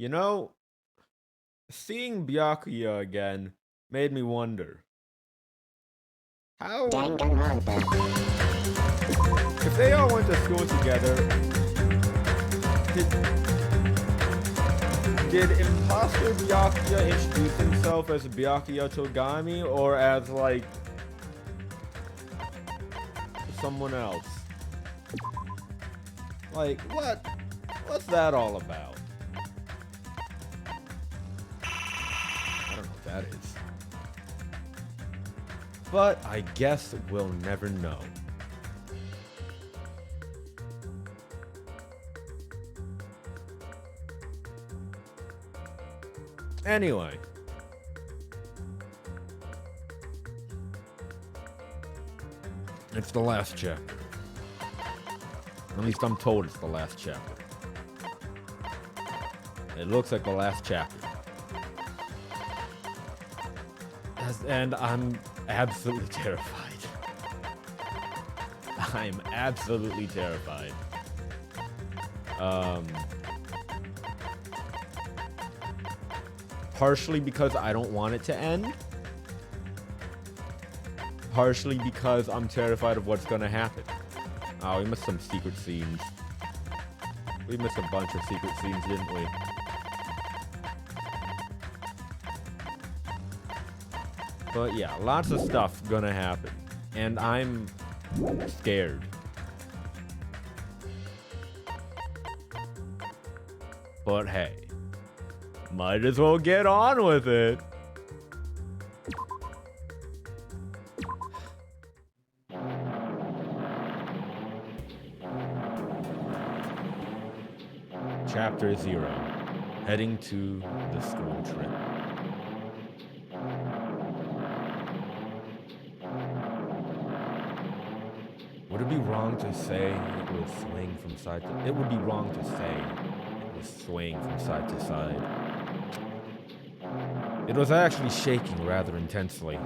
You know, seeing Byakuya again made me wonder how, if they all went to school together, did Imposter Byakuya introduce himself as Byakuya Togami or as like someone else? Like, what's that all about? I don't know what that is. But I guess we'll never know. Anyway. It's the last chapter. At least I'm told it's the last chapter. It looks like the last chapter. And I'm absolutely terrified. I'm absolutely terrified. Partially because I don't want it to end. Partially because I'm terrified of what's gonna happen. Oh, we missed some secret scenes. We missed a bunch of secret scenes, didn't we? But yeah, lots of stuff gonna happen. And I'm scared. But hey, might as well get on with it. Chapter 0. Heading to the school trip. Would it be wrong to say it was swaying from side to... It would be wrong to say it was swaying from side to side. It was actually shaking rather intensely.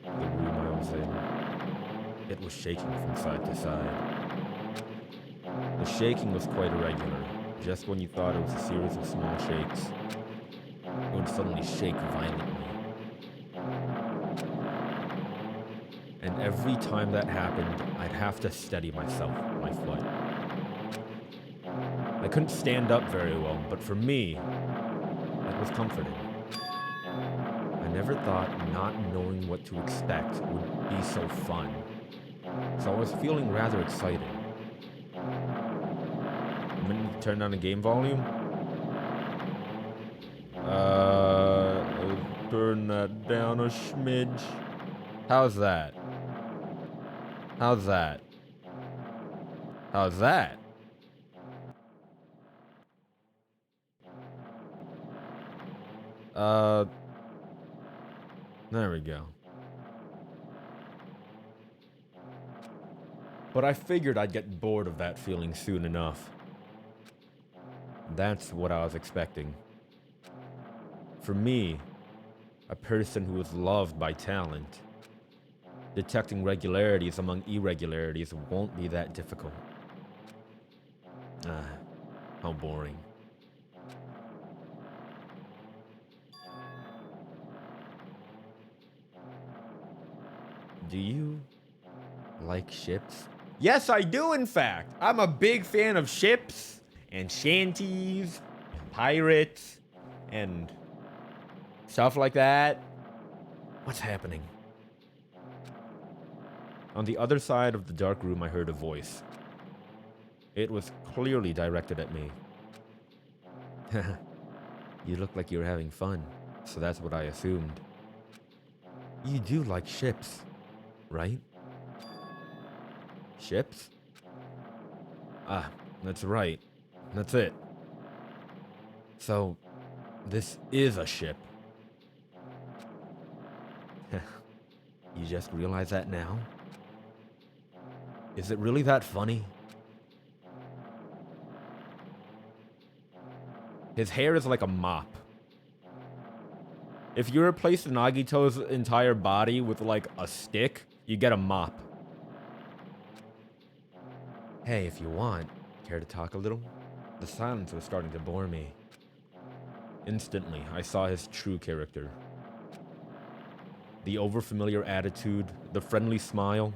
The room I was in. It was shaking from side to side. The shaking was quite irregular. Just when you thought it was a series of small shakes, it would suddenly shake violently. And every time that happened, I'd have to steady myself with my foot. I couldn't stand up very well, but for me, it was comforting. I never thought not knowing what to expect would be so fun, so I was feeling rather excited. I'm gonna turn down the game volume. Turn that down a smidge. How's that? How's that? How's that? There we go. But I figured I'd get bored of that feeling soon enough. That's what I was expecting. For me, a person who is loved by talent, detecting regularities among irregularities won't be that difficult. Ah, how boring. Do you like ships? Yes, I do, in fact. I'm a big fan of ships and shanties and pirates and stuff like that. What's happening? On the other side of the dark room, I heard a voice. It was clearly directed at me. You look like you were having fun, so that's what I assumed. You do like ships, right? Ships? Ah, that's right. That's it. So, this is a ship. You just realize that now? Is it really that funny? His hair is like a mop. If you replace Nagito's entire body with like a stick, you get a mop. Hey, if you want, care to talk a little? The silence was starting to bore me. Instantly, I saw his true character. The overfamiliar attitude, the friendly smile.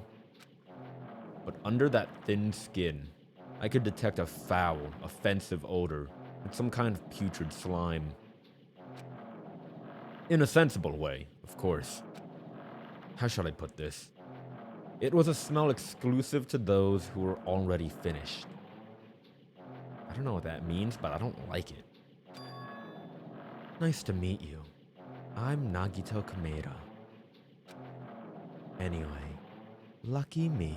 But under that thin skin, I could detect a foul, offensive odor, like some kind of putrid slime. In a sensible way, of course. How shall I put this? It was a smell exclusive to those who were already finished. I don't know what that means, but I don't like it. Nice to meet you. I'm Nagito Kameda. Anyway, lucky me.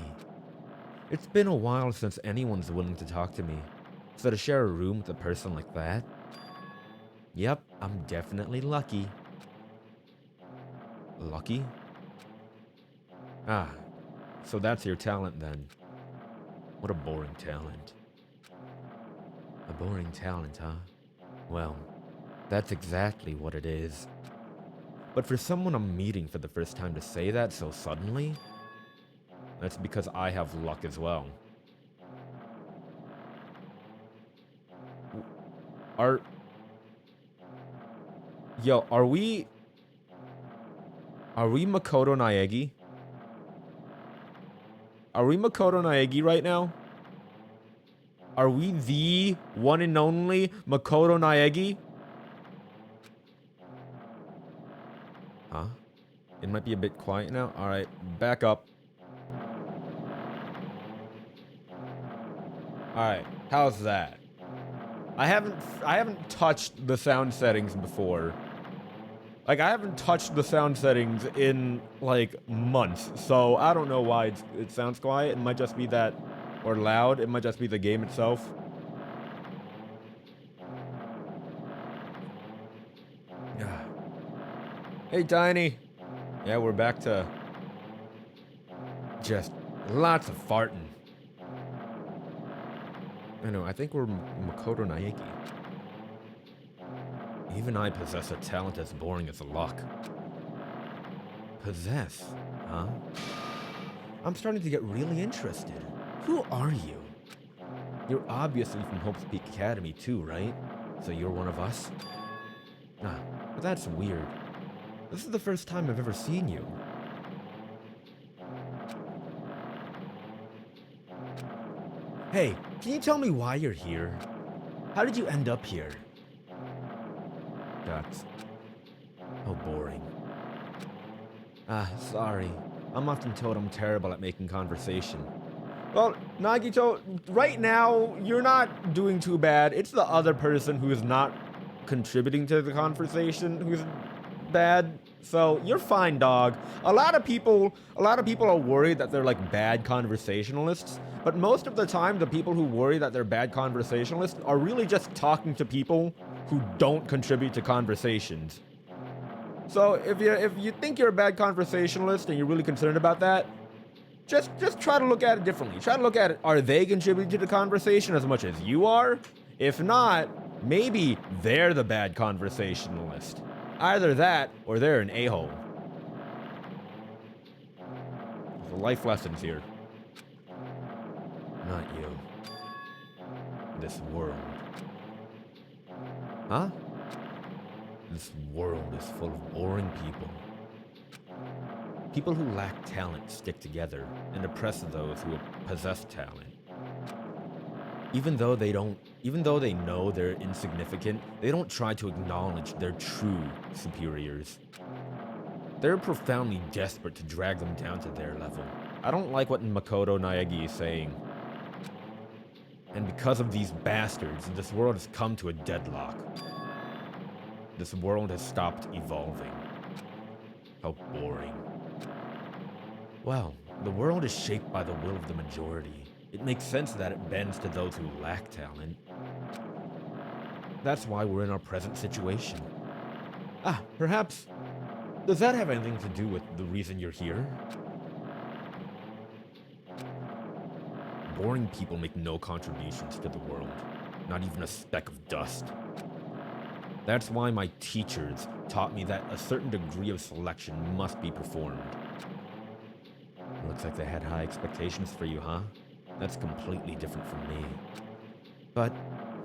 It's been a while since anyone's willing to talk to me. So to share a room with a person like that? Yep, I'm definitely lucky. Lucky? Ah, so that's your talent then. What a boring talent. A boring talent, huh? Well, that's exactly what it is. But for someone I'm meeting for the first time to say that so suddenly, that's because I have luck as well. Are we Makoto Naegi? Are we Makoto Naegi right now? Are we the one and only Makoto Naegi? Huh? It might be a bit quiet now. All right, back up. All right, how's that? I haven't touched the sound settings before. Like, I haven't touched the sound settings in, like, months. So, I don't know why it sounds quiet. It might just be that, or loud. It might just be the game itself. Yeah. Hey, Tiny. Yeah, we're back to just lots of farting. I know, I think we're Makoto Naegi. Even I possess a talent as boring as luck. Possess, huh? I'm starting to get really interested. Who are you? You're obviously from Hope's Peak Academy too, right? So you're one of us? Ah, but that's weird. This is the first time I've ever seen you. Hey, can you tell me why you're here? How did you end up here? That's... how boring. Ah, sorry. I'm often told I'm terrible at making conversation. Well, Nagito, right now, you're not doing too bad. It's the other person who is not contributing to the conversation who's bad. So, you're fine, dog. A lot of people are worried that they're like bad conversationalists, but most of the time the people who worry that they're bad conversationalists are really just talking to people who don't contribute to conversations. So, if you think you're a bad conversationalist and you're really concerned about that, Just try to look at it differently. Try to look at it, are they contributing to the conversation as much as you are? If not, maybe they're the bad conversationalist. Either that, or they're an a-hole. The life lessons here. Not you. This world. Huh? This world is full of boring people. People who lack talent stick together and oppress those who possess talent. Even though they know they're insignificant, they don't try to acknowledge their true superiors. They're profoundly desperate to drag them down to their level. I don't like what Makoto Naegi is saying. And because of these bastards, this world has come to a deadlock. This world has stopped evolving. How boring. Well, the world is shaped by the will of the majority. It makes sense that it bends to those who lack talent. That's why we're in our present situation. Perhaps, does that have anything to do with the reason you're here? Boring people make no contributions to the world, not even a speck of dust. That's why my teachers taught me that a certain degree of selection must be performed. Looks like they had high expectations for you, huh? That's completely different from me. But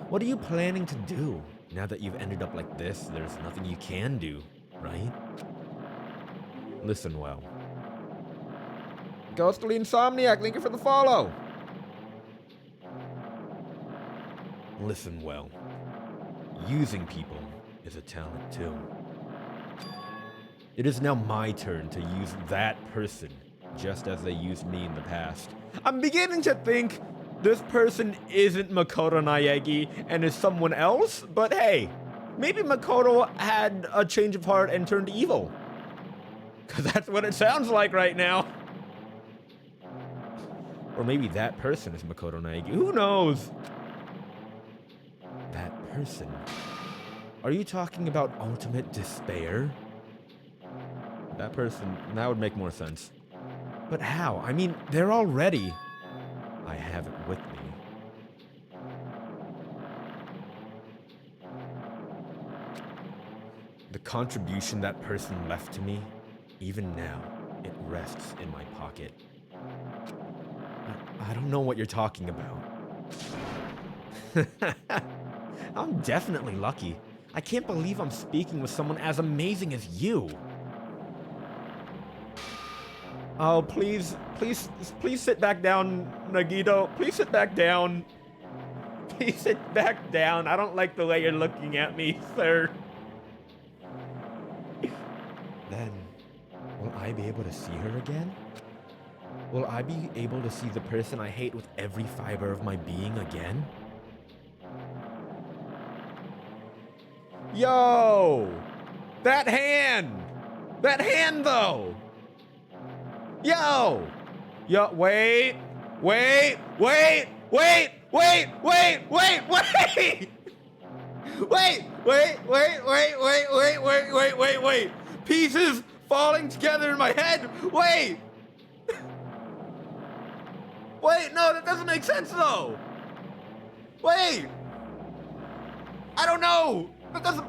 what are you planning to do? Now that you've ended up like this, there's nothing you can do, right? Listen well. Ghostly Insomniac, thank you for the follow. Listen well. Using people is a talent too. It is now my turn to use that person, just as they used me in the past. I'm beginning to think this person isn't Makoto Naegi and is someone else, but hey, maybe Makoto had a change of heart and turned evil. Because that's what it sounds like right now. Or maybe that person is Makoto Naegi. Who knows? That person? Are you talking about ultimate despair? That person, that would make more sense. But how? I mean, they're already... I have it with me. The contribution that person left to me, even now, it rests in my pocket. I don't know what you're talking about. I'm definitely lucky. I can't believe I'm speaking with someone as amazing as you. Oh, please sit back down, Nagito. Please sit back down. Please sit back down. I don't like the way you're looking at me, sir. Then, will I be able to see her again? Will I be able to see the person I hate with every fiber of my being again? Yo! That hand! That hand, though! Yo! Yo, wait! Wait! Wait! Wait! Wait! Wait! Wait! Wait! Wait! Wait! Wait! Wait! Wait! Wait! Wait! Wait! Wait! Wait! Pieces falling together in my head! Wait! Wait! No, that doesn't make sense, though! Wait! I don't know! That doesn't...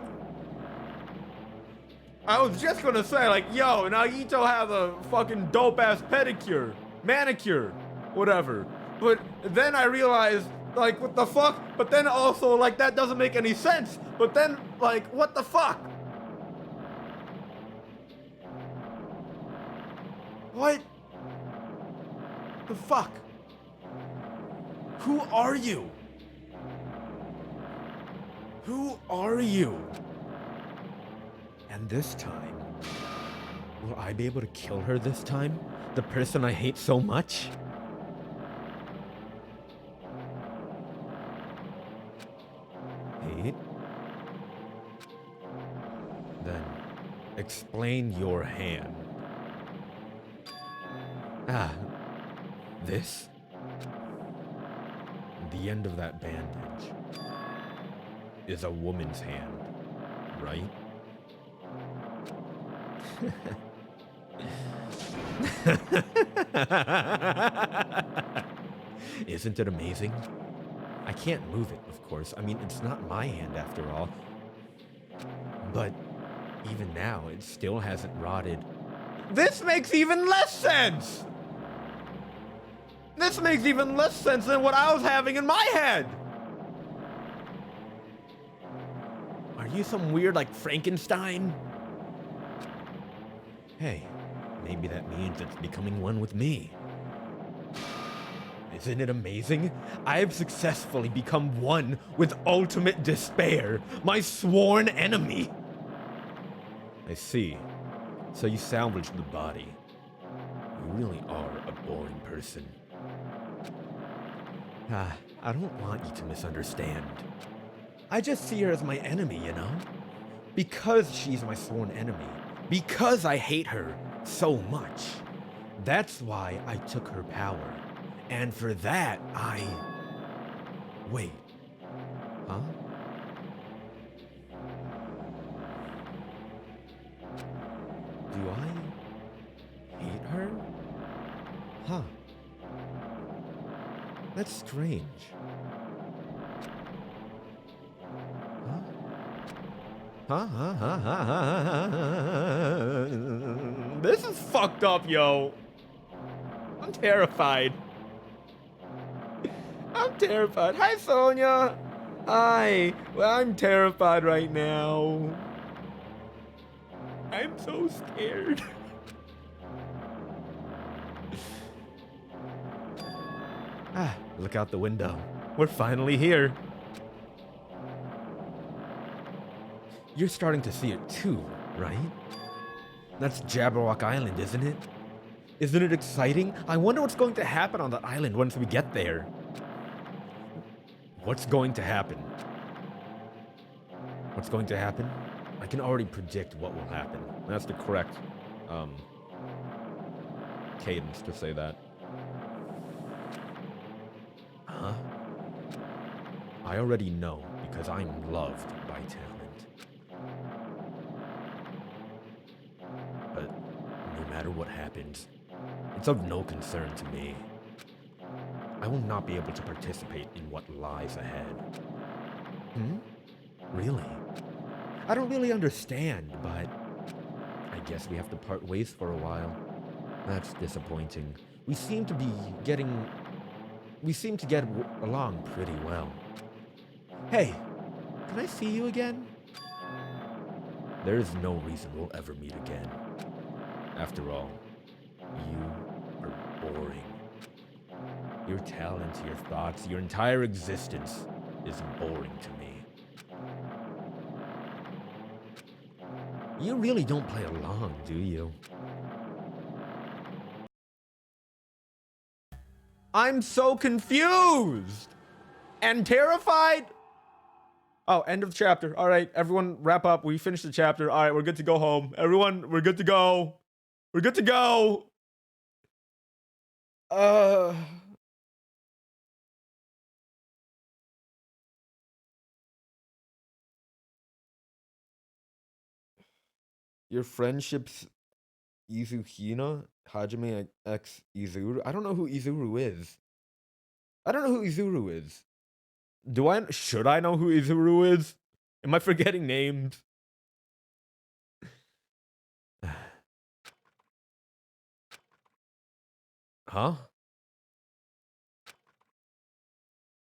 I was just gonna say, like, yo, Nagito have a fucking dope-ass pedicure, manicure, whatever. But then I realized, like, what the fuck? But then also, like, that doesn't make any sense. But then, like, what the fuck? What? The fuck? Who are you? Who are you? And this time, will I be able to kill her this time? The person I hate so much? Hate? Then, explain your hand. This? The end of that bandage is a woman's hand, right? Isn't it amazing? I can't move it, of course. I mean, it's not my hand after all. But even now, it still hasn't rotted. This makes even less sense! This makes even less sense than what I was having in my head! Are you some weird, like, Frankenstein? Hey, maybe that means it's becoming one with me. Isn't it amazing? I have successfully become one with ultimate despair, my sworn enemy. I see. So you salvaged the body. You really are a boring person. I don't want you to misunderstand. I just see her as my enemy, you know? Because she's my sworn enemy. Because I hate her so much. That's why I took her power. And for that, Wait. Huh? Do I hate her? Huh. That's strange. This is fucked up, yo. I'm terrified. I'm terrified. Hi, Sonia. Hi. Well, I'm terrified right now. I'm so scared. Look out the window. We're finally here. You're starting to see it too, right? That's Jabberwock Island, isn't it? Isn't it exciting? I wonder what's going to happen on that island once we get there. What's going to happen? What's going to happen? I can already predict what will happen. That's the correct cadence to say that. Huh? I already know because I'm loved by talent. But no matter what happens, it's of no concern to me. I will not be able to participate in what lies ahead. Really? I don't really understand, but I guess we have to part ways for a while. That's disappointing. We seem to get along pretty well. Hey, can I see you again? There's no reason we'll ever meet again. After all, you are boring. Your talent, your thoughts, your entire existence is boring to me. You really don't play along, do you? I'm so confused and terrified. Oh, end of chapter. All right, everyone wrap up. We finished the chapter. All right, we're good to go home. Everyone, we're good to go. We're good to go. Your friendships, Izuhina, Hajime X Izuru. I don't know who Izuru is. Should I know who Izuru is? Am I forgetting names? Huh?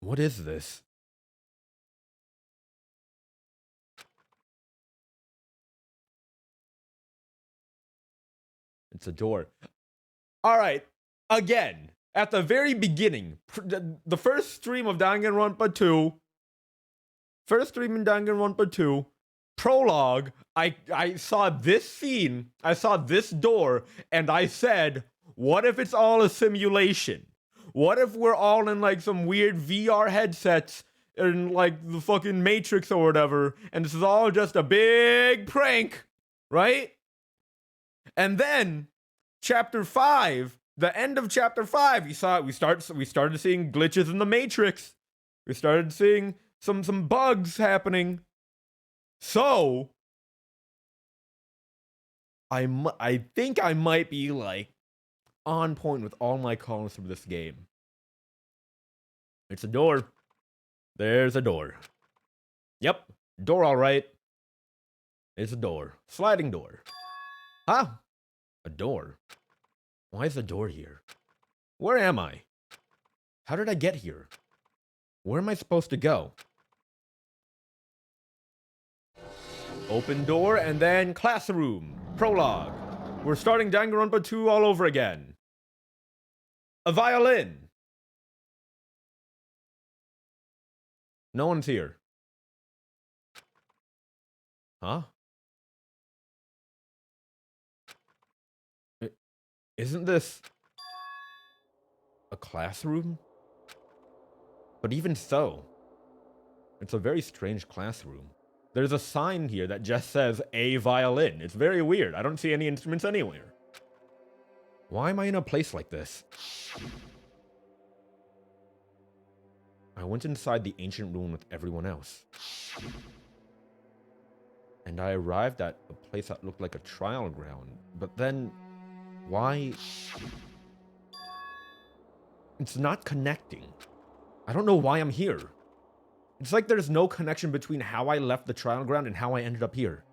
What is this? It's a door. All right. Again, at the very beginning, the first stream of Danganronpa 2, prologue, I saw this scene, I saw this door, and I said, what if it's all a simulation? What if we're all in like some weird VR headsets in like the fucking Matrix or whatever, and this is all just a big prank, right? And then chapter 5, the end of chapter 5, we started seeing glitches in the Matrix. We started seeing some bugs happening. So I think I might be like on point with all my calls from this game. It's a door. There's a door. Yep, door all right. It's a door. Sliding door. Huh? A door? Why is the door here? Where am I? How did I get here? Where am I supposed to go? Open door and then classroom. Prologue. We're starting Danganronpa 2 all over again. A violin. No one's here. Huh? Isn't this a classroom? But even so, it's a very strange classroom. There's a sign here that just says a violin. It's very weird. I don't see any instruments anywhere. Why am I in a place like this? I went inside the ancient ruin with everyone else. And I arrived at a place that looked like a trial ground. But then, why? It's not connecting. I don't know why I'm here. It's like there's no connection between how I left the trial ground and how I ended up here.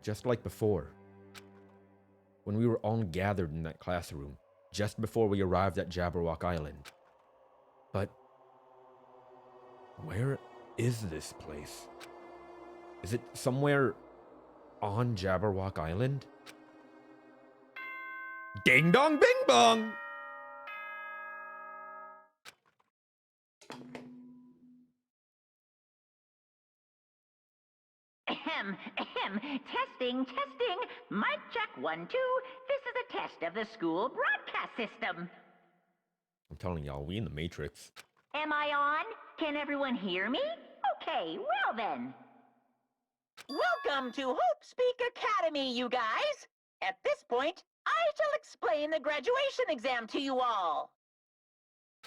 Just like before. When we were all gathered in that classroom, just before we arrived at Jabberwock Island. But where is this place? Is it somewhere on Jabberwock Island? Ding dong bing bong! Testing. Mic check 1, 2. This is a test of the school broadcast system. I'm telling y'all, we in the Matrix. Am I on? Can everyone hear me? Okay, well then. Welcome to Hope Speak Academy, you guys. At this point, I shall explain the graduation exam to you all.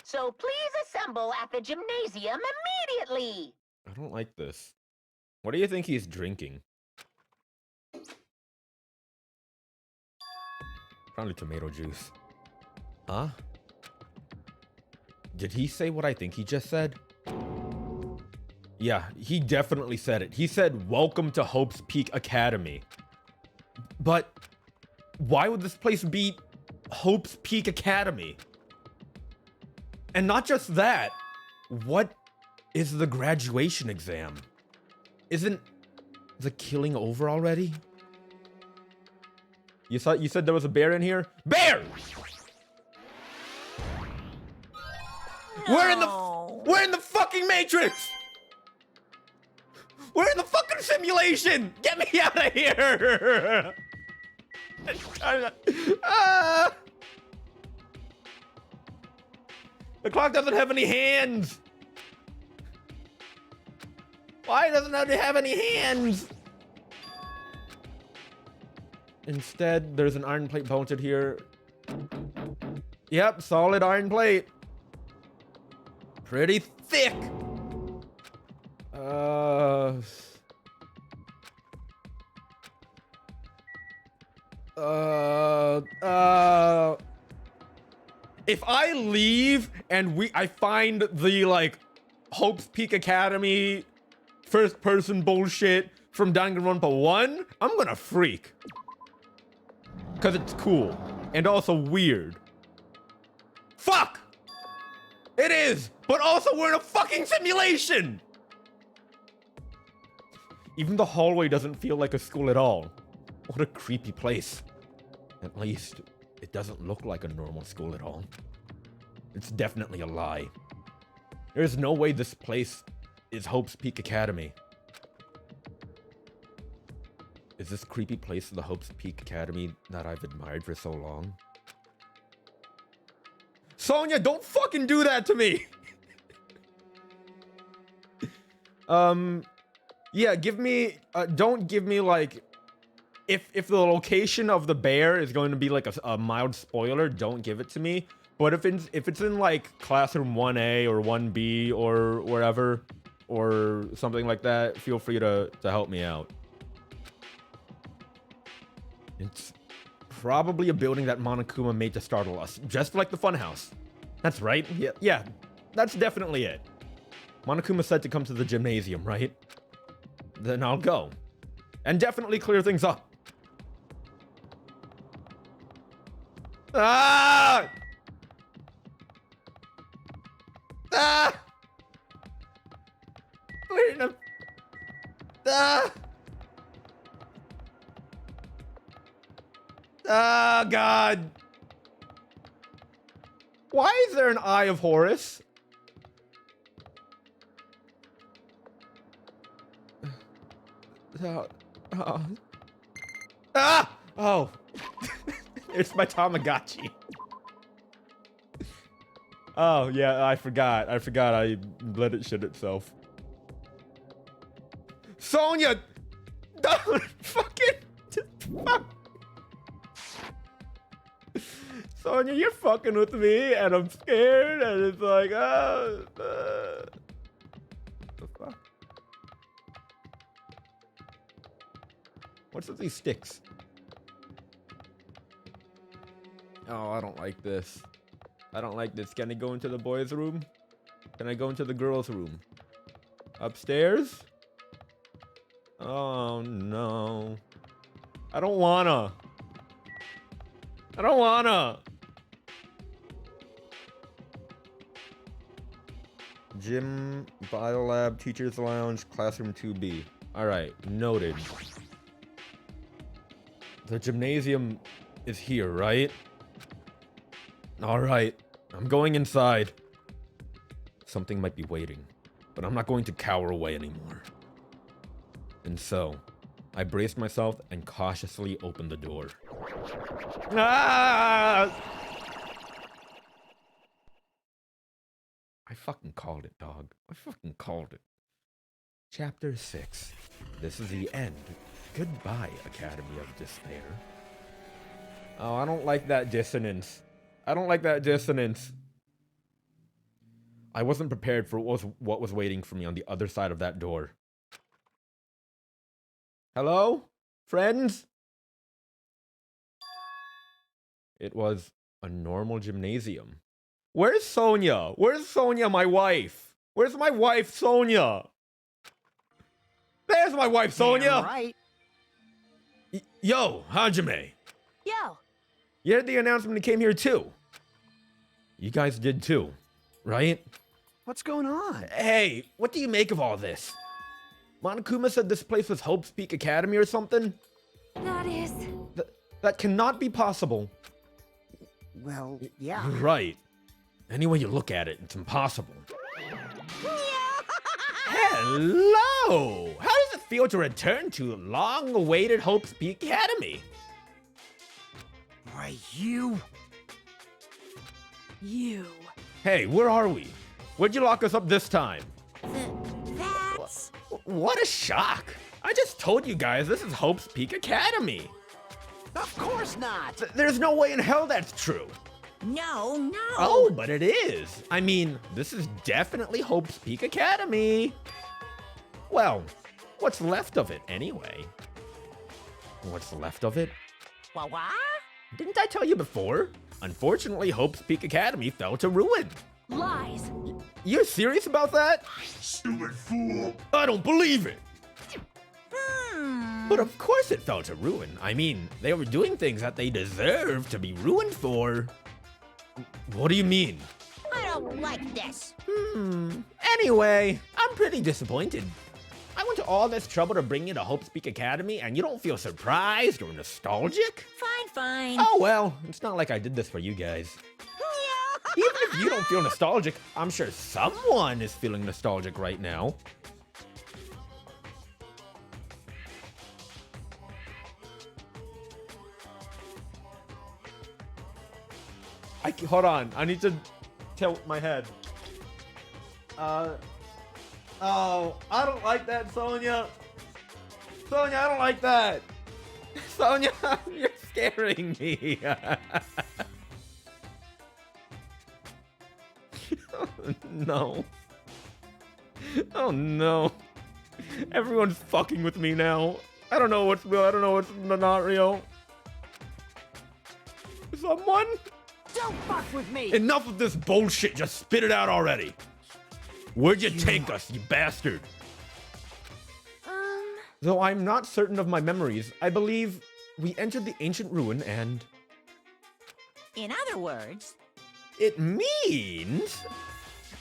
So please assemble at the gymnasium immediately. I don't like this. What do you think he's drinking? Probably tomato juice. Huh? Did he say what I think he just said? Yeah, he definitely said it. He said, "Welcome to Hope's Peak Academy." But why would this place be Hope's Peak Academy? And not just that, what is the graduation exam? Isn't the killing over already? You said there was a bear in here? Bear! No. We're in the fucking Matrix! We're in the fucking simulation! Get me out of here! The clock doesn't have any hands! Why doesn't it have any hands? Instead, there's an iron plate bolted here. Yep, solid iron plate. Pretty thick. If I leave and I find the like Hope's Peak Academy first person bullshit from Danganronpa 1, I'm gonna freak. Cause it's cool and also weird. Fuck! It is, but also we're in a fucking simulation! Even the hallway doesn't feel like a school at all. What a creepy place. At least, it doesn't look like a normal school at all. It's definitely a lie. There's no way this place is Hope's Peak Academy. Is this creepy place the Hope's Peak Academy that I've admired for so long? Sonya, don't fucking do that to me! Yeah, give me, don't give me like, if the location of the bear is going to be like a mild spoiler, don't give it to me. But if it's in like classroom 1A or 1B or wherever, or something like that, feel free to help me out. It's Probably a building that Monokuma made to startle us, just like the funhouse. That's right. Yeah, that's definitely it. Monokuma said to come to the gymnasium, right? Then I'll go. And definitely clear things up. Ah! Ah! Clearing up. Ah! Ah, God. Why is there an Eye of Horus? Ah! Oh. It's my Tamagotchi. Oh, yeah, I forgot. I let it shit itself. Sonya! Don't fucking... Fuck. Sonya, you're fucking with me, and I'm scared, and it's like, the fuck? What's with these sticks? Oh, I don't like this. I don't like this. Can I go into the boys' room? Can I go into the girls' room? Upstairs? Oh, no. I don't wanna. I don't wanna. Gym, biolab, teacher's lounge, classroom 2B. All right, noted. The gymnasium is here, right? All right, I'm going inside. Something might be waiting, but I'm not going to cower away anymore. And so, I braced myself and cautiously opened the door. Ah! I fucking called it, dog. I fucking called it. Chapter 6. This is the end. Goodbye, Academy of Despair. Oh, I don't like that dissonance. I don't like that dissonance. I wasn't prepared for what was waiting for me on the other side of that door. Hello? Friends? It was a normal gymnasium. Where's Sonya? Where's Sonya, my wife? Where's my wife, Sonya? There's my wife, Sonya! Damn right. Yo, Hajime. Yo, You heard the announcement and came here too. You guys did too, right? What's going on? Hey, what do you make of all this? Monokuma said this place was Hope's Peak Academy or something? that is... That cannot be possible. Well, yeah. Right. Any way you look at it, it's impossible. Hello! How does it feel to return to long-awaited Hope's Peak Academy? Why, you? You. Hey, where are we? Where'd you lock us up this time? That's... What a shock! I just told you guys this is Hope's Peak Academy. Of course not. There's no way in hell that's true. No. Oh, but it is. I mean, this is definitely Hope's Peak Academy. Well, what's left of it anyway? What's left of it? What? Didn't I tell you before? Unfortunately, Hope's Peak Academy fell to ruin. Lies. You're serious about that? Stupid fool! I don't believe it. Hmm. But of course it fell to ruin. I mean, they were doing things that they deserve to be ruined for. What do you mean? I don't like this. Anyway, I'm pretty disappointed. I went to all this trouble to bring you to Hope's Peak Academy, and you don't feel surprised or nostalgic? Fine. Oh well, it's not like I did this for you guys. Even if you don't feel nostalgic, I'm sure someone is feeling nostalgic right now. Hold on, I need to tilt my head. Oh, I don't like that, Sonya. Sonya, I don't like that. Sonya, you're scaring me. Oh, no. Oh no. Everyone's fucking with me now. I don't know what's real. I don't know what's not real. Someone? Don't fuck with me! Enough of this bullshit. Just spit it out already. Where'd you take us, you bastard? Though I'm not certain of my memories, I believe we entered the ancient ruin and... In other words, It means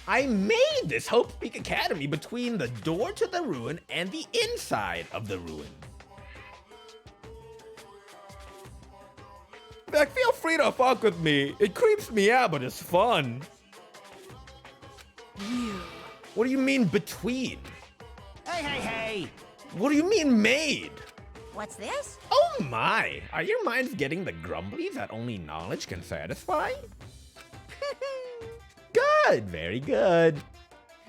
I made this Hope Peak Academy between the door to the ruin and the inside of the ruin. In fact, feel free to fuck with me. It creeps me out, but it's fun. What do you mean between? Hey! What do you mean made? what's this? Oh my! Are your minds getting the grumblies that only knowledge can satisfy? Good, very good.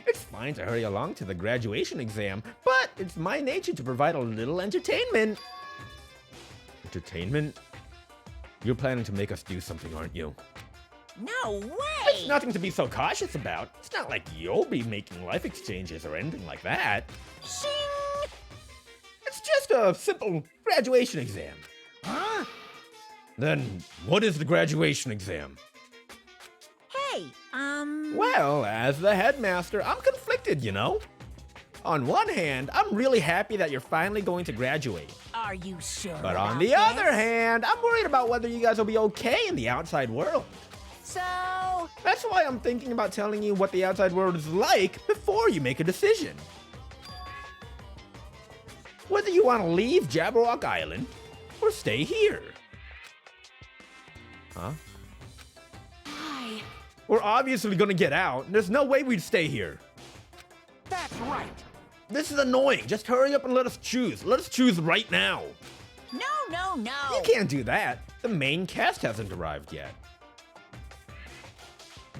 It's fine to hurry along to the graduation exam, but it's my nature to provide a little entertainment. Entertainment? You're planning to make us do something, aren't you? No way! It's nothing to be so cautious about. It's not like you'll be making life exchanges or anything like that. Shing! It's just a simple graduation exam. Huh? Then, what is the graduation exam? Hey, Well, as the headmaster, I'm conflicted, you know? On one hand, I'm really happy that you're finally going to graduate. are you sure? But on about the this? other hand, I'm worried about whether you guys will be okay in the outside world. So, That's why I'm thinking about telling you what the outside world is like before you make a decision. Whether you want to leave Jabberwock Island or stay here. Huh? why? We're obviously gonna get out. There's no way we'd stay here. That's right! This is annoying. Just hurry up and let us choose. Let us choose right now. No. You can't do that. The main cast hasn't arrived yet.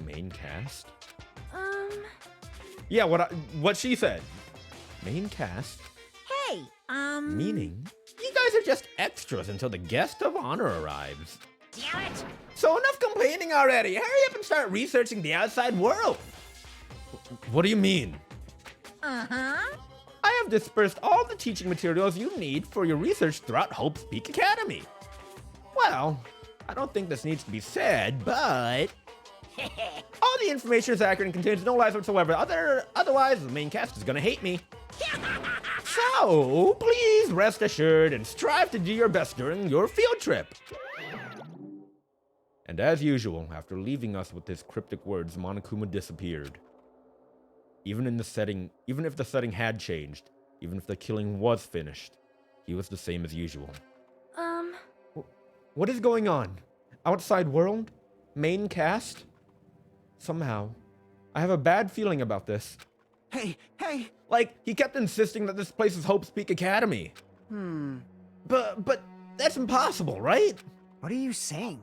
Main cast? Yeah, what she said. Main cast? Hey, Meaning, you guys are just extras until the guest of honor arrives. damn it! So enough complaining already. Hurry up and start researching the outside world. What do you mean? Uh-huh. I have dispersed all the teaching materials you need for your research throughout Hope's Peak Academy. Well, I don't think this needs to be said, but all the information is accurate and contains no lies whatsoever. Otherwise, the main cast is gonna hate me. So, please rest assured and strive to do your best during your field trip. And as usual, after leaving us with his cryptic words, Monokuma disappeared. Even if the setting had changed, even if the killing was finished, he was the same as usual. What is going on? Outside world? Main cast? Somehow, I have a bad feeling about this. Hey! Like, he kept insisting that this place is Hope's Peak Academy. But that's impossible, right? What are you saying?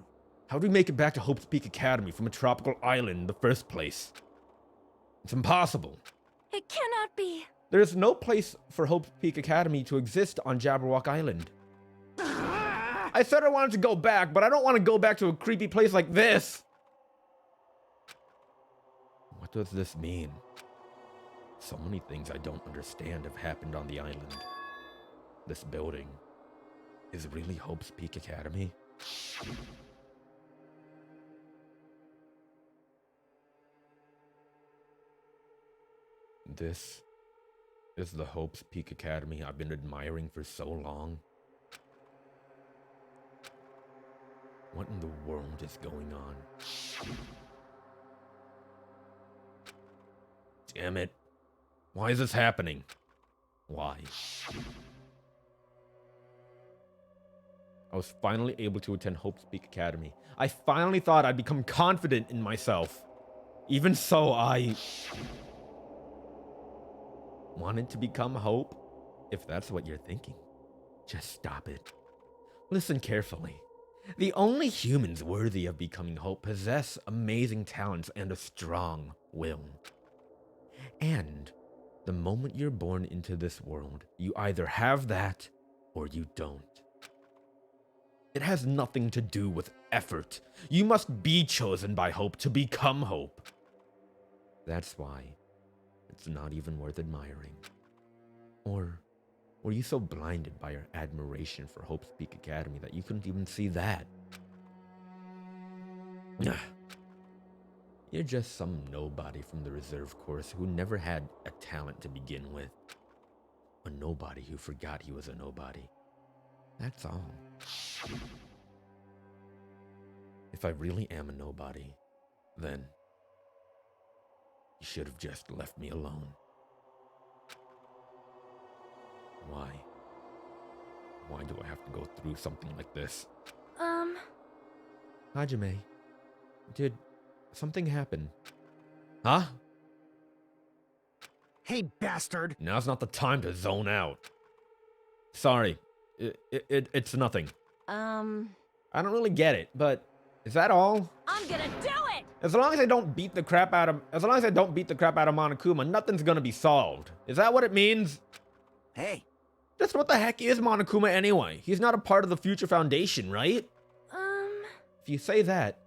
How do we make it back to Hope's Peak Academy from a tropical island in the first place? It's impossible. It cannot be. There is no place for Hope's Peak Academy to exist on Jabberwock Island. I said I wanted to go back, but I don't want to go back to a creepy place like this. What does this mean? So many things I don't understand have happened on the island. This building is really Hope's Peak Academy? This is the Hope's Peak Academy I've been admiring for so long. What in the world is going on? Damn it. Why is this happening? Why? I was finally able to attend Hope's Peak Academy. I finally thought I'd become confident in myself. Even so, I wanted to become Hope. If that's what you're thinking, just stop it. Listen carefully. The only humans worthy of becoming Hope possess amazing talents and a strong will. And the moment you're born into this world, you either have that or you don't. It has nothing to do with effort. You must be chosen by Hope to become Hope. That's why it's not even worth admiring. Or were you so blinded by your admiration for Hope's Peak Academy that you couldn't even see that? You're just some nobody from the reserve course who never had a talent to begin with. A nobody who forgot he was a nobody. That's all. If I really am a nobody, then you should have just left me alone. Why? Why do I have to go through something like this? Hajime, did something happen? Huh? Hey, bastard. Now's not the time to zone out. Sorry, it's nothing. I don't really get it, but is that all? I'm gonna do it! As long as I don't beat the crap out of Monokuma, nothing's gonna be solved. Is that what it means? Hey, Just what the heck is Monokuma anyway? He's not a part of the Future Foundation, right? If you say that,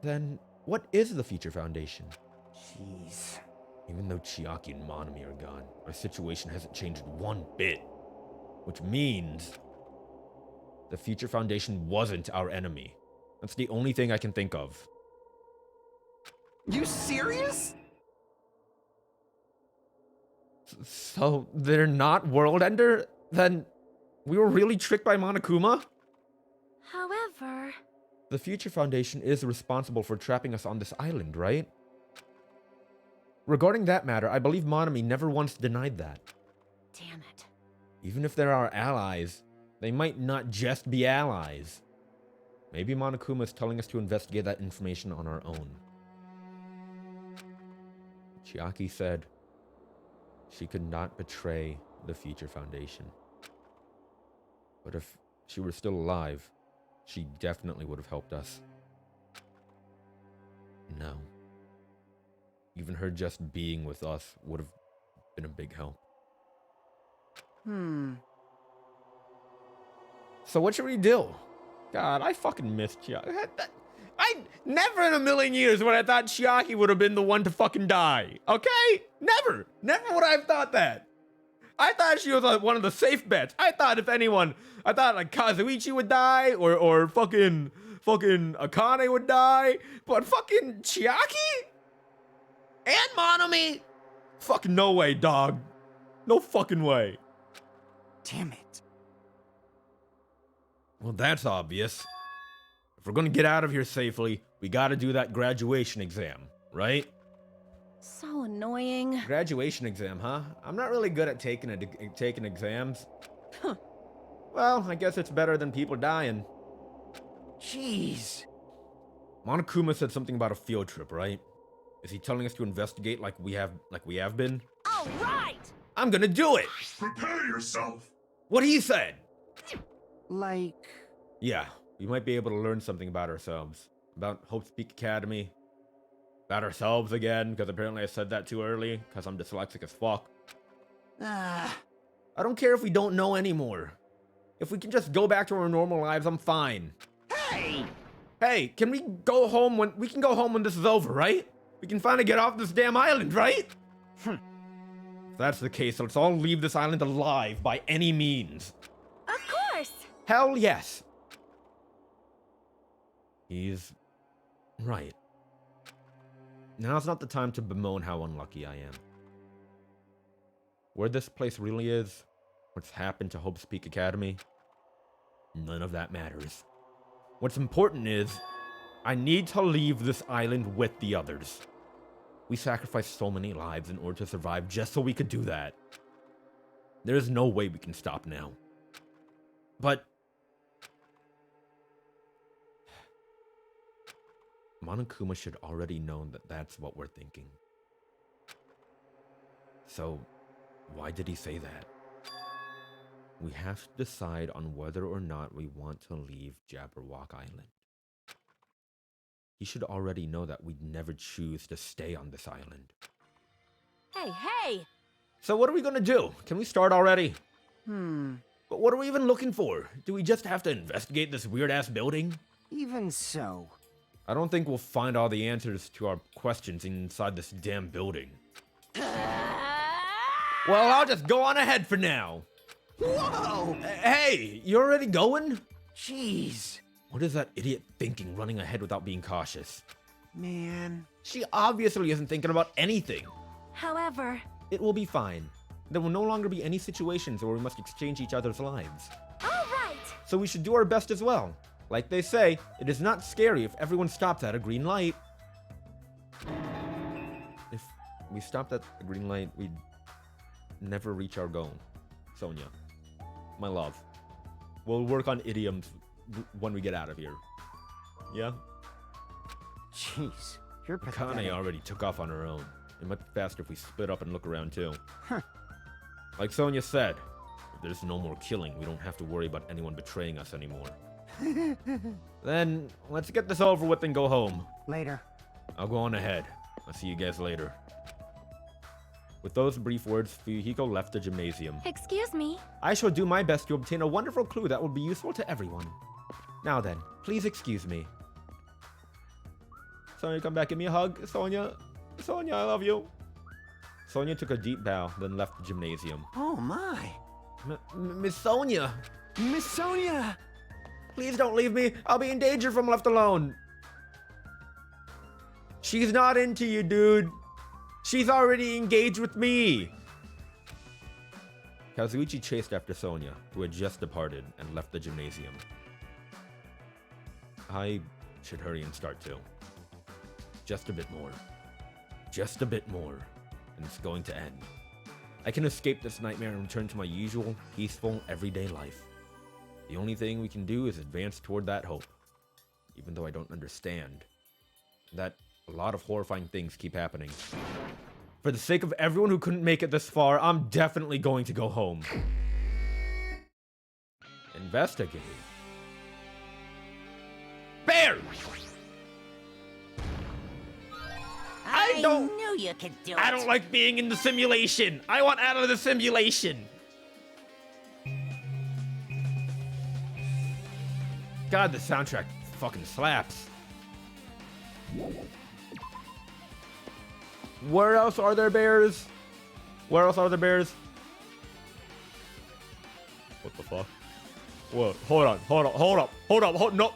then what is the Future Foundation? jeez. Even though Chiaki and Monami are gone, our situation hasn't changed one bit. Which means the Future Foundation wasn't our enemy. That's the only thing I can think of. You serious? So they're not World Ender? Then we were really tricked by Monokuma? However... The Future Foundation is responsible for trapping us on this island, right? Regarding that matter, I believe Monami never once denied that. Damn it. Even if they're our allies, they might not just be allies. Maybe Monokuma is telling us to investigate that information on our own. Chiaki said she could not betray the Future Foundation. But if she were still alive, she definitely would have helped us. No. Even her just being with us would have been a big help. So what should we do? God, I fucking miss Chiaki. I never in a million years would I thought Chiaki would have been the one to fucking die. Okay? Never. Never would I have thought that. I thought she was one of the safe bets. I thought if anyone, I thought like Kazuichi would die or fucking Akane would die. But fucking Chiaki? And Monami? Fucking no way, dog. No fucking way. Damn it. Well, that's obvious. If we're gonna get out of here safely, we gotta do that graduation exam, right? So annoying. Graduation exam, huh? I'm not really good at taking exams. Well, I guess it's better than people dying. Jeez. Monokuma said something about a field trip, right? Is he telling us to investigate like we have been? All right! I'm gonna do it! Prepare yourself. What he said! Like... Yeah, we might be able to learn something about ourselves. About Hope's Peak Academy. About ourselves again, because apparently I said that too early, because I'm dyslexic as fuck. I don't care if we don't know anymore. If we can just go back to our normal lives, I'm fine. Hey! Hey, can we go home we can go home when this is over, right? We can finally get off this damn island, right? If that's the case, let's all leave this island alive by any means. Of course! Hell yes. He's right. Now's not the time to bemoan how unlucky I am. Where this place really is, what's happened to Hope's Peak Academy, none of that matters. What's important is, I need to leave this island with the others. We sacrificed so many lives in order to survive just so we could do that. There's no way we can stop now. But Monokuma should already know that that's what we're thinking. So, why did he say that? We have to decide on whether or not we want to leave Jabberwock Island. He should already know that we'd never choose to stay on this island. Hey, hey! So what are we gonna do? Can we start already? But what are we even looking for? Do we just have to investigate this weird-ass building? Even so. I don't think we'll find all the answers to our questions inside this damn building. Well, I'll just go on ahead for now. Whoa! Hey, you already going? Jeez. What is that idiot thinking running ahead without being cautious? Man. She obviously isn't thinking about anything. However... It will be fine. There will no longer be any situations where we must exchange each other's lives. All right! So we should do our best as well. Like they say, it is not scary if everyone stops at a green light. If we stopped at a green light, we'd never reach our goal. Sonia, my love, we'll work on idioms when we get out of here. Yeah? Jeez, you're pathetic. Kane already took off on her own. It might be faster if we split up and look around too. Huh. Like Sonia said, if there's no more killing, we don't have to worry about anyone betraying us anymore. Then, let's get this over with and go home. Later. I'll go on ahead. I'll see you guys later. With those brief words, Fuyuhiko left the gymnasium. Excuse me. I shall do my best to obtain a wonderful clue that will be useful to everyone. Now then, please excuse me. Sonia, come back, give me a hug. Sonia, Sonia, I love you. Sonia took a deep bow, then left the gymnasium. Oh my. Miss Sonia, Miss Sonia! please don't leave me. I'll be in danger if I'm left alone. She's not into you, dude. She's already engaged with me. Kazuichi chased after Sonia, who had just departed and left the gymnasium. I should hurry and start too. Just a bit more. Just a bit more. And it's going to end. I can escape this nightmare and return to my usual, peaceful, everyday life. The only thing we can do is advance toward that hope. Even though I don't understand. That a lot of horrifying things keep happening. For the sake of everyone who couldn't make it this far, I'm definitely going to go home. Investigate. Bears! I don't- knew you could do it. I don't like being in the simulation. I want out of the simulation. God, the soundtrack fucking slaps. Where else are there bears? Where else are there bears? What the fuck? What? Hold up. No.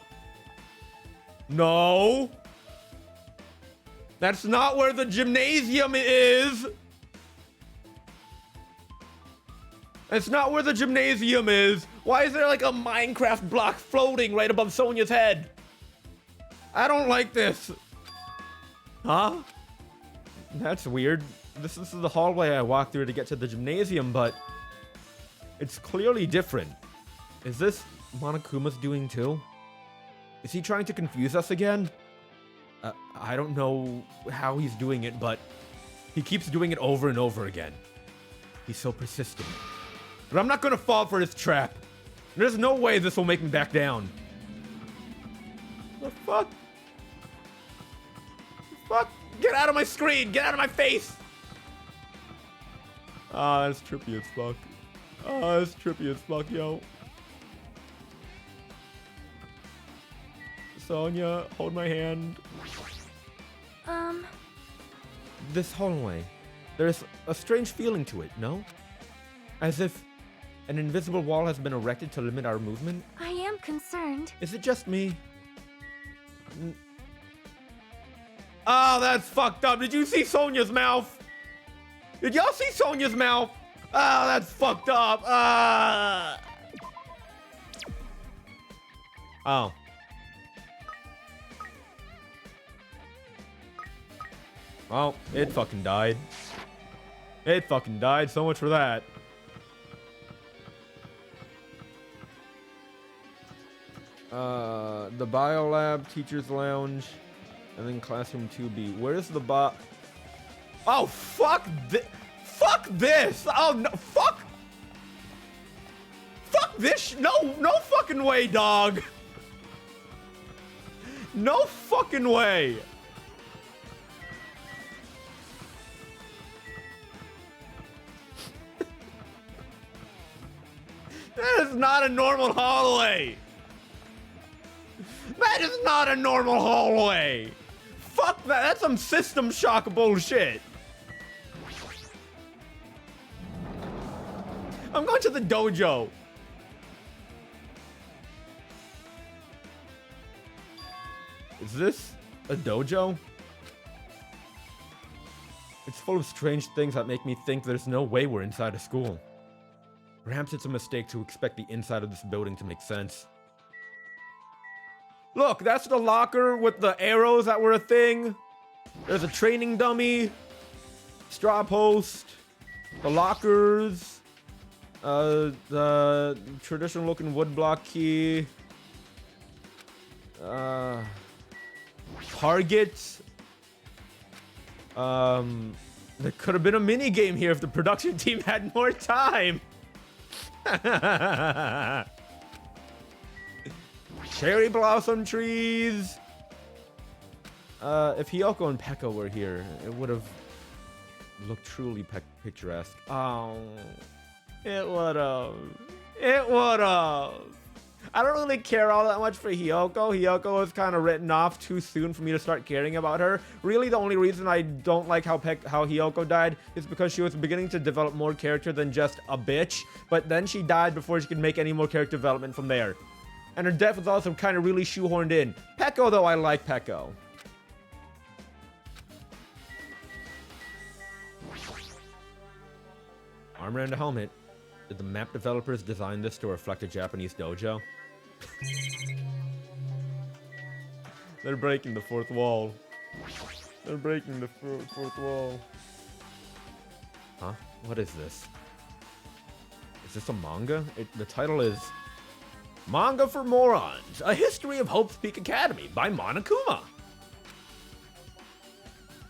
No. That's not where the gymnasium is. That's not where the gymnasium is. Why is there like a Minecraft block floating right above Sonia's head? I don't like this. Huh? That's weird. This is the hallway I walked through to get to the gymnasium, but it's clearly different. Is this Monokuma's doing too? Is he trying to confuse us again? I don't know how he's doing it, but he keeps doing it over and over again. He's so persistent. But I'm not gonna fall for his trap. There's no way this will make me back down. The fuck? The fuck? Get out of my screen! Get out of my face! Ah, that's trippy as fuck. Ah, that's trippy as fuck, yo. Sonia, hold my hand. This hallway, there's a strange feeling to it, no? As if an invisible wall has been erected to limit our movement? I am concerned. Is it just me? Oh, that's fucked up. Did you see Sonia's mouth? Did y'all see Sonia's mouth? Oh, that's fucked up. Oh. Well, it fucking died. It fucking died. So much for that. The biolab, teacher's lounge, and then classroom 2B. Where's the Oh, fuck this. Fuck this. Oh, no. Fuck. Fuck this. No fucking way, dog. No fucking way. That is not a normal hallway. That is not a normal hallway. Fuck that. That's some System Shock bullshit. I'm going to the dojo. Is this a dojo? It's full of strange things that make me think there's no way we're inside a school. Perhaps it's a mistake to expect the inside of this building to make sense. Look, that's the locker with the arrows that were a thing. There's a training dummy, straw post, the lockers, the traditional looking woodblock key, target. There could have been a mini game here if the production team had more time. Cherry blossom trees. If Hiyoko and Pekka were here, it would have looked truly picturesque. Oh, it would have. It would have. I don't really care all that much for Hiyoko. Hiyoko was kind of written off too soon for me to start caring about her. Really, the only reason I don't like how Hiyoko died is because she was beginning to develop more character than just a bitch. But then she died before she could make any more character development from there. And her death was also kind of really shoehorned in. Pekko, though, I like Pekko. Armor and a helmet. Did the map developers design this to reflect a Japanese dojo? They're breaking the fourth wall. They're breaking the fourth wall. Huh? What is this? Is this a manga? The title is Manga for Morons, A History of Hope's Peak Academy by Monokuma.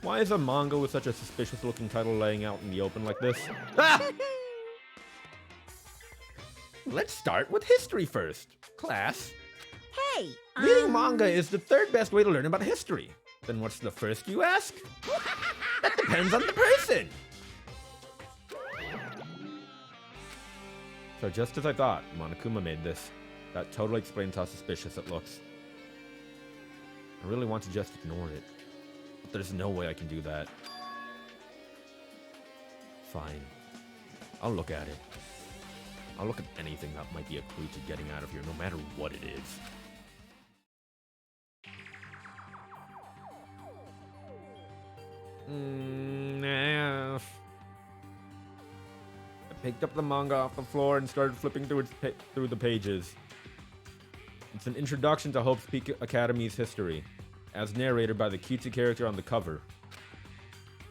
Why is a manga with such a suspicious looking title laying out in the open like this? Ah! Let's start with history first. Class. Hey, Reading manga is the third best way to learn about history. Then what's the first, you ask? That depends on the person. So just as I thought, Monokuma made this. That totally explains how suspicious it looks. I really want to just ignore it. But there's no way I can do that. Fine. I'll look at it. I'll look at anything that might be a clue to getting out of here, no matter what it is. Nah. I picked up the manga off the floor and started flipping through the pages. It's an introduction to Hope's Peak Academy's history, as narrated by the cutesy character on the cover.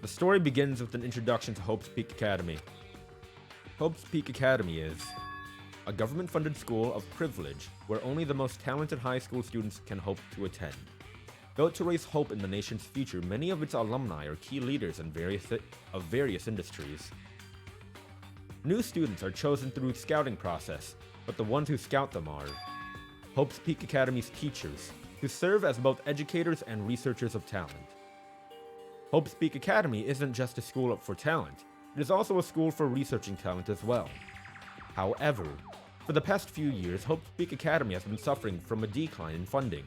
The story begins with an introduction to Hope's Peak Academy. Hope's Peak Academy is a government-funded school of privilege where only the most talented high school students can hope to attend. Built to raise hope in the nation's future, many of its alumni are key leaders in various industries. New students are chosen through the scouting process, but the ones who scout them are Hope's Peak Academy's teachers, who serve as both educators and researchers of talent. Hope's Peak Academy isn't just a school for talent, it is also a school for researching talent as well. However, for the past few years, Hope's Peak Academy has been suffering from a decline in funding.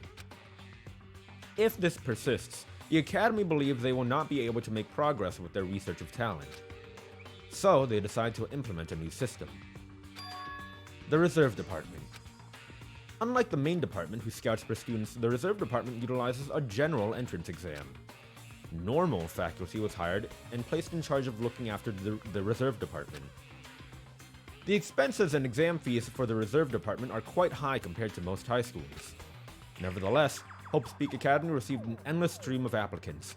If this persists, the Academy believes they will not be able to make progress with their research of talent. So, they decide to implement a new system. The Reserve Department. Unlike the main department, who scouts for students, the Reserve Department utilizes a general entrance exam. Normal faculty was hired and placed in charge of looking after the Reserve Department. The expenses and exam fees for the Reserve Department are quite high compared to most high schools. Nevertheless, Hope's Peak Academy received an endless stream of applicants.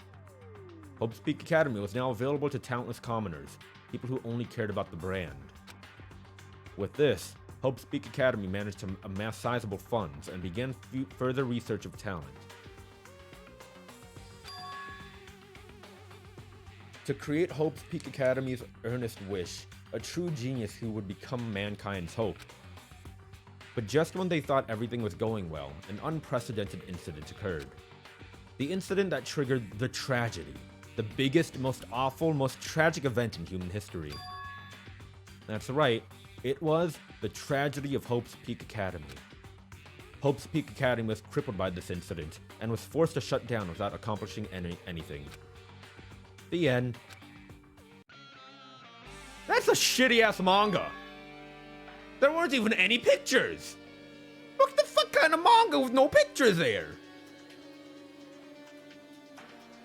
Hope's Peak Academy was now available to talentless commoners, people who only cared about the brand. With this, Hope's Peak Academy managed to amass sizable funds and began further research of talent. To create Hope's Peak Academy's earnest wish, a true genius who would become mankind's hope. But just when they thought everything was going well, an unprecedented incident occurred. The incident that triggered the tragedy, the biggest, most awful, most tragic event in human history. That's right, it was the tragedy of Hope's Peak Academy. Hope's Peak Academy was crippled by this incident and was forced to shut down without accomplishing anything. The end. That's a shitty-ass manga! There weren't even any pictures! What the fuck kind of manga with no pictures there?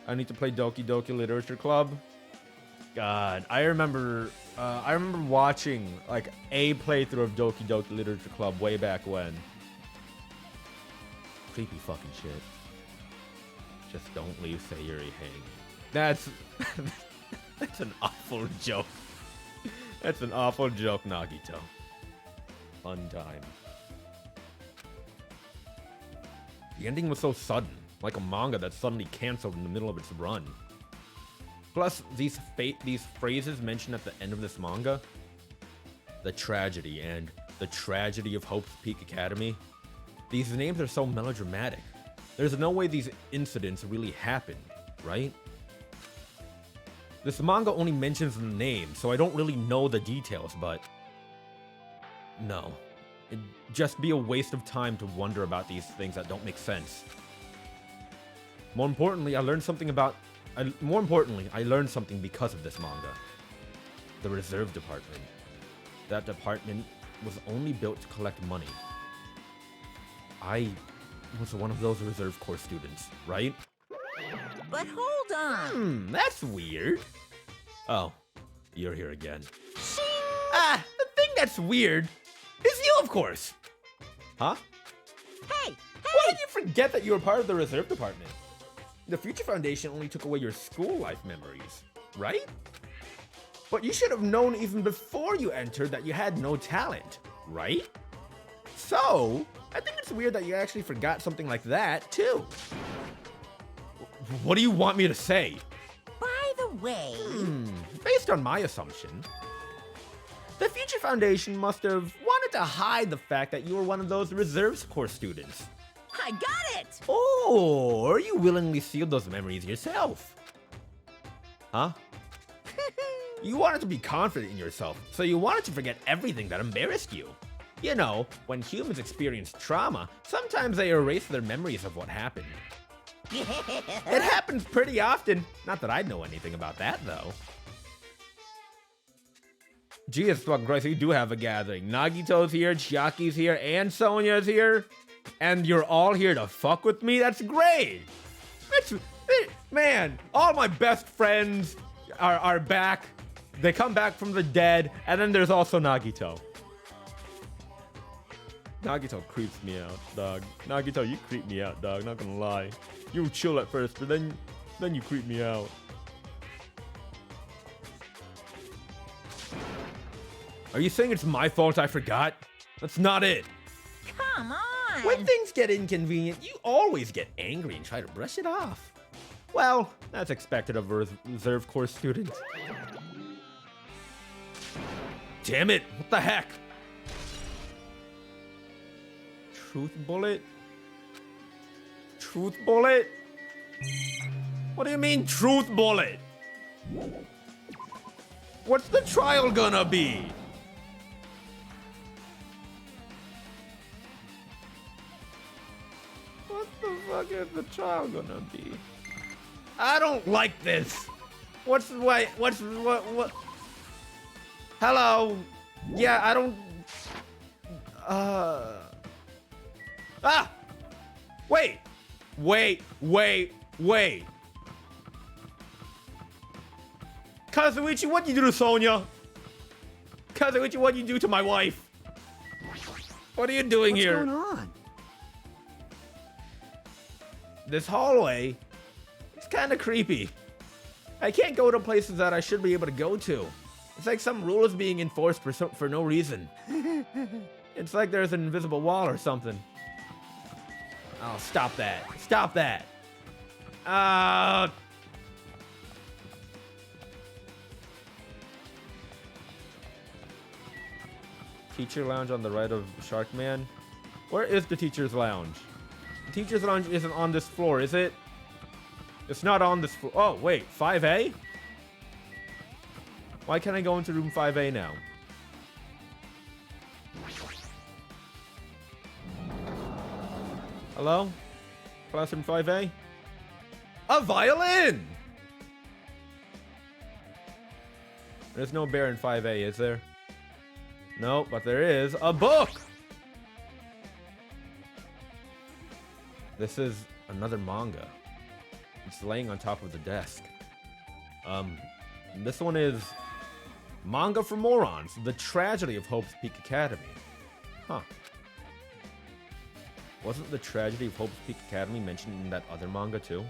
I need to play Doki Doki Literature Club. God, I remember watching like a playthrough of Doki Doki Literature Club way back when. Creepy fucking shit. Just don't leave Sayuri hanging. That's that's an awful joke. That's an awful joke, Nagito. Fun time. The ending was so sudden, like a manga that suddenly canceled in the middle of its run. Plus, these phrases mentioned at the end of this manga, the tragedy and the tragedy of Hope's Peak Academy, these names are so melodramatic. There's no way these incidents really happened, right? This manga only mentions the name, so I don't really know the details, but no. It'd just be a waste of time to wonder about these things that don't make sense. More importantly, I learned something because of this manga. The reserve department. That department was only built to collect money. I was one of those reserve corps students, right? But hold on. That's weird. Oh, you're here again. Shing! The thing that's weird is you, of course. Huh? Hey! Why did you forget that you were part of the reserve department? The Future Foundation only took away your school life memories, right? But you should have known even before you entered that you had no talent, right? So, I think it's weird that you actually forgot something like that, too. What do you want me to say? By the way... Based on my assumption, the Future Foundation must have wanted to hide the fact that you were one of those reserves corps students. I got it! Or you willingly sealed those memories yourself. Huh? You wanted to be confident in yourself, so you wanted to forget everything that embarrassed you. You know, when humans experience trauma, sometimes they erase their memories of what happened. It happens pretty often. Not that I know anything about that, though. Geez, fuck Christ, we do have a gathering. Nagito's here, Chiaki's here, and Sonya's here. And you're all here to fuck with me? That's great! Man, all my best friends are back. They come back from the dead, and then there's also Nagito. Nagito creeps me out, dog. Nagito, you creep me out, dog. Not gonna lie. You were chill at first, but then you creep me out. Are you saying it's my fault I forgot? That's not it. Come on! When things get inconvenient, you always get angry and try to brush it off. Well, that's expected of a reserve corps student. Damn it! What the heck? Truth bullet? Truth bullet? What do you mean, truth bullet? What's the trial gonna be? What the fuck is the trial gonna be? I don't like this. What? Hello? Yeah, I don't... Ah! Wait! Kazuichi, what'd you do to Sonya? Kazuichi, what'd you do to my wife? What are you doing here? What's going on? This hallway, it's kind of creepy. I can't go to places that I should be able to go to. It's like some rule is being enforced for no reason. It's like there's an invisible wall or something. Oh, stop that. Stop that. Teacher lounge on the right of Sharkman. Where is the teacher's lounge? The teacher's lounge isn't on this floor, is it? It's not on this floor. Oh, wait. 5A? Why can't I go into room 5A now? Hello? Classroom 5A? A violin! There's no bear in 5A, is there? No, but there is a book! This is another manga. It's laying on top of the desk. This one is Manga for Morons, The Tragedy of Hope's Peak Academy. Huh. Wasn't The Tragedy of Hope's Peak Academy mentioned in that other manga too?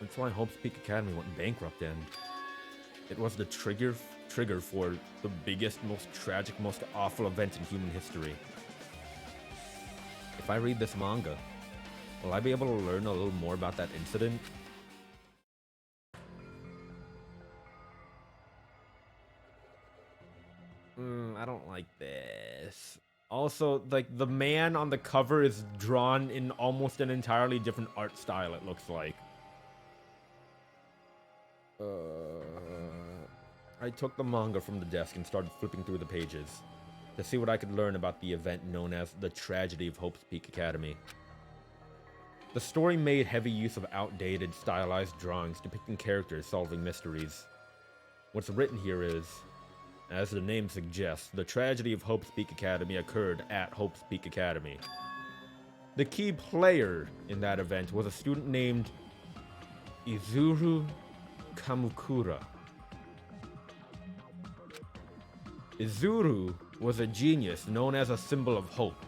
That's why Hope's Peak Academy went bankrupt, and it was the trigger for the biggest, most tragic, most awful event in human history. If I read this manga, will I be able to learn a little more about that incident? I don't like this. Also, like, the man on the cover is drawn in almost an entirely different art style, it looks like. I took the manga from the desk and started flipping through the pages to see what I could learn about the event known as the Tragedy of Hope's Peak Academy. The story made heavy use of outdated, stylized drawings depicting characters solving mysteries. What's written here is, as the name suggests, the tragedy of Hope's Peak Academy occurred at Hope's Peak Academy. The key player in that event was a student named Izuru Kamukura. Izuru was a genius known as a symbol of hope.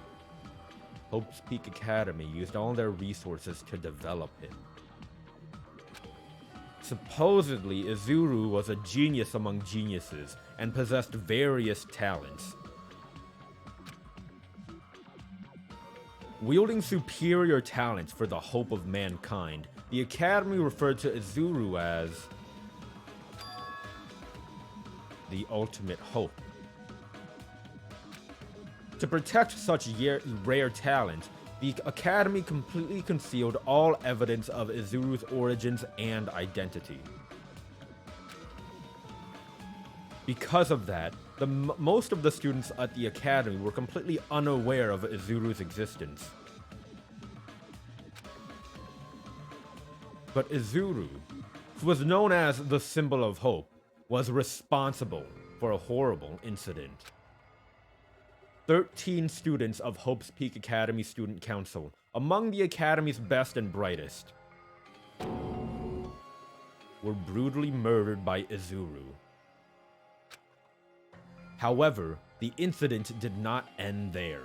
Hope's Peak Academy used all their resources to develop him. Supposedly, Izuru was a genius among geniuses and possessed various talents. Wielding superior talents for the hope of mankind, the Academy referred to Izuru as the ultimate hope. To protect such rare talent, the Academy completely concealed all evidence of Izuru's origins and identity. Because of that, most of the students at the Academy were completely unaware of Izuru's existence. But Izuru, who was known as the symbol of hope, was responsible for a horrible incident. 13 students of Hope's Peak Academy Student Council, among the Academy's best and brightest, were brutally murdered by Izuru. However, the incident did not end there.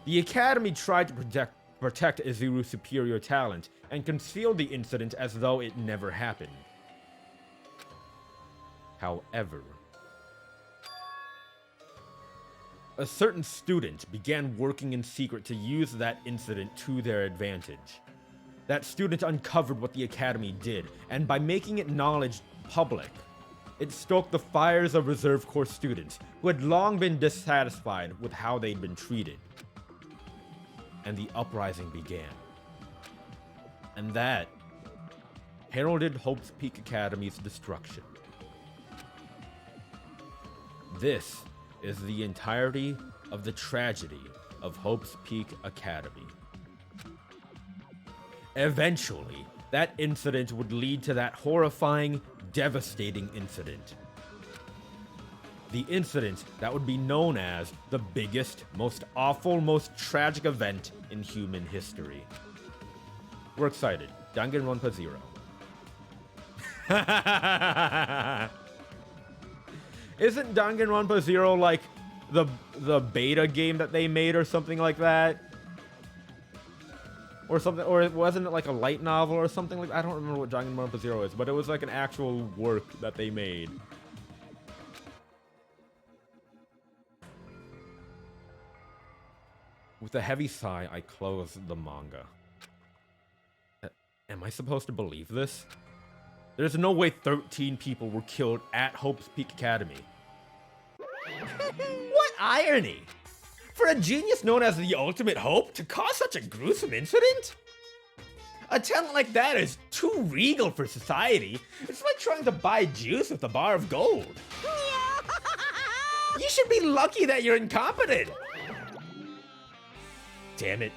The Academy tried to protect Izuru's superior talent and concealed the incident as though it never happened. However, a certain student began working in secret to use that incident to their advantage. That student uncovered what the Academy did, and by making it knowledge public, it stoked the fires of Reserve Corps students who had long been dissatisfied with how they'd been treated. And the uprising began. And that heralded Hope's Peak Academy's destruction. This is the entirety of the tragedy of Hope's Peak Academy. Eventually, that incident would lead to that horrifying, devastating incident. The incident that would be known as the biggest, most awful, most tragic event in human history. We're excited. Danganronpa 0. Isn't Danganronpa 0 like the beta game that they made or something like that? Or something, or wasn't it like a light novel or something like that? I don't remember what Danganronpa 0 is, but it was like an actual work that they made. With a heavy sigh, I close the manga. Am I supposed to believe this? There's no way 13 people were killed at Hope's Peak Academy. What irony! For a genius known as the ultimate hope to cause such a gruesome incident? A talent like that is too regal for society. It's like trying to buy juice with a bar of gold. You should be lucky that you're incompetent. Damn it.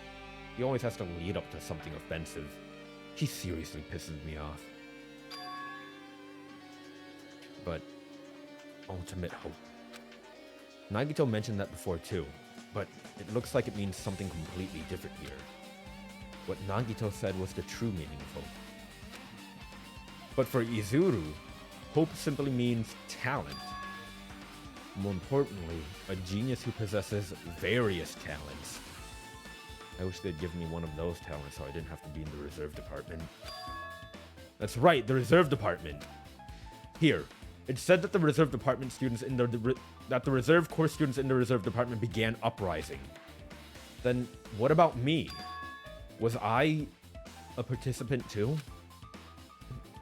He always has to lead up to something offensive. He seriously pisses me off. But ultimate hope. Nagito mentioned that before too, but it looks like it means something completely different here. what Nagito said was the true meaning of hope. But for Izuru, hope simply means talent. More importantly, a genius who possesses various talents. I wish they'd given me one of those talents so I didn't have to be in the reserve department. That's right, the reserve department. Here, it said that the reserve department students in that the reserve course students in the reserve department began uprising. Then what about me? Was I a participant too?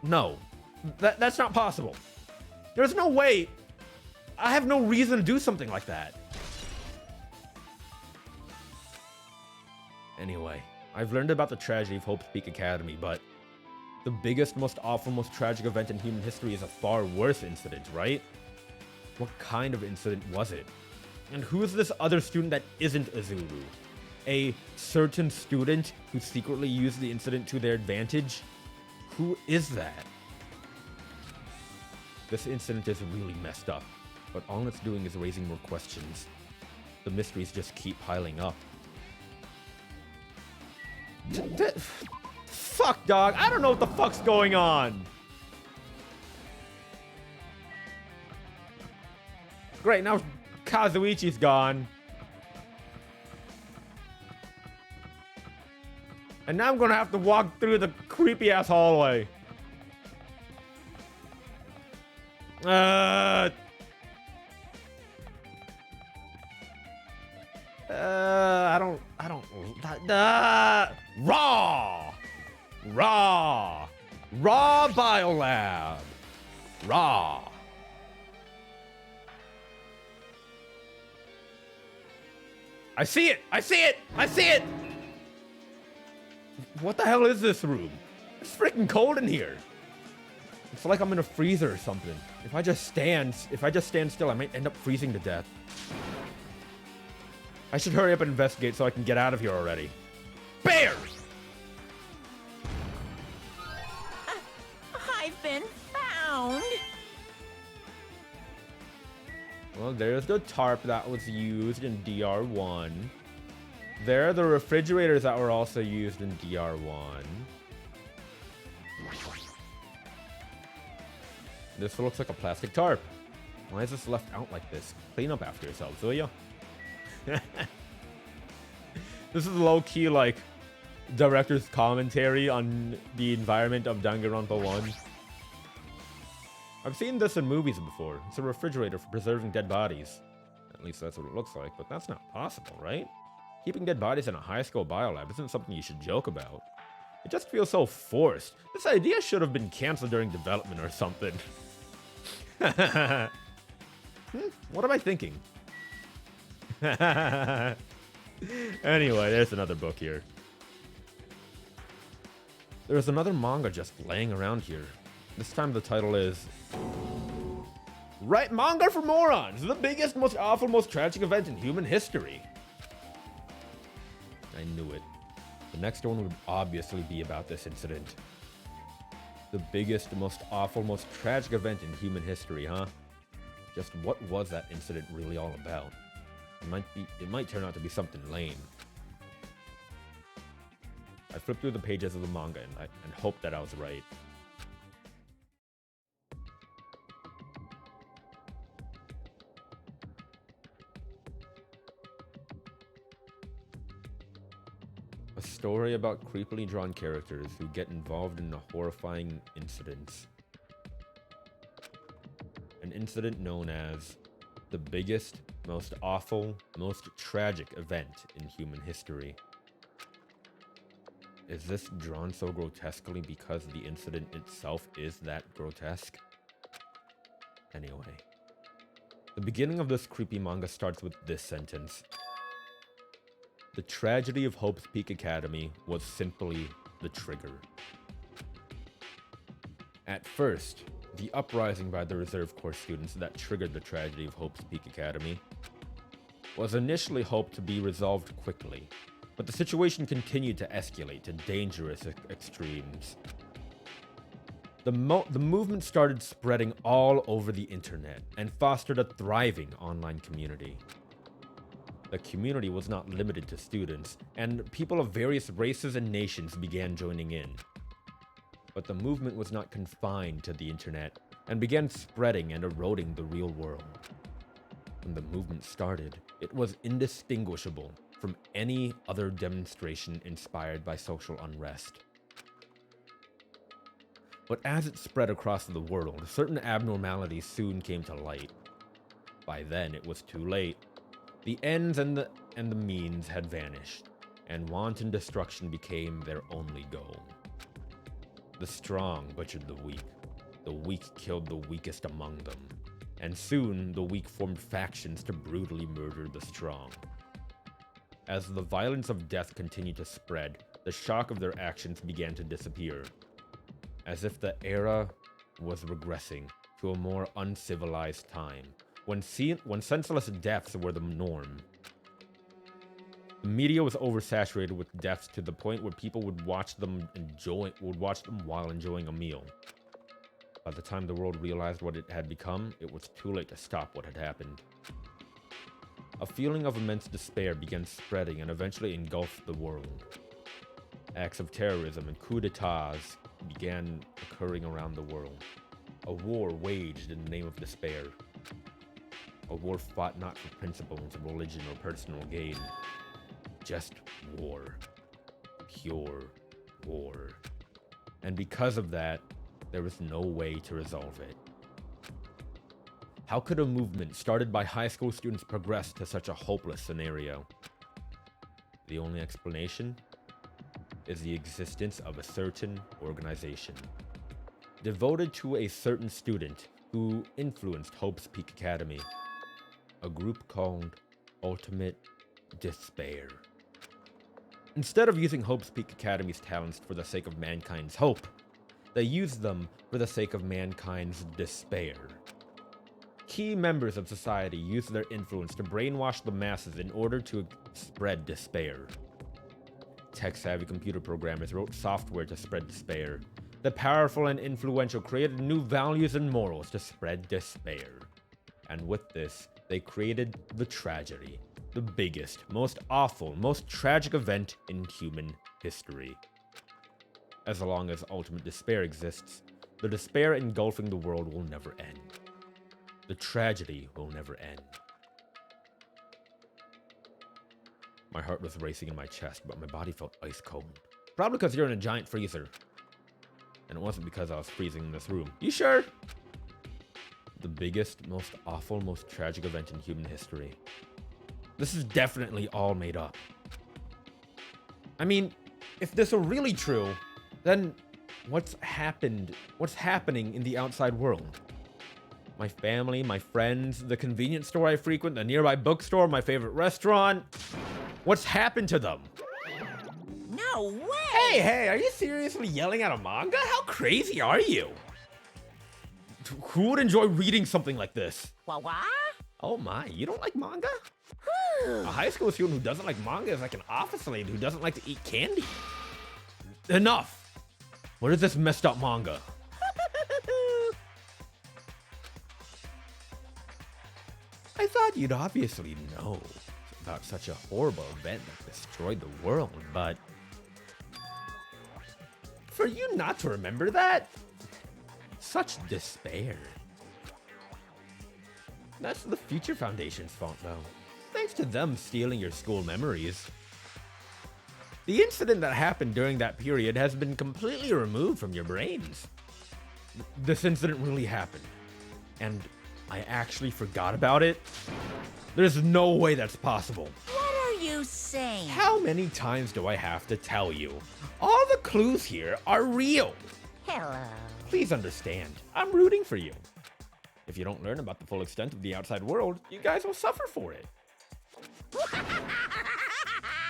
No, that's not possible. There's no way. I have no reason to do something like that. Anyway, I've learned about the tragedy of Hope's Peak Academy, but the biggest, most awful, most tragic event in human history is a far worse incident, right? What kind of incident was it? And who is this other student that isn't Izuru? A certain student who secretly used the incident to their advantage? Who is that? This incident is really messed up, but all it's doing is raising more questions. The mysteries just keep piling up. Fuck, dog. I don't know what the fuck's going on. Great, now Kazuichi's gone. And now I'm gonna have to walk through the creepy ass hallway. Raw Biolab. Raw. I see it. What the hell is this room? It's freaking cold in here. It's like I'm in a freezer or something. If I just stand still, I might end up freezing to death. I should hurry up and investigate so I can get out of here already. Bears! I've been found. Well, there's the tarp that was used in DR1. There are the refrigerators that were also used in DR1. This looks like a plastic tarp. Why is this left out like this? Clean up after yourselves, will ya? This is low-key, like, director's commentary on the environment of Danganronpa 1. I've seen this in movies before. It's a refrigerator for preserving dead bodies. At least that's what it looks like, but that's not possible, right? Keeping dead bodies in a high school biolab isn't something you should joke about. It just feels so forced. This idea should have been canceled during development or something. What am I thinking? Anyway, there's another book here. There's another manga just laying around here. This time the title is... Right, Manga for Morons! The biggest, most awful, most tragic event in human history. I knew it. The next one would obviously be about this incident. The biggest, most awful, most tragic event in human history, huh? Just what was that incident really all about? It might turn out to be something lame. I flipped through the pages of the manga and hoped that I was right. A story about creepily drawn characters who get involved in a horrifying incident. An incident known as the biggest, most awful, most tragic event in human history. Is this drawn so grotesquely because the incident itself is that grotesque? Anyway, the beginning of this creepy manga starts with this sentence. The tragedy of Hope's Peak Academy was simply the trigger. At first, the uprising by the reserve course students that triggered the tragedy of Hope's Peak Academy was initially hoped to be resolved quickly, but the situation continued to escalate to dangerous extremes. The movement started spreading all over the internet and fostered a thriving online community. The community was not limited to students, and people of various races and nations began joining in. But the movement was not confined to the internet, and began spreading and eroding the real world. When the movement started, it was indistinguishable from any other demonstration inspired by social unrest. But as it spread across the world, certain abnormalities soon came to light. By then, it was too late. The ends and the means had vanished, and wanton destruction became their only goal. The strong butchered the weak killed the weakest among them, and soon the weak formed factions to brutally murder the strong. As the violence of death continued to spread, the shock of their actions began to disappear, as if the era was regressing to a more uncivilized time, when senseless deaths were the norm. The media was oversaturated with deaths to the point where people would watch them while enjoying a meal. By the time the world realized what it had become, it was too late to stop what had happened. A feeling of immense despair began spreading and eventually engulfed the world. Acts of terrorism and coups d'etats began occurring around the world. A war waged in the name of despair. A war fought not for principles, religion, or personal gain. Just war. Pure war. And because of that, there was no way to resolve it. How could a movement started by high school students progress to such a hopeless scenario? The only explanation is the existence of a certain organization devoted to a certain student who influenced Hope's Peak Academy, a group called Ultimate Despair. Instead of using Hope's Peak Academy's talents for the sake of mankind's hope, they used them for the sake of mankind's despair. Key members of society used their influence to brainwash the masses in order to spread despair. Tech-savvy computer programmers wrote software to spread despair. The powerful and influential created new values and morals to spread despair. And with this, they created the tragedy, the biggest, most awful, most tragic event in human history. As long as ultimate despair exists, the despair engulfing the world will never end. The tragedy will never end. My heart was racing in my chest, but my body felt ice cold. Probably because you're in a giant freezer. And it wasn't because I was freezing in this room. You sure? The biggest, most awful, most tragic event in human history. This is definitely all made up. I mean, if this were really true, then what's happening in the outside world? My family, my friends, the convenience store I frequent, the nearby bookstore, my favorite restaurant. What's happened to them? No way! Hey, are you seriously yelling at a manga? How crazy are you? Who would enjoy reading something like this? What? Oh my, you don't like manga? A high school student who doesn't like manga is like an office lady who doesn't like to eat candy. Enough! What is this messed up manga? I thought you'd obviously know about such a horrible event that destroyed the world, but for you not to remember that? Such despair. That's the Future Foundation's fault, though. Thanks to them stealing your school memories. The incident that happened during that period has been completely removed from your brains. This incident really happened, and I actually forgot about it. There's no way that's possible. What are you saying? How many times do I have to tell you? All the clues here are real. Hello. Please understand, I'm rooting for you. If you don't learn about the full extent of the outside world, you guys will suffer for it.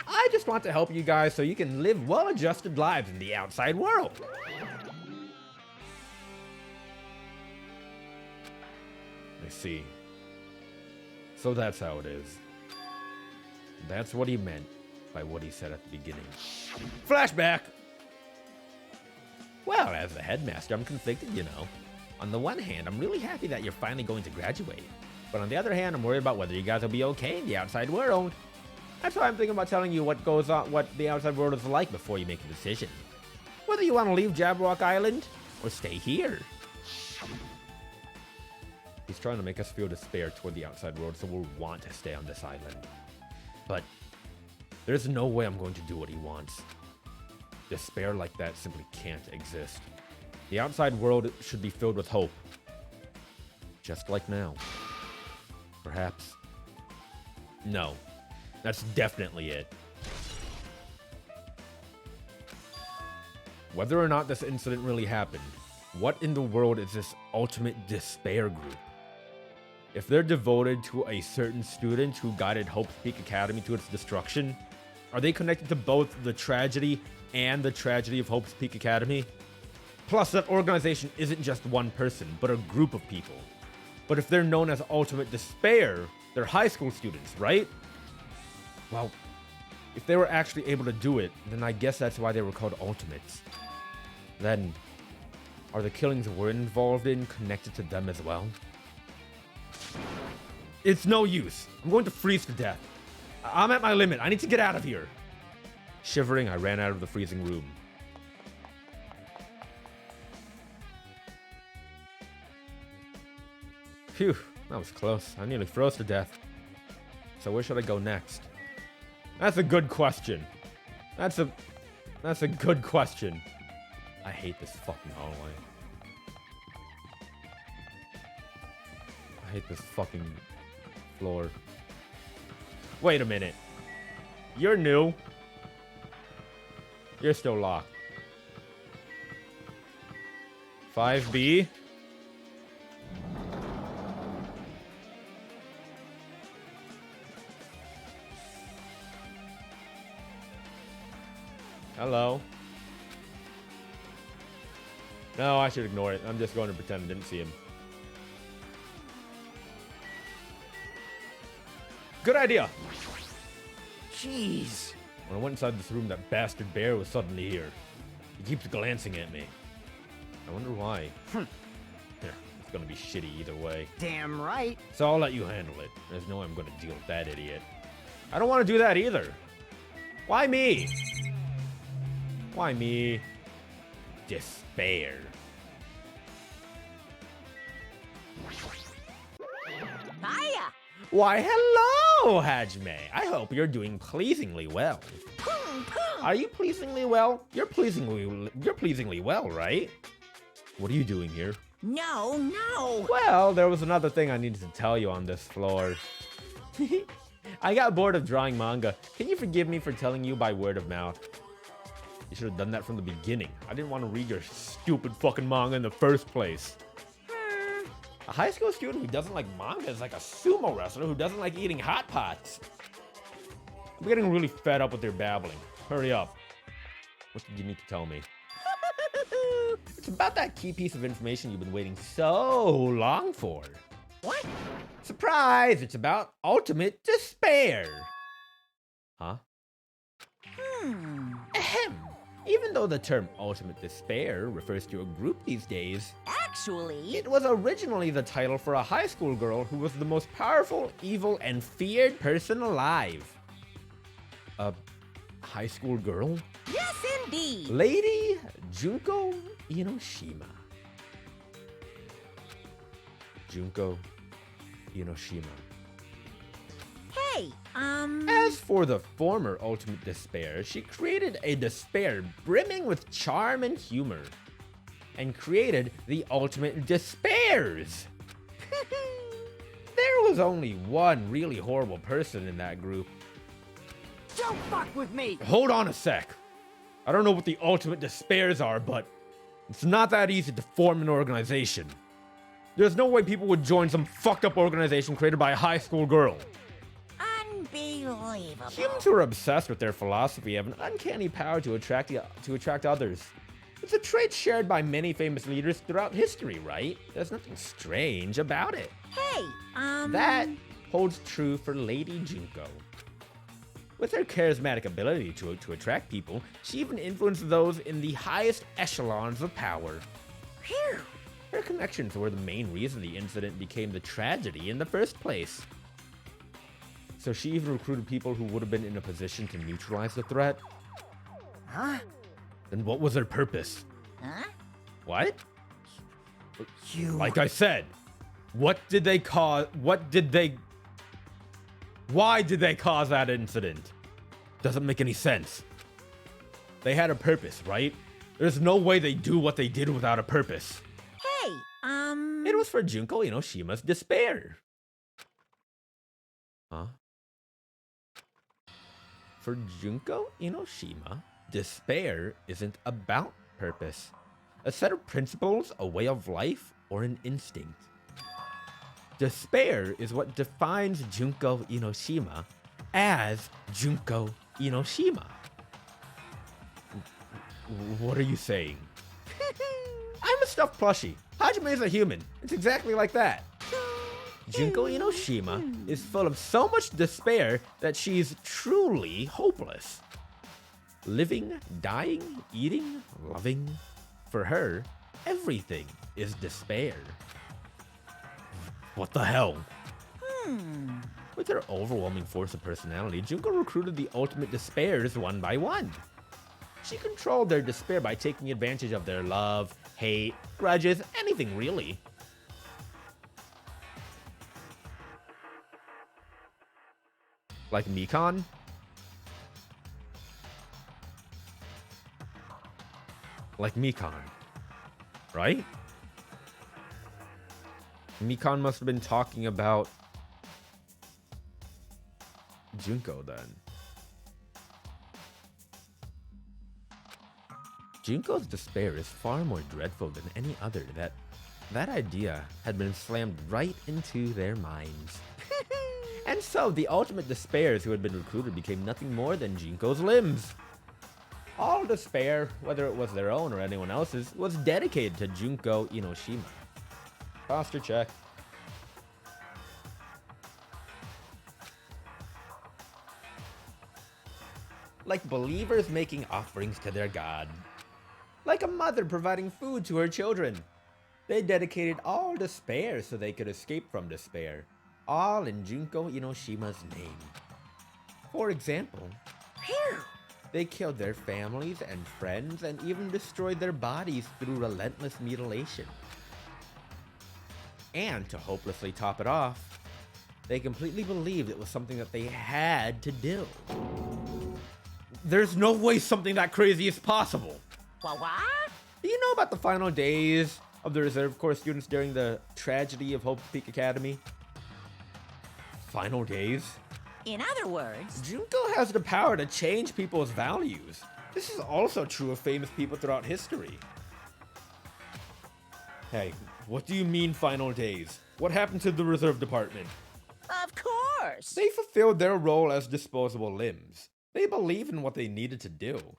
I just want to help you guys so you can live well-adjusted lives in the outside world. I see. So that's how it is. That's what he meant by what he said at the beginning. Flashback! Well, as the headmaster, I'm conflicted, you know. On the one hand, I'm really happy that you're finally going to graduate. But on the other hand, I'm worried about whether you guys will be okay in the outside world. That's why I'm thinking about telling you what goes on, what the outside world is like before you make a decision. Whether you want to leave Jabberwock Island or stay here. He's trying to make us feel despair toward the outside world, so we'll want to stay on this island. But there's no way I'm going to do what he wants. Despair like that simply can't exist. The outside world should be filled with hope. Just like now. Perhaps. No. That's definitely it. Whether or not this incident really happened, what in the world is this ultimate despair group? If they're devoted to a certain student who guided Hope's Peak Academy to its destruction, are they connected to both the tragedy and the tragedy of Hope's Peak Academy? Plus, that organization isn't just one person, but a group of people. But if they're known as Ultimate Despair, they're high school students, right? Well, if they were actually able to do it, then I guess that's why they were called Ultimates. Then, are the killings we're involved in connected to them as well? It's no use. I'm going to freeze to death. I'm at my limit. I need to get out of here. Shivering, I ran out of the freezing room. Phew, that was close. I nearly froze to death. So where should I go next? That's a good question. That's a good question. I hate this fucking hallway. I hate this fucking floor. Wait a minute. You're new. You're still locked. 5B? Hello. No, I should ignore it. I'm just going to pretend I didn't see him. Good idea. Jeez. When I went inside this room, that bastard bear was suddenly here. He keeps glancing at me. I wonder why. Yeah, it's gonna be shitty either way. Damn right. So I'll let you handle it. There's no way I'm gonna deal with that idiot. I don't want to do that either. Why me? Why me? Despair. Hiya! Why, hello, Hajime. I hope you're doing pleasingly well. Are you pleasingly well? You're pleasingly well, right? What are you doing here? No. Well, there was another thing I needed to tell you on this floor. I got bored of drawing manga. Can you forgive me for telling you by word of mouth? You should have done that from the beginning. I didn't want to read your stupid fucking manga in the first place. A high school student who doesn't like manga is like a sumo wrestler who doesn't like eating hot pots. I'm getting really fed up with their babbling. Hurry up. What did you need to tell me? It's about that key piece of information you've been waiting so long for. What? Surprise! It's about ultimate despair. Huh? Ahem. Even though the term ultimate despair refers to a group these days, Actually, it was originally the title for a high school girl who was the most powerful, evil, and feared person alive. A high school girl? yes indeed. Lady Junko Inoshima. Junko Inoshima. Hey, As for the former Ultimate Despair, she created a despair brimming with charm and humor, and created the Ultimate Despairs. There was only one really horrible person in that group. Don't fuck with me. Hold on a sec. I don't know what the Ultimate Despairs are, but it's not that easy to form an organization. There's no way people would join some fucked up organization created by a high school girl. unbelievable. Humans who are obsessed with their philosophy have an uncanny power to attract others. It's a trait shared by many famous leaders throughout history, right? There's nothing strange about it. Hey, That holds true for Lady Junko. With her charismatic ability to attract people, she even influenced those in the highest echelons of power. Phew. Her connections were the main reason the incident became the tragedy in the first place. So she even recruited people who would have been in a position to neutralize the threat? Huh? Then what was her purpose? Huh? What? You... Like I said, why did they cause that incident? Doesn't make any sense. They had a purpose, right? There's no way they do what they did without a purpose. Hey, It was for Junko Inoshima's despair. Huh? For Junko Inoshima, despair isn't about purpose. A set of principles, a way of life, or an instinct. Despair is what defines Junko Inoshima as Junko Inoshima. What are you saying? I'm a stuffed plushie. Hajime is a human. It's exactly like that. Junko Inoshima is full of so much despair that she's truly hopeless. Living, dying, eating, loving. For her, everything is despair. What the hell? With her overwhelming force of personality, Junko recruited the ultimate despairs one by one. She controlled their despair by taking advantage of their love, hate, grudges, anything really. Like Mikan? Like Mikan, right? Mikan must have been talking about Junko then. Junko's despair is far more dreadful than any other. That idea had been slammed right into their minds. And so the ultimate despairs who had been recruited became nothing more than Junko's limbs. All despair, whether it was their own or anyone else's, was dedicated to Junko Inoshima. Posture check. Like believers making offerings to their god. Like a mother providing food to her children. They dedicated all despair so they could escape from despair. All in Junko Inoshima's name. For example, they killed their families and friends and even destroyed their bodies through relentless mutilation. And to hopelessly top it off, they completely believed it was something that they had to do. There's no way something that crazy is possible. what? Do you know about the final days of the Reserve Corps students during the tragedy of Hope's Peak Academy? Final days? In other words, Junko has the power to change people's values. This is also true of famous people throughout history. Hey, what do you mean final days? What happened to the Reserve Department? of course. They fulfilled their role as disposable limbs. They believed in what they needed to do.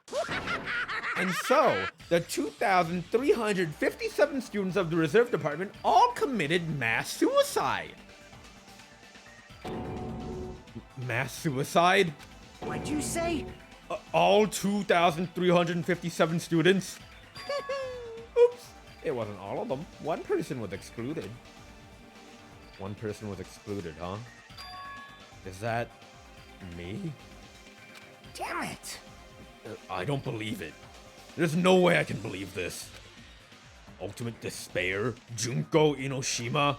And so, the 2,357 students of the Reserve Department all committed mass suicide. Mass suicide? What'd you say? All 2,357 students? Oops. It wasn't all of them. One person was excluded. One person was excluded, huh? Is that me? Damn it! I don't believe it. There's no way I can believe this. Ultimate despair? Junko Inoshima?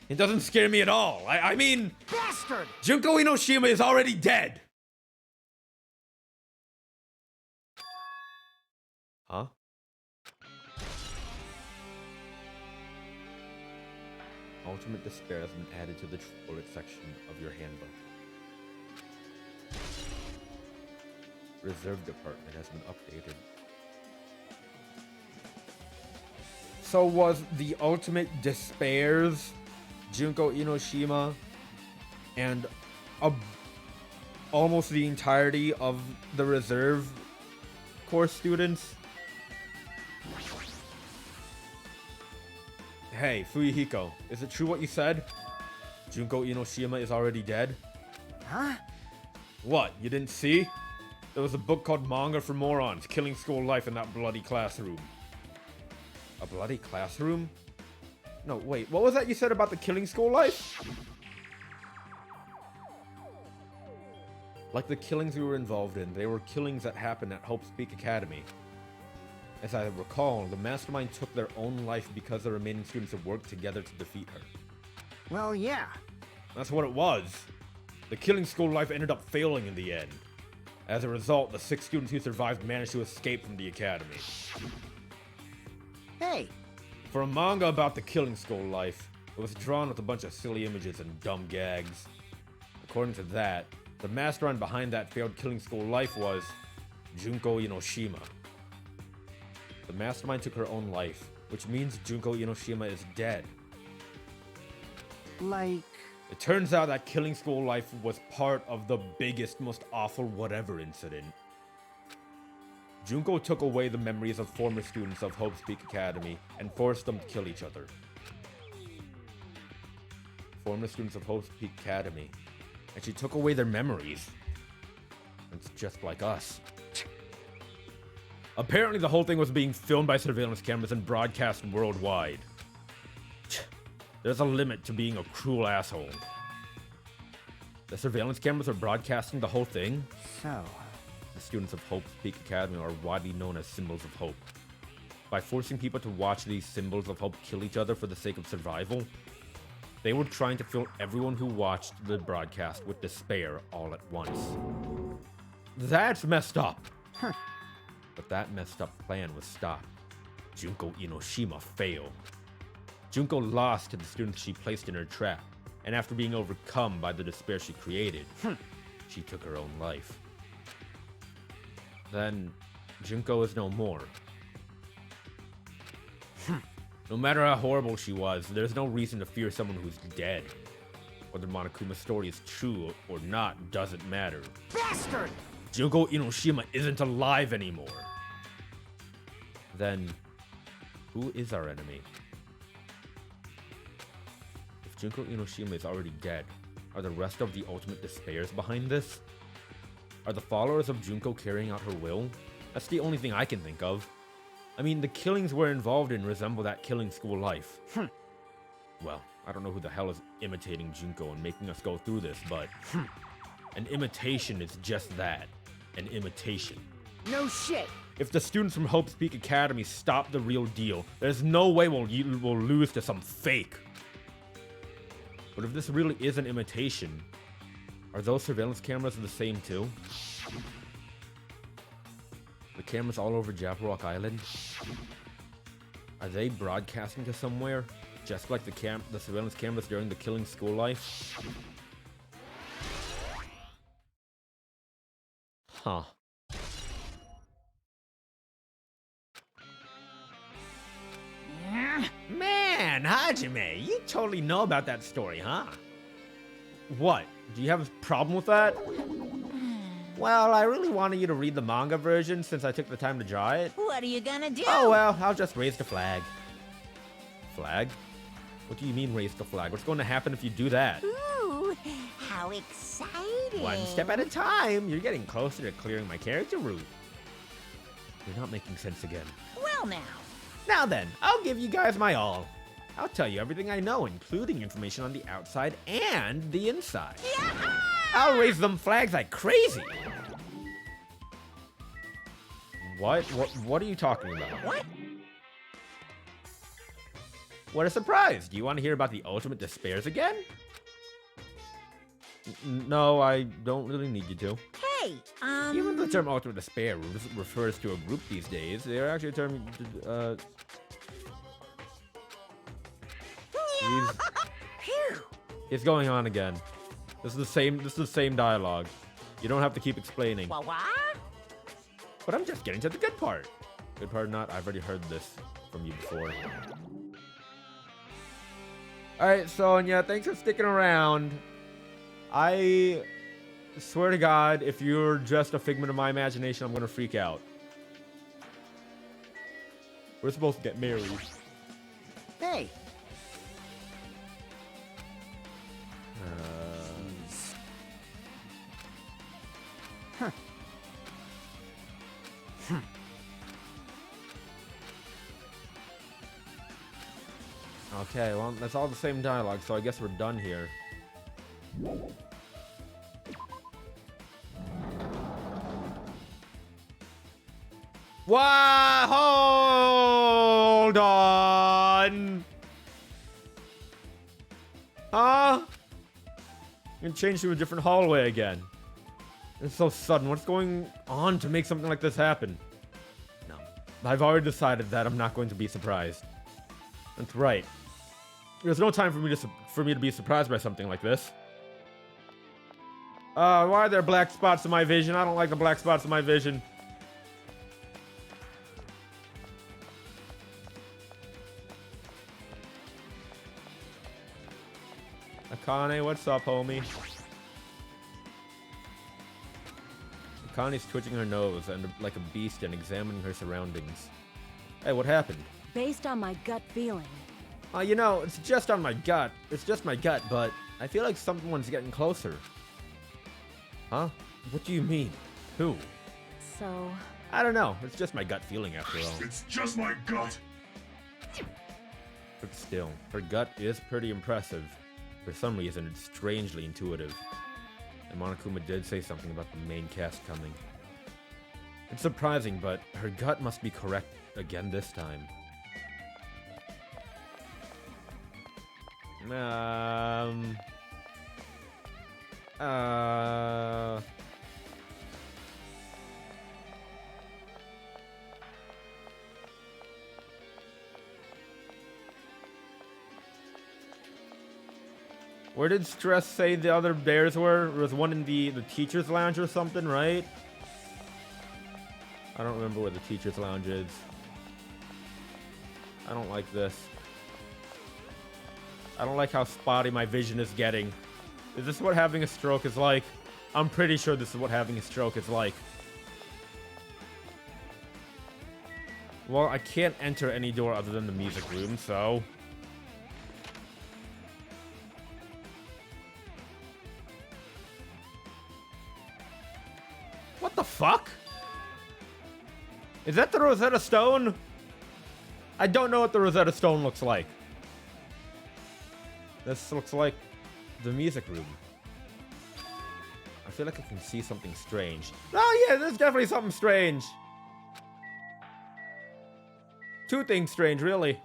It doesn't scare me at all. I mean, Bastard! Junko Inoshima is already dead. Huh? Ultimate despair has been added to the bullet section of your handbook. Reserve department has been updated. So was the ultimate despairs Junko Inoshima and almost the entirety of the Reserve Corps students? Hey, Fuyuhiko, is it true what you said? Junko Inoshima is already dead? Huh? What, you didn't see? There was a book called Manga for Morons, Killing School Life in that bloody classroom. A bloody classroom? No, wait, what was that you said about the Killing School Life? Like the killings we were involved in, they were killings that happened at Hope's Peak Academy. As I recall, the mastermind took their own life because the remaining students had worked together to defeat her. Well, yeah. That's what it was. The killing school life ended up failing in the end. As a result, the 6 students who survived managed to escape from the academy. Hey, For a manga about the killing school life, it was drawn with a bunch of silly images and dumb gags. According to that, the mastermind behind that failed killing school life was Junko Inoshima. The mastermind took her own life, which means Junko Inoshima is dead. like... It turns out that killing school life was part of the biggest, most awful whatever incident. Junko took away the memories of former students of Hope's Peak Academy and forced them to kill each other. Former students of Hope's Peak Academy. And she took away their memories. It's just like us. Apparently the whole thing was being filmed by surveillance cameras and broadcast worldwide. There's a limit to being a cruel asshole. The surveillance cameras are broadcasting the whole thing? So... The students of Hope's Peak Academy are widely known as symbols of hope. By forcing people to watch these symbols of hope kill each other for the sake of survival, they were trying to fill everyone who watched the broadcast with despair all at once. That's messed up! But that messed up plan was stopped. Junko Inoshima failed. Junko lost to the students she placed in her trap, and after being overcome by the despair she created, she took her own life. Then, Junko is no more. No matter how horrible she was, there's no reason to fear someone who's dead. Whether Monokuma's story is true or not doesn't matter. Bastard! Junko Inoshima isn't alive anymore. Then, who is our enemy? If Junko Inoshima is already dead, are the rest of the Ultimate Despairs behind this? Are the followers of Junko carrying out her will? That's the only thing I can think of. I mean, the killings we're involved in resemble that killing school life. Well, I don't know who the hell is imitating Junko and making us go through this, but an imitation is just that, an imitation. No shit! If the students from Hope's Peak Academy stop the real deal, there's no way we'll lose to some fake. But if this really is an imitation, are those surveillance cameras the same too? The cameras all over Jabberwock Island? Are they broadcasting to somewhere? Just like the surveillance cameras during the killing school life? Huh. Man, Hajime, you totally know about that story, huh? What? Do you have a problem with that? Well, I really wanted you to read the manga version since I took the time to draw it. What are you gonna do? Oh well, I'll just raise the flag. Flag? What do you mean raise the flag? What's going to happen if you do that? Ooh, how exciting. One step at a time. You're getting closer to clearing my character route. You're not making sense again. Well now. Now then, I'll give you guys my all. I'll tell you everything I know, including information on the outside and the inside. Yeah! I'll raise them flags like crazy. What are you talking about? What? What a surprise! Do you want to hear about the Ultimate Despairs again? No, I don't really need you to. Hey, Even the term Ultimate Despair refers to a group these days. They're actually a term, It's going on again. This is the same dialogue. You don't have to keep explaining. What? But I'm just getting to the good part. Good part or not, I've already heard this from you before. Alright, Sonia, thanks for sticking around. I swear to God, if you're just a figment of my imagination, I'm gonna freak out. We're supposed to get married. Hey! Okay, well, that's all the same dialogue, so I guess we're done here. What? Hold on. Huh? You can change to a different hallway again. It's so sudden. What's going on to make something like this happen? No. I've already decided that I'm not going to be surprised. That's right. There's no time for me to be surprised by something like this. Why are there black spots in my vision? I don't like the black spots in my vision. Akane, what's up, homie? Akane's twitching her nose and like a beast and examining her surroundings. Hey, what happened? Based on my gut feeling. You know, it's just on my gut. It's just my gut, but I feel like someone's getting closer. Huh? What do you mean? Who? So... I don't know. It's just my gut feeling after all. It's just my gut. But still, her gut is pretty impressive. For some reason, it's strangely intuitive. And Monokuma did say something about the main cast coming. It's surprising, but her gut must be correct again this time. Where did Stress say the other bears were? There was one in the teacher's lounge or something, right? I don't remember where the teacher's lounge is. I don't like this. I don't like how spotty my vision is getting. Is this what having a stroke is like? I'm pretty sure this is what having a stroke is like. Well, I can't enter any door other than the music room, so... What the fuck? Is that the Rosetta Stone? I don't know what the Rosetta Stone looks like. This looks like the music room. I feel like I can see something strange. Oh yeah, there's definitely something strange. Two things strange, really.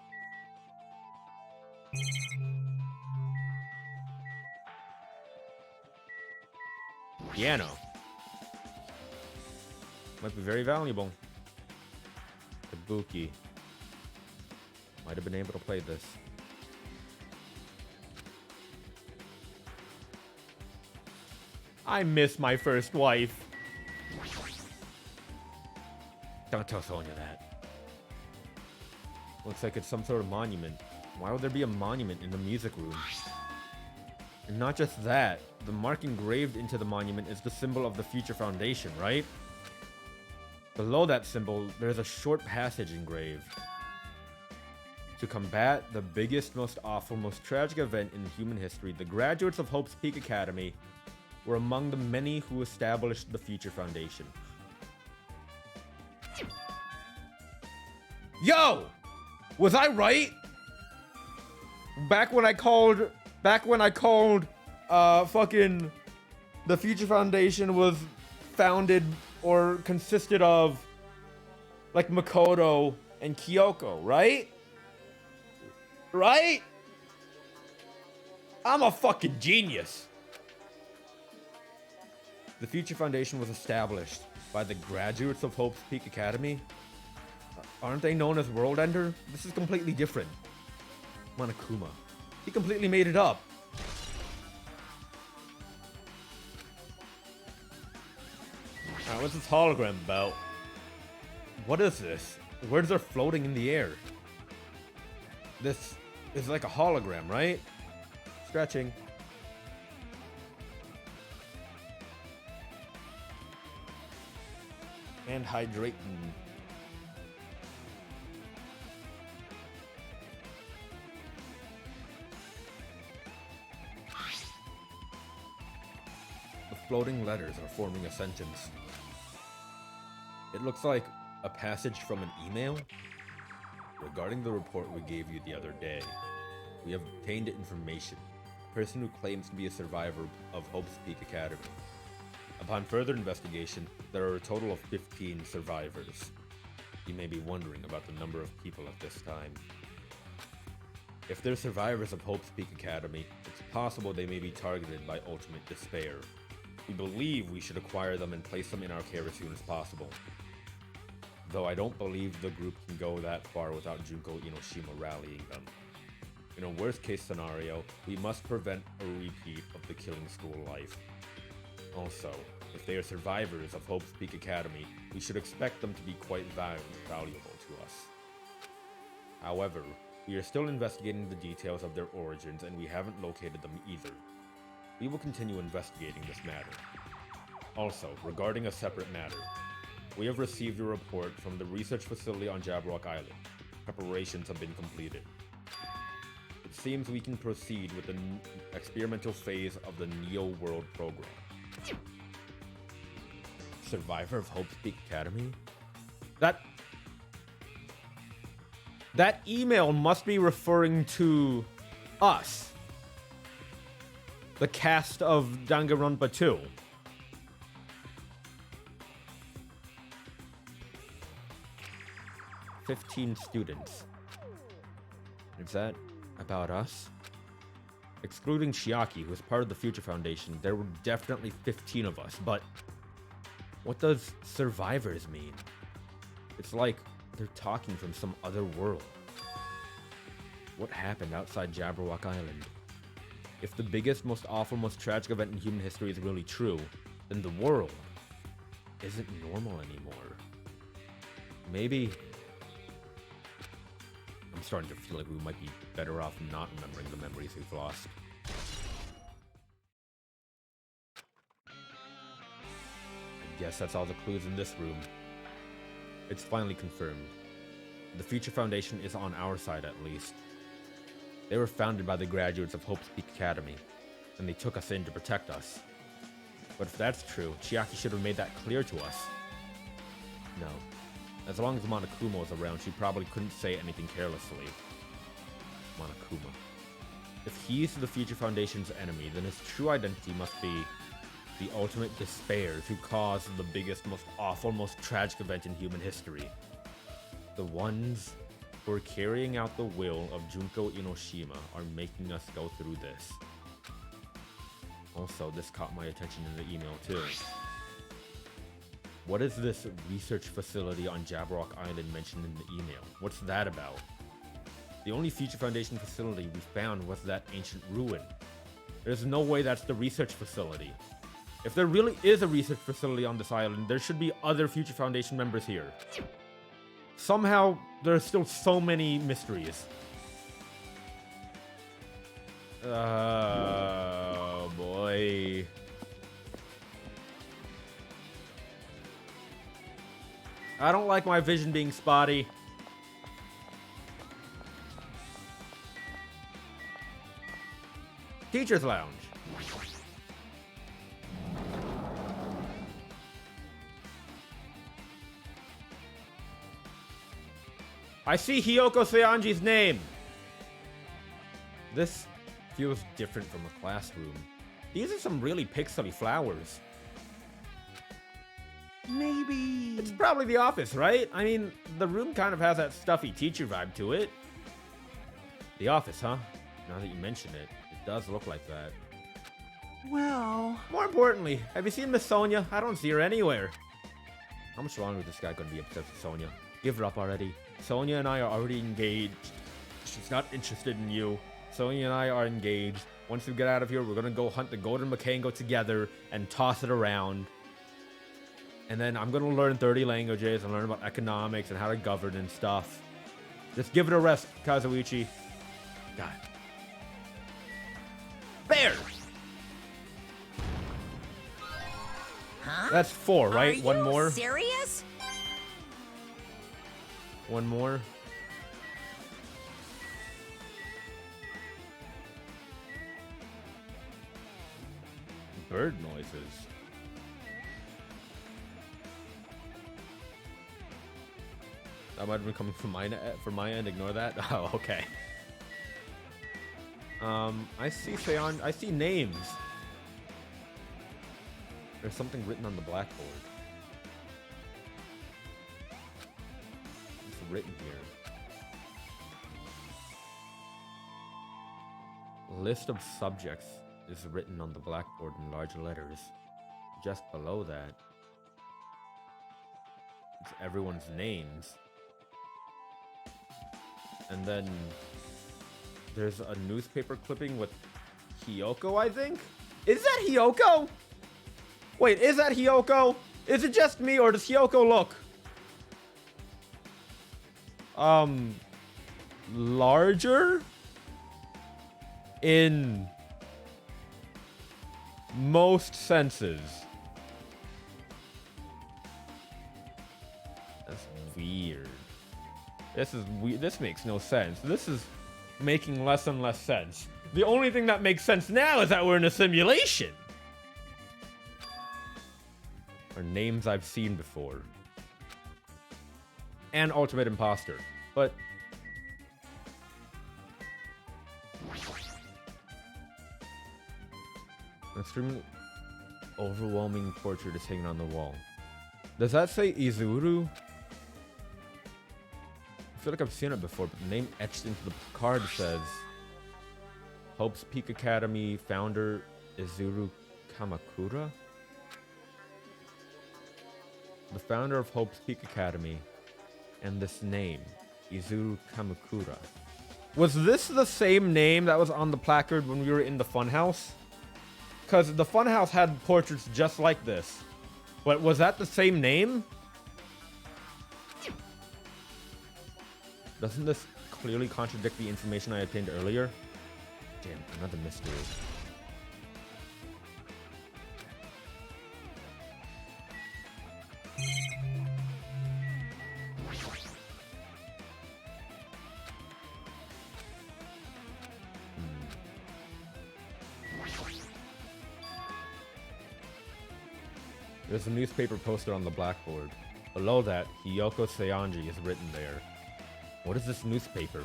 Piano. Might be very valuable. Kabuki. Might have been able to play this. I miss my first wife. Don't tell Sonya that. Looks like it's some sort of monument. Why would there be a monument in the music room? And not just that, the mark engraved into the monument is the symbol of the Future Foundation, right? Below that symbol, there's a short passage engraved. To combat the biggest, most awful, most tragic event in human history, the graduates of Hope's Peak Academy were among the many who established the Future Foundation. Yo! Was I right? Back when I called fucking the Future Foundation was founded or consisted of like Makoto and Kyoko, right? Right? I'm a fucking genius. The Future Foundation was established by the graduates of Hope's Peak Academy. Aren't they known as World Ender? This is completely different. Monokuma. He completely made it up. Alright, what's this hologram about? What is this? Words are floating in the air. This is like a hologram, right? Stretching. And hydrating. The floating letters are forming a sentence. It looks like a passage from an email. Regarding the report we gave you the other day, we have obtained information. A person who claims to be a survivor of Hope's Peak Academy. Upon further investigation, there are a total of 15 survivors. You may be wondering about the number of people at this time. If they're survivors of Hope's Peak Academy, it's possible they may be targeted by ultimate despair. We believe we should acquire them and place them in our care as soon as possible. Though I don't believe the group can go that far without Junko Inoshima rallying them. In a worst-case scenario, we must prevent a repeat of the killing school life. Also, if they are survivors of Hope's Peak Academy, we should expect them to be quite valuable to us. However, we are still investigating the details of their origins and we haven't located them either. We will continue investigating this matter. Also, regarding a separate matter, we have received a report from the research facility on Jabberwock Island. Preparations have been completed. It seems we can proceed with the experimental phase of the Neo World program. Survivor of Hope's Peak Academy? That email must be referring to us. The cast of Danganronpa 2. "15 students. Is that about us? Excluding Chiaki, who is part of the Future Foundation, there were definitely 15 of us, but what does survivors mean? It's like they're talking from some other world. What happened outside Jabberwock Island? If the biggest, most awful, most tragic event in human history is really true, then the world isn't normal anymore. Maybe I'm starting to feel like we might be better off not remembering the memories we've lost. I guess that's all the clues in this room. It's finally confirmed. The Future Foundation is on our side, at least. They were founded by the graduates of Hope's Peak Academy, and they took us in to protect us. But if that's true, Chiaki should have made that clear to us. No. As long as Monokuma was around, she probably couldn't say anything carelessly. Monokuma. If he's the Future Foundation's enemy, then his true identity must be the ultimate despair who caused the biggest, most awful, most tragic event in human history. The ones who are carrying out the will of Junko Inoshima are making us go through this. Also, this caught my attention in the email too. What is this research facility on Jabberwock Island mentioned in the email? What's that about? The only Future Foundation facility we found was that ancient ruin. There's no way that's the research facility. If there really is a research facility on this island, there should be other Future Foundation members here. Somehow, there's still so many mysteries. Oh boy. I don't like my vision being spotty. Teacher's Lounge. I see Hiyoko Seonji's name. This feels different from a classroom. These are some really pixely flowers. Maybe... It's probably the office, right? I mean, the room kind of has that stuffy teacher vibe to it. The office, huh? Now that you mention it, it does look like that. Well... More importantly, have you seen Miss Sonia? I don't see her anywhere. How much longer is this guy going to be obsessed with Sonia? Give her up already. Sonia and I are already engaged. She's not interested in you. Sonia and I are engaged. Once we get out of here, we're going to go hunt the golden Makengo together and toss it around. And then I'm going to learn 30 languages and learn about economics and how to govern and stuff. Just give it a rest, Kazuichi. God. Bear! Huh? That's 4, right? One more? Serious? One more. Bird noises. That might have been coming from my end. Ignore that. Oh, okay. I see names. There's something written on the blackboard. written here? List of subjects is written on the blackboard in large letters. Just below that, it's everyone's names. And then there's a newspaper clipping with Hiyoko, I think? Is that Hiyoko? Wait, is that Hiyoko? Is it just me, or does Hiyoko look larger in most senses? That's weird. This is weird. This makes no sense. This is making less and less sense. The only thing that makes sense now is that we're in a simulation. Or names I've seen before. And Ultimate Imposter. But an extremely overwhelming portrait is hanging on the wall. Does that say Izuru? I feel like I've seen it before, but the name etched into the card says Hope's Peak Academy founder Izuru Kamakura? The founder of Hope's Peak Academy, and this name, Izuru Kamakura. Was this the same name that was on the placard when we were in the funhouse? Because the funhouse had portraits just like this. But was that the same name? Doesn't this clearly contradict the information I obtained earlier? Damn, another mystery. There's a newspaper poster on the blackboard. Below that, Hiyoko Seonji is written there. What is this newspaper?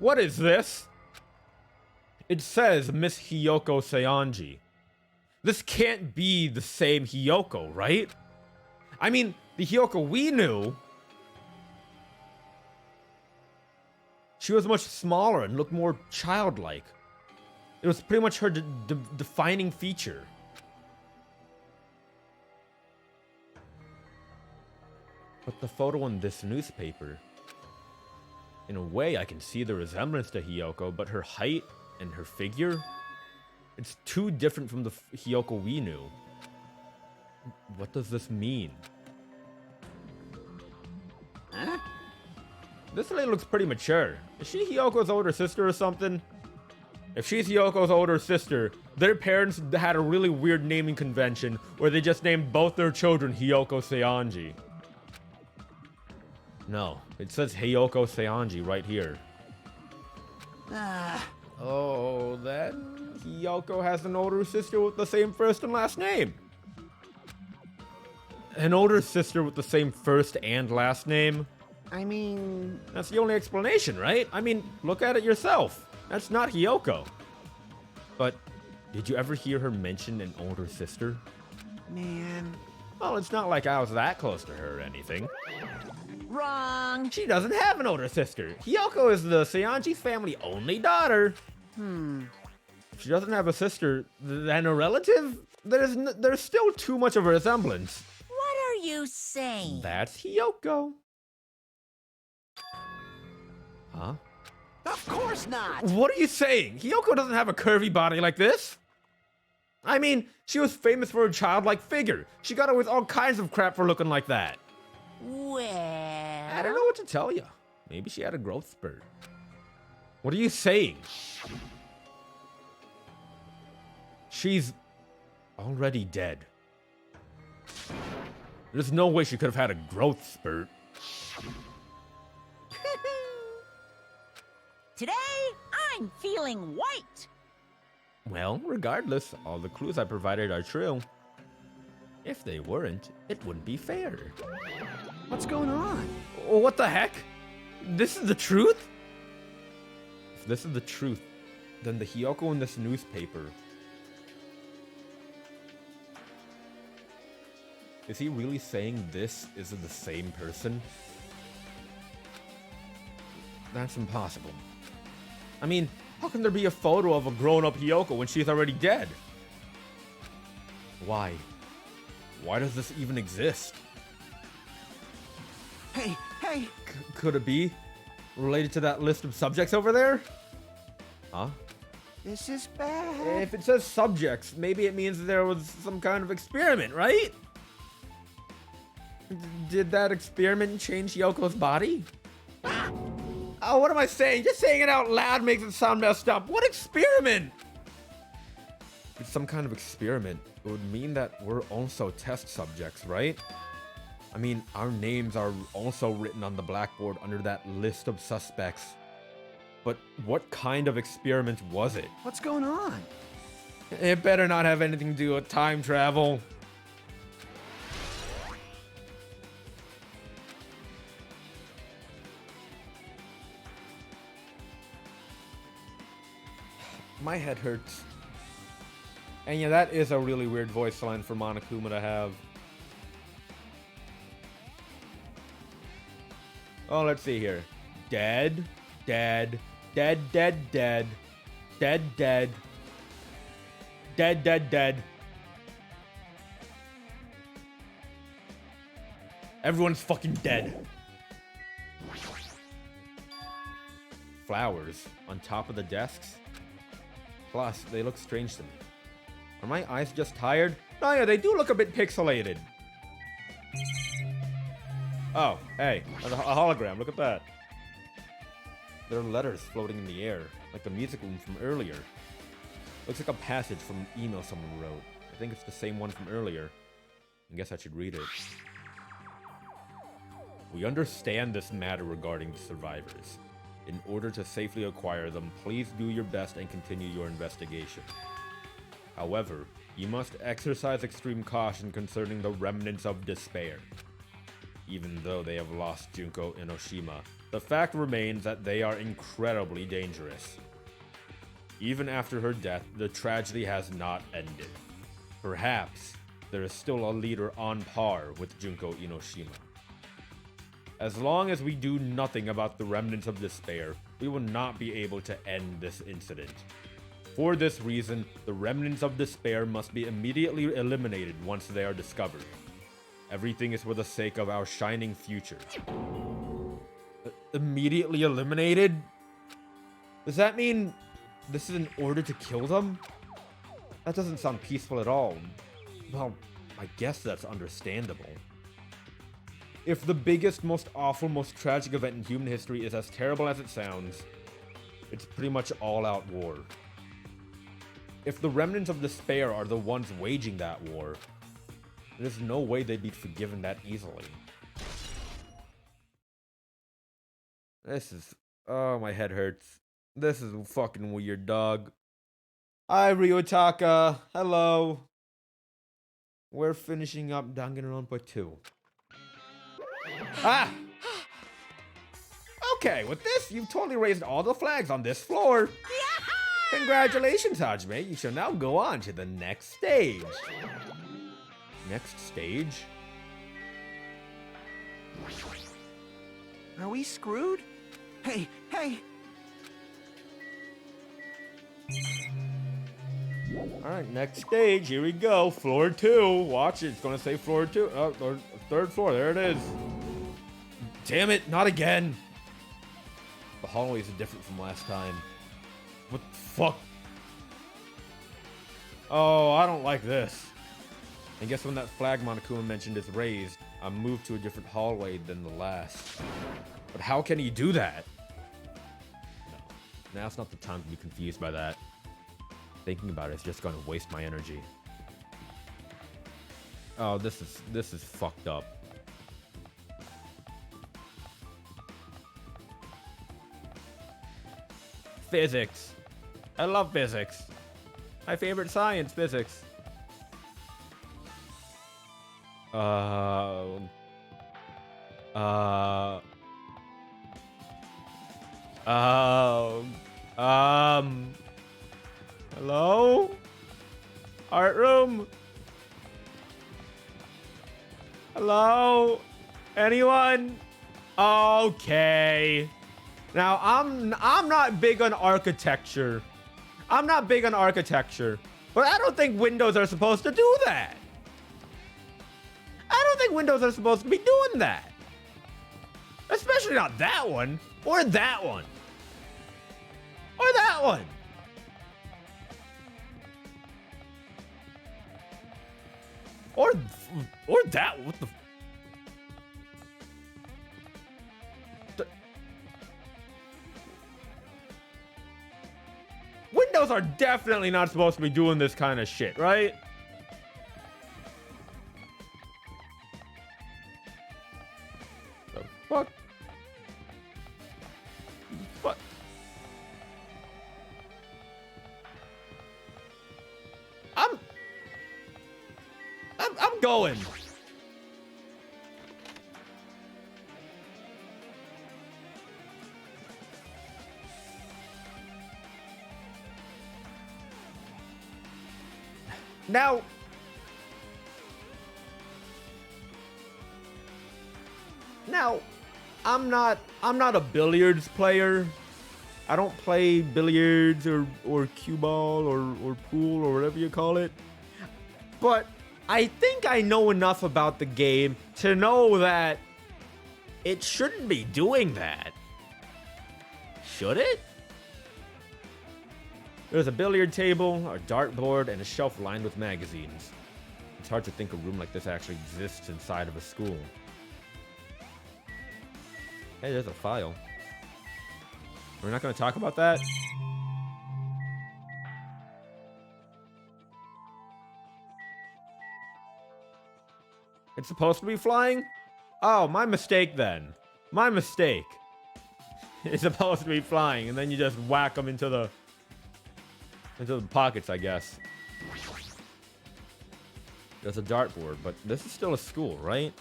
What is this? It says Miss Hiyoko Seonji. This can't be the same Hiyoko, right? I mean, the Hiyoko we knew, she was much smaller and looked more childlike. It was pretty much her defining feature. But the photo in this newspaper, in a way I can see the resemblance to Hiyoko, but her height and her figure, it's too different from the Hiyoko we knew. What does this mean? Huh? This lady looks pretty mature. Is she Hiyoko's older sister or something? If she's Hiyoko's older sister, their parents had a really weird naming convention where they just named both their children Hiyoko Seonji. No, it says Hiyoko Seonji right here. Oh, then Hiyoko has an older sister with the same first and last name. An older sister with the same first and last name? I mean, That's the only explanation, right? I mean, look at it yourself. That's not Hiyoko. But did you ever hear her mention an older sister? man. Well, it's not like I was that close to her or anything. Wrong. She doesn't have an older sister. Hiyoko is the Seonji's family only daughter. If she doesn't have a sister, then a relative? There's still too much of a resemblance. What are you saying? That's Hiyoko. Huh? Of course not. What are you saying? Hiyoko doesn't have a curvy body like this. I mean, she was famous for her childlike figure. She got away with all kinds of crap for looking like that. Well, I don't know what to tell you. Maybe she had a growth spurt. What are you saying? She's already dead. There's no way she could have had a growth spurt. Today, I'm feeling white. Well, regardless, all the clues I provided are true. If they weren't, it wouldn't be fair. What's going on? What the heck? This is the truth? If this is the truth, Then the Hiyoko in this newspaper. Is he really saying this isn't the same person? That's impossible. I mean, how can there be a photo of a grown-up Hiyoko when she's already dead? Why? Why does this even exist? Hey, hey! Could it be related to that list of subjects over there? Huh? This is bad. If it says subjects, maybe it means there was some kind of experiment, right? Did that experiment change Yoko's body? Oh, what am I saying? Just saying it out loud makes it sound messed up. What experiment? If it's some kind of experiment, it would mean that we're also test subjects, right? I mean, our names are also written on the blackboard under that list of suspects. But what kind of experiment was it? What's going on? It better not have anything to do with time travel. My head hurts. And yeah, that is a really weird voice line for Monokuma to have. Oh, let's see here. Dead, dead, dead, dead, dead, dead, dead, dead, dead, dead. Everyone's fucking dead. Flowers on top of the desks. Plus, they look strange to me. Are my eyes just tired? Oh yeah, they do look a bit pixelated. Oh, hey, a hologram, look at that. There are letters floating in the air, like the music room from earlier. Looks like a passage from an email someone wrote. I think it's the same one from earlier. I guess I should read it. We understand this matter regarding the survivors. In order to safely acquire them, please do your best and continue your investigation. However, you must exercise extreme caution concerning the remnants of despair. Even though they have lost Junko Enoshima, the fact remains that they are incredibly dangerous. Even after her death, the tragedy has not ended. Perhaps there is still a leader on par with Junko Enoshima. As long as we do nothing about the remnants of despair, we will not be able to end this incident. For this reason, the remnants of despair must be immediately eliminated once they are discovered. Everything is for the sake of our shining future. Immediately eliminated? Does that mean this is in order to kill them? That doesn't sound peaceful at all. Well, I guess that's understandable. If the biggest, most awful, most tragic event in human history is as terrible as it sounds, it's pretty much all-out war. If the remnants of despair are the ones waging that war, there's no way they'd be forgiven that easily. This is... oh, my head hurts. This is fucking weird, dog. Hi, Ryotaka. Hello. We're finishing up Danganronpa 2. Ah! Okay, with this, you've totally raised all the flags on this floor. Congratulations, Hajime. You shall now go on to the next stage. Next stage? Are we screwed? Hey, hey! Alright, next stage. Here we go. Floor 2. Watch it. It's going to say floor 2. Oh, or third floor. There it is. Damn it. Not again. The hallways are different from last time. What the fuck? Oh, I don't like this. I guess when that flag Monokuma mentioned is raised, I'm moved to a different hallway than the last. But how can he do that? No. Now's not the time to be confused by that. Thinking about it is just going to waste my energy. Oh, this is fucked up. Physics. I love physics. My favorite science, physics. Hello? Art room? Hello? Anyone? Okay. Now, I'm not big on architecture. I'm not big on architecture. But I don't think windows are supposed to do that. I don't think windows are supposed to be doing that. Especially not that one. Or that one. Or that one. Or that. What the? Windows are definitely not supposed to be doing this kind of shit, right? The fuck? What? I'm going. Now, I'm not a billiards player. I don't play billiards or cue ball or pool or whatever you call it. But I think I know enough about the game to know that it shouldn't be doing that. Should it? There's a billiard table, a dartboard, and a shelf lined with magazines. It's hard to think a room like this actually exists inside of a school. Hey, there's a file. We're not going to talk about that? It's supposed to be flying? Oh, my mistake then. My mistake. It's supposed to be flying, and then you just whack them into the pockets, I guess. There's a dartboard, but this is still a school, right?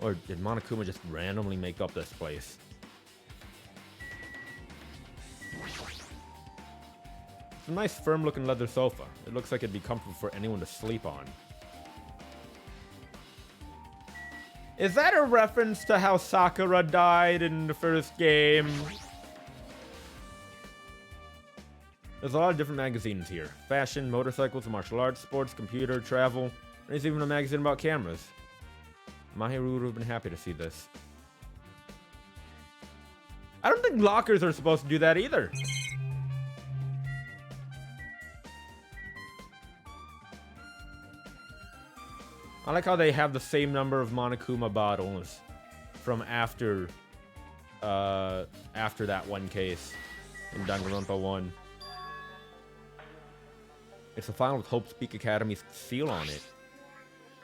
Or did Monokuma just randomly make up this place? It's a nice firm-looking leather sofa. It looks like it'd be comfortable for anyone to sleep on. Is that a reference to how Sakura died in the first game? There's a lot of different magazines here. Fashion, motorcycles, martial arts, sports, computer, travel. There's even a magazine about cameras. Mahiru would have been happy to see this. I don't think lockers are supposed to do that either. I like how they have the same number of Monokuma bottles from after that one case in Danganronpa 1. It's a file with Hope's Peak Academy's seal on it.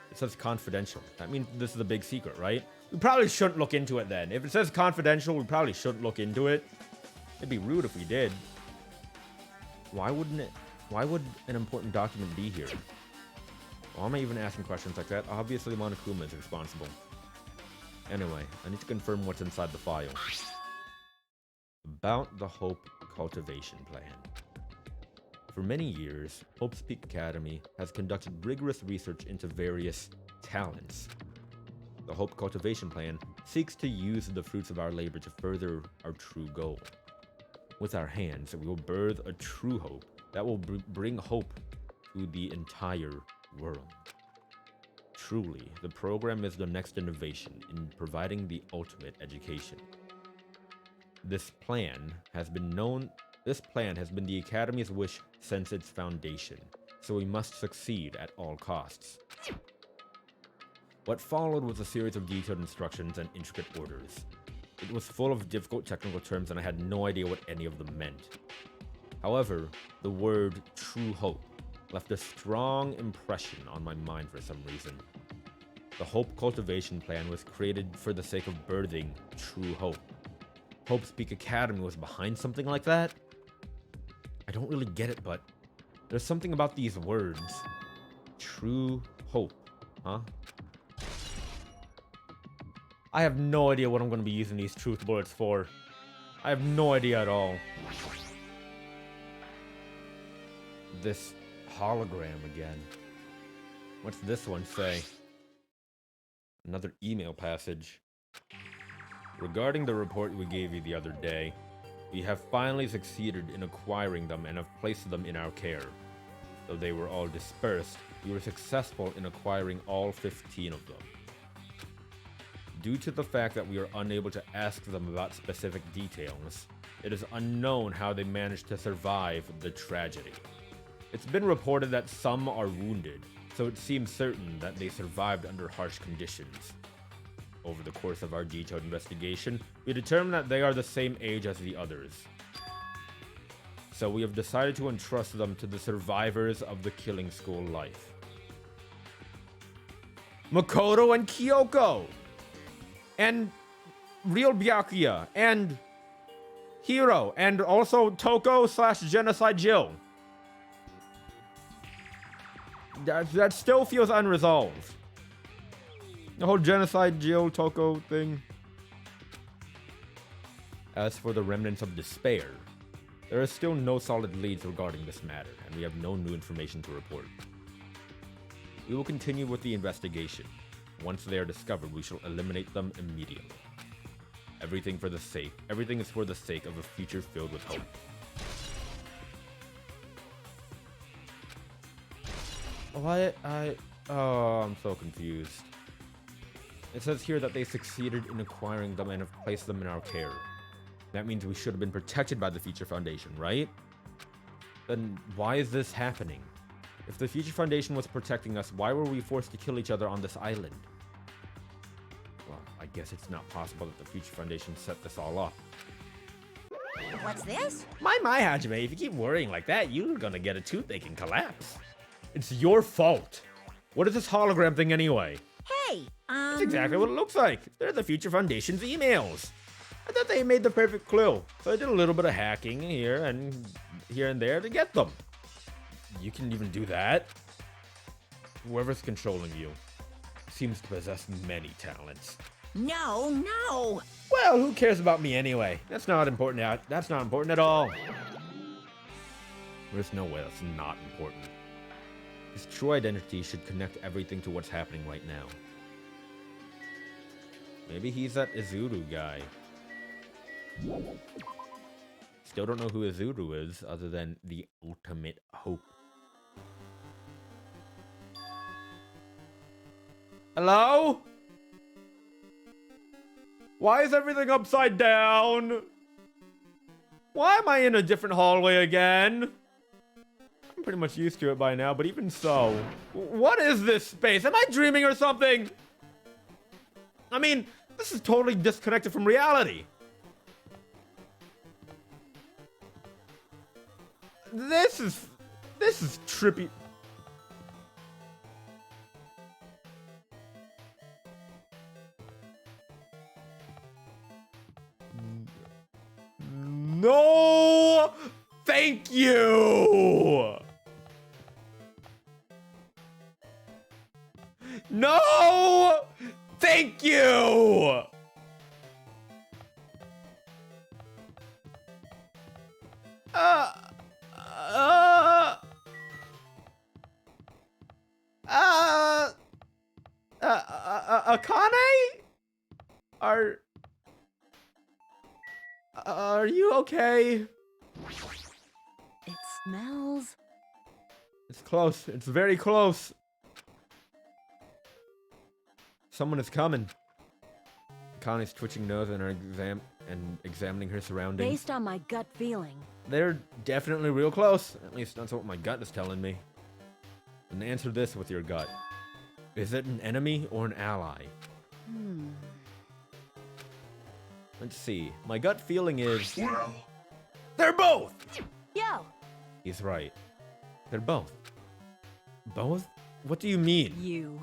It says confidential. That means this is a big secret, right? We probably shouldn't look into it then. If it says confidential, we probably shouldn't look into it. It'd be rude if we did. Why would an important document be here? Why am I even asking questions like that? Obviously, Monokuma is responsible. Anyway, I need to confirm what's inside the file. About the Hope Cultivation Plan. For many years, Hope's Peak Academy has conducted rigorous research into various talents. The Hope Cultivation Plan seeks to use the fruits of our labor to further our true goal. With our hands, we will birth a true hope that will bring hope to the entire world. Truly, the program is the next innovation in providing the ultimate education. This plan has been the Academy's wish since its foundation, so we must succeed at all costs. What followed was a series of detailed instructions and intricate orders. It was full of difficult technical terms and I had no idea what any of them meant. However, the word true hope left a strong impression on my mind for some reason. The Hope Cultivation Plan was created for the sake of birthing true hope. Hope's Peak Academy was behind something like that? I don't really get it, but there's something about these words. True hope, huh? I have no idea what I'm going to be using these truth bullets for. I have no idea at all. this hologram again. What's this one say? Another email passage. Regarding the report we gave you the other day, we have finally succeeded in acquiring them and have placed them in our care. Though they were all dispersed, we were successful in acquiring all 15 of them. Due to the fact that we are unable to ask them about specific details, it is unknown how they managed to survive the tragedy. It's been reported that some are wounded, so it seems certain that they survived under harsh conditions. Over the course of our detailed investigation, we determined that they are the same age as the others. So we have decided to entrust them to the survivors of the killing school life. Makoto and Kyoko! And Real Byakuya, and Hiro, and also Toko/Genocide Jill. That still feels unresolved. The whole Genocide Jill Toko thing. As for the remnants of despair, there are still no solid leads regarding this matter, and we have no new information to report. We will continue with the investigation. Once they are discovered, we shall eliminate them immediately. Everything is for the sake of a future filled with hope. What? I'm so confused. It says here that they succeeded in acquiring them and have placed them in our care. That means we should have been protected by the Future Foundation, right? Then why is this happening? If the Future Foundation was protecting us, why were we forced to kill each other on this island? Well, I guess it's not possible that the Future Foundation set this all up. What's this? My, Hajime, if you keep worrying like that, you're gonna get a toothache and collapse. It's your fault. What is this hologram thing anyway? Hey, That's exactly what it looks like. They're the Future Foundation's emails. I thought they made the perfect clue, so I did a little bit of hacking here and there to get them. You can even do that? Whoever's controlling you seems to possess many talents. No. Well, who cares about me anyway? That's not important. That's not important at all. There's no way that's not important. His true identity should connect everything to what's happening right now. Maybe he's that Izuru guy. Still don't know who Izuru is, other than the ultimate hope. Hello? Why is everything upside down? Why am I in a different hallway again? I'm pretty much used to it by now, but even so, what is this space? Am I dreaming or something? I mean, this is totally disconnected from reality. This is trippy. No! Thank you! No! Thank you! Akane? Are you okay? It smells. It's close. It's very close. Someone is coming. Akane's twitching nose and examining her surroundings. Based on my gut feeling. They're definitely real close. At least that's what my gut is telling me. And answer this with your gut. Is it an enemy or an ally? Let's see. My gut feeling is... Well, They're both! Yo, He's right. They're both. Both? What do you mean? you.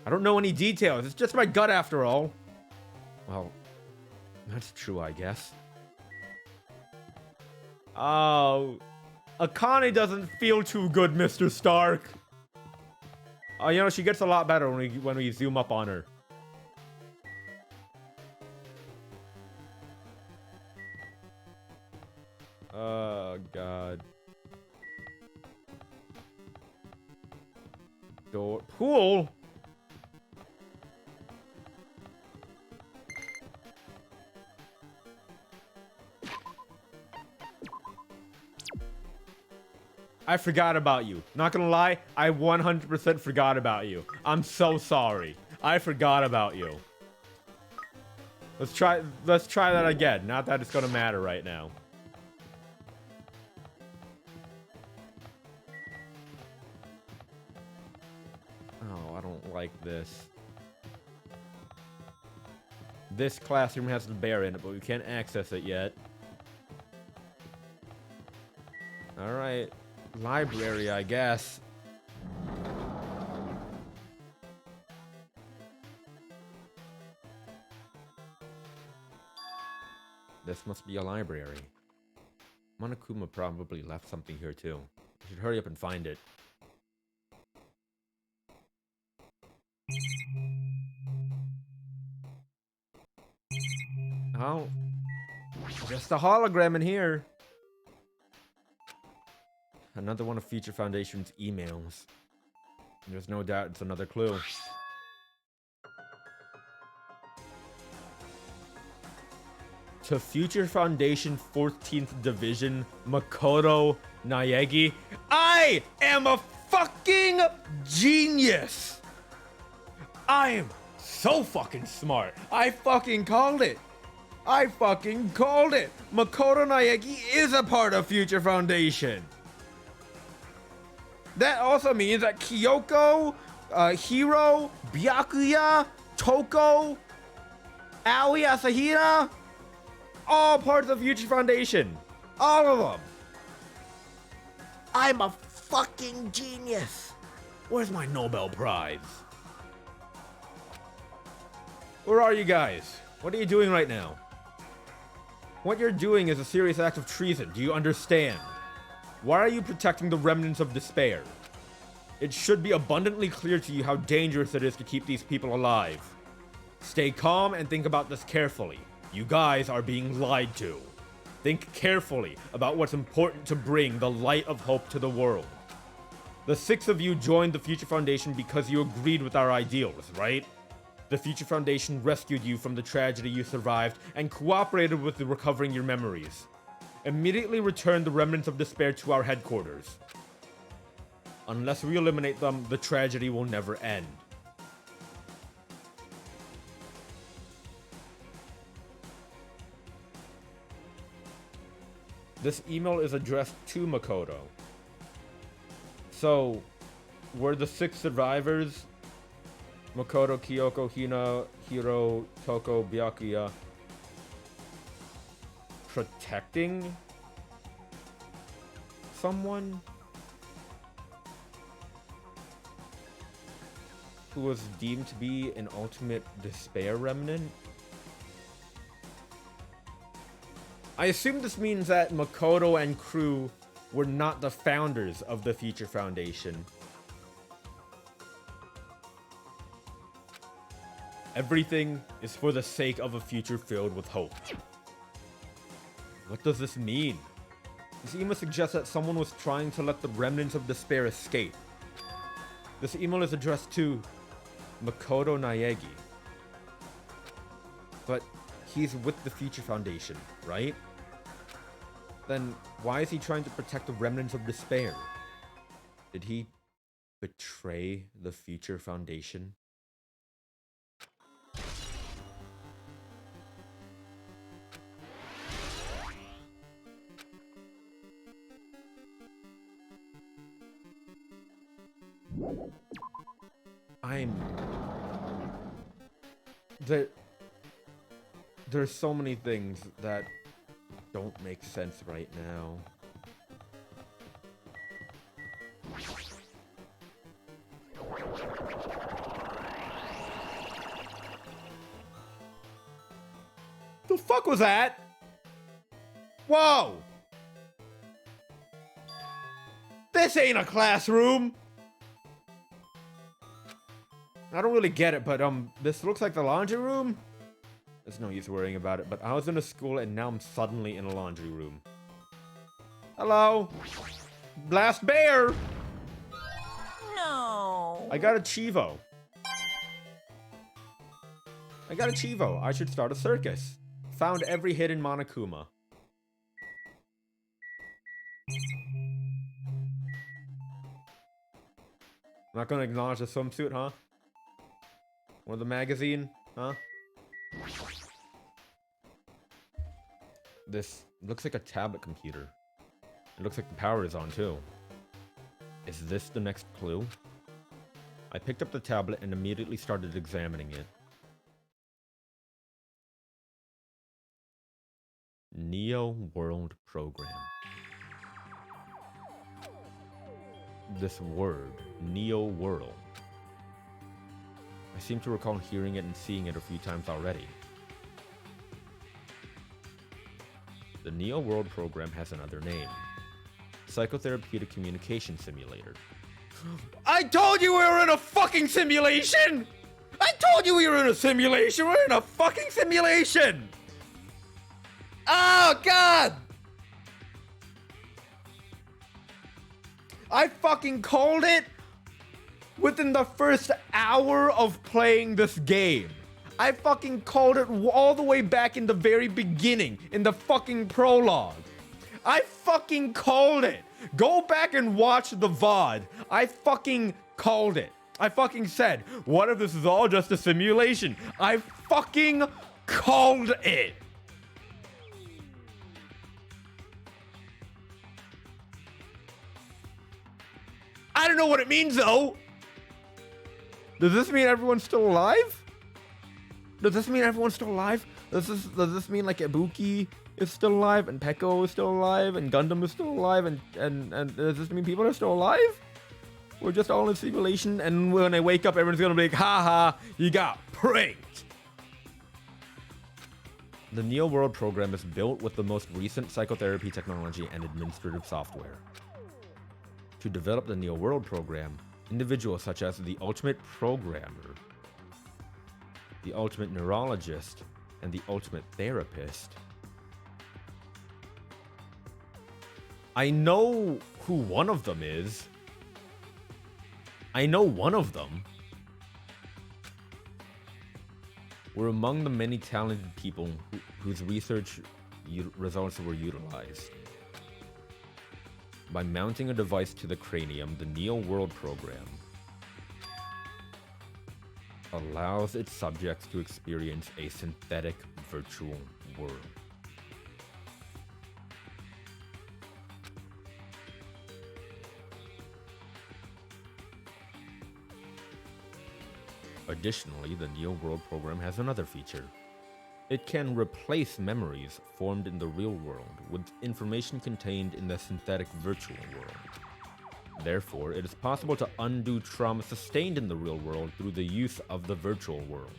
I don't know any details. It's just my gut after all. Well, that's true, I guess. Oh, Akane doesn't feel too good, Mr. Stark. Oh, you know, she gets a lot better when we zoom up on her. Oh, God. Door. Pool? I forgot about you. Not gonna lie, I 100% forgot about you. I'm so sorry. I forgot about you. Let's try that again. Not that it's gonna matter right now. Oh, I don't like this. This classroom has the bear in it, but we can't access it yet. Alright. Library, I guess. This must be a library. Monokuma probably left something here too. I should hurry up and find it. Oh. Just a hologram in here. Another one of Future Foundation's emails. There's no doubt it's another clue. To Future Foundation 14th Division, Makoto Naegi. I am a fucking genius! I am so fucking smart. I fucking called it. I fucking called it. Makoto Naegi is a part of Future Foundation. That also means that Kyoko, Hiro, Byakuya, Toko, Aoi Asahira, all parts of Future Foundation. All of them. I'm a fucking genius. Where's my Nobel Prize? Where are you guys? What are you doing right now? What you're doing is a serious act of treason. Do you understand? Why are you protecting the remnants of despair? It should be abundantly clear to you how dangerous it is to keep these people alive. Stay calm and think about this carefully. You guys are being lied to. Think carefully about what's important to bring the light of hope to the world. The 6 of you joined the Future Foundation because you agreed with our ideals, right? The Future Foundation rescued you from the tragedy you survived and cooperated with recovering your memories. Immediately return the remnants of despair to our headquarters. Unless we eliminate them, the tragedy will never end. This email is addressed to Makoto. So, were the 6 survivors, Makoto, Kyoko, Hina, Hiro, Toko, Byakuya, protecting someone who was deemed to be an ultimate despair remnant? I assume this means that Makoto and crew were not the founders of the Future Foundation. Everything is for the sake of a future filled with hope. What does this mean? This email suggests that someone was trying to let the remnants of despair escape. This email is addressed to Makoto Naegi. But he's with the Future Foundation, right? Then why is he trying to protect the remnants of despair? Did he betray the Future Foundation? There's so many things that don't make sense right now. The fuck was that? Whoa! This ain't a classroom! I don't really get it, but this looks like the laundry room? There's no use worrying about it, but I was in a school and now I'm suddenly in a laundry room. Hello? Blast Bear! No. I got a Chivo. I should start a circus. Found every hidden Monokuma. Not gonna acknowledge the swimsuit, huh? Or the magazine, huh? This looks like a tablet computer. It looks like the power is on too. Is this the next clue? I picked up the tablet and immediately started examining it. Neo World Program. This word, Neo World. I seem to recall hearing it and seeing it a few times already. The Neo World Program has another name. Psychotherapeutic Communication Simulator. I told you we were in a fucking simulation! I told you we were in a simulation! We're in a fucking simulation! Oh, God! I fucking called it within the first hour of playing this game. I fucking called it all the way back in the very beginning, in the fucking prologue. I fucking called it. Go back and watch the VOD. I fucking called it. I fucking said, what if this is all just a simulation? I fucking called it. I don't know what it means though. Does this mean everyone's still alive? Does this mean everyone's still alive? Does this mean like Ibuki is still alive and Peko is still alive and Gundam is still alive and does this mean people are still alive? We're just all in a simulation and when I wake up everyone's gonna be like, haha, you got pranked. The Neo World program is built with the most recent psychotherapy technology and administrative software. To develop the Neo World program, individuals such as the Ultimate Programmer, the Ultimate Neurologist, and the Ultimate Therapist. I know who one of them is. I know one of them. We're among the many talented people whose research results were utilized. By mounting a device to the cranium, the Neo World program allows its subjects to experience a synthetic virtual world. Additionally, the Neo World program has another feature. It can replace memories formed in the real world with information contained in the synthetic virtual world. Therefore, it is possible to undo trauma sustained in the real world through the use of the virtual world.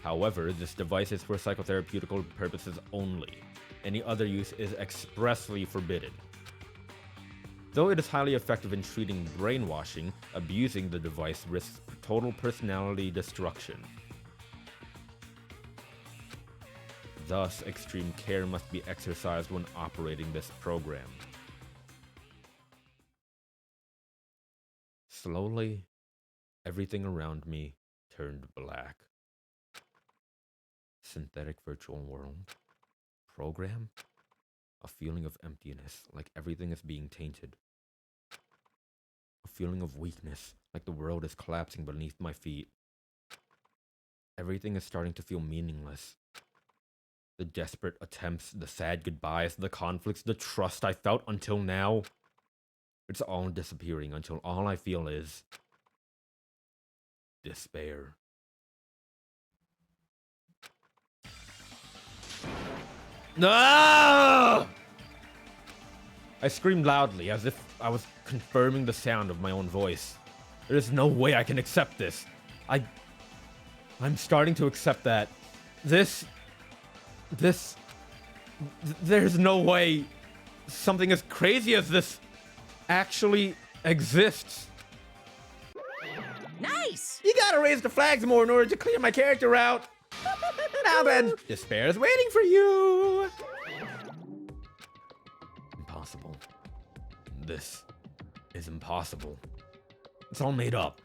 However, this device is for psychotherapeutical purposes only. Any other use is expressly forbidden. Though it is highly effective in treating brainwashing, abusing the device risks total personality destruction. Thus, extreme care must be exercised when operating this program. Slowly, everything around me turned black. Synthetic virtual world. Program? A feeling of emptiness, like everything is being tainted. A feeling of weakness, like the world is collapsing beneath my feet. Everything is starting to feel meaningless. The desperate attempts, the sad goodbyes, the conflicts, the trust I felt until now. It's all disappearing until all I feel is despair. No! I screamed loudly as if I was confirming the sound of my own voice. There is no way I can accept this. I'm starting to accept that. There's no way something as crazy as this actually exists. Nice! You gotta raise the flags more in order to clear my character out. Now then, despair is waiting for you. Impossible. This is impossible. It's all made up.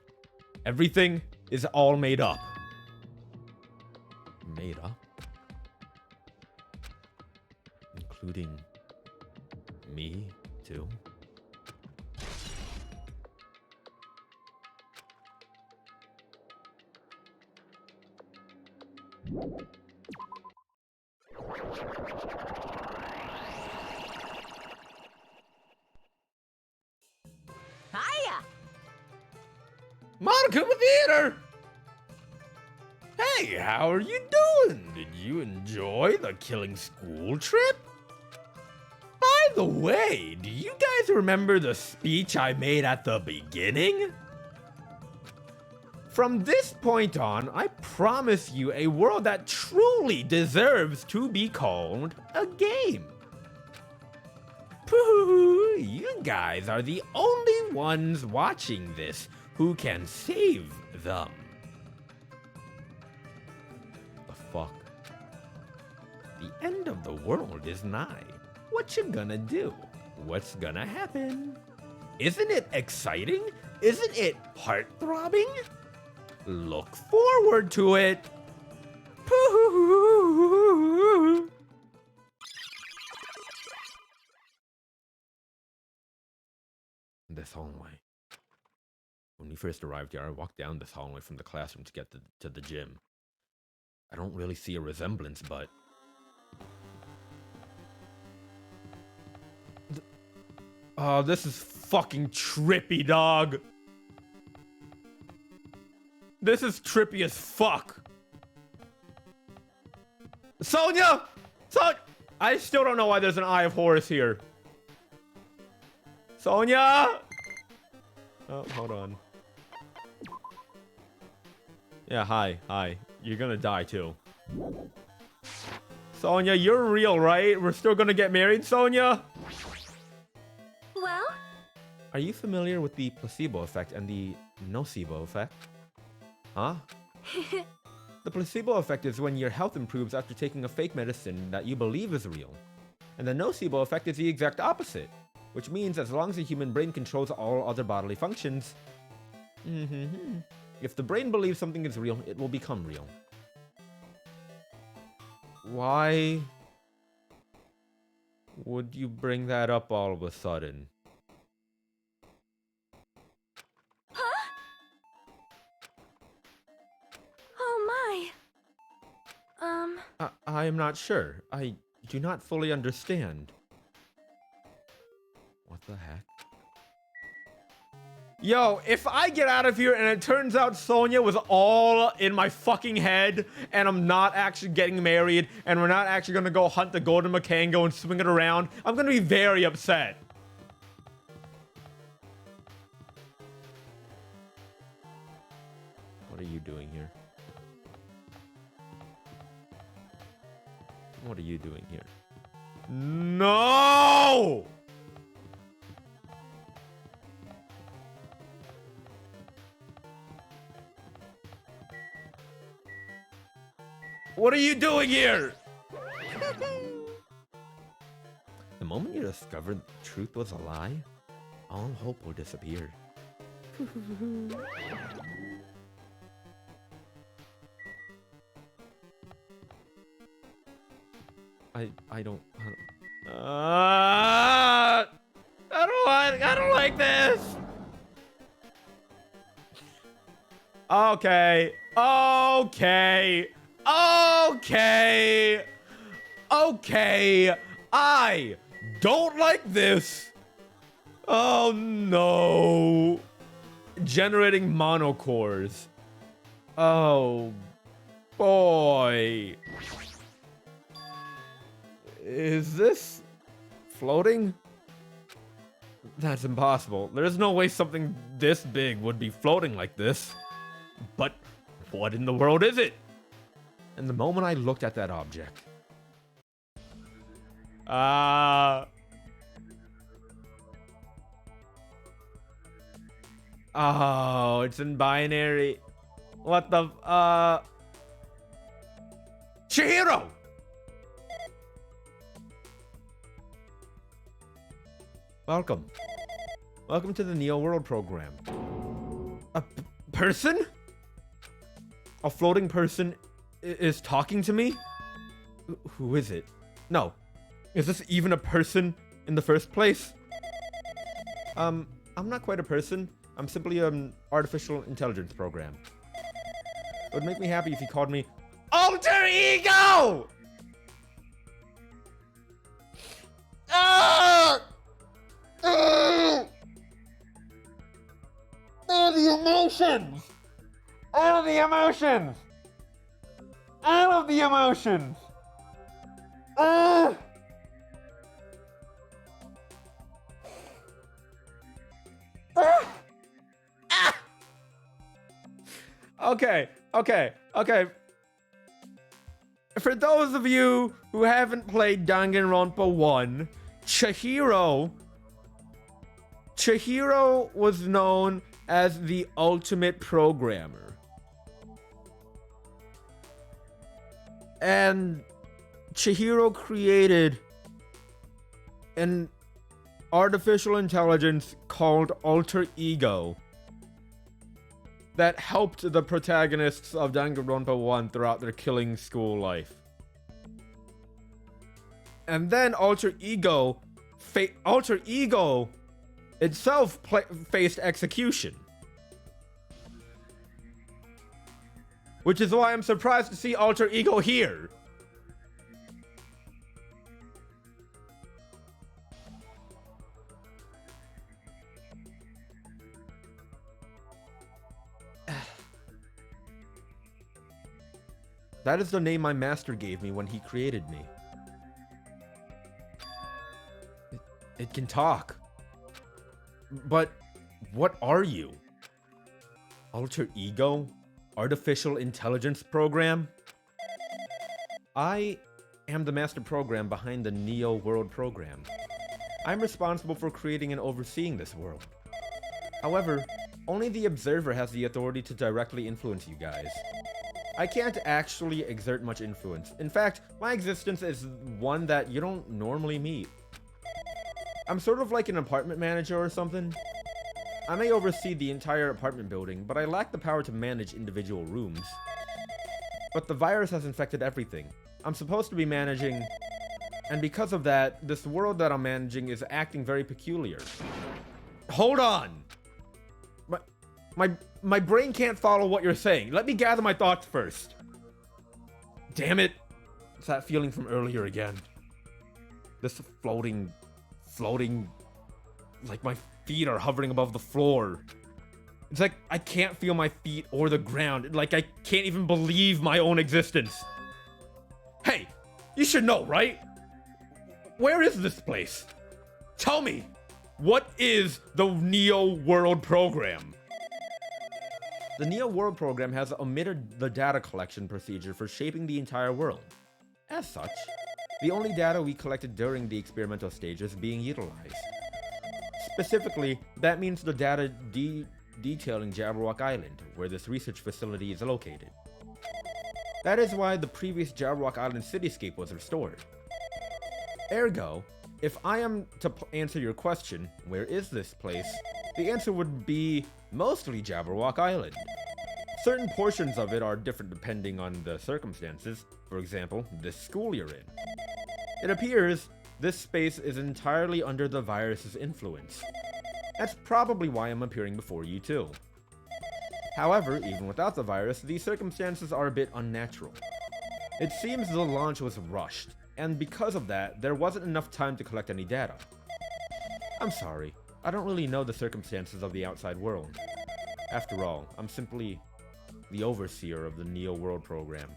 Everything is all made up. Made up? Including me, too? Hiya! Monica Theater! Hey, how are you doing? Did you enjoy the killing school trip? By the way, do you guys remember the speech I made at the beginning? From this point on, I promise you a world that truly deserves to be called a game. Pooh, you guys are the only ones watching this who can save them. The fuck? The end of the world is nigh. What you gonna do? What's gonna happen? Isn't it exciting? Isn't it heart-throbbing? Look forward to it. Pooh. This hallway. When we first arrived here, I walked down this hallway from the classroom to get to the gym. I don't really see a resemblance, but... Oh, this is fucking trippy, dog. This is trippy as fuck. Sonia! I still don't know why there's an Eye of Horus here. Sonia! Oh, hold on. Yeah, hi. You're gonna die too. Sonia, you're real, right? We're still gonna get married, Sonia? Well, Are you familiar with the placebo effect and the nocebo effect? Huh? The placebo effect is when your health improves after taking a fake medicine that you believe is real. And the nocebo effect is the exact opposite, which means as long as the human brain controls all other bodily functions, if the brain believes something is real, it will become real. Why would you bring that up all of a sudden? oh my. I am not sure. I do not fully understand. What the heck? Yo, if I get out of here and it turns out Sonia was all in my fucking head and I'm not actually getting married and we're not actually gonna go hunt the golden macango and swing it around, I'm gonna be very upset. What are you doing here? What are you doing here? No! What are you doing here? The moment you discovered the truth was a lie, all hope will disappear. I don't like this. Okay. I don't like this. Oh no. Generating monocores. Oh boy. Is this floating? That's impossible. There's no way something this big would be floating like this. But what in the world is it? And the moment I looked at that object, oh, it's in binary. What the, Chihiro! Welcome to the Neo World program. person? A floating person is talking to me? Who is it? No. Is this even a person in the first place? I'm not quite a person. I'm simply an artificial intelligence program. It would make me happy if you called me Alter Ego! Ah! Oh, the emotions! All of the emotions! All of the emotions! Okay. For those of you who haven't played Danganronpa 1, Chihiro was known as the ultimate programmer. And Chihiro created an artificial intelligence called Alter Ego that helped the protagonists of Danganronpa 1 throughout their killing school life. And then Alter Ego itself faced execution. Which is why I'm surprised to see Alter Ego here. That is the name my master gave me when he created me. It can talk. But what are you? Alter Ego? Artificial intelligence program? I am the master program behind the Neo World program. I'm responsible for creating and overseeing this world. However, only the observer has the authority to directly influence you guys. I can't actually exert much influence. In fact, my existence is one that you don't normally meet. I'm sort of like an apartment manager or something. I may oversee the entire apartment building, but I lack the power to manage individual rooms. But the virus has infected everything. I'm supposed to be managing, and because of that, this world that I'm managing is acting very peculiar. Hold on! My brain can't follow what you're saying. Let me gather my thoughts first. Damn it. It's that feeling from earlier again. This floating, like my feet are hovering above the floor. It's like I can't feel my feet or the ground. Like I can't even believe my own existence. Hey, you should know, right? Where is this place? Tell me, what is the Neo World program? The Neo World program has omitted the data collection procedure for shaping the entire world. As such, the only data we collected during the experimental stage is being utilized. Specifically, that means the data detailing Jabberwock Island, where this research facility is located. That is why the previous Jabberwock Island cityscape was restored. Ergo, if I am to answer your question, where is this place? The answer would be mostly Jabberwock Island. Certain portions of it are different depending on the circumstances. For example, this school you're in. It appears this space is entirely under the virus's influence. That's probably why I'm appearing before you too. However, even without the virus, these circumstances are a bit unnatural. It seems the launch was rushed, and because of that, there wasn't enough time to collect any data. I'm sorry, I don't really know the circumstances of the outside world. After all, I'm simply the overseer of the Neo World program.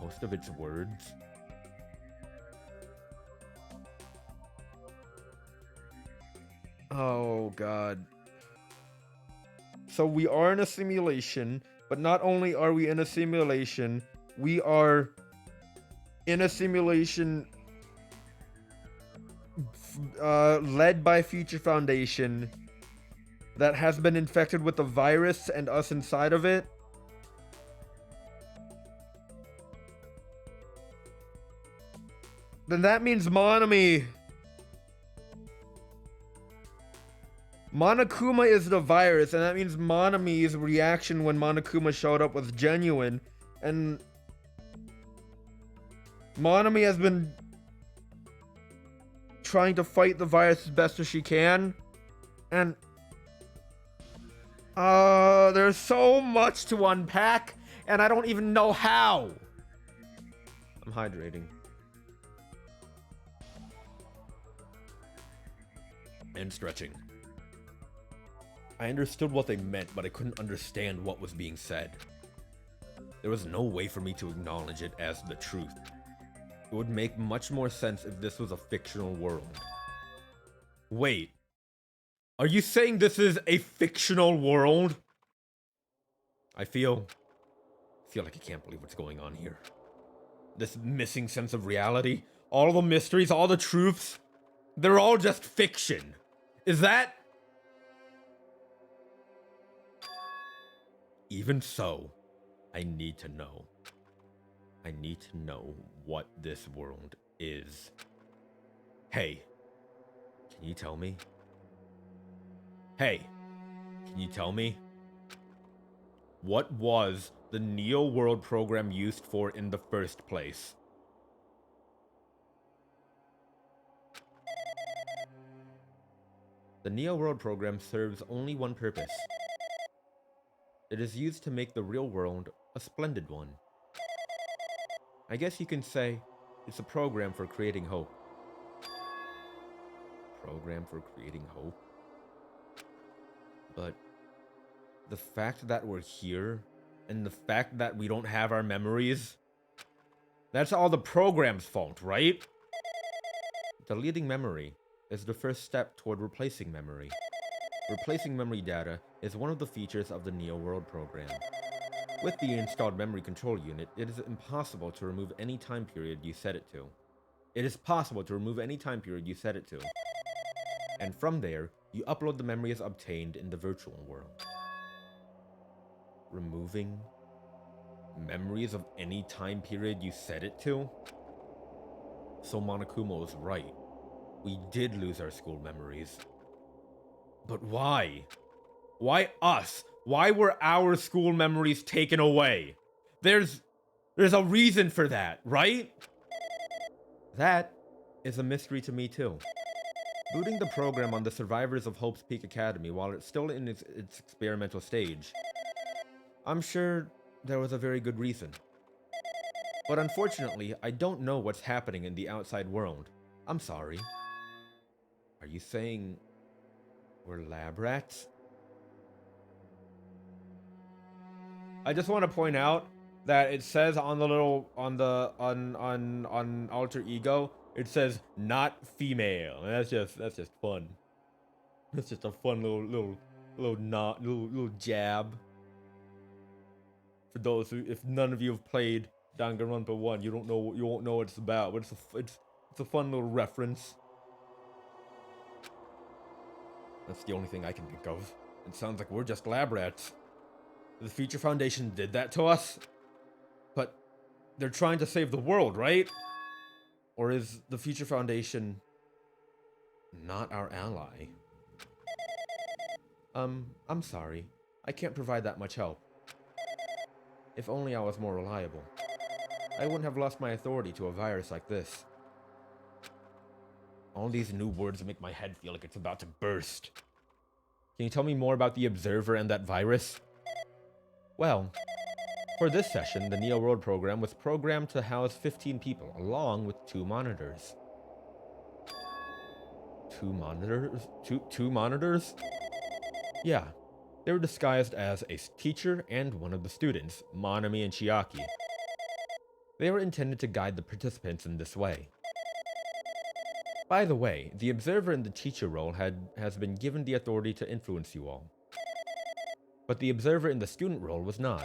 Most of its words. Oh god. So we are in a simulation, but not only are we in a simulation, we are in a simulation led by Future Foundation that has been infected with the virus and us inside of it. Then that means Monami Monokuma is the virus, and that means Monami's reaction when Monokuma showed up was genuine, and Monami has been trying to fight the virus as best as she can, and there's so much to unpack, and I don't even know how. I'm hydrating. And stretching. I understood what they meant, but I couldn't understand what was being said. There was no way for me to acknowledge it as the truth. It would make much more sense if this was a fictional world. Wait. Are you saying this is a fictional world? I feel like I can't believe what's going on here. This missing sense of reality, all the mysteries, all the truths, they're all just fiction. Is that? Even so, I need to know. I need to know what this world is. Hey, can you tell me? Hey, can you tell me? What was the Neo World program used for in the first place? The Neo World program serves only one purpose. It is used to make the real world a splendid one. I guess you can say it's a program for creating hope. Program for creating hope? But the fact that we're here, and the fact that we don't have our memories, that's all the program's fault, right? Deleting memory is the first step toward replacing memory. Replacing memory data is one of the features of the Neo World program. With the installed memory control unit, it is impossible to remove any time period you set it to. It is possible to remove any time period you set it to. And from there, you upload the memories obtained in the virtual world. Removing memories of any time period you set it to? So Monokuma was right. We did lose our school memories. But why? Why us? Why were our school memories taken away? There's a reason for that, right? That is a mystery to me too. Booting the program on the survivors of Hope's Peak Academy while it's still in its experimental stage, I'm sure there was a very good reason. But unfortunately, I don't know what's happening in the outside world. I'm sorry. Are you saying we're lab rats? I just want to point out that it says on the little on alter ego, it says not female. And that's just fun. That's just a fun little jab. For those who, if none of you have played Danganronpa 1, you won't know what it's about, but it's a fun little reference. That's the only thing I can think of. It sounds like we're just lab rats. The Future Foundation did that to us, but they're trying to save the world, right? Or is the Future Foundation not our ally? I'm sorry. I can't provide that much help. If only I was more reliable. I wouldn't have lost my authority to a virus like this. All these new words make my head feel like it's about to burst. Can you tell me more about the Observer and that virus? Well, for this session, the Neo World program was programmed to house 15 people, along with 2 monitors. 2 monitors? Two monitors? Yeah, they were disguised as a teacher and one of the students, Monami and Chiaki. They were intended to guide the participants in this way. By the way, the observer in the teacher role has been given the authority to influence you all. But the observer in the student role was not.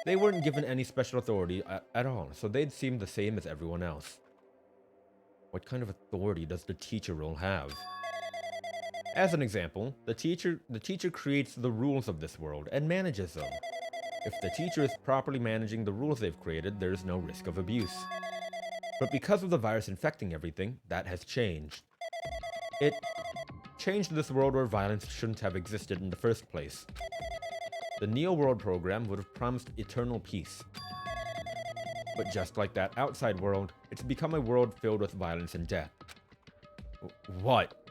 They weren't given any special authority at all, so they'd seem the same as everyone else. What kind of authority does the teacher role have? As an example, the teacher creates the rules of this world and manages them. If the teacher is properly managing the rules they've created, there is no risk of abuse. But because of the virus infecting everything, that has changed. It changed this world where violence shouldn't have existed in the first place. The Neo World program would have promised eternal peace. But just like that outside world, it's become a world filled with violence and death. What?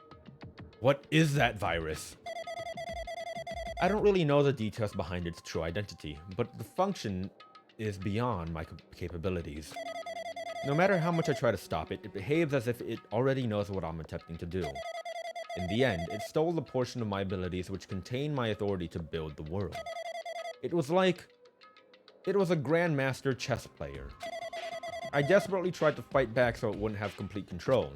What is that virus? I don't really know the details behind its true identity, but the function is beyond my capabilities. No matter how much I try to stop it, it behaves as if it already knows what I'm attempting to do. In the end, it stole the portion of my abilities which contain my authority to build the world. It was like... it was a grandmaster chess player. I desperately tried to fight back so it wouldn't have complete control.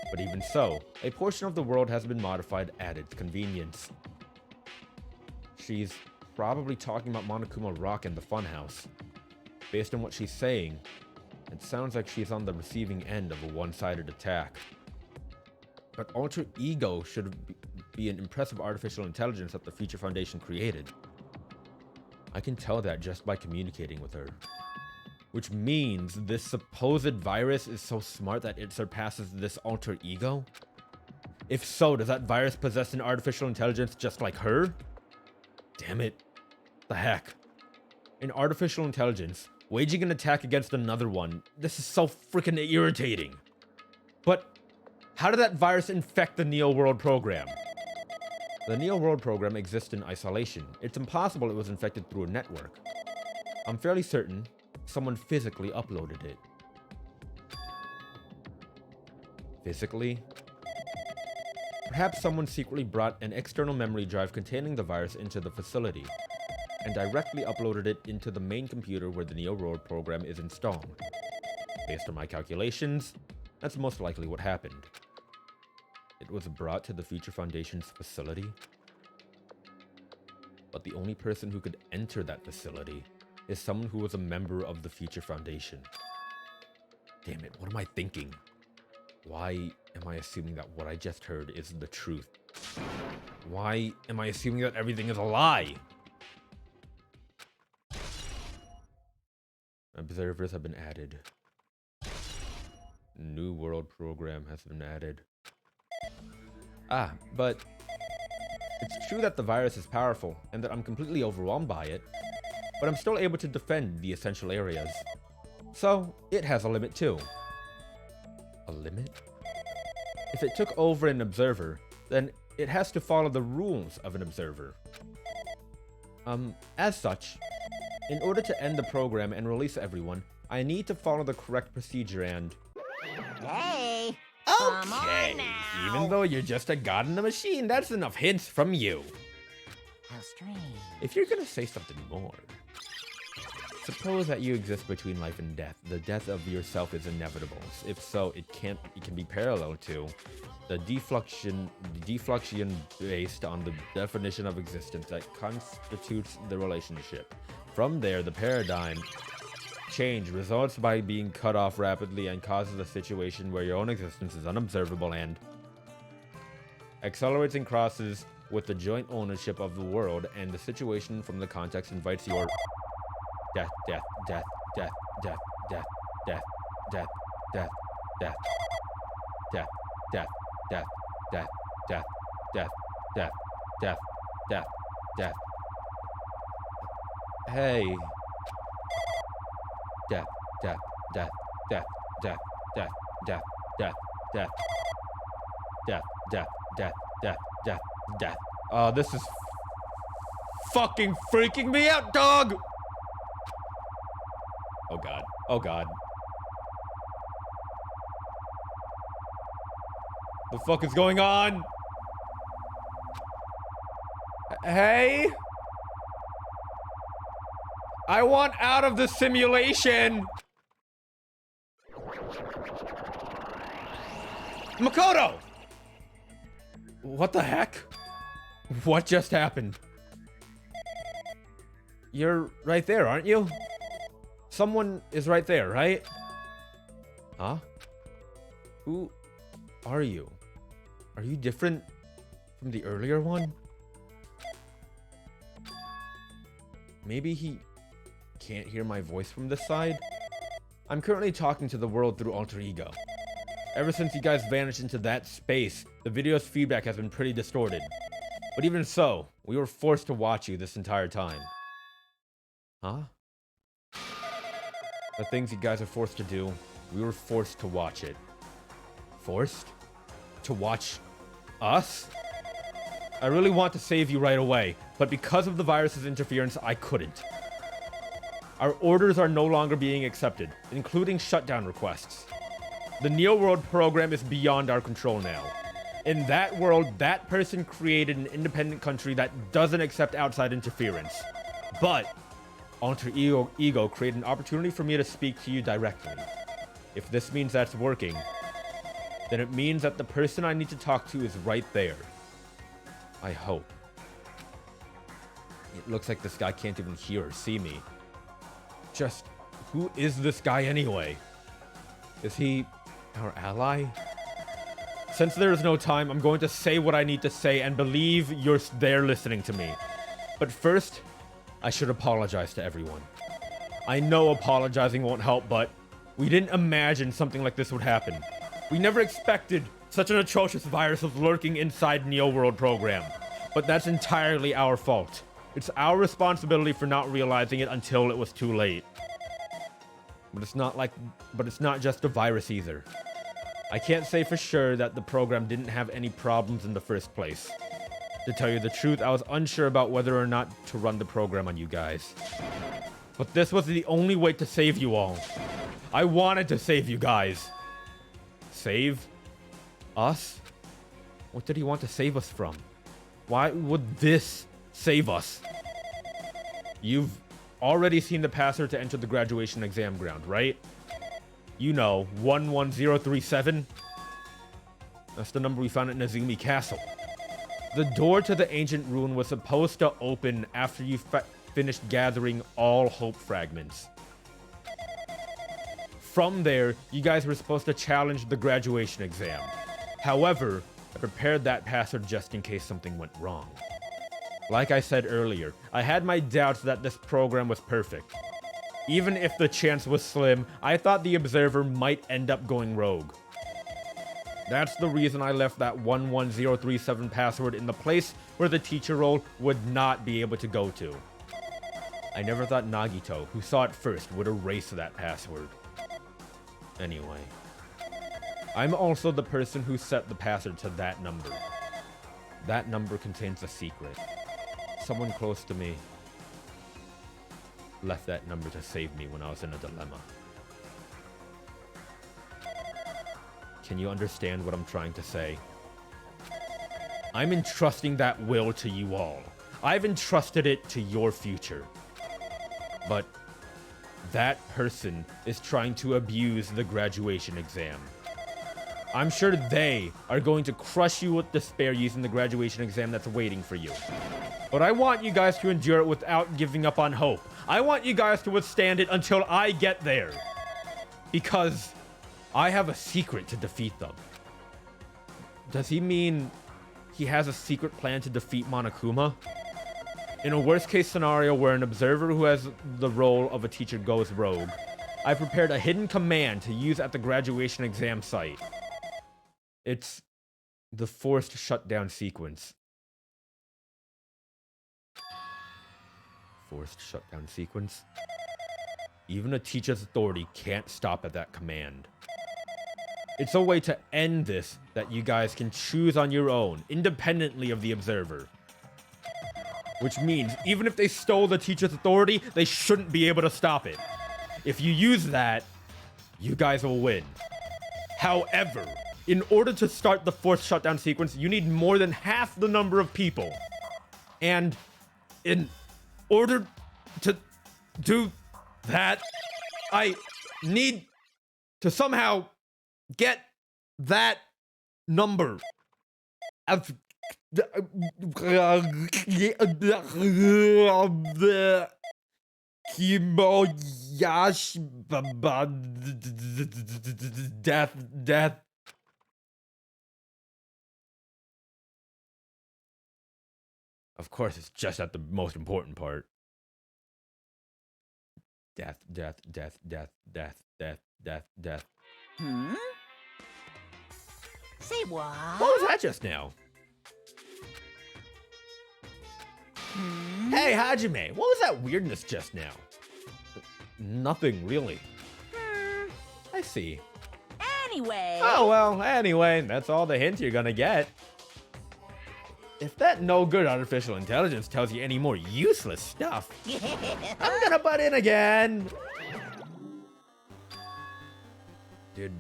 But even so, a portion of the world has been modified at its convenience. She's probably talking about Monokuma Rock and the Funhouse. Based on what she's saying, it sounds like she's on the receiving end of a one-sided attack. But Alter Ego should be an impressive artificial intelligence that the Future Foundation created. I can tell that just by communicating with her. Which means this supposed virus is so smart that it surpasses this Alter Ego? If so, does that virus possess an artificial intelligence just like her? Damn it. The heck? An artificial intelligence waging an attack against another one. This is so freaking irritating. But how did that virus infect the Neo World program? The Neo World program exists in isolation. It's impossible it was infected through a network. I'm fairly certain someone physically uploaded it. Physically? Perhaps someone secretly brought an external memory drive containing the virus into the facility, and directly uploaded it into the main computer where the Neo World program is installed. Based on my calculations, that's most likely what happened. It was brought to the Future Foundation's facility. But the only person who could enter that facility is someone who was a member of the Future Foundation. Damn it, what am I thinking? Why am I assuming that what I just heard is the truth? Why am I assuming that everything is a lie? Observers have been added. New World program has been added. But it's true that the virus is powerful and that I'm completely overwhelmed by it, but I'm still able to defend the essential areas. So, it has a limit too. A limit? If it took over an observer, then it has to follow the rules of an observer. As such, in order to end the program and release everyone, I need to follow the correct procedure and... Hey! Okay, Come on now. even though you're just a god in the machine, that's enough hints from you. How strange. If you're gonna say something more, suppose that you exist between life and death. The death of yourself is inevitable. If so, it can be parallel to the defluxion based on the definition of existence that constitutes the relationship. From there, the paradigm change results by being cut off rapidly and causes a situation where your own existence is unobservable and accelerates and crosses with the joint ownership of the world, and the situation from the context invites your death, death, death, death, death, death, death, death, death, death, death, death, death, death, death, death, death, death, death, death. Hey. Death, death, death, death, death, death, death, death, death, death, death, death, death, death, death. This is fucking freaking me out, dog! Oh god. Oh god. The fuck is going on? Hey? I want out of the simulation! Makoto! What the heck? What just happened? You're right there, aren't you? Someone is right there, right? Huh? Who are you? Are you different from the earlier one? Maybe he can't hear my voice from this side? I'm currently talking to the world through Alter Ego. Ever since you guys vanished into that space, the video's feedback has been pretty distorted. But even so, we were forced to watch you this entire time. Huh? The things you guys are forced to do, we were forced to watch it. Forced? To watch us? I really want to save you right away, but because of the virus's interference, I couldn't. Our orders are no longer being accepted, including shutdown requests. The Neo World program is beyond our control now. In that world, that person created an independent country that doesn't accept outside interference. But Alter Ego created an opportunity for me to speak to you directly. If this means that's working, then it means that the person I need to talk to is right there. I hope. It looks like this guy can't even hear or see me. Just, who is this guy anyway? Is he our ally? Since there is no time, I'm going to say what I need to say and believe you're there listening to me. But first, I should apologize to everyone. I know apologizing won't help, but we didn't imagine something like this would happen. We never expected such an atrocious virus was lurking inside Neo World program. But that's entirely our fault. It's our responsibility for not realizing it until it was too late. But it's not just a virus either. I can't say for sure that the program didn't have any problems in the first place. To tell you the truth, I was unsure about whether or not to run the program on you guys. But this was the only way to save you all. I wanted to save you guys. Save us? What did he want to save us from? Why would this save us? You've already seen the password to enter the graduation exam ground, right? You know, 11037. That's the number we found at Nezumi Castle. The door to the ancient ruin was supposed to open after you finished gathering all hope fragments. From there, you guys were supposed to challenge the graduation exam. However, I prepared that password just in case something went wrong. Like I said earlier, I had my doubts that this program was perfect. Even if the chance was slim, I thought the observer might end up going rogue. That's the reason I left that 11037 password in the place where the teacher role would not be able to go to. I never thought Nagito, who saw it first, would erase that password. Anyway, I'm also the person who set the password to that number. That number contains a secret. Someone close to me left that number to save me when I was in a dilemma. Can you understand what I'm trying to say? I'm entrusting that will to you all. I've entrusted it to your future. But that person is trying to abuse the graduation exam. I'm sure they are going to crush you with despair using the graduation exam that's waiting for you. But I want you guys to endure it without giving up on hope. I want you guys to withstand it until I get there. Because I have a secret to defeat them. Does he mean he has a secret plan to defeat Monokuma? In a worst case scenario where an observer who has the role of a teacher goes rogue, I've prepared a hidden command to use at the graduation exam site. It's the forced shutdown sequence. Forced shutdown sequence? Even a teacher's authority can't stop at that command. It's a way to end this that you guys can choose on your own, independently of the observer. Which means, even if they stole the teacher's authority, they shouldn't be able to stop it. If you use that, you guys will win. However, in order to start the forced shutdown sequence, you need more than half the number of people. And in order to do that, I need to somehow get that number. Death. Of course, it's just at the most important part. Death. Hmm? Say what? What was that just now? Hey, Hajime, what was that weirdness just now? Nothing, really. I see. Anyway. Oh, well, anyway, that's all the hint you're gonna get. If that no good artificial intelligence tells you any more useless stuff, I'm gonna butt in again. Did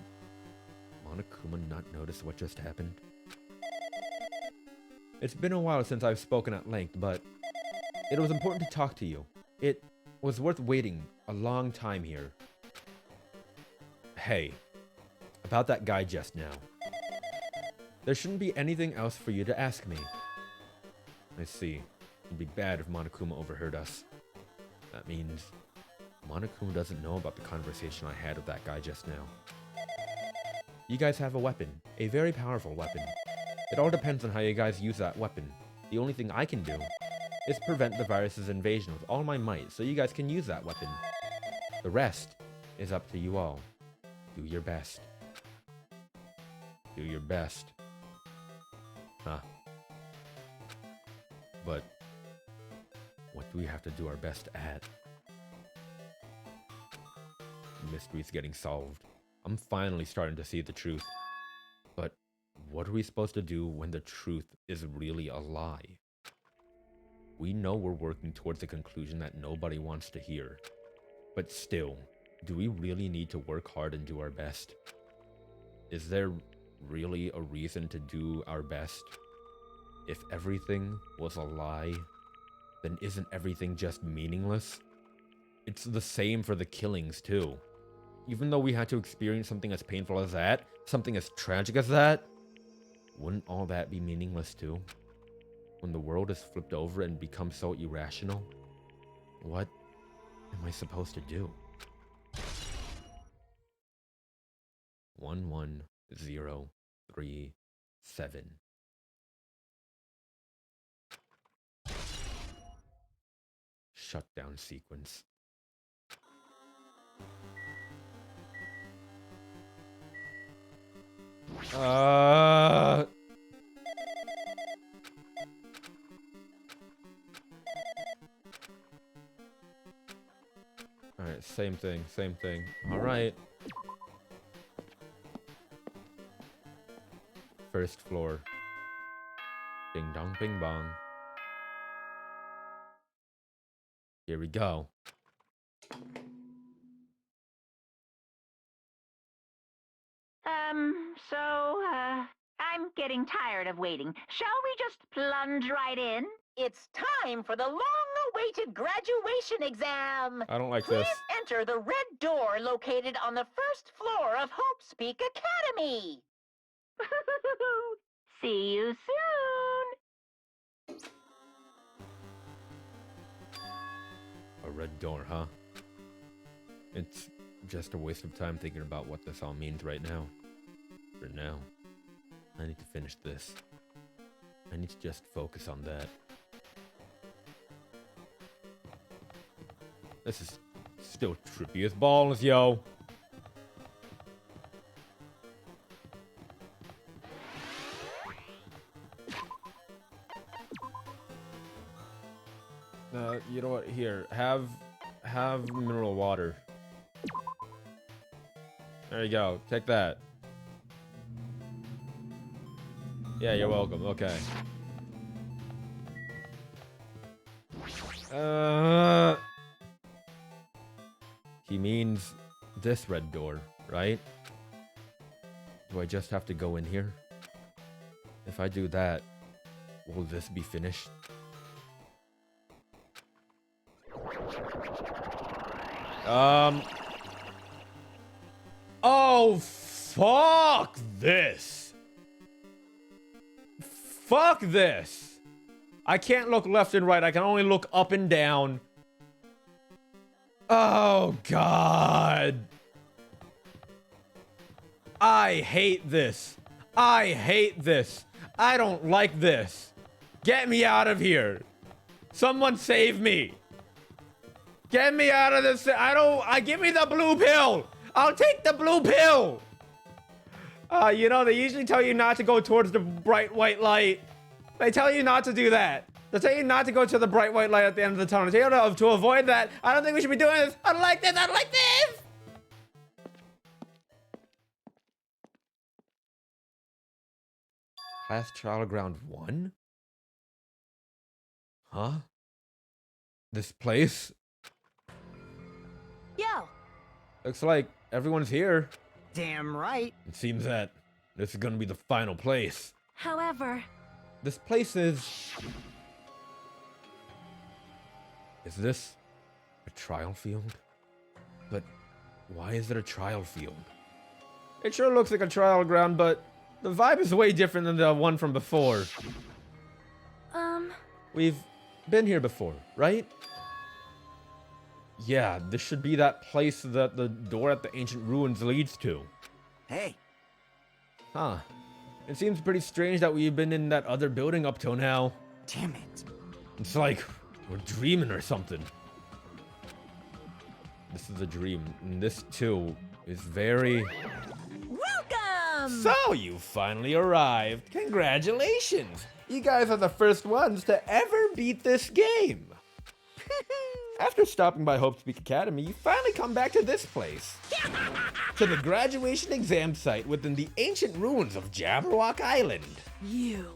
Monokuma not notice what just happened? It's been a while since I've spoken at length, but it was important to talk to you. It was worth waiting a long time here. Hey, about that guy just now. There shouldn't be anything else for you to ask me. I see. It'd be bad if Monokuma overheard us. That means Monokuma doesn't know about the conversation I had with that guy just now. You guys have a weapon, a very powerful weapon. It all depends on how you guys use that weapon. The only thing I can do is prevent the virus's invasion with all my might so you guys can use that weapon. The rest is up to you all. Do your best. Do your best. Huh. But what do we have to do our best at? The mystery's getting solved. I'm finally starting to see the truth. But what are we supposed to do when the truth is really a lie? We know we're working towards a conclusion that nobody wants to hear. But still, do we really need to work hard and do our best? Is there really a reason to do our best? If everything was a lie, then isn't everything just meaningless? It's the same for the killings too. Even though we had to experience something as painful as that, something as tragic as that, wouldn't all that be meaningless too? When the world is flipped over and becomes so irrational, what am I supposed to do? 11037. Shutdown sequence. Alright, same thing, same thing. Alright. First floor. Ding dong bing bong. Here we go. I'm getting tired of waiting. Shall we just plunge right in? It's time for the long-awaited graduation exam. I don't like Please this. enter the red door located on the first floor of Hope Speak Academy. See you soon. A red door, huh? It's just a waste of time thinking about what this all means right now. For now, I need to finish this. I need to just focus on that. This is still trippy as balls, yo. You know what? Here, have mineral water. There you go. Take that. Yeah, you're welcome. Okay. He means this red door, right? Do I just have to go in here? If I do that, will this be finished? Oh, fuck this. Fuck this. I can't look left and right. I can only look up and down. Oh, God. I hate this. I hate this. I don't like this. Get me out of here. Someone save me. Get me out of this. Give me the blue pill. I'll take the blue pill. You know, they usually tell you not to go towards the bright white light. They tell you not to do that. They tell you not to go to the bright white light at the end of the tunnel. They tell you to avoid that. I don't think we should be doing this. I don't like this. I don't like this. Last trial ground 1? Huh? This place? Yo! Looks like everyone's here. Damn right. It seems that this is gonna be the final place. However, This place is... Is this a trial field? But why is it a trial field? It sure looks like a trial ground, but the vibe is way different than the one from before. We've been here before, right? Yeah, this should be that place that the door at the ancient ruins leads to. Hey, Huh. It seems pretty strange that we've been in that other building up till now. damn it. It's like we're dreaming or something. This is a dream, and this too is very... Welcome! So you finally arrived. Congratulations. You guys are the first ones to ever beat this game. After stopping by Hope Speak Academy, you finally come back to this place. To the graduation exam site within the ancient ruins of Jabberwock Island. You.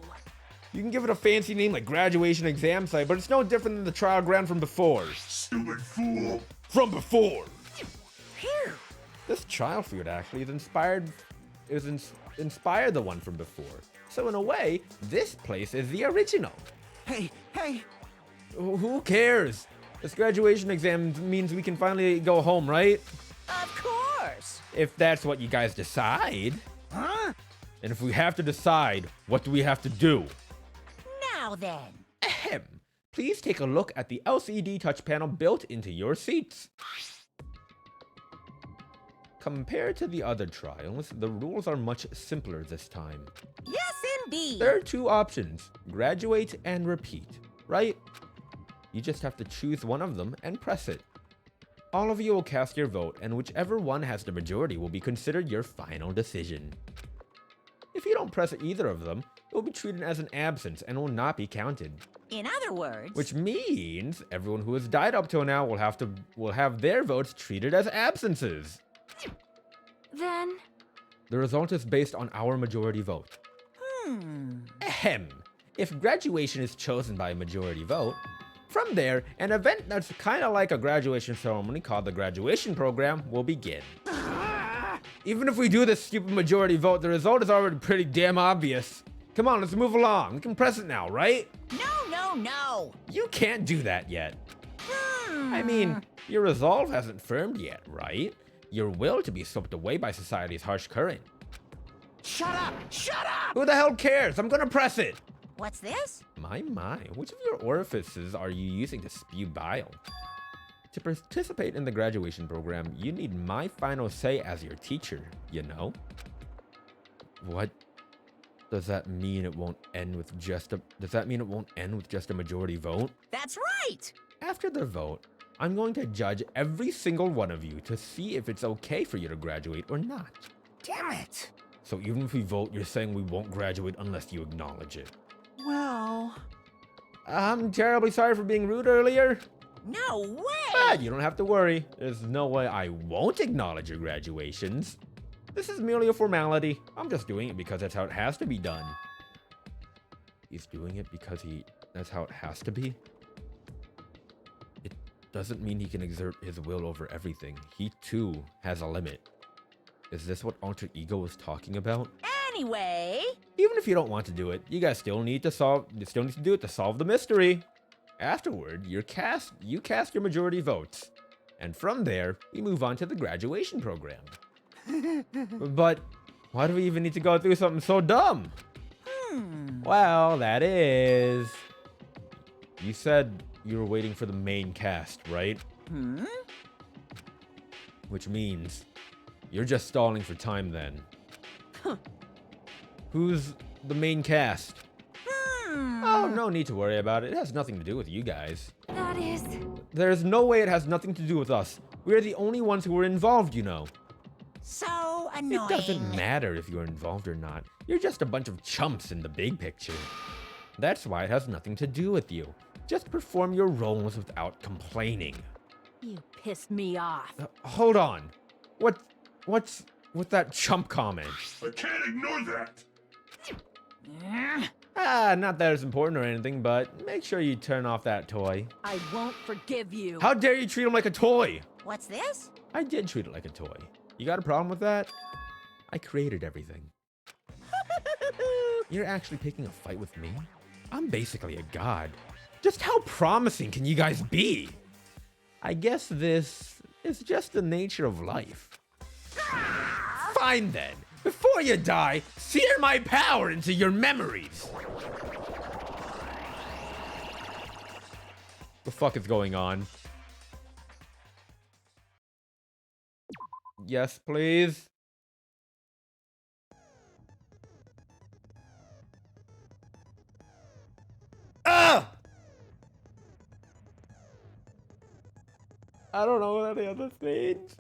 You can give it a fancy name like graduation exam site, but it's no different than the trial ground from before. Stupid fool! From before! Phew. This trial field actually inspired the one from before. So in a way, this place is the original. Hey, hey. Who cares? This graduation exam means we can finally go home, right? Of course. If that's what you guys decide. Huh? And if we have to decide, what do we have to do? Now then. Ahem. Please take a look at the LCD touch panel built into your seats. Compared to the other trials, the rules are much simpler this time. Yes, indeed. There are two options, graduate and repeat, right? You just have to choose one of them and press it. All of you will cast your vote, and whichever one has the majority will be considered your final decision. If you don't press either of them, it will be treated as an absence and will not be counted. In other words, Which means everyone who has died up till now will have their votes treated as absences. then The result is based on our majority vote. Ahem. If graduation is chosen by a majority vote, from there, an event that's kind of like a graduation ceremony called the graduation program will begin. Even if we do this stupid majority vote, the result is already pretty damn obvious. Come on, let's move along. We can press it now, right? No. You can't do that yet. I mean, your resolve hasn't firmed yet, right? Your will to be swept away by society's harsh current. Shut up! Shut up! Who the hell cares? I'm gonna press it! What's this? My, which of your orifices are you using to spew bile? To participate in the graduation program, you need my final say as your teacher, you know? What does that mean? It won't end with just a... Does that mean it won't end with just a majority vote? That's right. After the vote, I'm going to judge every single one of you to see if it's okay for you to graduate or not. Damn it! So even if we vote, you're saying we won't graduate unless you acknowledge it. Well... I'm terribly sorry for being rude earlier. No way. But you don't have to worry. There's no way I won't acknowledge your graduations. This is merely a formality. I'm just doing it because that's how it has to be done. He's doing it because that's how it has to be? It doesn't mean he can exert his will over everything. He too has a limit. Is this what Alter Ego was talking about? Anyway, Even if you don't want to do it, you guys still need to do it to solve the mystery. Afterward, you cast your majority votes. And from there, we move on to the graduation program. But why do we even need to go through something so dumb? Well, that is... You said you were waiting for the main cast, right? Which means you're just stalling for time then. Who's the main cast? Oh, no need to worry about it. It has nothing to do with you guys. that is There's no way it has nothing to do with us. We're the only ones who were involved, you know. so annoying. It doesn't matter if you're involved or not. You're just a bunch of chumps in the big picture. That's why it has nothing to do with you. Just perform your roles without complaining. You pissed me off. Hold on. What's with that chump comment? I can't ignore that. Not that it's important or anything, but make sure you turn off that toy. I won't forgive you. How dare you treat him like a toy? What's this? I did treat it like a toy. You got a problem with that? I created everything. You're actually picking a fight with me? I'm basically a god. Just how promising can you guys be? I guess this is just the nature of life. Fine then. Before you die, sear my power into your memories. The fuck is going on? Yes, please. Ah! I don't know what any other means.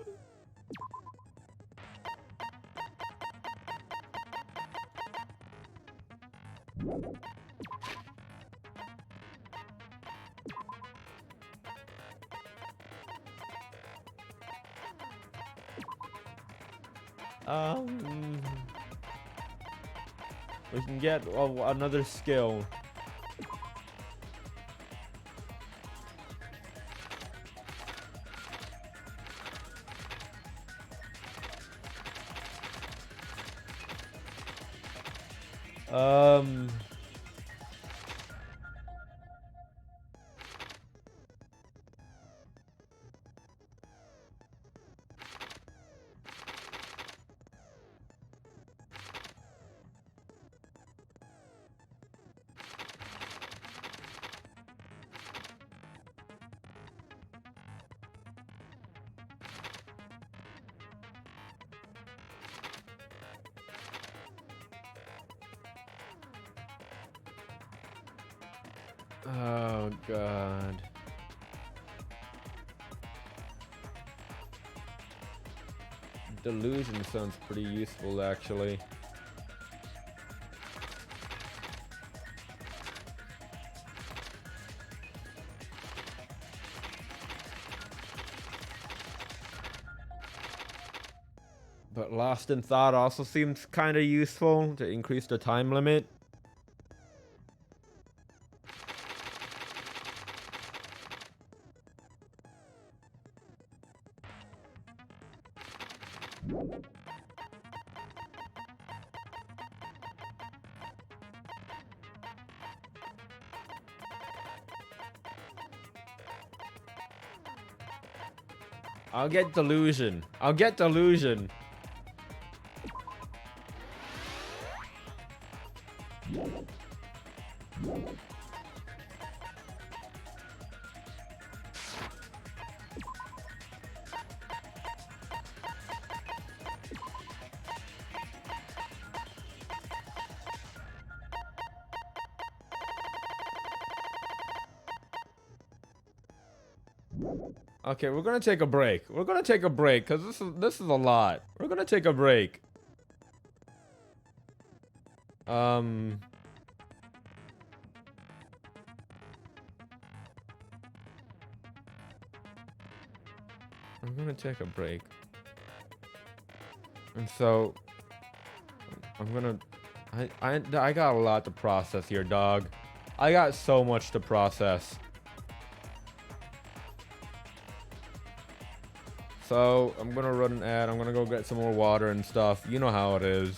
We can get another skill. Oh, God. Delusion sounds pretty useful, actually. But Lost in Thought also seems kind of useful to increase the time limit. I'll get delusion. I'll get delusion. Okay, we're gonna take a break. We're gonna take a break because this is a lot. We're gonna take a break. I'm gonna take a break. And so I'm gonna I got a lot to process here, dog. I got so much to process. So, I'm gonna run an ad. I'm gonna go get some more water and stuff. You know how it is.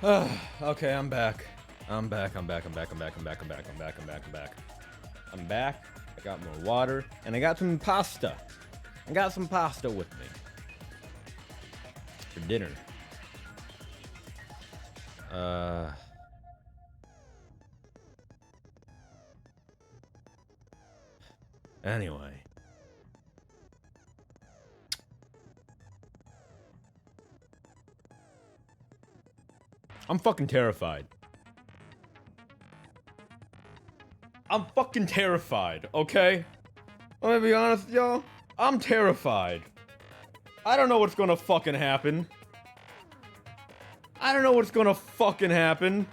Okay, I'm back. I'm back. I'm back. I got more water, and I got some pasta. I got some pasta with me for dinner. Anyway. I'm fucking terrified. I'm fucking terrified, okay? Let me be honest, y'all. I'm terrified. I don't know what's gonna fucking happen. I don't know what's gonna fucking happen.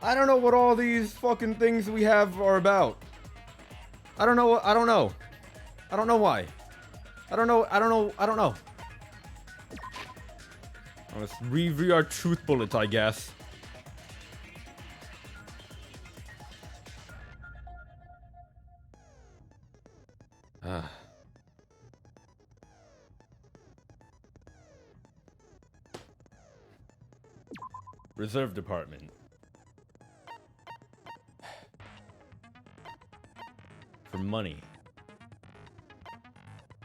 I don't know what all these fucking things we have are about. I don't know. I don't know. I don't know why. I don't know. Let's review our truth bullets, I guess. Reserve Department. For money.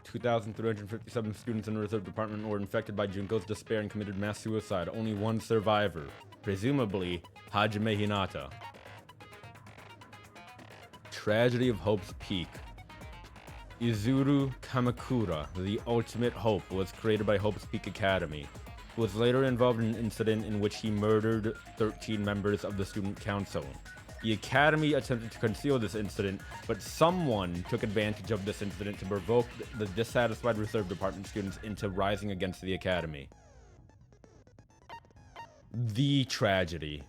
2,357 students in the Reserve Department were infected by Junko's despair and committed mass suicide. Only one survivor. Presumably, Hajime Hinata. Tragedy of Hope's Peak. Izuru Kamakura, the ultimate hope, was created by Hope's Peak Academy, who was later involved in an incident in which he murdered 13 members of the student council. The Academy attempted to conceal this incident, but someone took advantage of this incident to provoke the dissatisfied Reserve Department students into rising against the Academy. The tragedy.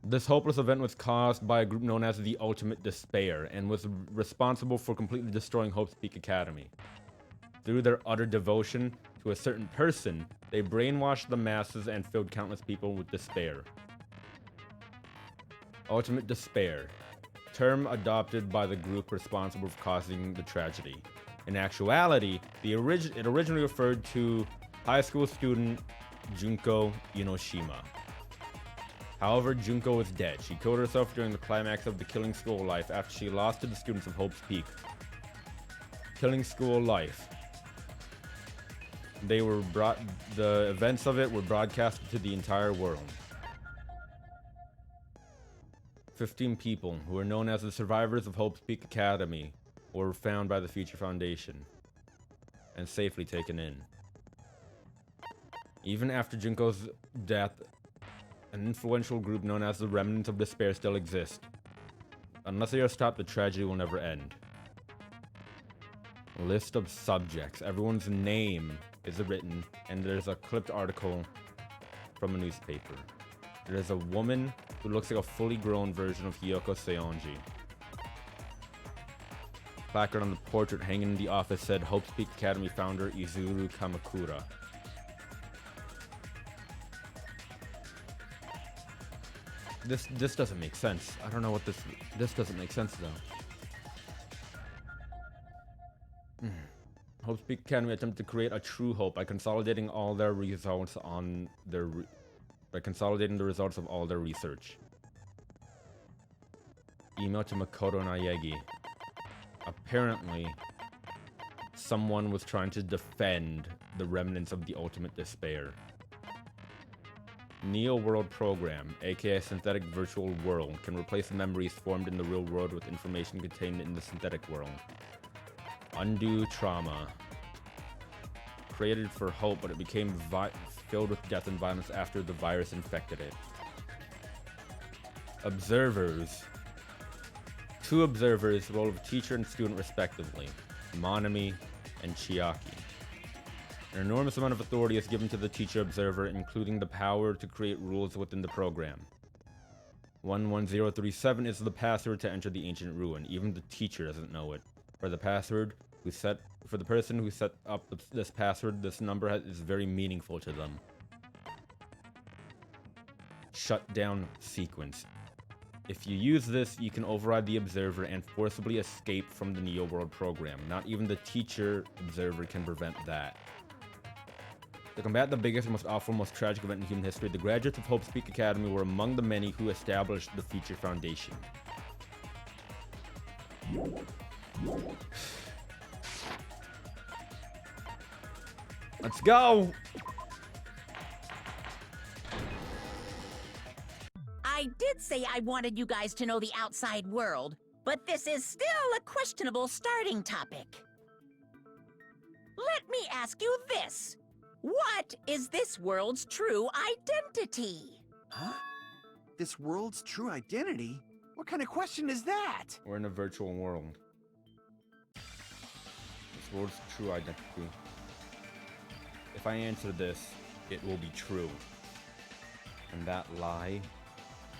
This hopeless event was caused by a group known as the Ultimate Despair, and was responsible for completely destroying Hope's Peak Academy. Through their utter devotion to a certain person, they brainwashed the masses and filled countless people with despair. Ultimate Despair, term adopted by the group responsible for causing the tragedy. In actuality, it originally referred to high school student Junko Inoshima. However, Junko is dead. She killed herself during the climax of the Killing School Life after she lost to the students of Hope's Peak. Killing School Life. The events of it were broadcasted to the entire world. 15 people, who are known as the survivors of Hope's Peak Academy, were found by the Future Foundation and safely taken in. Even after Junko's death, an influential group known as the Remnants of Despair still exist. Unless they are stopped, the tragedy will never end. List of subjects. Everyone's name is written, and there's a clipped article from a newspaper. There's a woman who looks like a fully grown version of Hiyoko Seonji. Placard on the portrait hanging in the office said Hope's Peak Academy founder Izuru Kamakura. This doesn't make sense. I don't know what this doesn't make sense though. Hope's Peak Academy attempted to create a true hope by consolidating all their results on their by consolidating the results of all their research. Email to Makoto Naegi. Apparently, someone was trying to defend the remnants of the Ultimate Despair. Neo World Program, aka Synthetic Virtual World, can replace memories formed in the real world with information contained in the synthetic world. Undo Trauma. Created for hope, but it became filled with death and violence after the virus infected it. Observers. 2 observers, role of teacher and student respectively, Monami and Chiaki. An enormous amount of authority is given to the teacher observer, including the power to create rules within the program. 11037 is the password to enter the ancient ruin. Even the teacher doesn't know it. For the person who set up this password, this number is very meaningful to them. Shutdown sequence. If you use this, you can override the observer and forcibly escape from the Neo World program. Not even the teacher observer can prevent that. To combat the biggest and most awful, most tragic event in human history, the graduates of Hope Speak Academy were among the many who established the future foundation. Let's go! I did say I wanted you guys to know the outside world, but this is still a questionable starting topic. Let me ask you this. What is this world's true identity? Huh? This world's true identity? What kind of question is that? We're in a virtual world. This world's true identity. If I answer this, it will be true. And that lie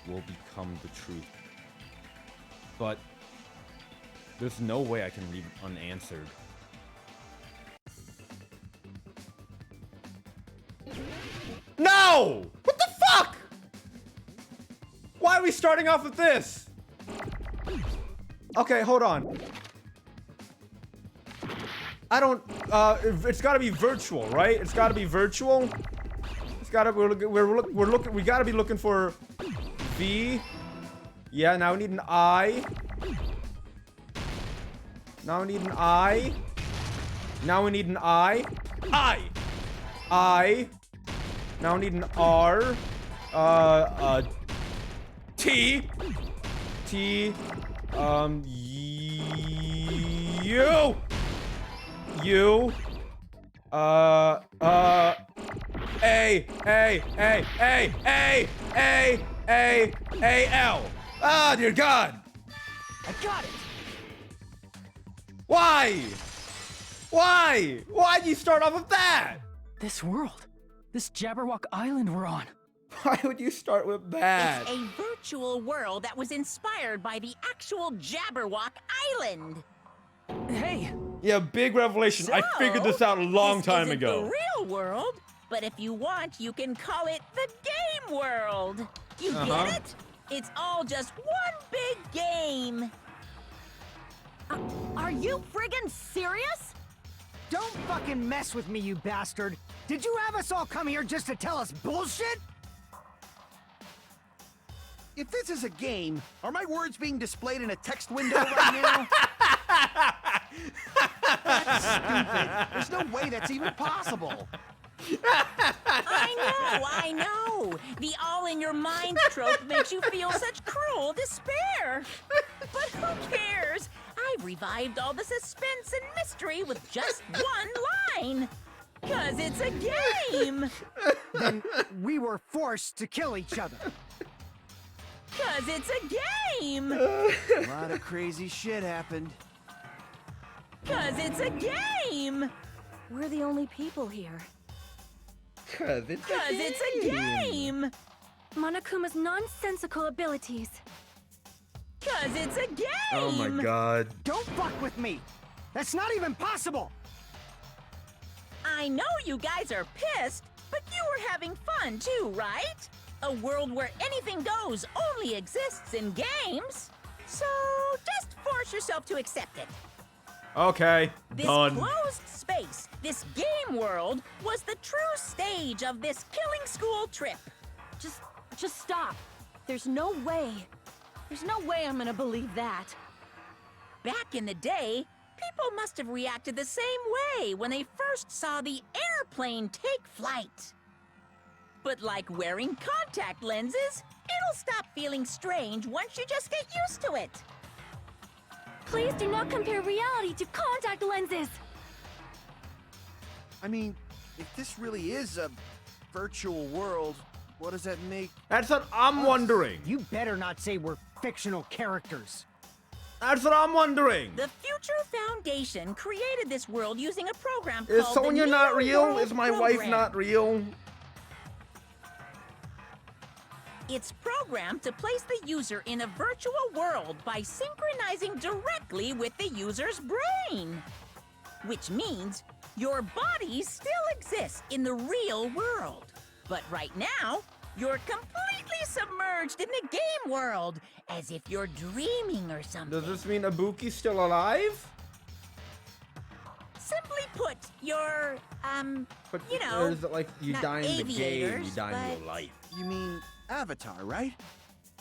will become the truth. But there's no way I can leave it unanswered. No! What the fuck? Why are we starting off with this? Okay, hold on. I don't, it's gotta be virtual, right? It's gotta be virtual. It's gotta, we gotta be looking for V. Yeah, now we need an I. Now we need an I. Now we need an I. I. Now we need an R. T. T. U. U. A. L. Ah, dear God. I got it! Why? Why? Why'd you start off with that? This world. This Jabberwock Island we're on. Why would you start with that? It's a virtual world that was inspired by the actual Jabberwock Island. Hey, Yeah, big revelation. I figured this out a long this time isn't ago. the real world, but if you want, you can call it the game world. You get it? It's all just one big game. Are you friggin' serious? Don't fucking mess with me, you bastard! Did you have us all come here just to tell us bullshit? If this is a game, are my words being displayed in a text window right now? That's stupid. There's no way that's even possible. I know. The all-in-your-mind trope makes you feel such cruel despair. But who cares? I've revived all the suspense and mystery with just one line. 'Cause it's a game. Then we were forced to kill each other. 'Cause it's a game. A lot of crazy shit happened. 'Cause it's a game. We're the only people here. 'Cause it's 'Cause it's a game. Monokuma's nonsensical abilities. 'Cause it's a game. Oh my God. Don't fuck with me! That's not even possible! I know you guys are pissed, but you were having fun too, right? A world where anything goes only exists in games. So just force yourself to accept it. Okay, This done. closed space, this game world, was the true stage of this killing school trip. Just stop. There's no way. There's no way I'm gonna believe that. Back in the day, people must have reacted the same way when they first saw the airplane take flight. But like wearing contact lenses, it'll stop feeling strange once you just get used to it. Please do not compare reality to contact lenses. I mean, if this really is a virtual world, what does that make? That's what I'm wondering. You better not say we're fictional characters. That's what I'm wondering. The Future Foundation created this world using a program Is called Sonya the not New real? World Is my wife Program. not real? It's programmed to place the user in a virtual world by synchronizing directly with the user's brain. Which means your body still exists in the real world. But right now, you're completely submerged in the game world, as if you're dreaming or something. Does this mean Ibuki's still alive? Simply put, you're, But you know, there's like you not die in the game, you aviators, die in real but- life. You mean Avatar, right?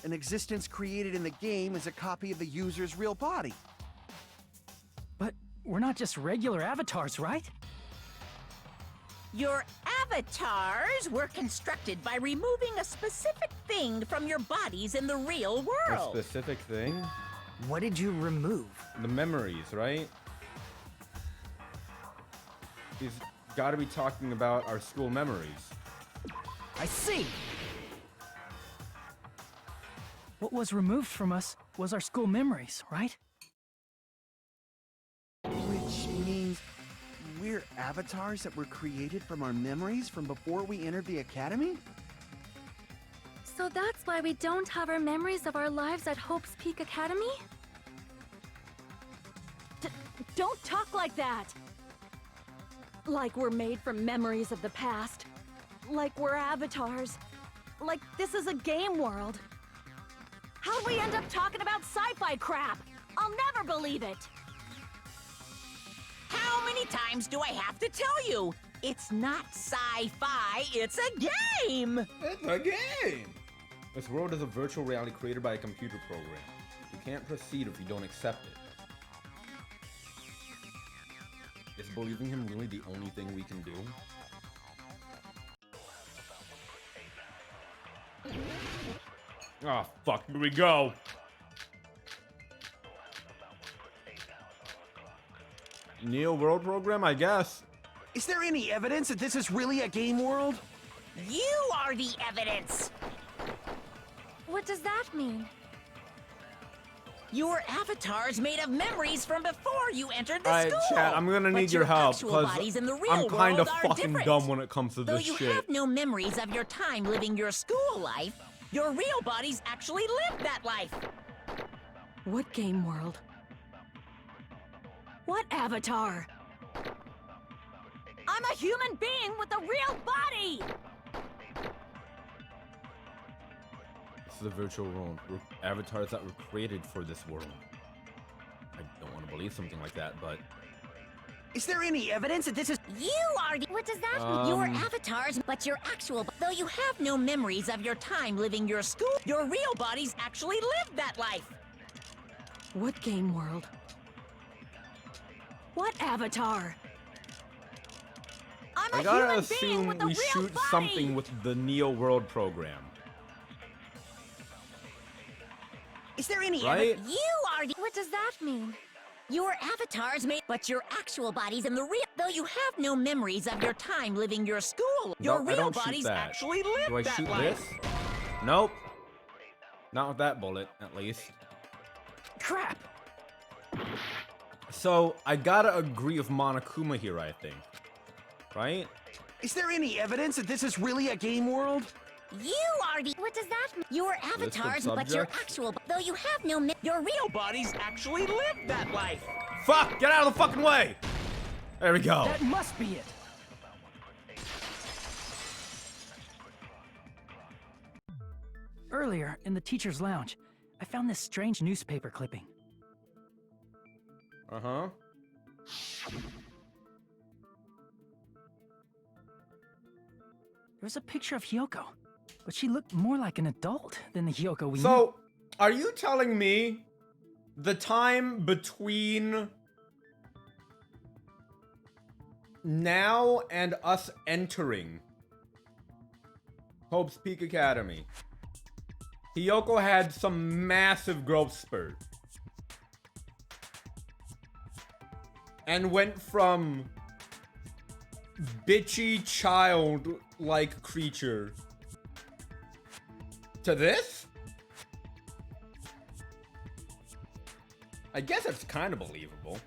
An existence created in the game is a copy of the user's real body. But we're not just regular avatars, right? Your avatars were constructed by removing a specific thing from your bodies in the real A world. specific thing? What did you remove? The memories, right? He's got to be talking about our school memories. I see. What was removed from us was our school memories, right? Which means we're avatars that were created from our memories from before we entered the academy? So that's why we don't have our memories of our lives at Hope's Peak Academy? Don't talk like that! Like we're made from memories of the past. Like we're avatars. Like this is a game world. How'd we end up talking about sci-fi crap? I'll never believe it! How many times do I have to tell you? It's not sci-fi, it's a game! It's a game! This world is a virtual reality created by a computer program. You can't proceed if you don't accept it. Is believing him really the only thing we can do? Oh, fuck, here we go. Neo World Program, I guess. Is there any evidence that this is really a game world? You are the evidence! What does that mean? Your avatar's made of memories from before you entered the Alright, school. chat, I'm gonna But need your help, actual because bodies in the real I'm kind of world are fucking different. dumb when it comes to Though this you shit. have no memories of your time living your school life, your real bodies actually lived that life. What game world? What avatar? I'm a human being with a real body! This is a virtual world. We're avatars that were created for this world. I don't want to believe something like that, but... Is there any evidence that this is... You are the... What does that mean? Your avatars, but your actual... Though you have no memories of your time living your school, your real bodies actually lived that life. What game world? What avatar? I'm I a gotta human being assume with a we real shoot body! something with the Neo World program. Is there any Right? evidence? You are the... What does that mean? Your avatars made... But your actual bodies in the real... Though you have no memories of your time living your school, your No, I real don't shoot bodies that. actually lived Do I that shoot life. this? Nope. Not with that bullet, at least. Crap! So, I gotta agree with Monokuma here, I think. Right? Is there any evidence that this is really a game world? You are the... What does that mean? Your avatars, but your subjects? actual... Though you have no... Your real bodies actually lived that life. Fuck! Get out of the fucking way! There we go. That must be it! Earlier, in the teacher's lounge, I found this strange newspaper clipping. Uh-huh. There was a picture of Hyoko, but she looked more like an adult than the Hyoko we knew. So, are you telling me the time between now and us entering Hope's Peak Academy, Hyoko had some massive growth spurt and went from bitchy child-like creature to this? I guess it's kind of believable.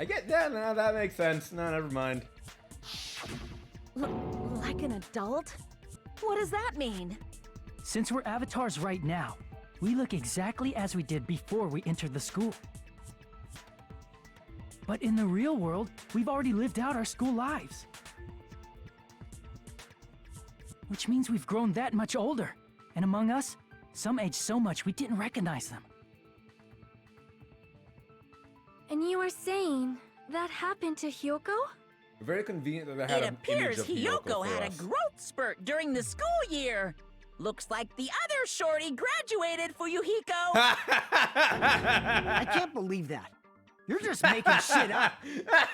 I get that. No, that makes sense. No, never mind. Like an adult? What does that mean? Since we're avatars right now, we look exactly as we did before we entered the school. But in the real world, we've already lived out our school lives. Which means we've grown that much older. And among us, some aged so much we didn't recognize them. And you are saying That happened to Hyoko? Very convenient that I had It an appears image of Hiyoko Hiyoko for had us. a growth spurt during the school year. Looks like the other shorty graduated, Fuyuhiko. I can't believe that. You're just making shit up. But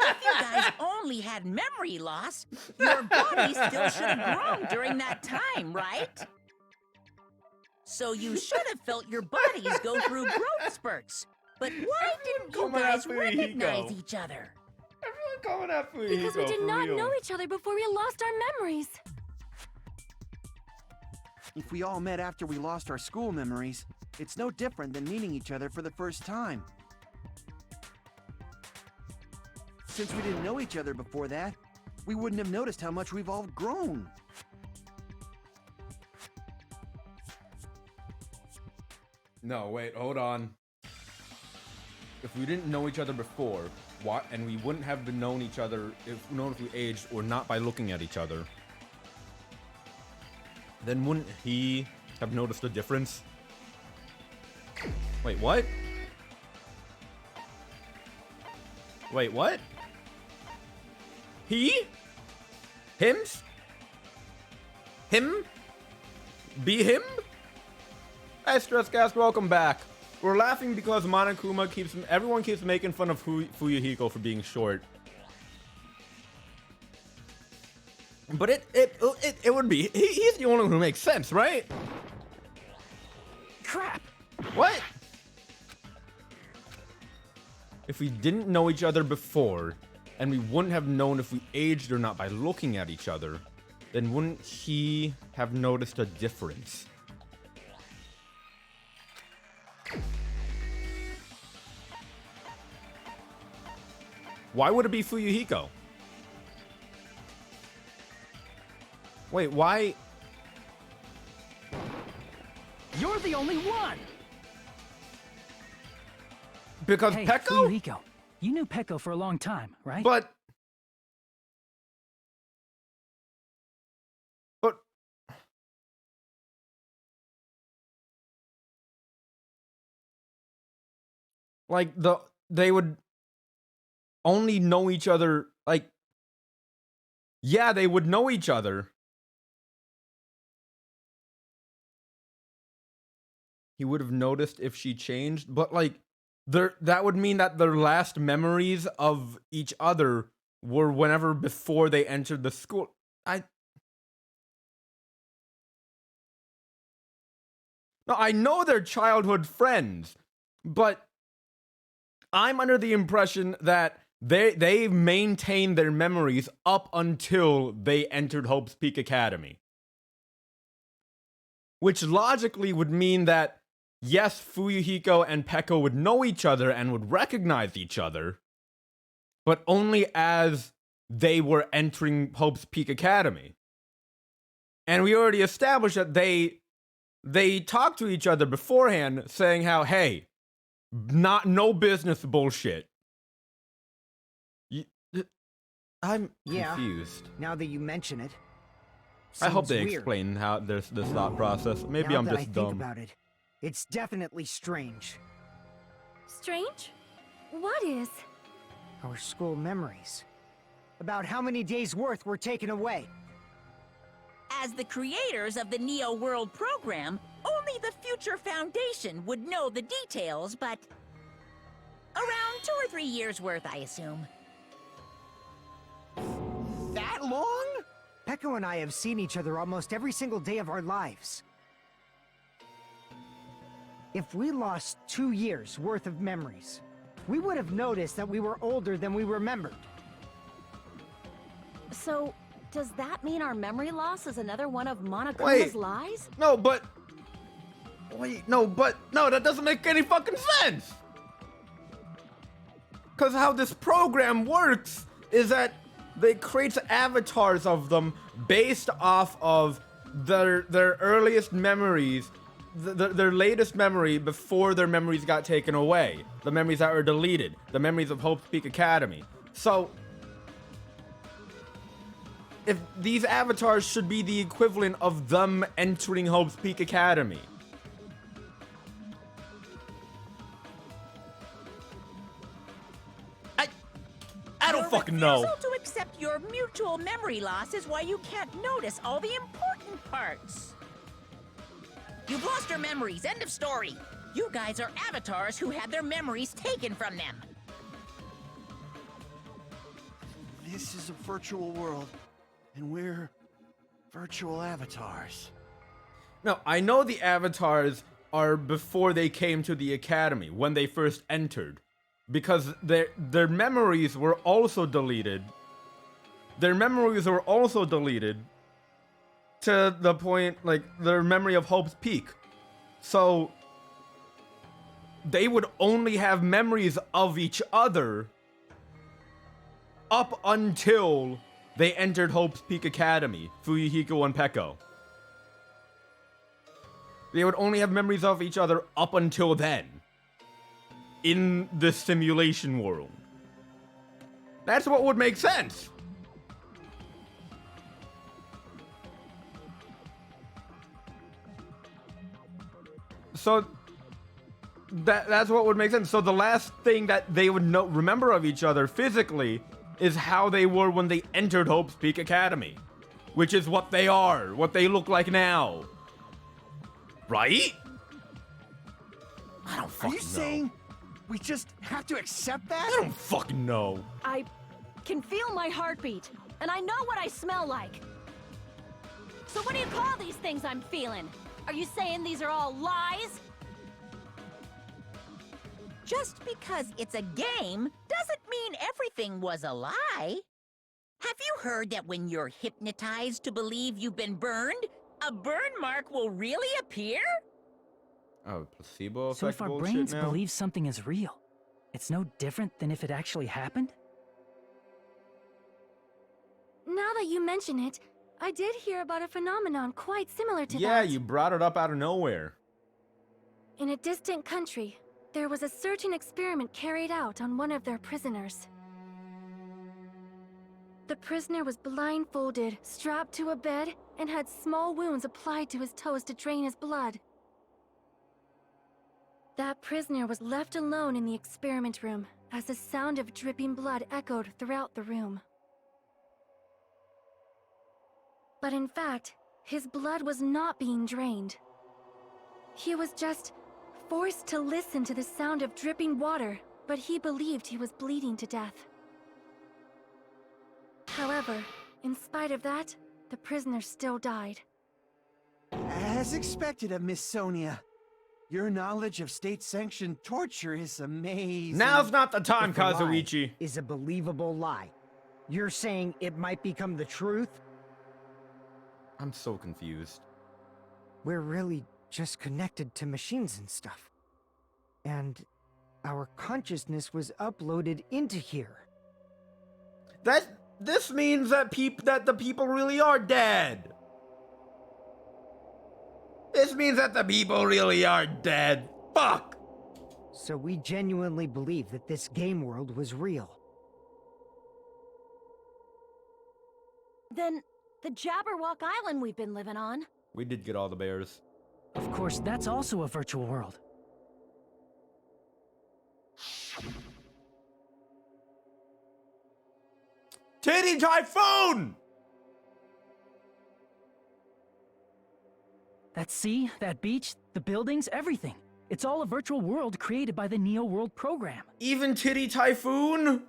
if you guys only had memory loss, your body still should have grown during that time, right? So you should have felt your bodies go through growth spurts. But why didn't you coming guys after recognize Hiko. each other? Everyone coming at Fuyuhiko, Because we did for not real. know each other before we lost our memories. If we all met after we lost our school memories, it's no different than meeting each other for the first time. Since we didn't know each other before that, we wouldn't have noticed how much we've all grown. No, wait, hold on. If we didn't know each other before, what? And we wouldn't have been known each other if we aged or not by looking at each other. Then wouldn't he have noticed a difference? Wait, what? Wait, what? He? Him? Him? Be him? Hey, Stresscast, welcome back. We're laughing because Monokuma everyone keeps making fun of Fuyuhiko for being short. But it would be, he's the only one who makes sense, right? Crap! What? If we didn't know each other before, and we wouldn't have known if we aged or not by looking at each other, then wouldn't he have noticed a difference? Why would it be Fuyuhiko? Wait, why? You're the only one! Because Hey, Peko? Fuyuhiko, you knew Peko for a long time, right? But like they would only know each other, like, yeah, they would know each other. He would have noticed if she changed, but like that would mean that their last memories of each other were whenever before they entered the school. No, I know they're childhood friends, but I'm under the impression that they maintained their memories up until they entered Hope's Peak Academy. Which logically would mean that, yes, Fuyuhiko and Peko would know each other and would recognize each other, but only as they were entering Hope's Peak Academy. And we already established that they talked to each other beforehand, saying how, hey, no business bullshit. I'm confused. Now that you mention it. I hope Seems they weird. explain how this thought process. Maybe Now I'm that just I think dumb. about it, it's definitely strange. Strange? What is? Our school memories. About how many days' worth were taken away. As the creators of the Neo World program, only the Future Foundation would know the details, but around 2 or 3 years worth, I assume. That long? Peko and I have seen each other almost every single day of our lives. If we lost 2 years' worth of memories, we would have noticed that we were older than we remembered. So, does that mean our memory loss is another one of Monokuma's Wait. lies? No, but no, that doesn't make any fucking sense. Cause how this program works is that they create avatars of them based off of their earliest memories, their latest memory before their memories got taken away, the memories that were deleted, the memories of Hope's Peak Academy. So, if these avatars should be the equivalent of them entering Hope's Peak Academy. fuck no. Refusal to accept your mutual memory loss is why you can't notice all the important parts. You've lost your memories, end of story. You guys are avatars who had their memories taken from them. This is a virtual world, and we're virtual avatars. No, I know the avatars are before they came to the academy, when they first entered. Because their memories were also deleted. Their memories were also deleted to the point, like, their memory of Hope's Peak. So, they would only have memories of each other up until they entered Hope's Peak Academy, Fuyuhiko and Peko. They would only have memories of each other up until then. In the simulation world. That's what would make sense. So that's what would make sense. So the last thing that they would remember of each other physically is how they were when they entered Hope's Peak Academy, which is what they are, what they look like now. Right? I don't fucking know. Are you saying we just have to accept that? I don't fucking know. I can feel my heartbeat, and I know what I smell like. So what do you call these things I'm feeling? Are you saying these are all lies? Just because it's a game doesn't mean everything was a lie. Have you heard that when you're hypnotized to believe you've been burned, a burn mark will really appear? Oh, placebo effect So if our bullshit brains now? believe something is real, it's no different than if it actually happened? Now that you mention it, I did hear about a phenomenon quite similar to that. Yeah, you brought it up out of nowhere. In a distant country, there was a certain experiment carried out on one of their prisoners. The prisoner was blindfolded, strapped to a bed, and had small wounds applied to his toes to drain his blood. That prisoner was left alone in the experiment room as the sound of dripping blood echoed throughout the room. But in fact, his blood was not being drained. He was just forced to listen to the sound of dripping water, but he believed he was bleeding to death. However, in spite of that, the prisoner still died. As expected of Miss Sonia. Your knowledge of state-sanctioned torture is amazing. Now's not the time, If a lie Kazuichi. is a believable lie. You're saying it might become the truth? I'm so confused. We're really just connected to machines and stuff. And our consciousness was uploaded into here. This means that the people really are dead. This means that the people really are dead. Fuck! So we genuinely believe that this game world was real. Then the Jabberwock Island we've been living on. We did get all the bears. Of course, that's also a virtual world. Titty Typhoon! That sea, that beach, the buildings, everything. It's all a virtual world created by the Neo World program. Even Titty Typhoon?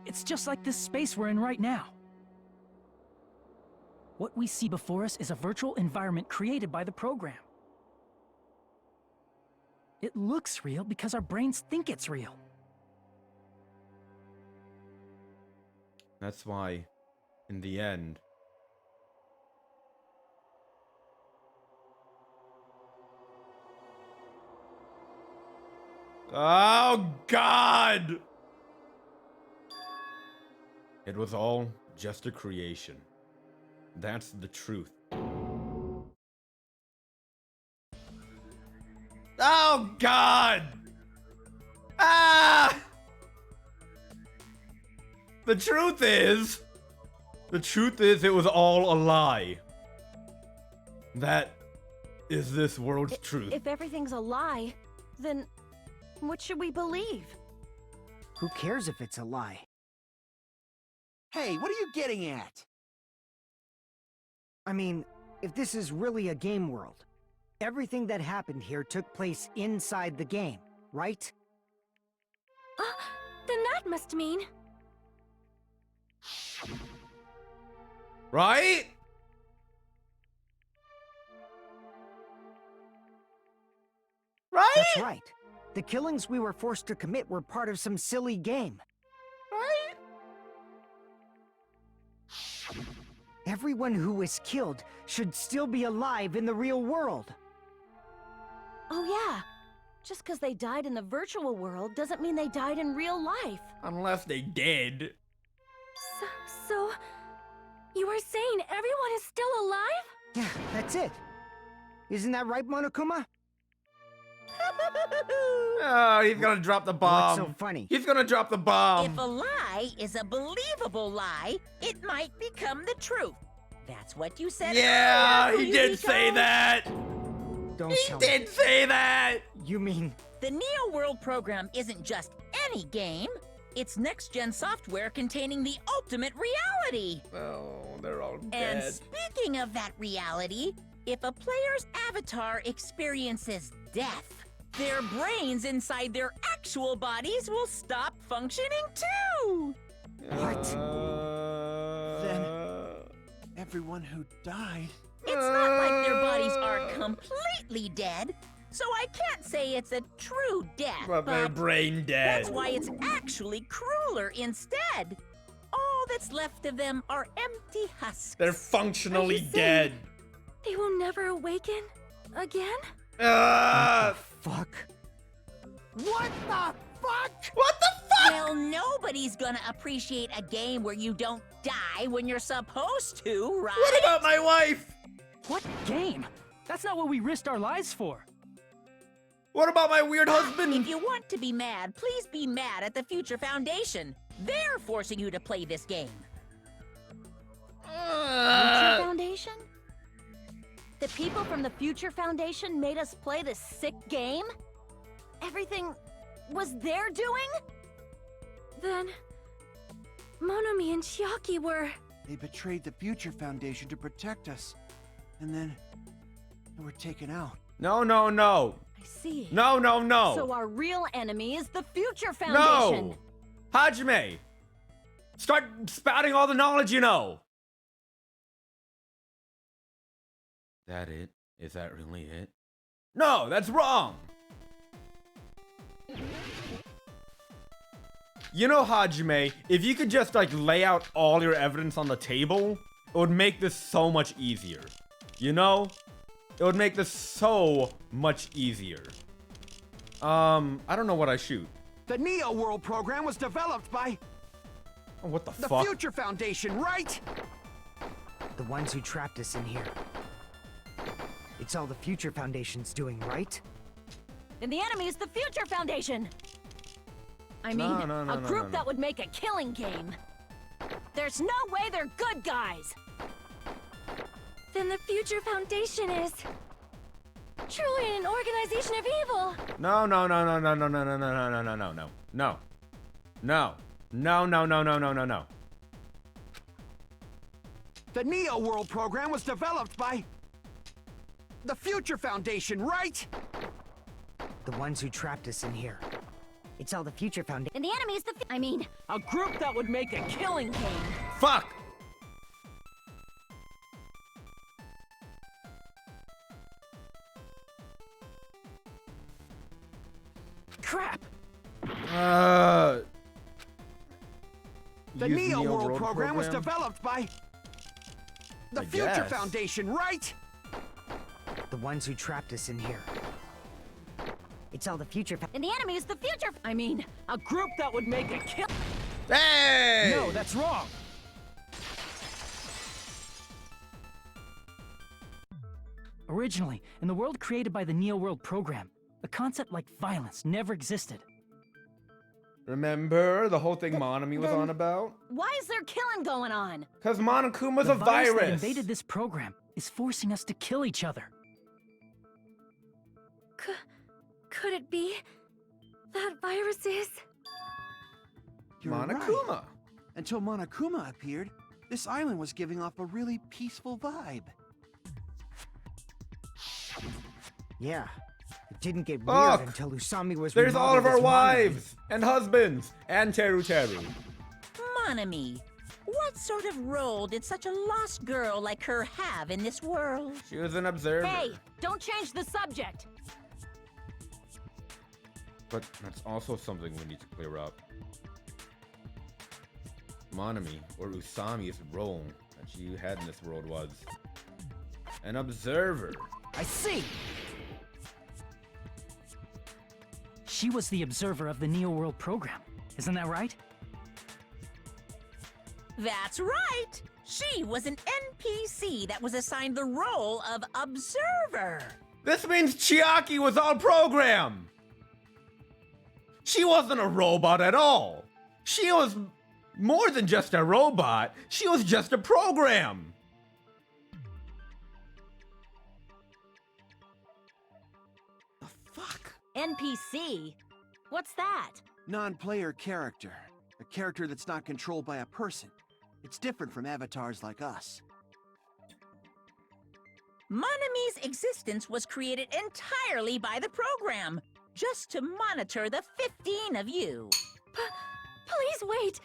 It's just like this space we're in right now. What we see before us is a virtual environment created by the program. It looks real because our brains think it's real. That's why, in the end... Oh, God! It was all just a creation. That's the truth. Oh, God! Ah! The truth is, it was all a lie. That is this world's truth. If everything's a lie, then what should we believe? Who cares if it's a lie? Hey, what are you getting at? I mean, if this is really a game world, everything that happened here took place inside the game, right? Then that must mean... Right? Right? That's right. The killings we were forced to commit were part of some silly game. Right? Everyone who was killed should still be alive in the real world. Oh yeah. Just because they died in the virtual world doesn't mean they died in real life. Unless they did. So... You are saying everyone is still alive? Yeah, that's it. Isn't that right, Monokuma? Oh, he's gonna drop the bomb. What's so funny? He's gonna drop the bomb. If a lie is a believable lie, it might become the truth. That's what you said. Yeah, earlier, he did say Fujiko. that. Don't He tell did say that. me. You mean... The Neo World program isn't just any game. It's next-gen software containing the ultimate reality. Oh, they're all And dead. speaking of that reality, if a player's avatar experiences death, their brains inside their actual bodies will stop functioning too! What? Then everyone who died. It's not like their bodies are completely dead, so I can't say it's a true death, But they're but brain dead. that's why it's actually crueler instead. All that's left of them are empty husks. They're functionally Are you saying- dead. They will never awaken? Again? Fuck. What the fuck? What the fuck? Well, nobody's gonna appreciate a game where you don't die when you're supposed to, right? What about my wife? What game? That's not what we risked our lives for. What about my weird If husband? you want to be mad, please be mad at the Future Foundation. They're forcing you to play this game. Future Foundation? The people from the Future Foundation made us play this sick game? Everything was their doing? Then... Monomi and Chiaki were... They betrayed the Future Foundation to protect us. And then... they were taken out. No, no, no. I see. No, no, no. So our real enemy is the Future Foundation. No! Hajime! Start spouting all the knowledge you know! That it? Is that really it? No, that's wrong! You know, Hajime, if you could just, like, lay out all your evidence on the table, it would make this so much easier. You know? It would make this so much easier. I don't know what I shoot. The Neo World program was developed by Oh, what the the fuck? Future Foundation, right? The ones who trapped us in here. It's all the Future Foundation's doing, right? And the enemy is the Future Foundation. I mean, No, a group that would make a killing game. There's no way they're good guys. Then the Future Foundation is... truly an organization of evil. No, no, no, no, no, no, no, no, no, no, no, no, no, no. No. No. No, no, no, no, no, no, no. The Neo World program was developed by the Future Foundation, right? The ones who trapped us in here. It's all the Future Foundation. And the enemy is the... I mean, a group that would make a killing game. Fuck! Crap! The use Neo World program was developed by the I Future guess. Foundation, right? The ones who trapped us in here. It's all the Future And the enemy is the Future... I mean, a group that would make a kill... Hey! No, that's wrong! Originally, in the world created by the Neo World program, a concept like violence never existed. Remember the whole thing Monami was on about? Why is there killing going on? Because Monokuma's The a virus that virus! invaded this program is forcing us to kill each other. Could it be... that virus is... You're right. Monokuma. Until Monokuma appeared, this island was giving off a really peaceful vibe. Yeah. It didn't get Look! weird until Usami was There's all of remodeled our as Monami. wives and husbands and Teru Teru. Monami, what sort of role did such a lost girl like her have in this world? She was an observer. Hey, don't change the subject. But that's also something we need to clear up. Monami, or Usami's role that she had in this world was an observer. I see! She was the observer of the Neo World program. Isn't that right? That's right! She was an NPC that was assigned the role of observer. This means Chiaki was all program. She wasn't a robot at all. She was more than just a robot. She was just a program. The fuck? NPC? What's that? Non-player character. A character that's not controlled by a person. It's different from avatars like us. Monami's existence was created entirely by the program, just to monitor the 15 of you. Please wait.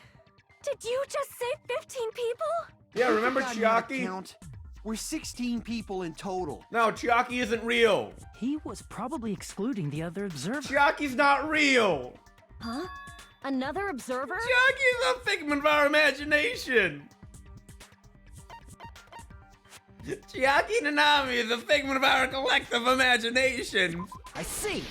Did you just say 15 people? Yeah, remember Forgotten how to Chiaki? count? We're 16 people in total. No, Chiaki isn't real. He was probably excluding the other observer. Chiaki's not real. Huh? Another observer? Chiaki's a figment of our imagination. Chiaki Nanami is a figment of our collective imagination. I see!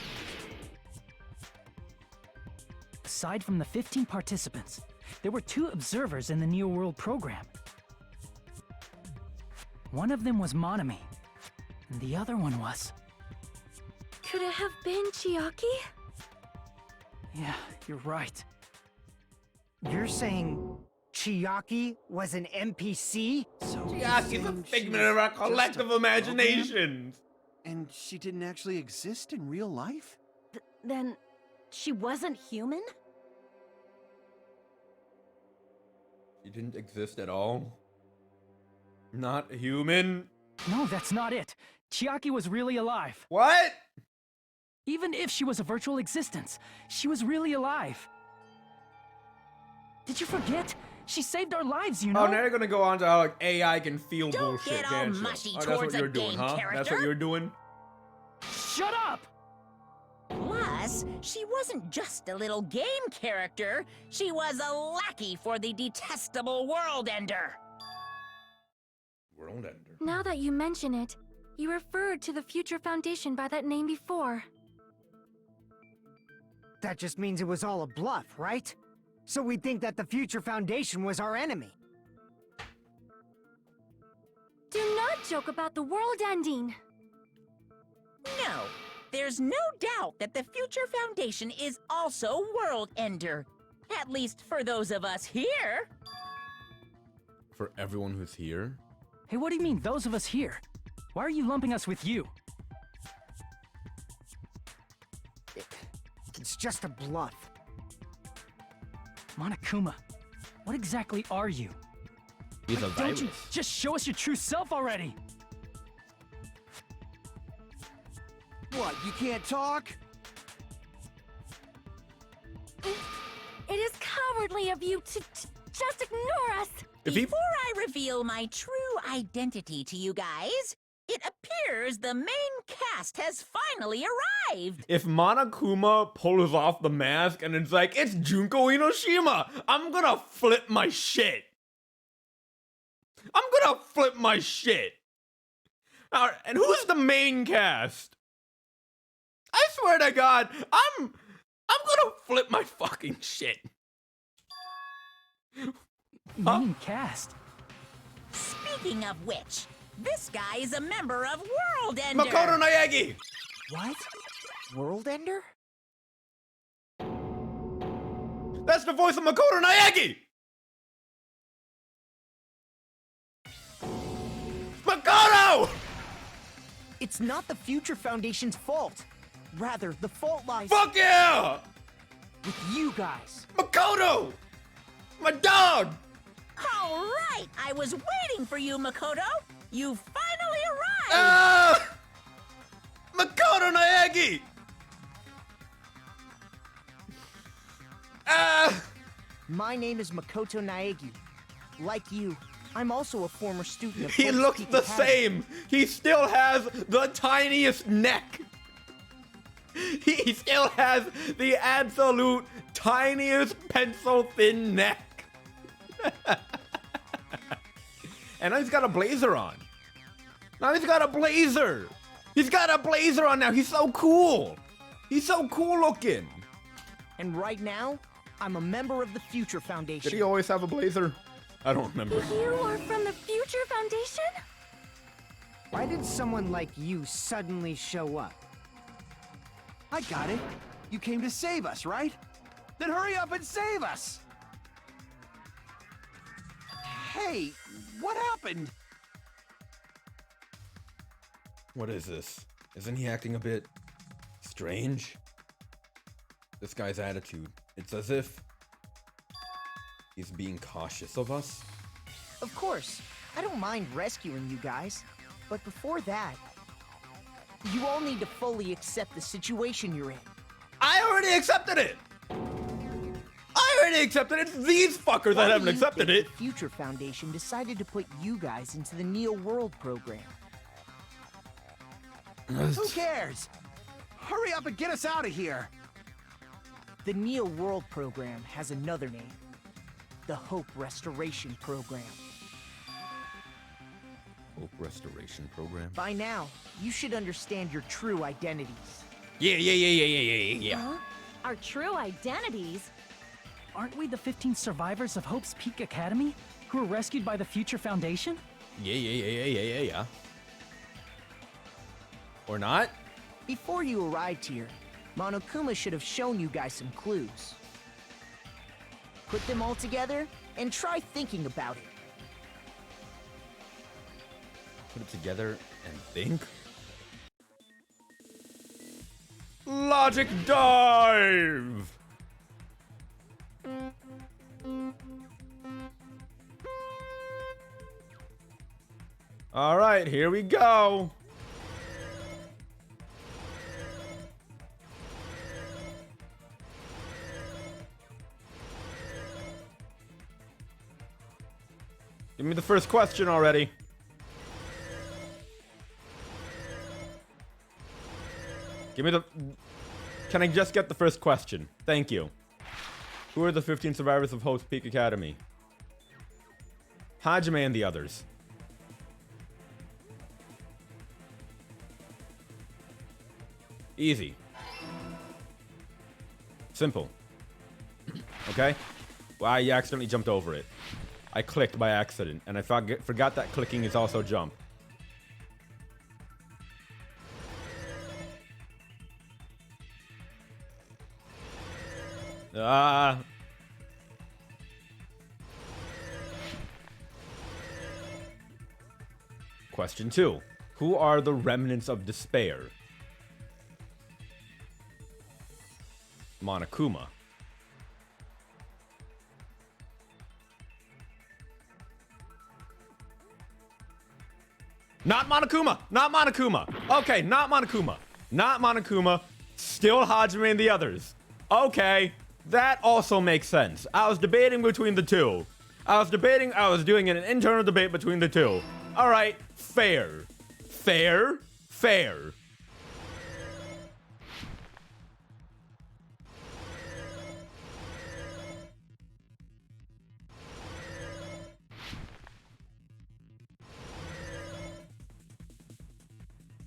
Aside from the 15 participants, there were 2 observers in the Neo World program. One of them was Monami, and the other one was... Could it have been Chiaki? Yeah, you're right. You're saying Chiaki was an NPC? So Chiaki's a you're saying she figment was of our just a collective program? imaginations. And she didn't actually exist in real life? Then she wasn't human? She didn't exist at all. Not human. No, that's not it. Chiaki was really alive. What? Even if she was a virtual existence, she was really alive. Did you forget? She saved our lives, you know? Oh, now you're gonna go on to how like, AI can feel Don't bullshit, get all can't you? mushy Oh, that's towards what a you're doing, game huh? That's what character. you're doing? Shut up! Plus, she wasn't just a little game character, she was a lackey for the detestable World Ender. World Ender. Now that you mention it, you referred to the Future Foundation by that name before. That just means it was all a bluff, right? So we think that the Future Foundation was our enemy. Do not joke about the world ending. No, there's no doubt that the Future Foundation is also World Ender. At least for those of us here. For everyone who's here? Hey, what do you mean, those of us here? Why are you lumping us with you? It's just a bluff. Monokuma, what exactly are you? He's a Don't you virus. just show us your true self already? What, you can't talk? It is cowardly of you to just ignore us. If he- Before I reveal my true identity to you guys, it appears the main cast has finally arrived. If Monokuma pulls off the mask and it's like, it's Junko Inoshima, I'm gonna flip my shit. I'm gonna flip my shit. Alright, and who's the main cast? I swear to God, I'm gonna flip my fucking shit. Main cast. Speaking of which, this guy is a member of World Ender. Makoto Naegi! What? World Ender? That's the voice of Makoto Naegi! Makoto! It's not the Future Foundation's fault. Rather, the fault lies Fuck yeah! with you guys. Makoto! My dog! All right, I was waiting for you, Makoto. You finally arrived. Makoto Naegi! My name is Makoto Naegi. Like you, I'm also a former student of He Hope's looks Peak the Academy. same. He still has the tiniest neck. He still has the absolute tiniest pencil-thin neck. And now he's got a blazer on. Now he's got a blazer. He's got a blazer on now. He's so cool. He's so cool looking. And right now, I'm a member of the Future Foundation. Did he always have a blazer? I don't remember. You are from the Future Foundation? Why did someone like you suddenly show up? I got it. You came to save us, right? Then hurry up and save us! Hey, what happened? What is this? Isn't he acting a bit strange? This guy's attitude. It's as if he's being cautious of us. Of course, I don't mind rescuing you guys. But before that, you all need to fully accept the situation you're in. I already accepted it! I already accepted it! It's these fuckers that haven't accepted it! The Future Foundation decided to put you guys into the Neo World program. Who cares? Hurry up and get us out of here! The Neo World program has another name. The Hope Restoration Program. Hope Restoration Program? By now, you should understand your true identities. Yeah. Huh? Our true identities? Aren't we the 15 survivors of Hope's Peak Academy who were rescued by the Future Foundation? Yeah. Or not? Before you arrived here, Monokuma should have shown you guys some clues. Put them all together and try thinking about it. Put it together and think? Logic dive! All right, here we go. Give me the first question already. Give me the... Can I just get the first question? Thank you. Who are the 15 survivors of Hope's Peak Academy? Hajime and the others. Easy. Simple. Okay? Well, I accidentally jumped over it. I clicked by accident, and I forgot that clicking is also jump. Question 2. Who are the remnants of despair? Monokuma. Not Monokuma! Not Monokuma! Okay, not Monokuma. Not Monokuma. Still Hajime and the others. Okay, that also makes sense. I was debating between the two. I was doing an internal debate between the two. Alright, fair. Fair? Fair.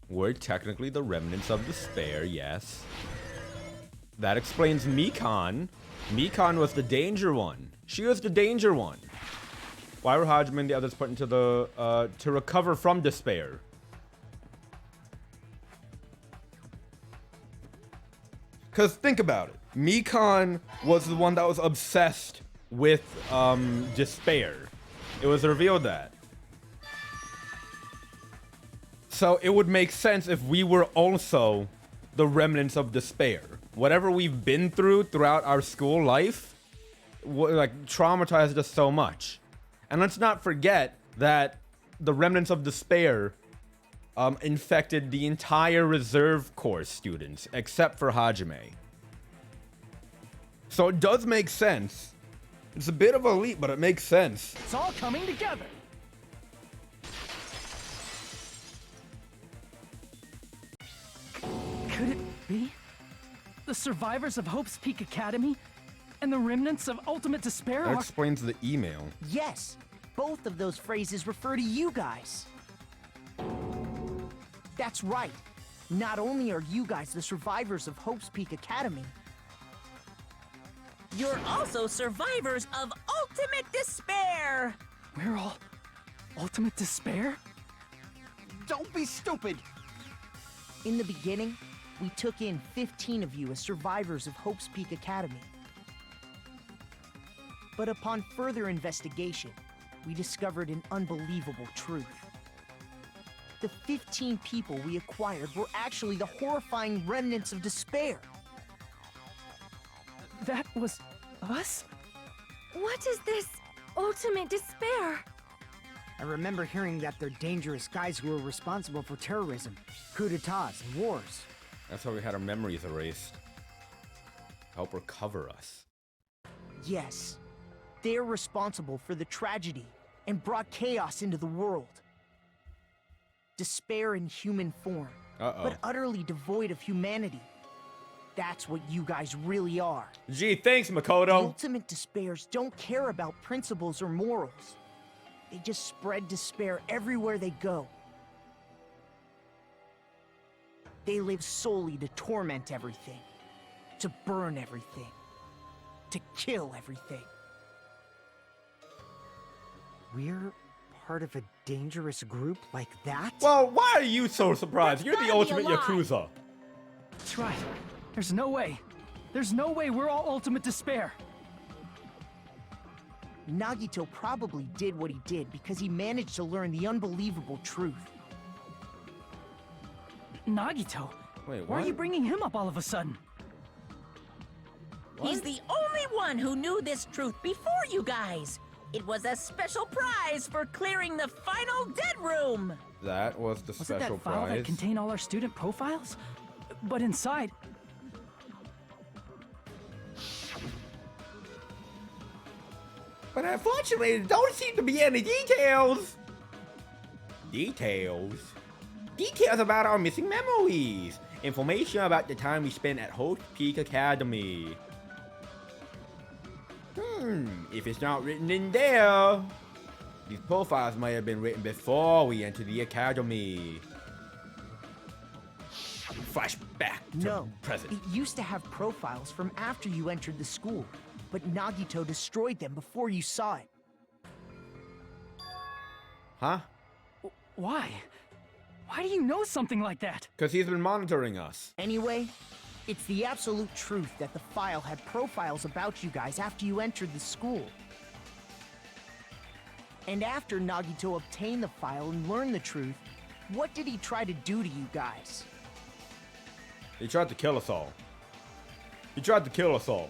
We're technically the remnants of despair, yes. That explains Mikan. Mikan was the danger one. She was the danger one. Why were Hajime and the others put into the, to recover from despair? Because think about it. Mikan was the one that was obsessed with, despair. It was revealed that. So it would make sense if we were also the remnants of despair. Whatever we've been through throughout our school life, like traumatized us so much. And let's not forget that the remnants of despair infected the entire reserve course students except for Hajime. So it does make sense. It's a bit of a leap, but it makes sense. It's all coming together. Could it be? The survivors of Hope's Peak Academy and the remnants of Ultimate Despair That are... explains the email. Yes, both of those phrases refer to you guys. That's right. Not only are you guys the survivors of Hope's Peak Academy, You're also survivors of Ultimate Despair! We're all Ultimate Despair? don't be stupid! In the beginning, we took in 15 of you as survivors of Hope's Peak Academy. But upon further investigation, we discovered an unbelievable truth. The 15 people we acquired were actually the horrifying remnants of despair. That was us? What is this ultimate despair? I remember hearing that they're dangerous guys who are responsible for terrorism, coups d'etats, and wars. That's why we had our memories erased. Help recover us. Yes, they're responsible for the tragedy and brought chaos into the world. Despair in human form, but utterly devoid of humanity. That's what you guys really are. Gee, thanks, Makoto. Ultimate despairs don't care about principles or morals. They just spread despair everywhere they go. They live solely to torment everything, to burn everything, to kill everything. We're part of a dangerous group like that? Well, why are you so surprised? You're the gotta be ultimate a lie. Yakuza. That's right. There's no way. There's no way we're all Ultimate Despair. Nagito probably did what he did because he managed to learn the unbelievable truth. Nagito? Wait, Why are what? you bringing him up all of a sudden? He's the only one who knew this truth before you guys. It was a special prize for clearing the final dead room. That was the Was it special that file prize. that contained all our student profiles? But inside... But unfortunately, there don't seem to be any details. Details about our missing memories. Information about the time we spent at Hope's Peak Academy. If it's not written in there, these profiles might have been written before we entered the academy. Flashback to No, present. it used to have profiles from after you entered the school, but Nagito destroyed them before you saw it. Huh? Why? Why do you know something like that? Because he's been monitoring us. Anyway, it's the absolute truth that the file had profiles about you guys after you entered the school. And after Nagito obtained the file and learned the truth, what did he try to do to you guys? He tried to kill us all. He tried to kill us all.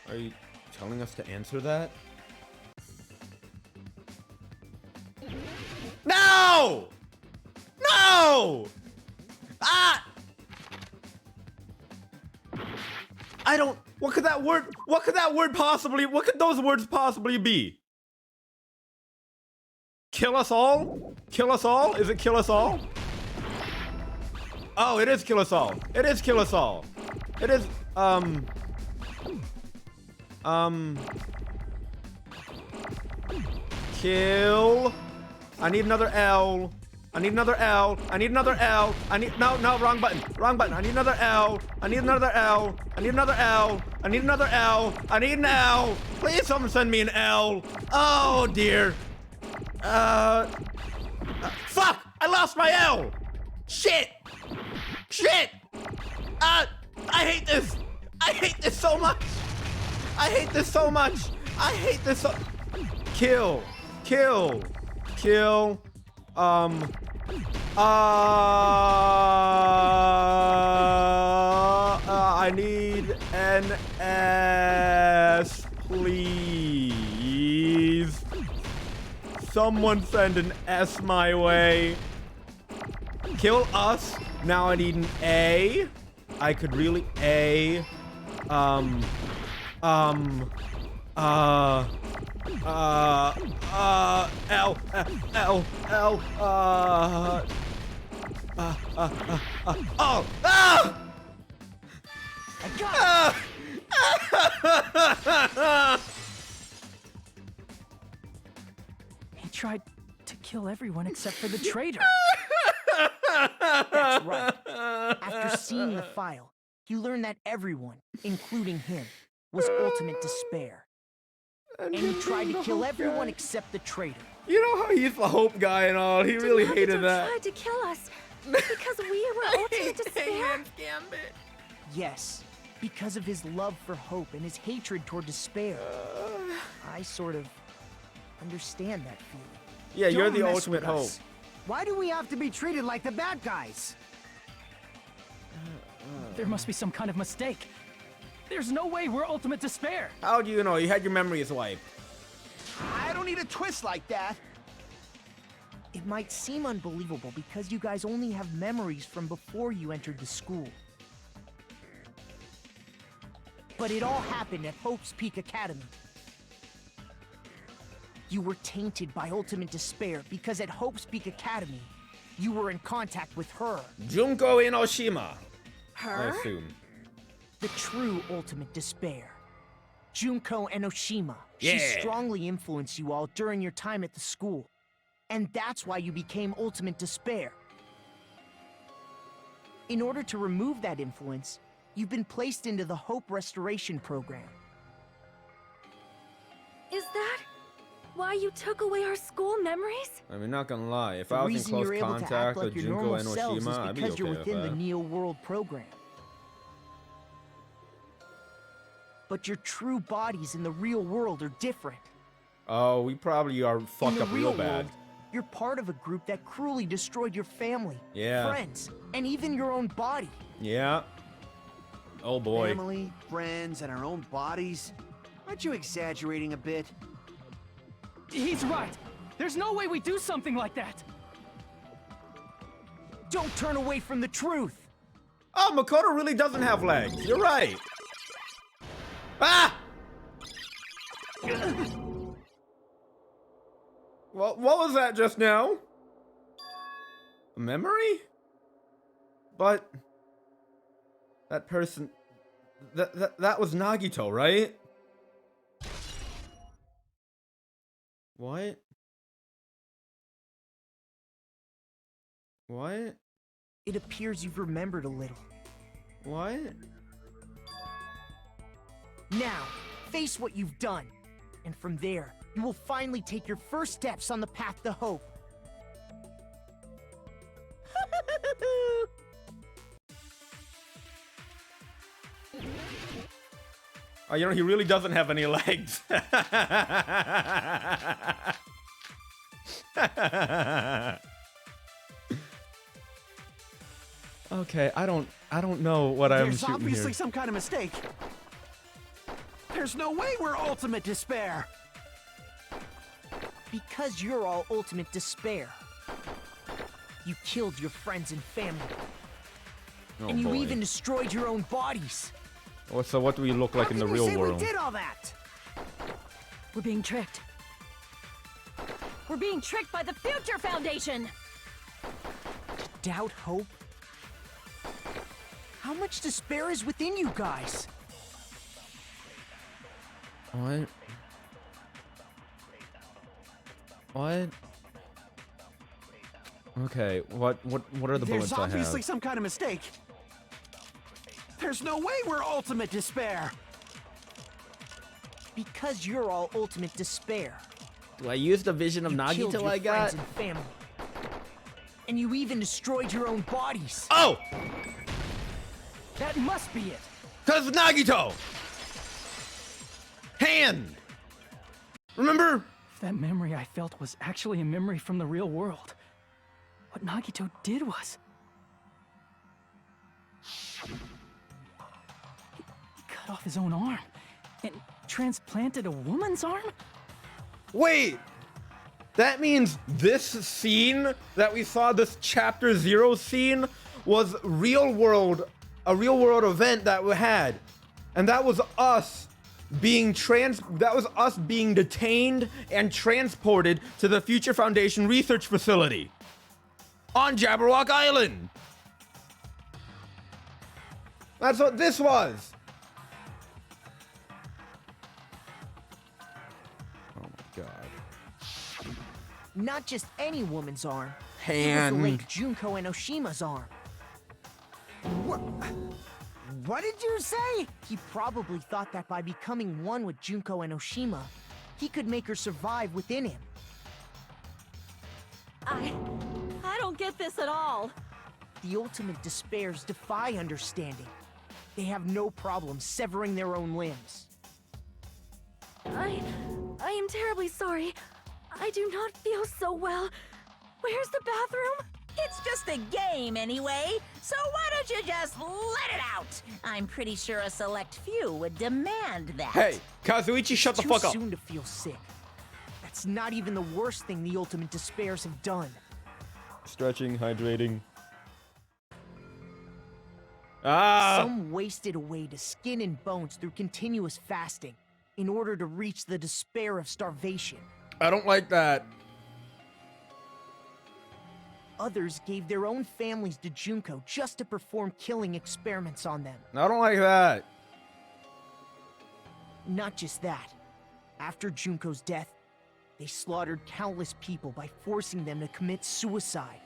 Are you telling us to answer that? No! No! Ah! I don't. What could that word possibly? What could those words possibly be? Kill us all? Kill us all? Is it kill us all? Oh, it is kill us all. It is kill us all. It is, kill. I need another L. I need another L. I need another L. I need, no, wrong button. Wrong button. I need another L. I need another L. I need another L. I need another L. I need an L. Please someone send me an L. Oh dear. Fuck! I lost my L! Shit! Shit! I hate this! I hate this so much! I hate this so much! I hate this so... Kill. Kill. Kill. I I need an S, please. Someone send an S my way. Kill us. Now I need an A. I could really A. L, oh, ah! I got it! He tried to kill everyone except for the traitor. That's right. After seeing the file, you learned that everyone, including him, was ultimate despair. And he tried to kill everyone except the traitor. You know how he's the hope guy and all. He really hated that. Tried to kill us because we were ultimate despair. Yes, because of his love for hope and his hatred toward despair. I sort of understand that feeling. Yeah, you're Don't the mess ultimate with hope. us. Why do we have to be treated like the bad guys? There must be some kind of mistake. There's no way we're ultimate despair. How do you know? You had your memories wiped. I don't need a twist like that. It might seem unbelievable because you guys only have memories from before you entered the school. But it all happened at Hope's Peak Academy. You were tainted by ultimate despair because at Hope's Peak Academy, you were in contact with her. Junko Enoshima. I Her? assume. The true ultimate despair. Junko Enoshima. Yeah. She strongly influenced you all during your time at the school. And that's why you became ultimate despair. In order to remove that influence, you've been placed into the Hope Restoration Program. Is that why you took away our school memories? I mean, not gonna lie. If The I was in reason close you're able to act contact like with your Junko normal selves Enoshima, is I'd be because okay you're with within the that. Neo World program. But your true bodies in the real world are different. Oh, we probably are In fucked the up real real bad. world, you're part of a group that cruelly destroyed your family, Yeah. friends, and even your own body. Yeah. Oh boy. Family, friends, and our own bodies? Aren't you exaggerating a bit? He's right. There's no way we do something like that. Don't turn away from the truth. Oh, Makoto really doesn't have legs. You're right. Ah! What was that just now? A memory? But that person, that was Nagito, right? What? What? It appears you've remembered a little. What? Now, face what you've done. And from there, you will finally take your first steps on the path to hope. Oh, you know, he really doesn't have any legs. Okay, I don't know what I'm There's shooting obviously here. some kind of mistake. There's no way we're ultimate despair. Because you're all ultimate despair. You killed your friends and family. Oh, and you boy. even destroyed your own bodies. Oh, so what do we look like in the How can real you say world? we did all that? We're being tricked. We're being tricked by the Future Foundation! Doubt hope? How much despair is within you guys? What? What? Okay, what are the There's bullets I obviously have? some kind of mistake. There's no way we're ultimate despair. Because you're all ultimate despair. Do I use the vision of You killed Nagito your I got? friends and family. And you even destroyed your own bodies. Oh! That must be it. Cause Nagito! Hand! Remember? If that memory I felt was actually a memory from the real world, what Nagito did was... cut off his own arm and transplanted a woman's arm? Wait! That means this scene that we saw, this chapter 0 scene, was a real world event that we had. And that was us being detained and transported to the Future Foundation research facility on Jabberwock Island. That's what this was. Oh my god. Not just any woman's arm. Hand. It was the late Junko Enoshima's arm. What did you say? He probably thought that by becoming one with Junko Enoshima, he could make her survive within him. I don't get this at all. The ultimate despairs defy understanding. They have no problem severing their own limbs. I am terribly sorry. I do not feel so well. Where's the bathroom? It's just a game anyway, so why don't you just let it out? I'm pretty sure a select few would demand that. Hey, Kazuichi, shut the Too fuck up. soon to feel sick. That's not even the worst thing the ultimate despairs have done. Stretching, hydrating. Ah! Some wasted away to skin and bones through continuous fasting in order to reach the despair of starvation. I don't like that. Others gave their own families to Junko just to perform killing experiments on them. I don't like that. Not just that. After Junko's death, they slaughtered countless people by forcing them to commit suicide.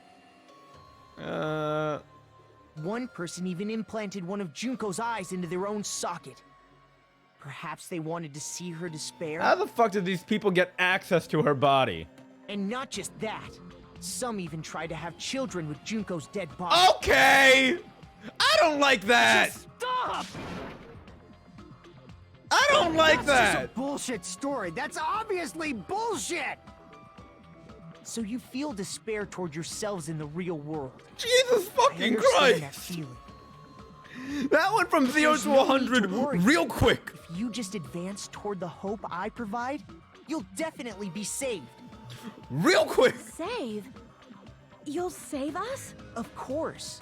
One person even implanted one of Junko's eyes into their own socket. Perhaps they wanted to see her despair? How the fuck did these people get access to her body? And not just that. Some even tried to have children with Junko's dead body. Okay! I don't like that! Stop! I don't like That's that! just a bullshit story. That's obviously bullshit! So you feel despair toward yourselves in the real world. Jesus I fucking understand that Christ! feeling. That went from 0 There's to no need 100 to worry. real quick. If you just advance toward the hope I provide, you'll definitely be saved. Real quick! Save? You'll save us? Of course.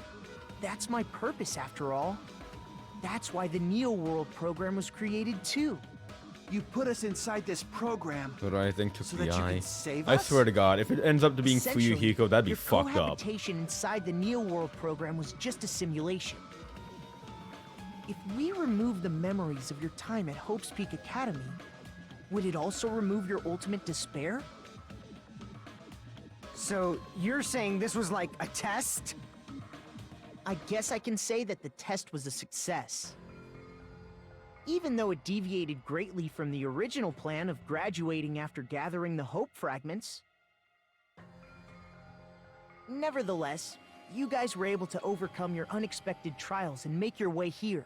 That's my purpose after all. That's why the Neo World program was created too. You put us inside this program What do I think took so the that you eye? can save I us? swear to God, if it ends up to being Essentially, Fuyuhiko, that'd be your fucked up. cohabitation inside the Neo World program was just a simulation. If we remove the memories of your time at Hope's Peak Academy, would it also remove your ultimate despair? So, you're saying this was like a test? I guess I can say that the test was a success. Even though it deviated greatly from the original plan of graduating after gathering the Hope fragments. Nevertheless, you guys were able to overcome your unexpected trials and make your way here.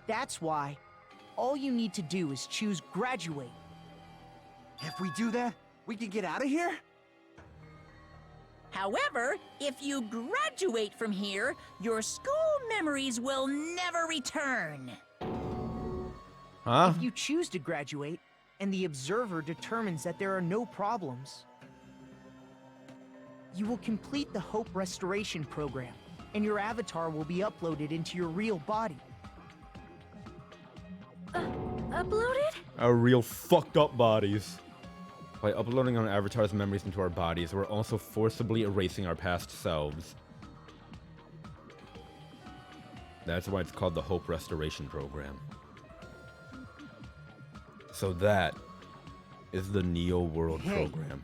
That's why all you need to do is choose graduate. If we do that, we can get out of here? However, if you graduate from here, your school memories will never return. Huh? If you choose to graduate, and the observer determines that there are no problems, you will complete the Hope Restoration program, and your avatar will be uploaded into your real body. Uploaded? Our real fucked up bodies. By uploading our avatar's memories into our bodies, we're also forcibly erasing our past selves. That's why it's called the Hope Restoration Program. So that is the Neo World Hey. Program.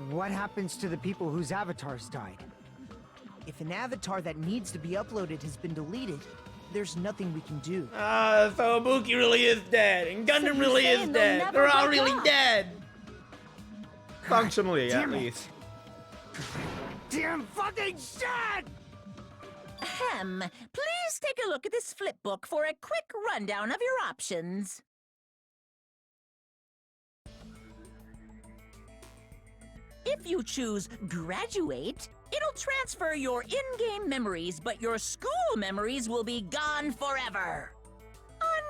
What happens to the people whose avatars died? If an avatar that needs to be uploaded has been deleted, there's nothing we can do. So Ibuki really is dead, and Gundam you're really is saying they'll dead. never They're all wake really up. dead. Functionally, at damn it. least. Damn fucking shit! Please take a look at this flip book for a quick rundown of your options. If you choose graduate, It'll transfer your in-game memories, but your school memories will be gone forever.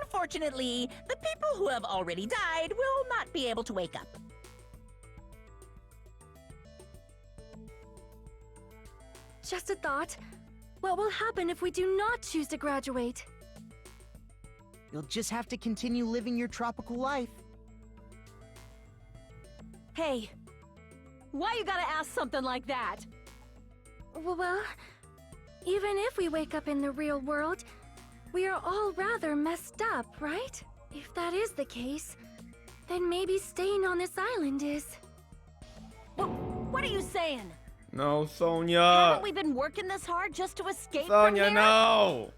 Unfortunately, the people who have already died will not be able to wake up. Just a thought. What will happen if we do not choose to graduate? You'll just have to continue living your tropical life. Hey, why you gotta ask something like that? Well, even if we wake up in the real world, we are all rather messed up, right? If that is the case, then maybe staying on this island is... What are you saying? No, Sonia. Haven't we been working this hard just to escape from Sonia, here? no.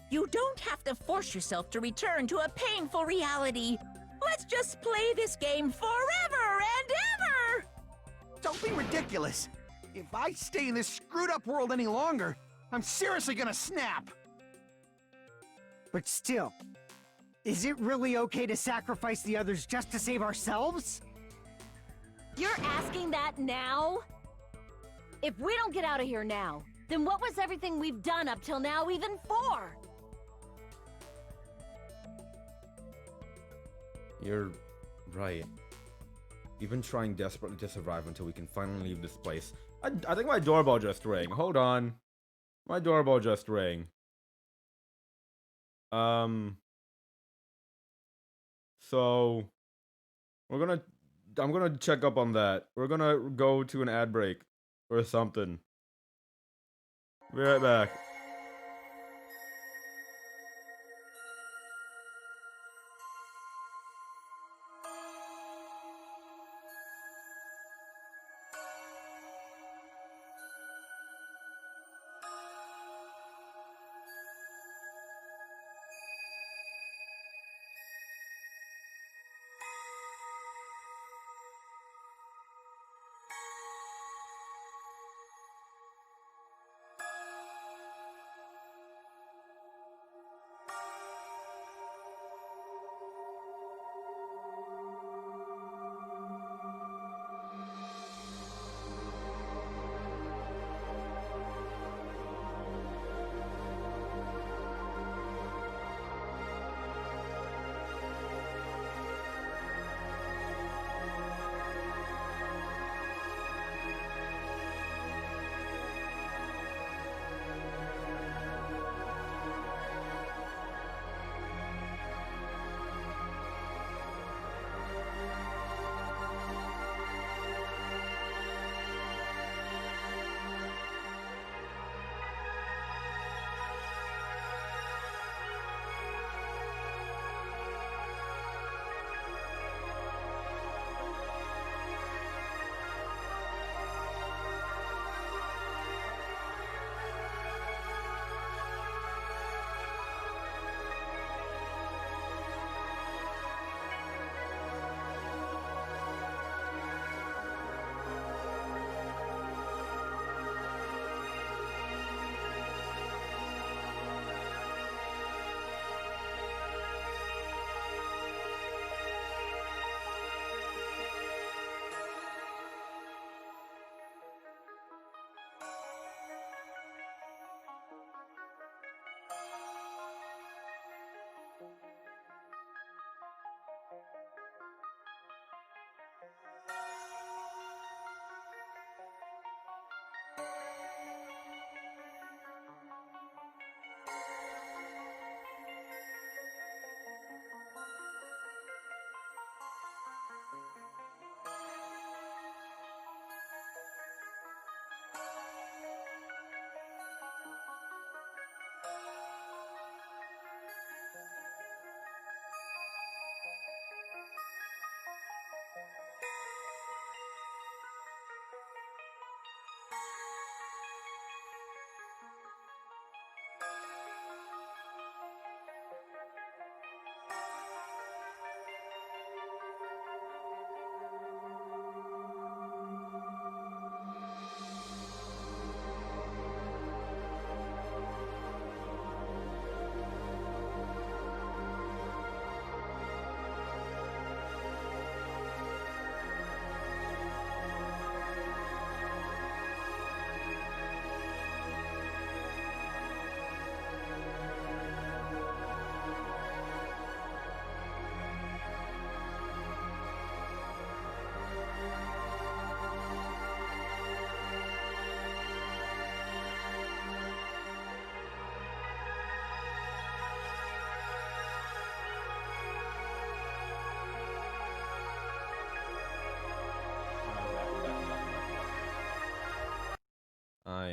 You don't have to force yourself to return to a painful reality. Let's just play this game forever and ever! Don't be ridiculous. If I stay in this screwed up world any longer, I'm seriously gonna snap. But still, is it really okay to sacrifice the others just to save ourselves? You're asking that now? If we don't get out of here now, then what was everything we've done up till now even for? You're right. We've been trying desperately to survive until we can finally leave this place. I think my doorbell just rang. Hold on. My doorbell just rang. So I'm gonna check up on that. We're gonna go to an ad break or something. Be right back.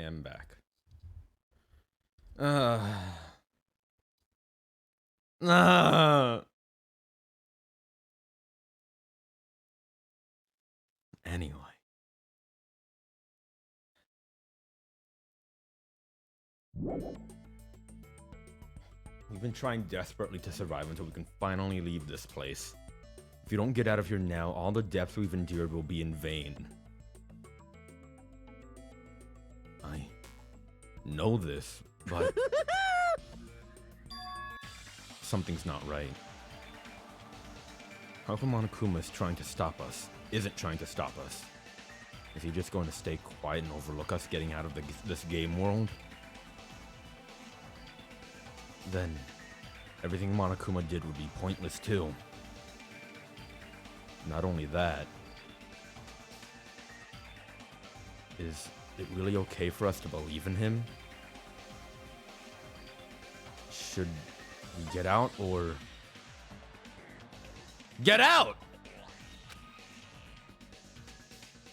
am back. Anyway. We've been trying desperately to survive until we can finally leave this place. If you don't get out of here now, all the depths we've endured will be in vain. I know this, but something's not right. How come Monokuma is trying to stop us? Isn't trying to stop us? Is he just going to stay quiet and overlook us getting out of this game world? Then everything Monokuma did would be pointless too. Not only that, is it really okay for us to believe in him? Should we get out or... Get out!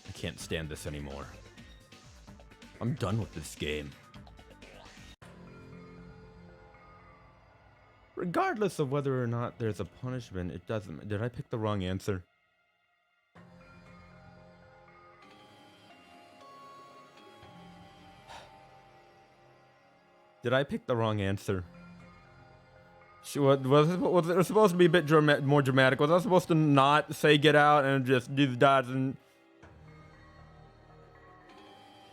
I can't stand this anymore. I'm done with this game. Regardless of whether or not there's a punishment, it doesn't... Did I pick the wrong answer? Did I pick the wrong answer? Was it supposed to be a bit more dramatic? Was I supposed to not say get out and just do the dots and...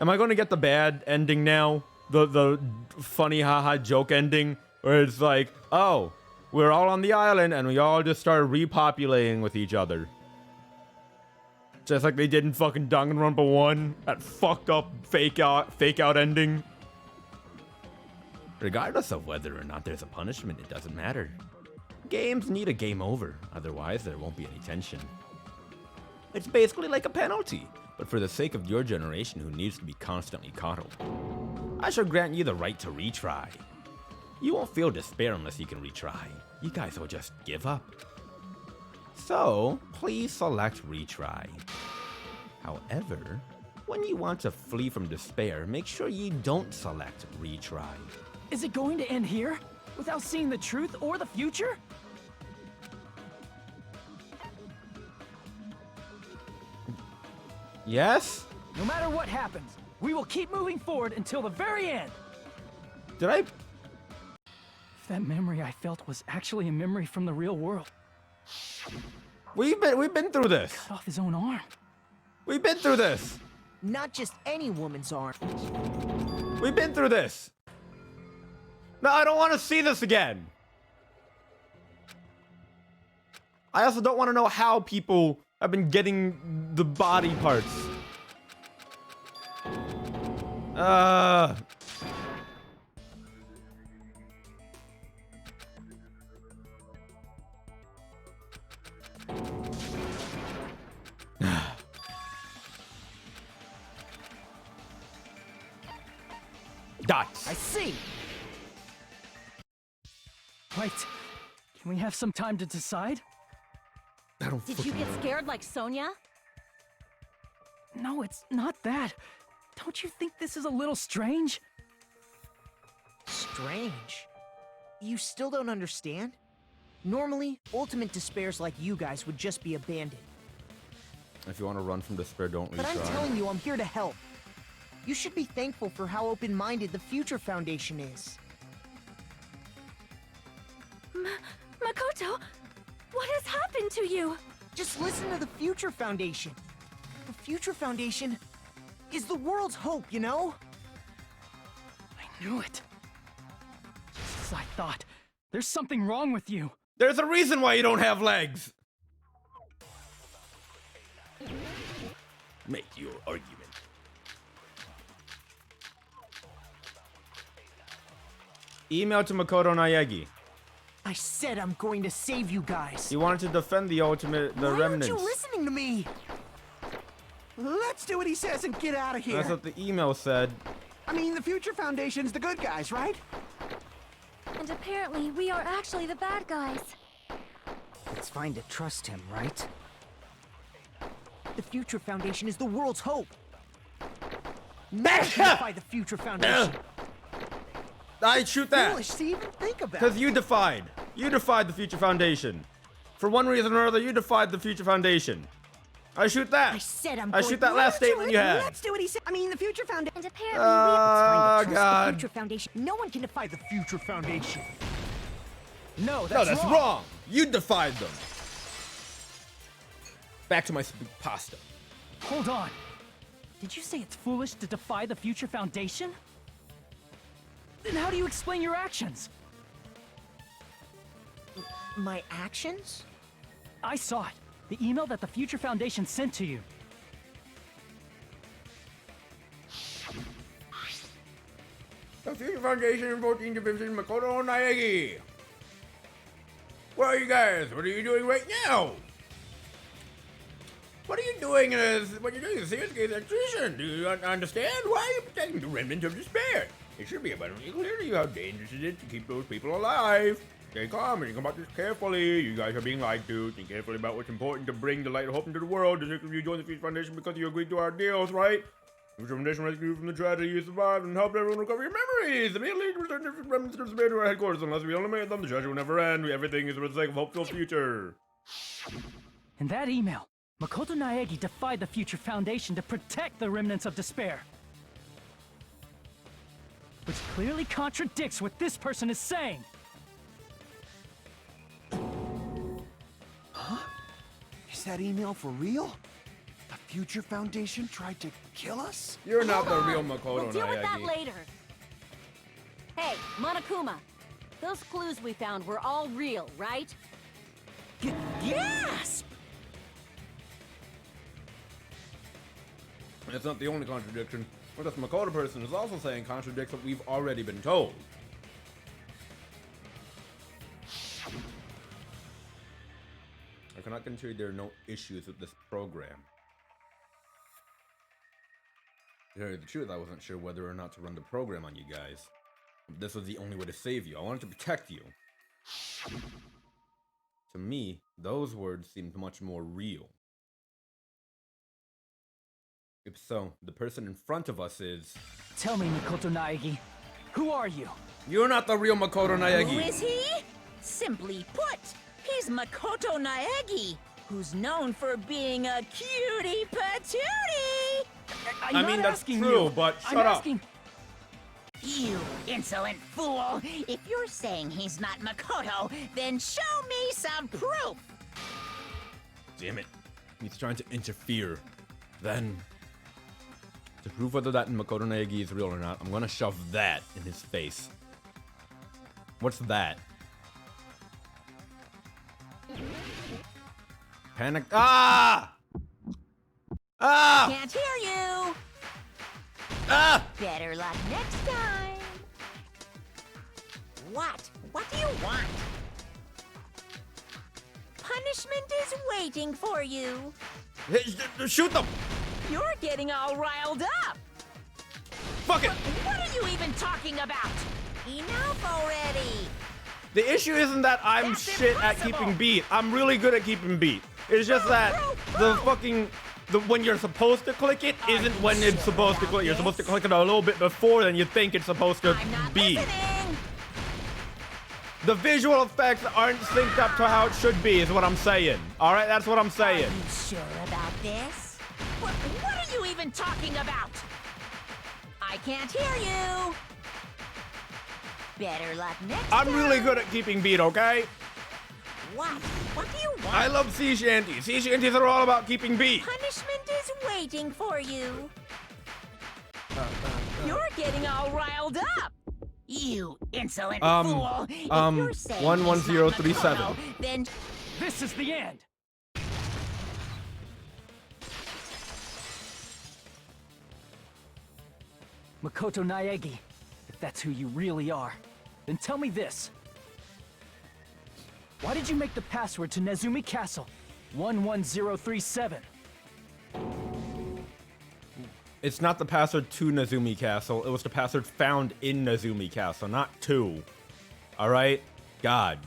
Am I going to get the bad ending now? The funny haha joke ending? Where it's like, oh, we're all on the island and we all just started repopulating with each other. Just like they did in fucking Danganronpa 1. That fucked up fake out ending. Regardless of whether or not there's a punishment, it doesn't matter. Games need a game over, otherwise there won't be any tension. It's basically like a penalty, but for the sake of your generation who needs to be constantly coddled, I shall grant you the right to retry. You won't feel despair unless you can retry. You guys will just give up. So, please select retry. However, when you want to flee from despair, make sure you don't select retry. Is it going to end here? Without seeing the truth or the future? Yes? No matter what happens, we will keep moving forward until the very end. Did I... If that memory I felt was actually a memory from the real world. We've been through this. Cut off his own arm. We've been through this. Not just any woman's arm. We've been through this. No, I don't want to see this again. I also don't want to know how people have been getting the body parts. Dots. I see. Wait, can we have some time to decide? I don't Did you get scared like Sonia? No, it's not that. Don't you think this is a little strange? Strange? You still don't understand? Normally, ultimate despairs like you guys would just be abandoned. If you want to run from despair, don't retry. But I'm telling you, I'm here to help. You should be thankful for how open-minded the Future Foundation is. Makoto, what has happened to you? Just listen to the Future Foundation. The Future Foundation is the world's hope, you know? I knew it. Just as I thought. There's something wrong with you. There's a reason why you don't have legs. Make your argument. Email to Makoto Naegi. I said I'm going to save you guys. He wanted to defend the Why remnants. aren't you listening to me? Let's do what he says and get out of here. That's what the email said. I mean, the Future Foundation's the good guys, right? And apparently, we are actually the bad guys. It's fine to trust him, right? The Future Foundation is the world's hope. Never defy the Future Foundation. I shoot that. Foolish to even think about. Because you defied the Future Foundation. For one reason or other, you defied the Future Foundation. I shoot that. I said I'm I going. shoot that last statement you had. Let's do what he said. I mean, the Future Foundation. And apparently Oh, The God. Future Foundation. No one can defy the Future Foundation. No, No, that's wrong. You defied them. Back to my stupid pasta. Hold on. Did you say it's foolish to defy the Future Foundation? Then how do you explain your actions? My actions? I saw it. The email that the Future Foundation sent to you. The Future Foundation 14 Division Makoto Naegi. Where are you guys? What are you doing right now? What are you doing what you're doing is a serious case execution? Do you understand? Why are you protecting the remnant of despair? It should be abundantly clear to you how dangerous it is to keep those people alive. Stay calm and think about this carefully. You guys are being lied to. Think carefully about what's important to bring the light of hope into the world. The six of you joined the Future Foundation because you agreed to our deals, right? The Future Foundation rescued you from the tragedy you survived and helped everyone recover your memories. Immediately return the remnants of despair to our headquarters. Unless we eliminate them, the treasure will never end. Everything is for the sake of hopeful future. In that email, Makoto Naegi defied the Future Foundation to protect the remnants of despair. Which clearly contradicts what this person is saying. Is that email for real? The Future Foundation tried to kill us? You're not the Hold real on. Makoto We'll deal with that Naegi. later. Hey, Monokuma. Those clues we found were all real, right? Gasp! That's not the only contradiction. What this Makoto person is also saying contradicts what we've already been told. I cannot guarantee there are no issues with this program. To tell you the truth, I wasn't sure whether or not to run the program on you guys. This was the only way to save you. I wanted to protect you. To me, those words seemed much more real. If so, the person in front of us is... Tell me, Makoto Naegi, who are you? You're not the real Makoto Who Naegi! is he? Simply put, he's Makoto Naegi, who's known for being a cutie patootie. I'm I not mean, that's asking true, you. but I'm shut up. asking... You insolent fool! If you're saying he's not Makoto, then show me some proof! Damn it. He's trying to interfere. Then, to prove whether that Makoto Naegi is real or not, I'm gonna shove that in his face. What's that? Panic. Ah! Ah! Can't hear you! Ah! Better luck next time! What? What do you want? Punishment is waiting for you! Shoot them! You're getting all riled up! Fuck it! What are you even talking about? Enough already! The issue isn't that I'm That's shit at impossible. keeping beat. I'm really good at keeping beat. It's just that the fucking... when you're supposed to click it isn't when it's supposed to click. You're supposed to click it a little bit before than you think it's supposed to I'm not be. listening! The visual effects aren't synced up to how it should be, is what I'm saying. Alright, that's what I'm saying. Are you sure about this? What are you even talking about? I can't hear you! Better luck next time! I'm really good at keeping beat, okay? What? What do you want? I love sea shanties. Sea shanties are all about keeping beat. Punishment is waiting for you. You're getting all riled up. You insolent fool. If you're saying 11037. he's not Makoto, then This is the end! Makoto Naegi, if that's who you really are, then tell me this. Why did you make the password to Nezumi Castle 11037? It's not the password to Nezumi Castle. It was the password found in Nezumi Castle, not to. Alright? God.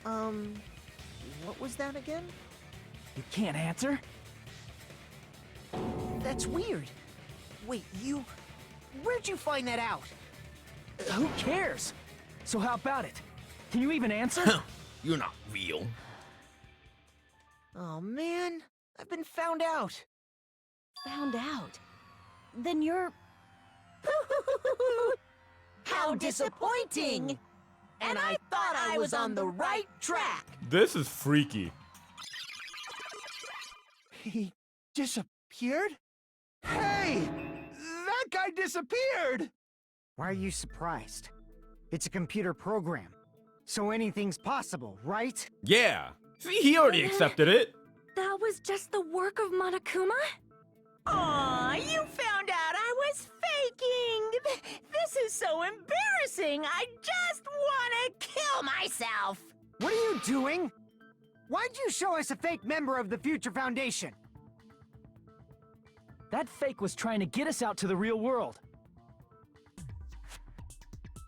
What was that again? You can't answer? That's weird. Wait, you... Where'd you find that out? Who cares? So how about it? Can you even answer? You're not real. Oh man, I've been found out. Found out. Then you're... How disappointing! And I thought I was on the right track. This is freaky. He disappeared? Hey! That guy disappeared! Why are you surprised? It's a computer program, so anything's possible, right? Yeah. See, he already accepted it. That was just the work of Monokuma? Aw, you found out I was faking! This is so embarrassing! I just wanna kill myself! What are you doing? Why'd you show us a fake member of the Future Foundation? That fake was trying to get us out to the real world.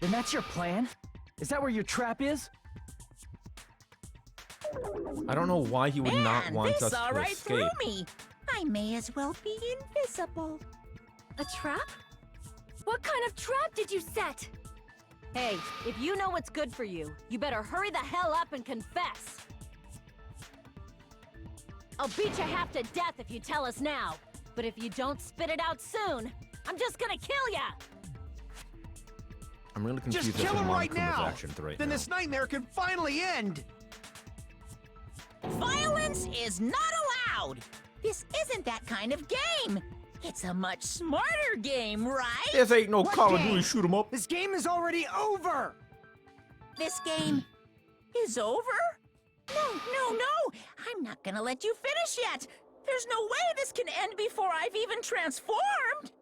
Then that's your plan? Is that where your trap is? I don't know why he would not Man, want this us saw to right escape. through me. I may as well be invisible. A trap? What kind of trap did you set? Hey, if you know what's good for you, you better hurry the hell up and confess. I'll beat you half to death if you tell us now. But if you don't spit it out soon, I'm just gonna kill ya! I'm really confused Just as kill to him right Monokuma's now! actions right Then now. this nightmare can finally end! Violence is not allowed! This isn't that kind of game! It's a much smarter game, right? This ain't no What Call of game? Duty shoot 'em up. This game is already over! This game is over? No! I'm not gonna let you finish yet! There's no way this can end before I've even transformed!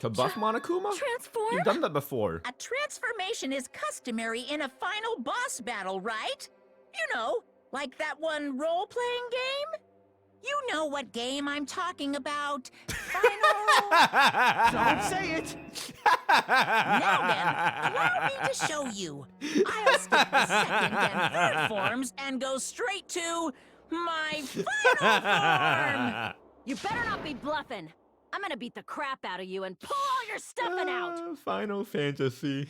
To buff Monokuma? Transform? You've done that before. A transformation is customary in a final boss battle, right? You know, like that one role-playing game? You know what game I'm talking about. Final... Don't say it! Now then, allow me to show you. I'll skip the second and third forms and go straight to my final form! You better not be bluffing. I'm gonna beat the crap out of you and pull all your stuffing out! Final Fantasy.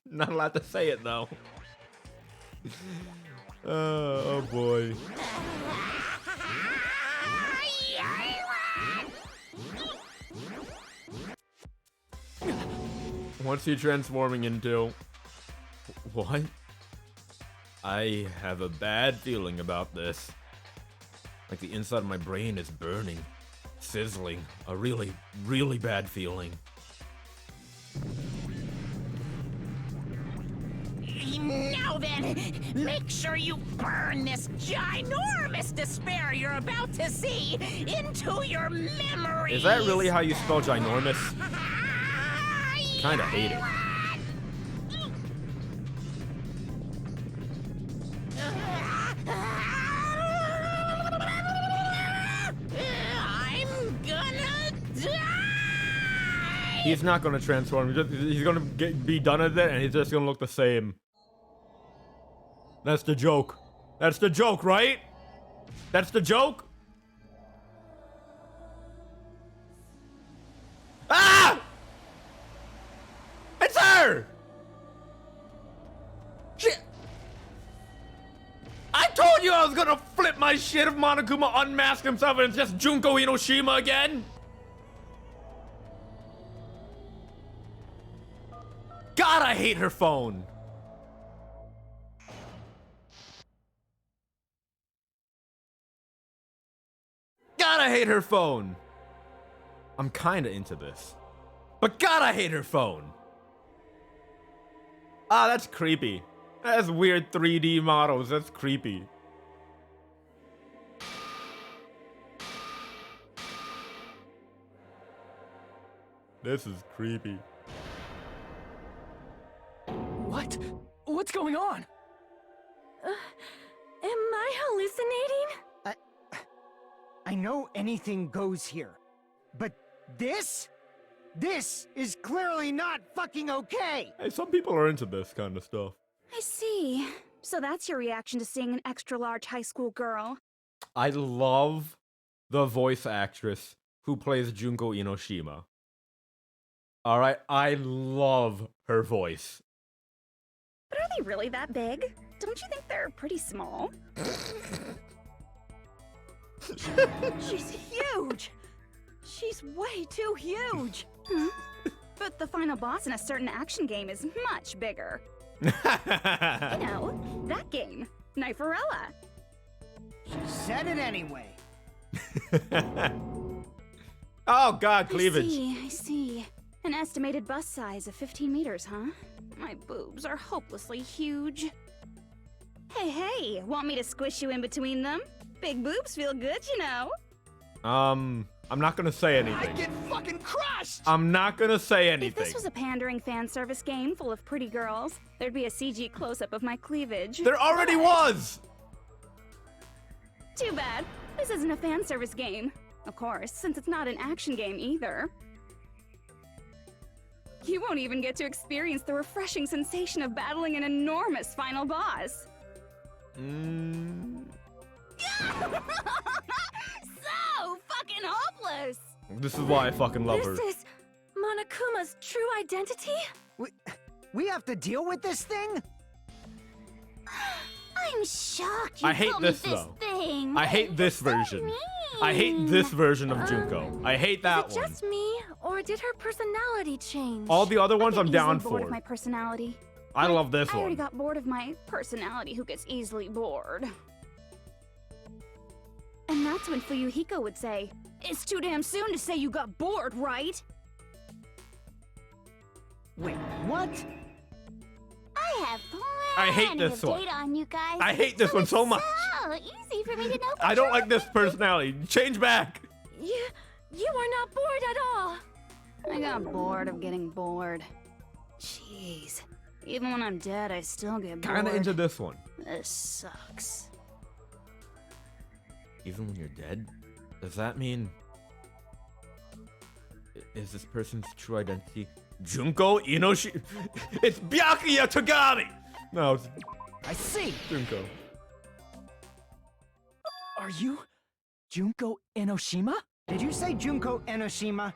Not allowed to say it though. Oh boy. What's he transforming into? What? I have a bad feeling about this. Like the inside of my brain is burning, sizzling. A really, really bad feeling. Now then, make sure you burn this ginormous despair you're about to see into your memories! Is that really how you spell ginormous? Kinda hate it. I'm gonna die! He's not gonna transform. He's gonna be done with it, and he's just gonna look the same. That's the joke. That's the joke, right? That's the joke? Ah! It's her! Shit! I told you I was gonna flip my shit if Monokuma unmasked himself and it's just Junko Inoshima again! God, I hate her phone! God, I hate her phone! I'm kinda into this. But God, I hate her phone! Ah, that's creepy. That's weird 3D models, that's creepy. This is creepy. What? What's going on? Am I hallucinating? I know anything goes here, but this is clearly not fucking okay! Hey, some people are into this kind of stuff. I see. So that's your reaction to seeing an extra-large high school girl. I love the voice actress who plays Junko Inoshima. Alright, I love her voice. But are they really that big? Don't you think they're pretty small? She's huge! She's way too huge! Hmm? But the final boss in a certain action game is much bigger. You know, that game, Kniferella. She said it anyway. Oh god, cleavage. I see. An estimated bust size of 15 meters, huh? My boobs are hopelessly huge. Hey, want me to squish you in between them? Big boobs feel good, you know. I'm not gonna say I anything. get fucking crushed! I'm not gonna say If anything. this was a pandering fan service game full of pretty girls, there'd be a CG close-up of my cleavage. There already But- was! Too bad. This isn't a fan service game. Of course, since it's not an action game either. You won't even get to experience the refreshing sensation of battling an enormous final boss. So fucking hopeless! This is why I fucking love her. This is Monokuma's true identity? We have to deal with this thing? I'm shocked you I hate called this, me this though. thing. I hate this version. I hate this version of Junko. I hate that Is it one. just me, or did her personality change? All the other ones I I'm get down easily bored for. of my personality. I love this I already one. got bored of my personality who gets easily bored. And that's when Fuyuhiko would say, "It's too damn soon to say you got bored, right?" Wait, what? I have I hate this one. data on you guys. I hate this one so much. So easy for me to know. I don't like this personality. Change back. You are not bored at all. I got bored of getting bored. Jeez. Even when I'm dead, I still get bored. Kinda into this one. This sucks. Even when you're dead? Does that mean... Is this person's true identity Junko Inoshi? It's Byakuya Togami! No, it's I see. Junko. Are you Junko Enoshima? Did you say Junko Enoshima?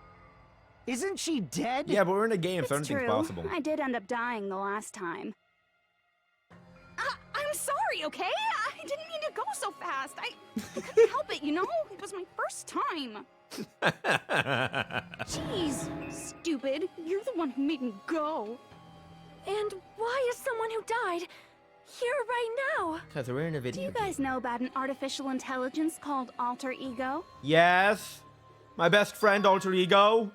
Isn't she dead? Yeah, but we're in a game, so It's anything's true. possible. I did end up dying the last time. I'm sorry, okay? I didn't mean to go so fast. I couldn't help it, you know? It was my first time. Jeez, stupid. You're the one who made me go. And why is someone who died here right now? Because we're in a Do video you guys know about an artificial intelligence called alter ego? Yes. My best friend, Alter Ego.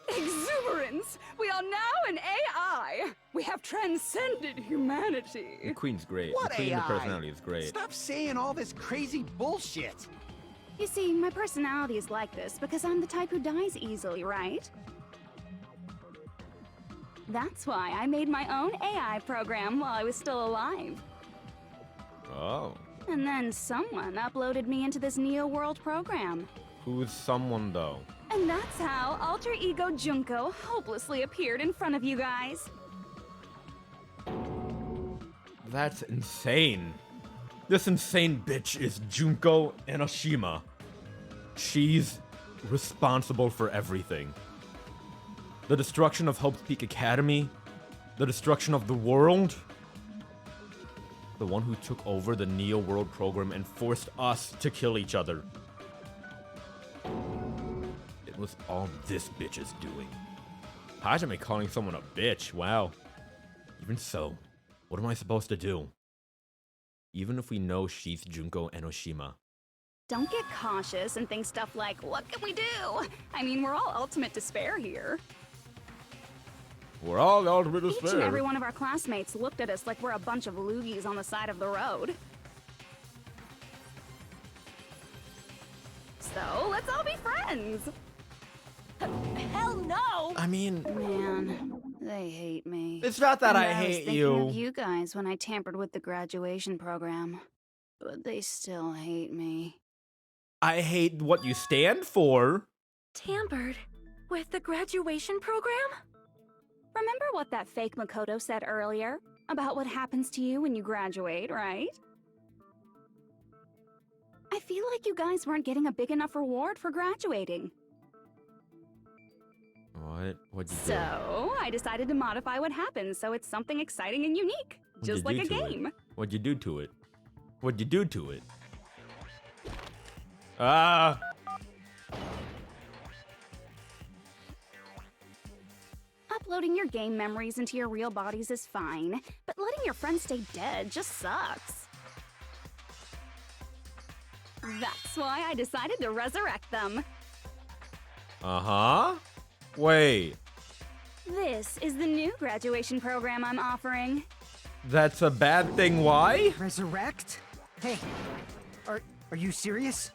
Exuberance! We are now an AI! We have transcended humanity! The Queen's great. What the Queen, the AI? personality is great. Stop saying all this crazy bullshit. You see, my personality is like this because I'm the type who dies easily, right? That's why I made my own AI program while I was still alive. Oh. And then someone uploaded me into this Neo World program. Who's someone, though? And that's how Alter Ego Junko hopelessly appeared in front of you guys. That's insane. This insane bitch is Junko Enoshima. She's responsible for everything. The destruction of Hope's Peak Academy, the destruction of the world, the one who took over the Neo World program and forced us to kill each other. It was all this bitch's doing. Hajime calling someone a bitch, wow. Even so, what am I supposed to do? Even if we know she's Junko Enoshima. Don't get cautious and think stuff like, what can we do? I mean, we're all ultimate despair here. We're all ultimate Each and despair. every one of our classmates looked at us like we're a bunch of loogies on the side of the road. So, let's all be friends! Hell no! I mean, Man, they hate me. it's not that And I was hate thinking you. of you guys when I tampered with the graduation program. But they still hate me. I hate what you stand for. Tampered with the graduation program? Remember what that fake Makoto said earlier? About what happens to you when you graduate, right? I feel like you guys weren't getting a big enough reward for graduating. What? What'd you do? So, I decided to modify what happened so it's something exciting and unique. Just like a game. What'd you do to it? What'd you do to it? Ah! Uploading your game memories into your real bodies is fine, but letting your friends stay dead just sucks. That's why I decided to resurrect them. Uh-huh. Wait. This is the new graduation program I'm offering. That's a bad thing. Why? Resurrect? Hey, are you serious?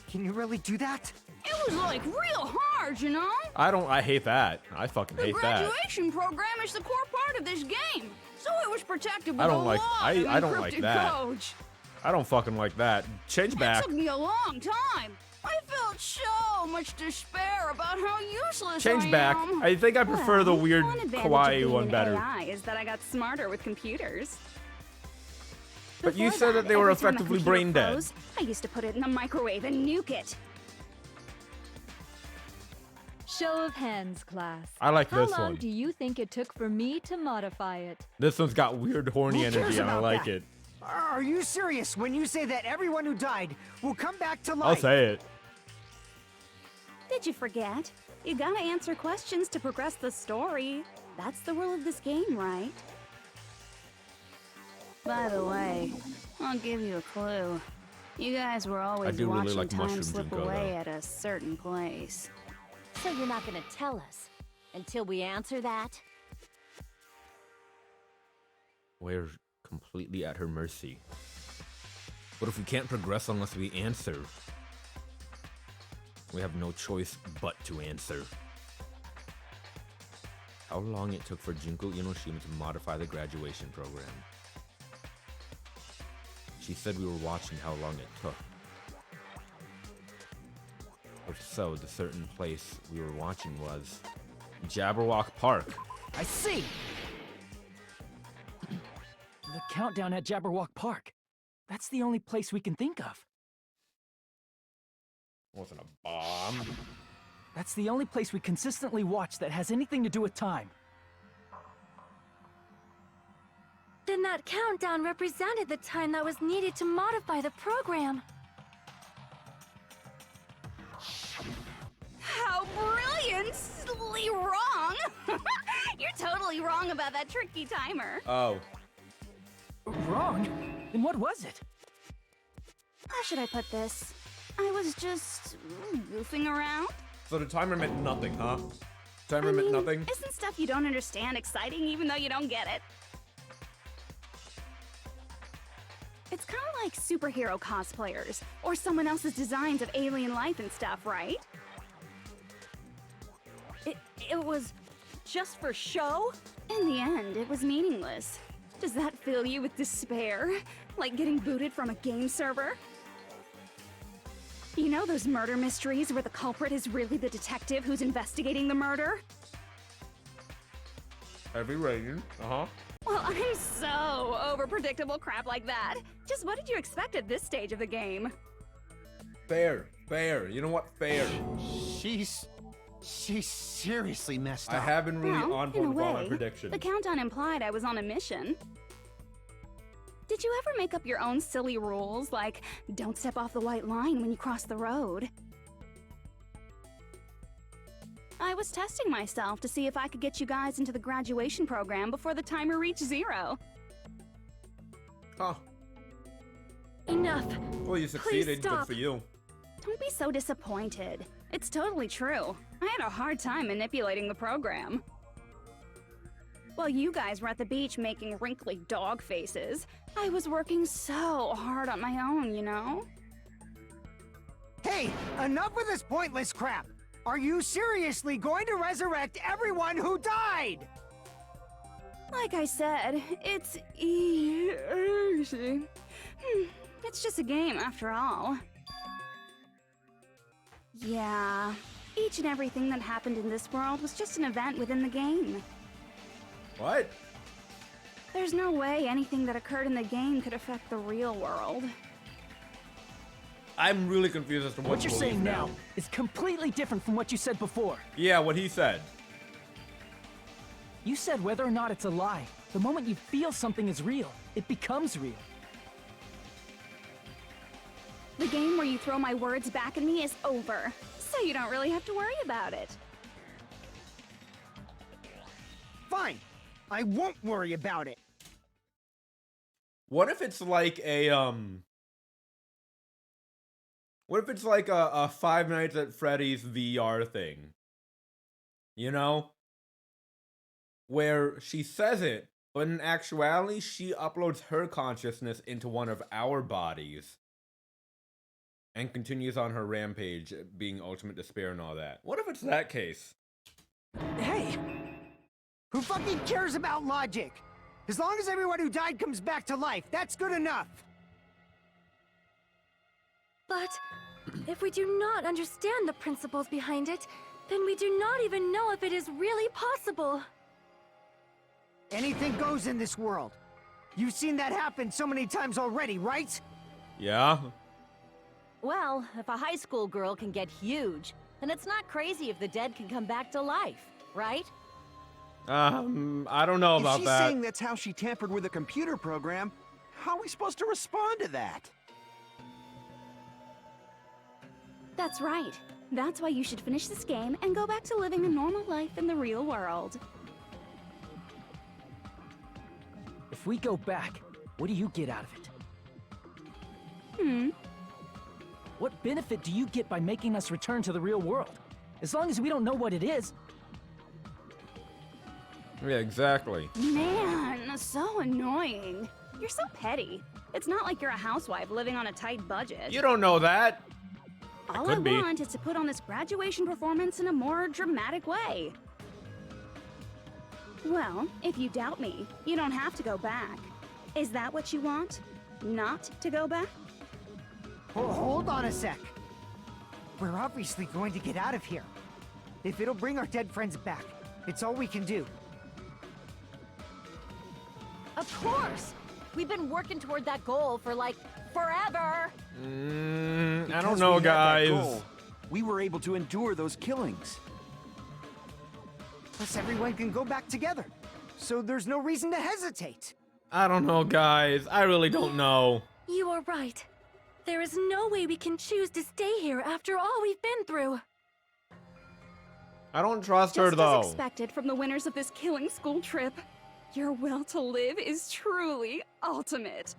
Can you really do that? It was like real hard, you know? I hate that. I fucking hate that. The graduation program is the core part of this game, so it was protected with I don't a like- lot I- of I don't like encrypted that. code. I don't fucking like that. Change back. It took me a long time. I felt so much despair about how useless Change I back. am. I think I prefer the weird one advantage of kawaii being one an better. AI is that I got smarter with computers. But you Before said that they were every time a effectively computer brain dead. froze, I used to put it in the microwave and nuke it. Show of hands, class. I like How this long one. do you think it took for me to modify it? This one's got weird horny Who cares energy and I about like that? it. Are you serious when you say that everyone who died will come back to life? I'll say it. Did you forget? You gotta answer questions to progress the story. That's the rule of this game, right? By the way, I'll give you a clue. You guys were always do really watching like time mushrooms slip and go, away though. at a certain place. So you're not gonna tell us until we answer that? We're completely at her mercy. What if we can't progress unless we answer? We have no choice but to answer. How long it took for Junko Inoshima to modify the graduation program? She said we were watching how long it took. If so, the certain place we were watching was Jabberwock Park. I see. The countdown at Jabberwock Park. That's the only place we can think of. Wasn't a bomb. That's the only place we consistently watch that has anything to do with time. Then that countdown represented the time that was needed to modify the program. How brilliantly wrong! You're totally wrong about that tricky timer. Oh. Wrong? Then what was it? How should I put this? I was just goofing around. So the timer meant nothing, huh? Timer I meant mean, nothing? Isn't stuff you don't understand exciting even though you don't get it? It's kind of like superhero cosplayers, or someone else's designs of alien life and stuff, right? It was just for show? In the end, it was meaningless. Does that fill you with despair? Like getting booted from a game server? You know those murder mysteries where the culprit is really the detective who's investigating the murder? Heavy rain. Uh-huh. Well, I'm so over predictable crap like that. Just what did you expect at this stage of the game? Fair. Fair. You know what? Fair. She's seriously messed up. I have been really Well, on in point a with all my way, predictions. the countdown implied I was on a mission. Did you ever make up your own silly rules, like don't step off the white line when you cross the road? I was testing myself to see if I could get you guys into the graduation program before the timer reached 0. Huh. Enough. Well, you succeeded. Good stop. for you. Don't be so disappointed. It's totally true. I had a hard time manipulating the program. While you guys were at the beach making wrinkly dog faces, I was working so hard on my own, you know? Hey, enough with this pointless crap. Are you seriously going to resurrect everyone who died? Like I said, it's easy. It's just a game after all. Yeah, each and everything that happened in this world was just an event within the game. What? There's no way anything that occurred in the game could affect the real world. I'm really confused as to What to you're believe saying now is completely different from what you said before. Yeah, what he said. You said whether or not it's a lie. The moment you feel something is real, it becomes real. The game where you throw my words back at me is over, so you don't really have to worry about it. Fine. I won't worry about it. What if it's like a what if it's like a Five Nights at Freddy's VR thing? You know? Where she says it, but in actuality, she uploads her consciousness into one of our bodies and continues on her rampage, being ultimate despair and all that. What if it's that case? Hey! Who fucking cares about logic? As long as everyone who died comes back to life, that's good enough. But if we do not understand the principles behind it, then we do not even know if it is really possible. Anything goes in this world. You've seen that happen so many times already, right? Yeah? Well, if a high school girl can get huge, then it's not crazy if the dead can come back to life, right? I don't know about If she's that. saying that's how she tampered with a computer program, how are we supposed to respond to that? That's right. That's why you should finish this game and go back to living a normal life in the real world. If we go back, what do you get out of it? What benefit do you get by making us return to the real world? As long as we don't know what it is. Yeah, exactly. Man, so annoying. You're so petty. It's not like you're a housewife living on a tight budget. You don't know that. All could I be. want is to put on this graduation performance in a more dramatic way. Well, if you doubt me, you don't have to go back. Is that what you want? Not to go back? Hold on a sec. We're obviously going to get out of here. If it'll bring our dead friends back, it's all we can do. Of course! We've been working toward that goal for, like, forever! I Because don't know, we had that guys. goal, we were able to endure those killings. Plus everyone can go back together. So there's no reason to hesitate. I don't know, guys. I really don't know. You are right. There is no way we can choose to stay here after all we've been through. I don't trust her, Just though. as expected from the winners of this killing school trip, your will to live is truly ultimate.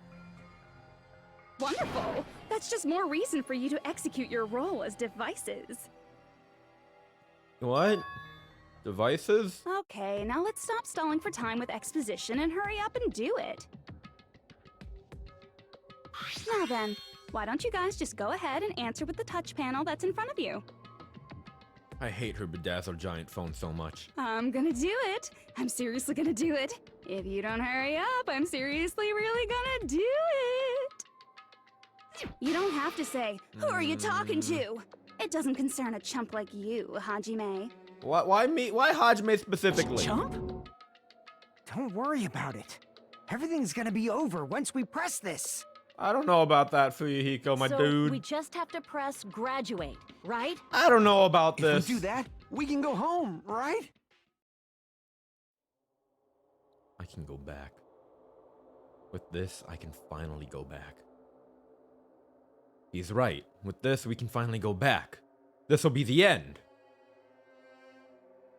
Wonderful! That's just more reason for you to execute your role as devices. What? Devices? Okay, now let's stop stalling for time with exposition and hurry up and do it. Now then, why don't you guys just go ahead and answer with the touch panel that's in front of you? I hate her bedazzled giant phone so much. I'm gonna do it. I'm seriously gonna do it. If you don't hurry up, I'm seriously really gonna do it. You don't have to say, who are you talking to? It doesn't concern a chump like you, Hajime. Why me? Why Hajime specifically? Chump? Don't worry about it. Everything's gonna be over once we press this. I don't know about that, Fuyuhiko, my so dude. we just have to press graduate, right? I don't know about If this. we do that, we can go home, right? I can go back. With this, I can finally go back. He's right. With this, we can finally go back. This will be the end.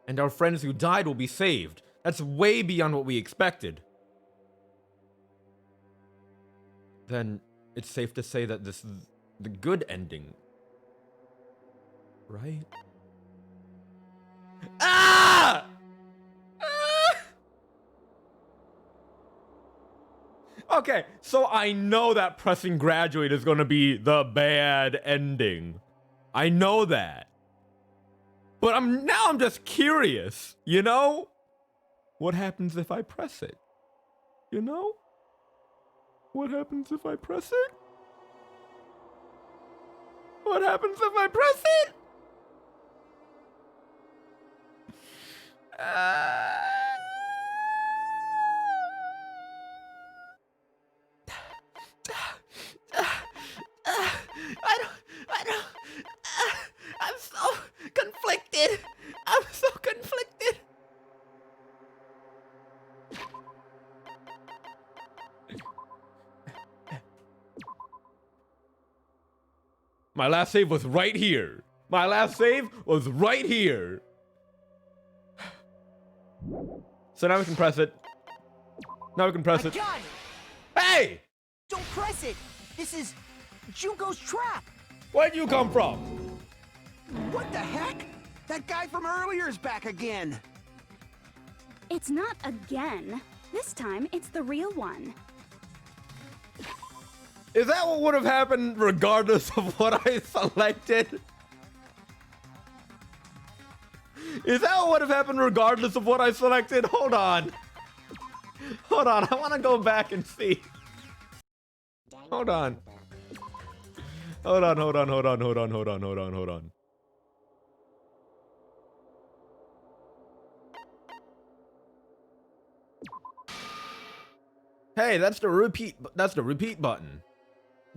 And our friends who died will be saved. That's way beyond what we expected. Then it's safe to say that this is the good ending. Right? Ah! Okay, so I know that pressing graduate is gonna be the bad ending. I know that. But I'm just curious, you know? What happens if I press it? You know? What happens if I press it? What happens if I press it? I My last save was right here. My last save was right here. So now we can press it. Now we can press it. Got it! Hey! Don't press it! This is Junko's trap! Where'd you come from? What the heck? That guy from earlier is back again. It's not again. This time, it's the real one. Is that what would have happened regardless of what I selected? Is that what would have happened regardless of what I selected? Hold on. Hold on, I want to go back and see. Hold on. Hold on. Hey, that's the repeat button.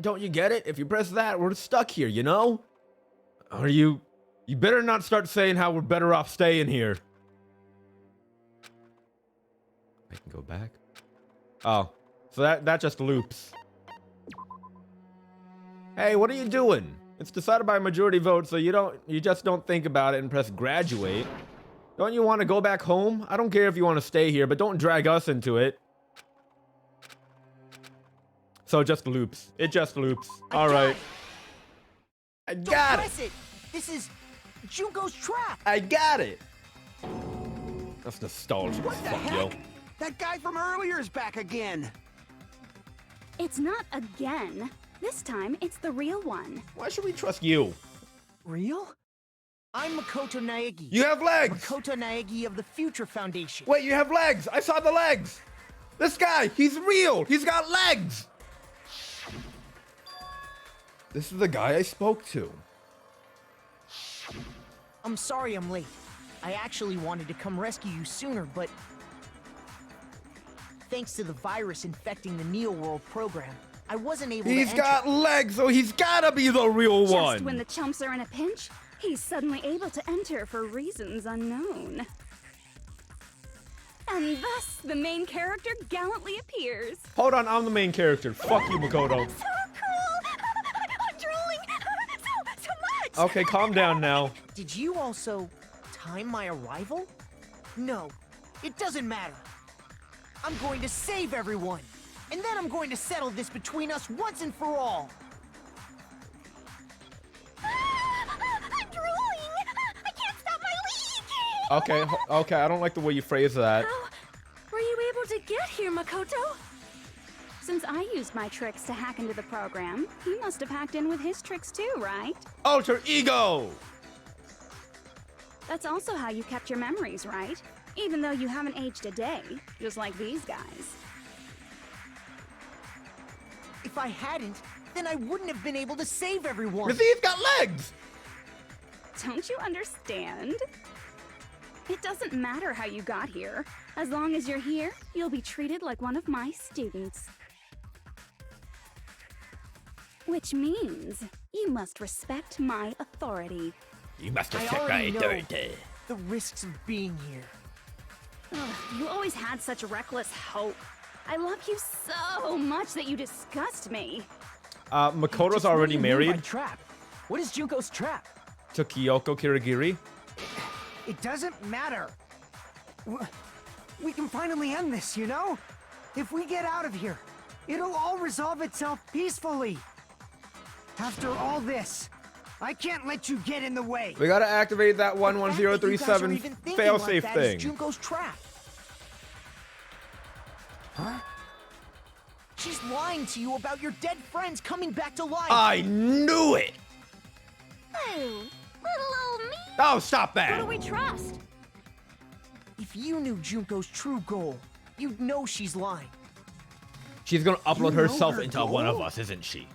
Don't you get it? If you press that, we're stuck here, you know? Are you better not start saying how we're better off staying here. I can go back. Oh, so that just loops. Hey, what are you doing? It's decided by majority vote, so you just don't think about it and press graduate. Don't you want to go back home? I don't care if you want to stay here, but don't drag us into it. So it just loops. It just loops. All right. I got it. Don't press it! This is Junko's trap! I got it. That's nostalgic What as the fuck, heck? yo. That guy from earlier is back again. It's not again. This time, it's the real one. Why should we trust you? Real? I'm Makoto Naegi. You have legs! Makoto Naegi of the Future Foundation. Wait, you have legs! I saw the legs! This guy, he's real! He's got legs! This is the guy I spoke to. I'm sorry I'm late. I actually wanted to come rescue you sooner, but thanks to the virus infecting the Neo World program, I wasn't able to He's enter. got legs, so he's gotta be the real one! Just when the chumps are in a pinch, he's suddenly able to enter for reasons unknown. And thus, the main character gallantly appears. Hold on, I'm the main character. Fuck you, Makoto. So cool! I'm drooling! So much! Okay, calm down now. Did you also time my arrival? No, it doesn't matter. I'm going to save everyone, and then I'm going to settle this between us once and for all. I'm drooling! I can't stop my leak! Okay, I don't like the way you phrase that. How were you able to get here, Makoto? Since I used my tricks to hack into the program, he must have hacked in with his tricks too, right? Alter ego! That's also how you kept your memories, right? Even though you haven't aged a day, just like these guys. If I hadn't, then I wouldn't have been able to save everyone. Because he's got legs! Don't you understand? It doesn't matter how you got here. As long as you're here, you'll be treated like one of my students. Which means you must respect my authority. You must I respect my already know authority. the risks of being here. Ugh, you always had such reckless hope. I love you so much that you disgust me. Makoto's Just what already do you mean by married trap? What is Junko's trap? to Kyoko Kirigiri. It doesn't matter. We can finally end this, you know? If we get out of here, it'll all resolve itself peacefully. After all this, I can't let you get in the way. We gotta activate that The fact that you guys are 11037 even thinking failsafe like that is thing. Junko's trap. Huh? She's lying to you about your dead friends coming back to life. I knew it! Oh, little old me. Oh, stop Who that! do we trust? If you knew Junko's true goal, you'd know she's lying. She's gonna upload You know herself her into one of goal? us, isn't she?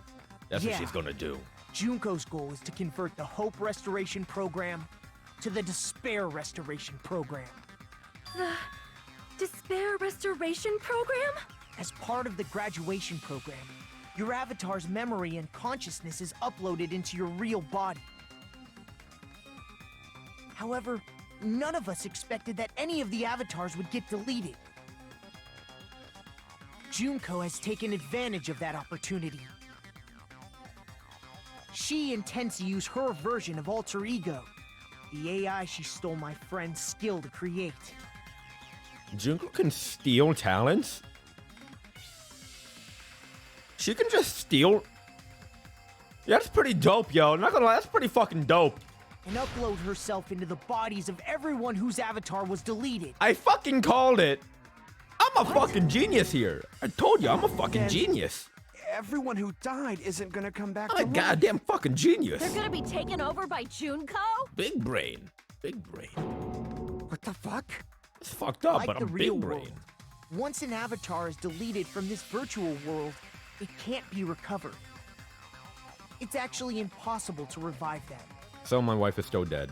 That's what Yeah. she's gonna do. Junko's goal is to convert the Hope Restoration Program to the Despair Restoration Program. The Despair Restoration Program? As part of the graduation program, your avatar's memory and consciousness is uploaded into your real body. However, none of us expected that any of the avatars would get deleted. Junko has taken advantage of that opportunity. She intends to use her version of alter ego, the AI she stole my friend's skill to create. Junko can steal talents? She can just steal? Yeah, that's pretty dope, yo. Not gonna lie, that's pretty fucking dope. And upload herself into the bodies of everyone whose avatar was deleted. I fucking called it. I'm a fucking genius here. I told you, I'm a fucking genius. Everyone who died isn't gonna come back I'm to a life. goddamn fucking genius. They're gonna be taken over by Junko? Big brain. Big brain. What the fuck? It's fucked up, Like but the I'm real big brain. world, once an avatar is deleted from this virtual world, it can't be recovered. It's actually impossible to revive them. So my wife is still dead.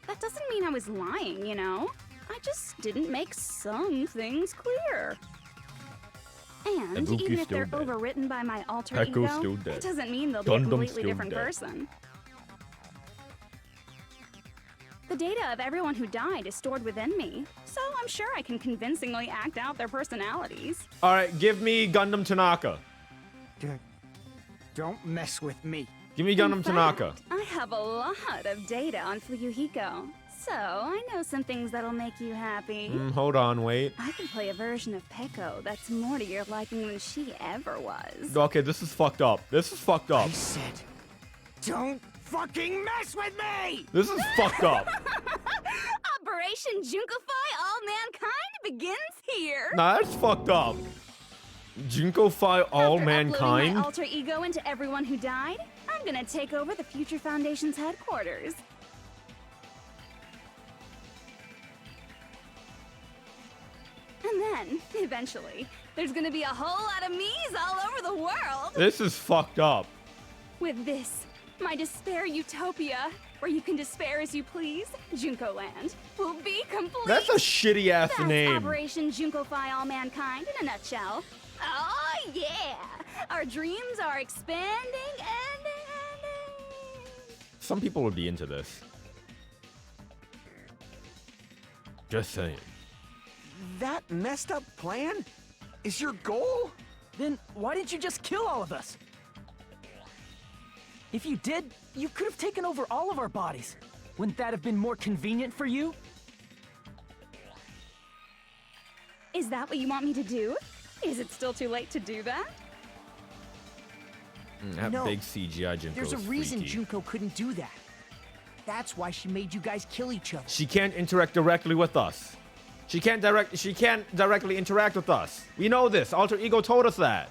That doesn't mean I was lying, you know? I just didn't make some things clear. And Ibuki's even if still they're dead. overwritten by my alter Echo's ego, still dead. that doesn't mean they'll be a Gundam's completely still different dead. person. The data of everyone who died is stored within me, so I'm sure I can convincingly act out their personalities. All right, give me Gundam Tanaka. Don't mess with me. Give me Gundam Tanaka. I have a lot of data on Fuyuhiko, so I know some things that'll make you happy. Hold on, wait. I can play a version of Peko that's more to your liking than she ever was. Okay, this is fucked up. This is fucked up. I said, don't fucking mess with me! This is fucked up. Operation Junkify All Mankind begins here. Nah, that's fucked up. Junko-fi all After mankind? uploading my alter ego into everyone who died, I'm gonna take over the Future Foundation's headquarters. And then, eventually, there's gonna be a whole lot of me's all over the world. This is fucked up. With this, my despair utopia, where you can despair as you please, Junko Land, will be complete. That's a shitty ass That's name. Operation Junkify All Mankind in a nutshell. Oh yeah! Our dreams are expanding and Some people would be into this. Just saying. That messed up plan is your goal? Then why didn't you just kill all of us? If you did, you could have taken over all of our bodies. Wouldn't that have been more convenient for you? Is that what you want me to do? Is it still too late to do that? That No. big CGI Junko There's a is reason freaky. Junko couldn't do that. That's why she made you guys kill each other. She can't interact directly with us. She can't directly interact with us. We know this. Alter Ego told us that.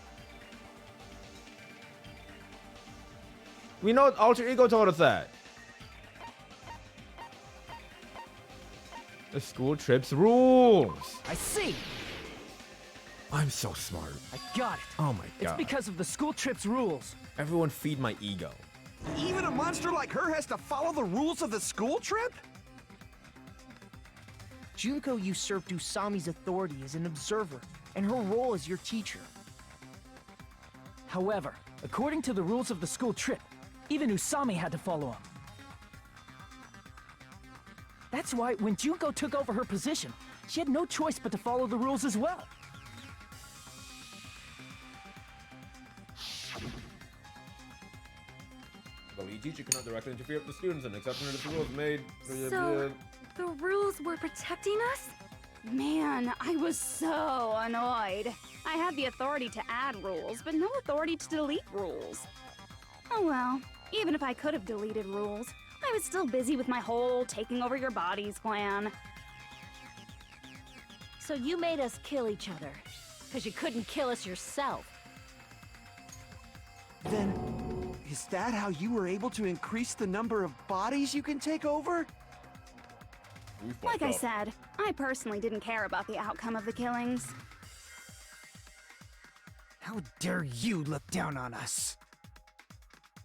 We know Alter Ego told us that. The school trips rules. I see. I'm so smart. I got it. Oh my It's god. because of the school trip's rules. Everyone feed my ego. Even a monster like her has to follow the rules of the school trip? Junko usurped Usami's authority as an observer, and her role as your teacher. However, according to the rules of the school trip, even Usami had to follow them. That's why when Junko took over her position, she had no choice but to follow the rules as well. The lead teacher cannot directly interfere with the students and except under the rules made. So, the rules were protecting us? Man, I was so annoyed. I had the authority to add rules, but no authority to delete rules. Oh well, even if I could have deleted rules, I was still busy with my whole taking over your bodies plan. So you made us kill each other, because you couldn't kill us yourself. Then, is that how you were able to increase the number of bodies you can take over? Like I said, I personally didn't care about the outcome of the killings. How dare you look down on us?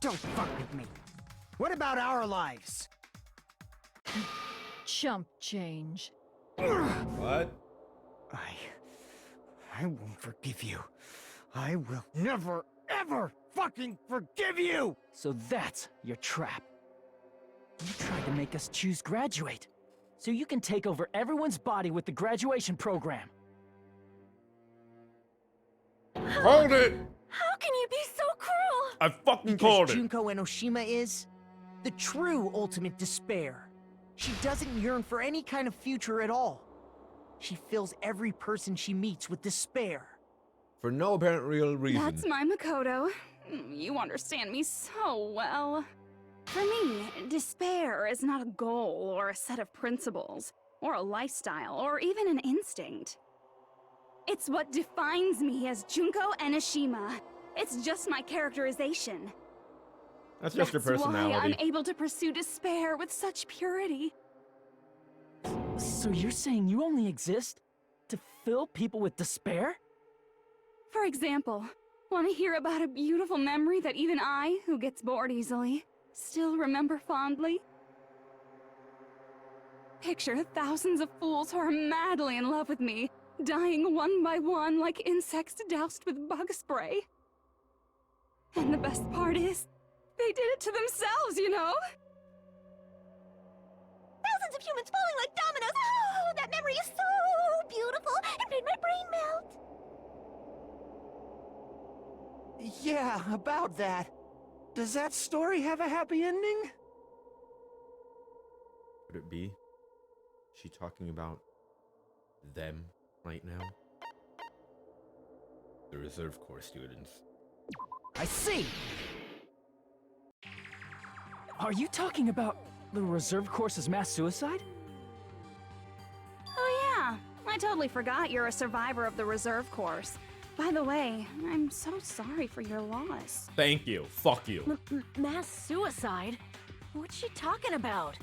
Don't fuck with me. What about our lives? Chump change. What? I won't forgive you. I will never, ever fucking forgive you! So that's your trap. You tried to make us choose graduate, so you can take over everyone's body with the graduation program. Hold it! How can you be so cruel? I fucking Because called it. Junko Enoshima is the true ultimate despair. She doesn't yearn for any kind of future at all. She fills every person she meets with despair. For no apparent real reason. That's my Makoto. You understand me so well. For me, despair is not a goal or a set of principles, or a lifestyle, or even an instinct. It's what defines me as Junko Enoshima. It's just my characterization. That's just your That's why personality. I'm able to pursue despair with such purity. So you're saying you only exist to fill people with despair? For example, want to hear about a beautiful memory that even I, who gets bored easily, still remember fondly? Picture thousands of fools who are madly in love with me, dying one by one like insects doused with bug spray. And the best part is, they did it to themselves, you know? Thousands of humans falling like dominoes. Oh, that memory is so beautiful. It made my brain melt. Yeah, about that. Does that story have a happy ending? Could it be? Is she talking about them right now? The Reserve Corps students. I see! Are you talking about the Reserve Corps' mass suicide? Oh yeah, I totally forgot you're a survivor of the Reserve Corps. By the way, I'm so sorry for your loss. Thank you. Fuck you. Mass suicide? What's she talking about?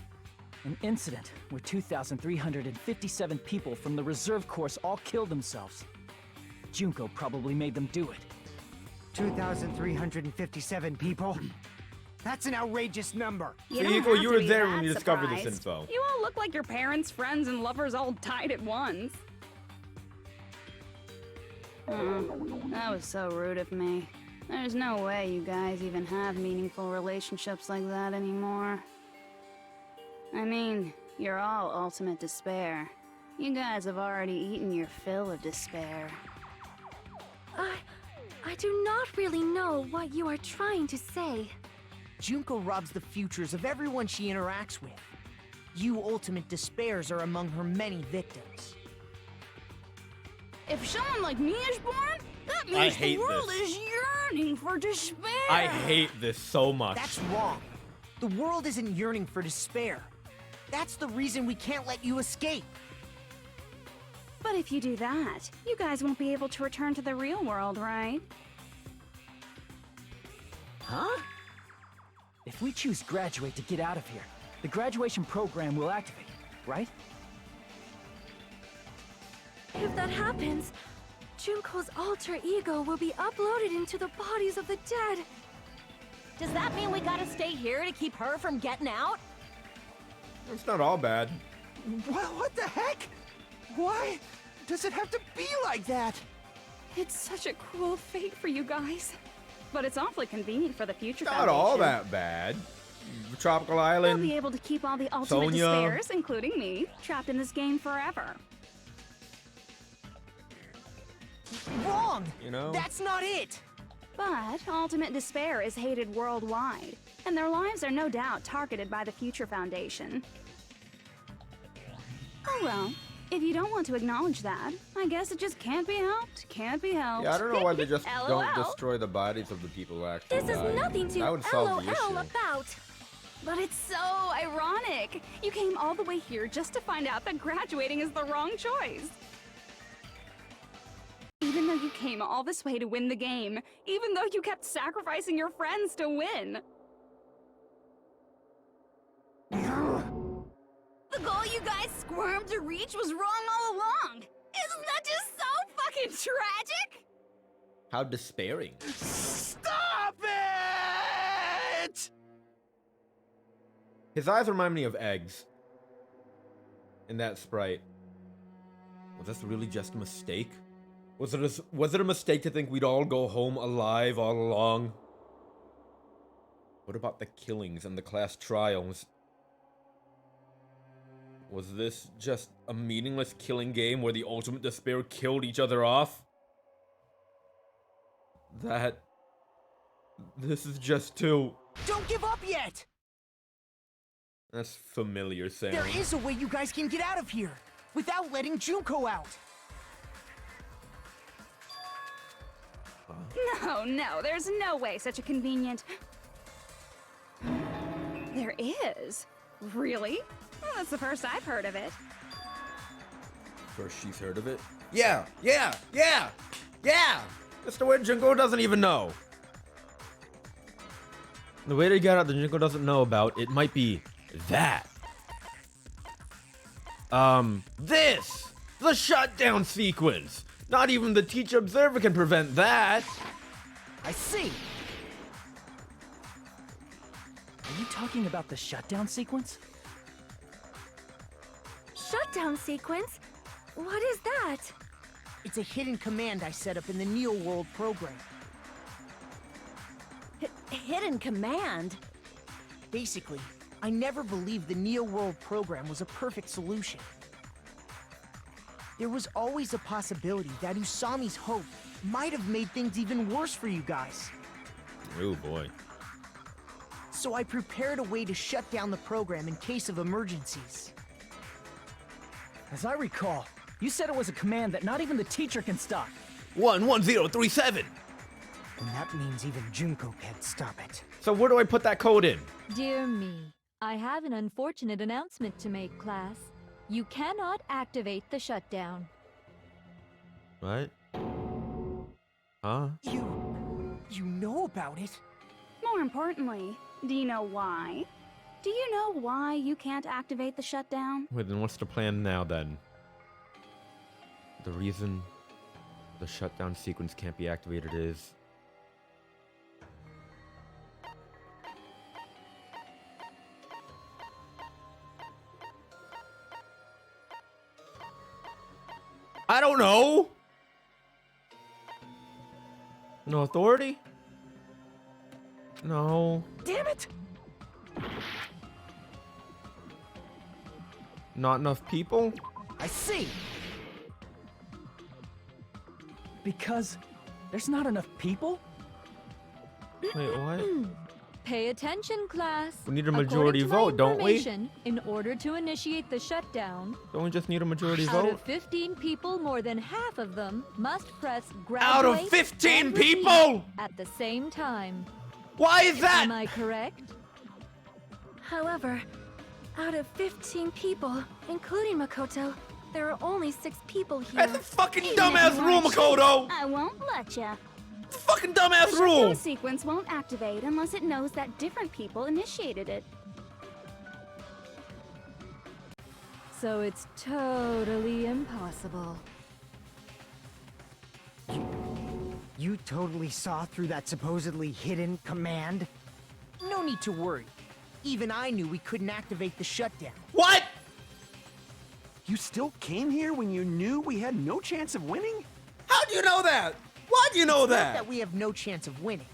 An incident where 2,357 people from the Reserve Corps all killed themselves. Junko probably made them do it. 2,357 people? That's an outrageous number. You don't Equal, have you to were be there that when you discovered this surprised. info. You all look like your parents, friends, and lovers all died at once. That was so rude of me. There's no way you guys even have meaningful relationships like that anymore. I mean, you're all ultimate despair. You guys have already eaten your fill of despair. I do not really know what you are trying to say. Junko robs the futures of everyone she interacts with. You ultimate despairs are among her many victims. If someone like me is born, that I means hate the world this. is yearning for despair. I hate this so much. That's wrong. The world isn't yearning for despair. That's the reason we can't let you escape. But if you do that, you guys won't be able to return to the real world, right? Huh? If we choose graduate to get out of here, the graduation program will activate, right? If that happens, Junko's alter ego will be uploaded into the bodies of the dead. Does that mean we gotta stay here to keep her from getting out? It's not all bad. Well, what the heck? Why does it have to be like that? It's such a cruel fate for you guys. But it's awfully convenient for the future Not foundation. all that bad. Tropical They'll Island. be able to keep all the ultimate Sonia. despairs, including me, trapped in this game forever. Wrong! You know? That's not it! But ultimate despair is hated worldwide, and their lives are no doubt targeted by the Future Foundation. Oh well, if you don't want to acknowledge that, I guess it just can't be helped. Can't be helped. Yeah, I don't know why they just don't LOL. destroy the bodies of the people who actually This is died. nothing That to would solve LOL the issue. about. But it's so ironic. You came all the way here just to find out that graduating is the wrong choice. Even though you came all this way to win the game, even though you kept sacrificing your friends to win. The goal you guys squirmed to reach was wrong all along. Isn't that just so fucking tragic? How despairing. Stop it! His eyes remind me of eggs. In that sprite. Was this really just a mistake? Was it a mistake to think we'd all go home alive all along? What about the killings and the class trials? Was this just a meaningless killing game where the ultimate despair killed each other off? This is just too... Don't give up yet! That's familiar sound. There is a way you guys can get out of here without letting Junko out. No, there's no way such a convenient... There is? Really? Well, that's the first I've heard of it. First she's heard of it? Yeah! That's the way Junko doesn't even know. The way they got out that Junko doesn't know about, it might be that. This! The shutdown sequence! Not even the teacher observer can prevent that! I see. Are you talking about the shutdown sequence? Shutdown sequence? What is that? It's a hidden command I set up in the Neo World program. Hidden command? Basically, I never believed the Neo World program was a perfect solution. There was always a possibility that Usami's hope might have made things even worse for you guys. Oh boy. So I prepared a way to shut down the program in case of emergencies. As I recall, you said it was a command that not even the teacher can stop. 11037! And that means even Junko can't stop it. So where do I put that code in? Dear me, I have an unfortunate announcement to make, class. You cannot activate the shutdown. What? Huh? You know about it? More importantly, do you know why? Do you know why you can't activate the shutdown? Wait, then what's the plan now then? The reason the shutdown sequence can't be activated is... I don't know! No authority? No. Damn it! Not enough people? I see! Because there's not enough people? Wait, what? Pay attention, class. We need a majority According to my vote, don't we? information, in order to initiate the shutdown, Don't we just need a majority out vote? of 15 people, more than half of them must press graduate Out of 15 and repeat people? at the same time. Why is that? Am I correct? However, out of 15 people, including Makoto, there are only 6 people here. That's a fucking dumbass rule, Makoto! I won't let ya. It's a fucking dumbass The rule! shutdown sequence won't activate unless it knows that different people initiated it. So it's totally impossible. You totally saw through that supposedly hidden command? No need to worry. Even I knew we couldn't activate the shutdown. What? You still came here when you knew we had no chance of winning? How do you know that? Why do you know Not that? that we have no chance of winning.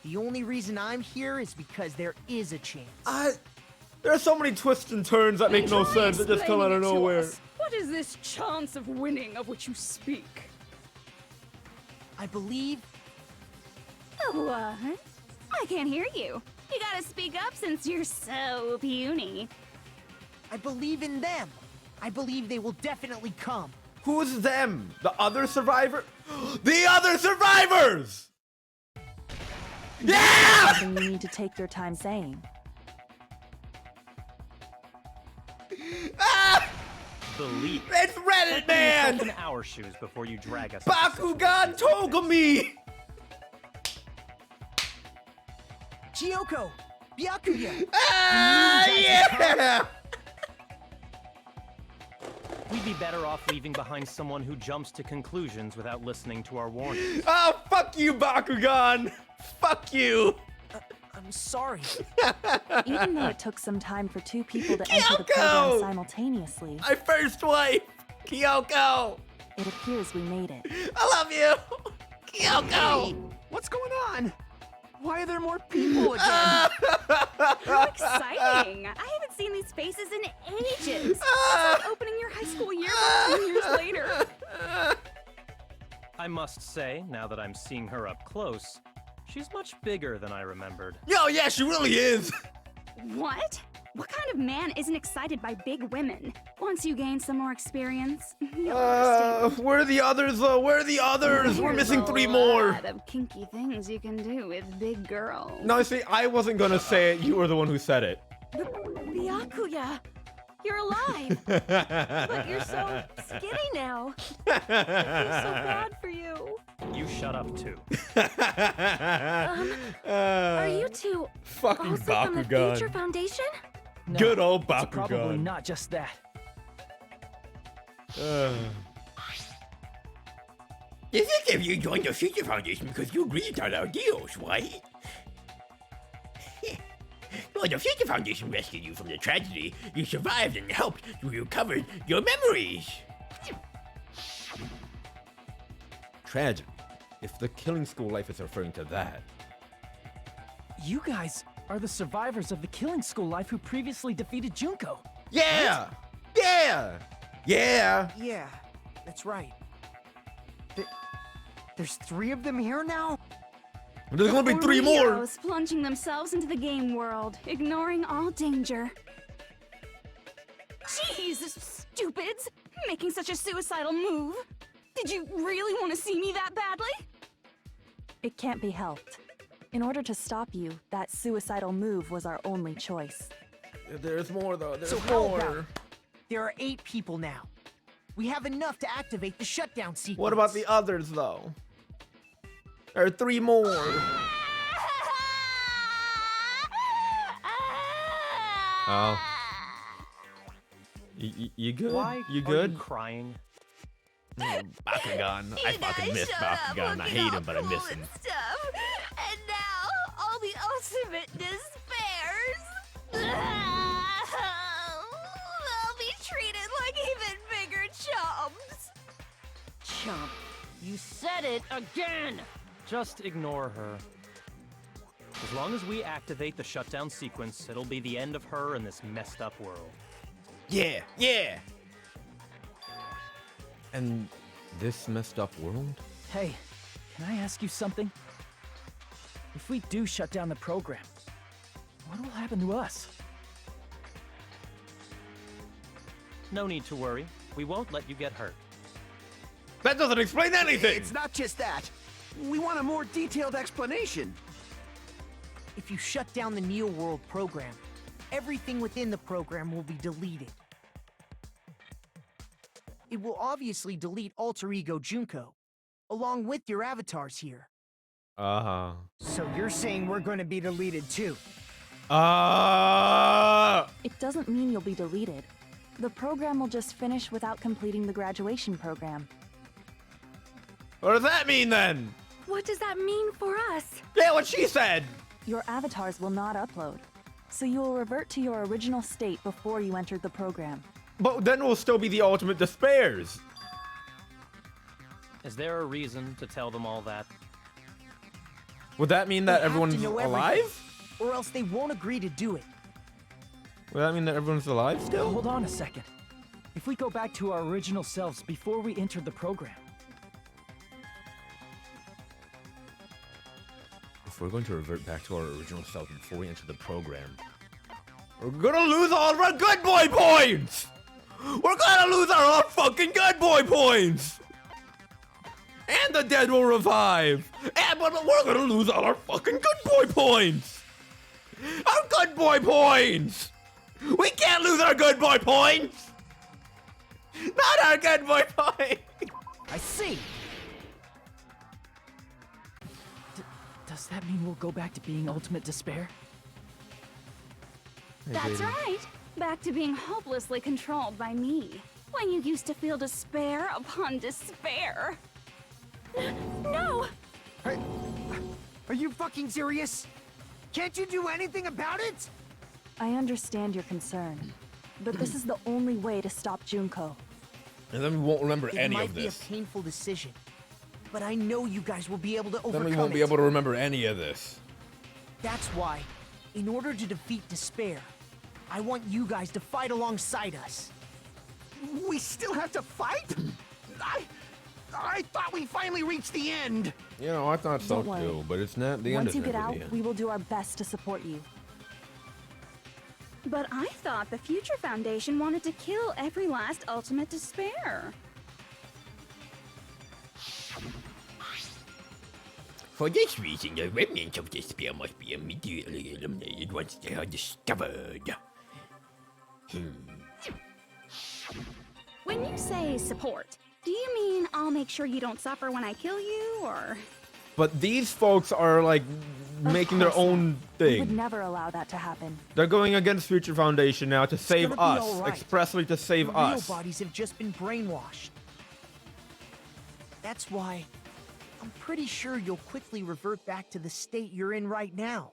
The only reason I'm here is because there is a chance. There are so many twists and turns that make no sense. That just come out of nowhere. What is this chance of winning of which you speak? I believe What? I can't hear you. You gotta speak up since you're so puny. I believe in them. I believe they will definitely come. Who's them? The other survivor? The other survivors! Yeah! Something you need to take your time saying. Ah! Believe it. It's Reddit, Put man! yourself in our shoes before you drag us. Bakugan Togami! Chiyoko! Byakuya! Ah, yeah! We'd be better off leaving behind someone who jumps to conclusions without listening to our warnings. Oh, fuck you, Bakugan! Fuck you! I'm sorry. Even though it took some time for 2 people to Kyoko! enter the program simultaneously, My first wife! Kyoko! it appears we made it. I love you! Kyoko! Hey, what's going on? Why are there more people again? How exciting! I haven't seen these faces in ages. It's like opening your high school yearbook 2 years later. I must say, now that I'm seeing her up close, She's much bigger than I remembered. Yo, yeah, she really is. What? What kind of man isn't excited by big women? Once you gain some more experience, you'll understand. Where are the others, though? Where are the others? We're There's missing a 3 more. lot of kinky things you can do with big girls. No, see, I wasn't gonna say it. You were the one who said it. The Akuya! You're alive! But you're so skinny now. I feel so bad for you. You shut up too. Are you two fucking also from the Bakugan. Future Foundation? No, Good old it's probably Bakugan. not just that. Is it if you joined the Future Foundation because you agreed on our deals, right? Well, the Future Foundation rescued you from the tragedy. You survived and helped you recover your memories. Tragic. If the killing school life is referring to that. You guys are the survivors of the killing school life who previously defeated Junko. Yeah! Yeah! Yeah! Yeah, that's right. There's 3 of them here now? There's gonna be 3 more! Heroes plunging themselves into the game world, ignoring all danger. Jeez, stupids! Making such a suicidal move. Did you really want to see me that badly? It can't be helped. In order to stop you, that suicidal move was our only choice. There's more, though. There's So how more. about it? There are 8 people now. We have enough to activate the shutdown sequence. What about the others, though? There are 3 more. Oh. You good? Why You are good? you crying? Bakugan. I fucking miss Bakugan. I hate him, but I miss him. Stuff. And now, all the ultimate despairs. They'll be treated like even bigger chumps. Chump, you said it again! Just ignore her. As long as we activate the shutdown sequence, it'll be the end of her in this messed up world. Yeah, yeah. And this messed up world? Hey, can I ask you something? If we do shut down the program, what will happen to us? No need to worry. We won't let you get hurt. That doesn't explain anything! It's not just that. We want a more detailed explanation. If you shut down the Neo World program, everything within the program will be deleted. It will obviously delete Alter Ego Junko, along with your avatars here. Uh-huh. So you're saying we're going to be deleted too? It doesn't mean you'll be deleted. The program will just finish without completing the graduation program. What does that mean, then? What does that mean for us? Yeah, what she said! Your avatars will not upload, so you will revert to your original state before you entered the program. But then we'll still be the ultimate despairs. Is there a reason to tell them all that? Would that mean that They have to everyone's know everything, alive? or else they won't agree to do it. Would that mean that everyone's alive still? Hold on a second. If we go back to our original selves before we entered the program, If we're going to revert back to our original self before we enter the program, we're gonna lose all of our good boy points! We're gonna lose our fucking good boy points! And the dead will revive! And we're gonna lose all our fucking good boy points! Our good boy points! We can't lose our good boy points! Not our good boy points! I see. does that mean we'll go back to being ultimate despair? That's right. Back to being hopelessly controlled by me. When you used to feel despair upon despair. No! Are you fucking serious? Can't you do anything about it? I understand your concern, but this is the only way to stop Junko. And then we won't remember It any might of be this. a painful decision, but I know you guys will be able to overcome Then we won't be it. able to remember any of this. That's why, in order to defeat despair, I want you guys to fight alongside us. We still have to fight? I thought we finally reached the end. You know, I thought so Don't worry. too, but it's not the end. Once you is get never out, the end. we will do our best to support you. But I thought the Future Foundation wanted to kill every last Ultimate Despair. For this reason, the remnants of despair must be immediately eliminated once they are discovered. When you say support, do you mean I'll make sure you don't suffer when I kill you, or...? But these folks are like making their own We would thing. never allow that to happen. They're going against Future Foundation now to save gonna be us, all right. expressly to save The us. real bodies have just been brainwashed. That's why I'm pretty sure you'll quickly revert back to the state you're in right now.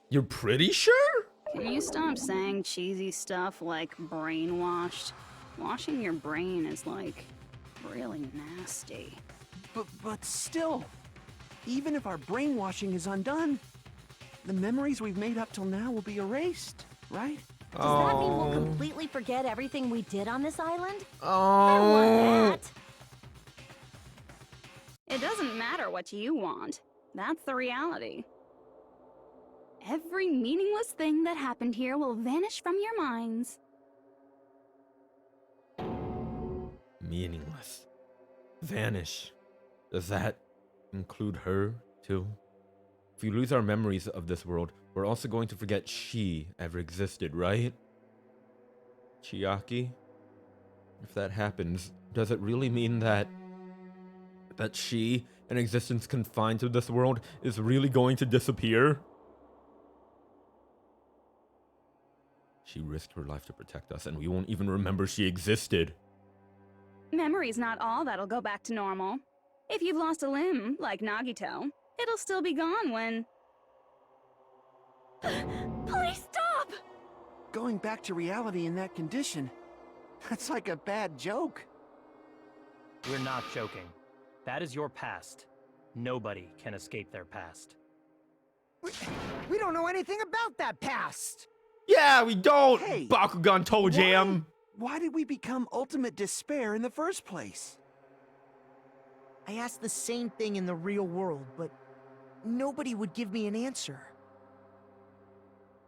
You're pretty sure? Can you stop saying cheesy stuff like brainwashed? Washing your brain is like really nasty. But still, even if our brainwashing is undone, the memories we've made up till now will be erased, right? Does that mean we'll completely forget everything we did on this island? Oh. I don't want that. It doesn't matter what you want. That's the reality. Every meaningless thing that happened here will vanish from your minds. Meaningless. Vanish. Does that include her, too? If we lose our memories of this world, we're also going to forget she ever existed, right? Chiaki? If that happens, does it really mean that she, an existence confined to this world, is really going to disappear? She risked her life to protect us, and we won't even remember she existed. Memory's not all that'll go back to normal. If you've lost a limb, like Nagito, it'll still be gone when... Please stop! Going back to reality in that condition, that's like a bad joke. We're not joking. That is your past. Nobody can escape their past. We don't know anything about that past. Yeah, we don't, Hey, Bakugan Toe Jam! Why did we become Ultimate Despair in the first place? I asked the same thing in the real world, but nobody would give me an answer.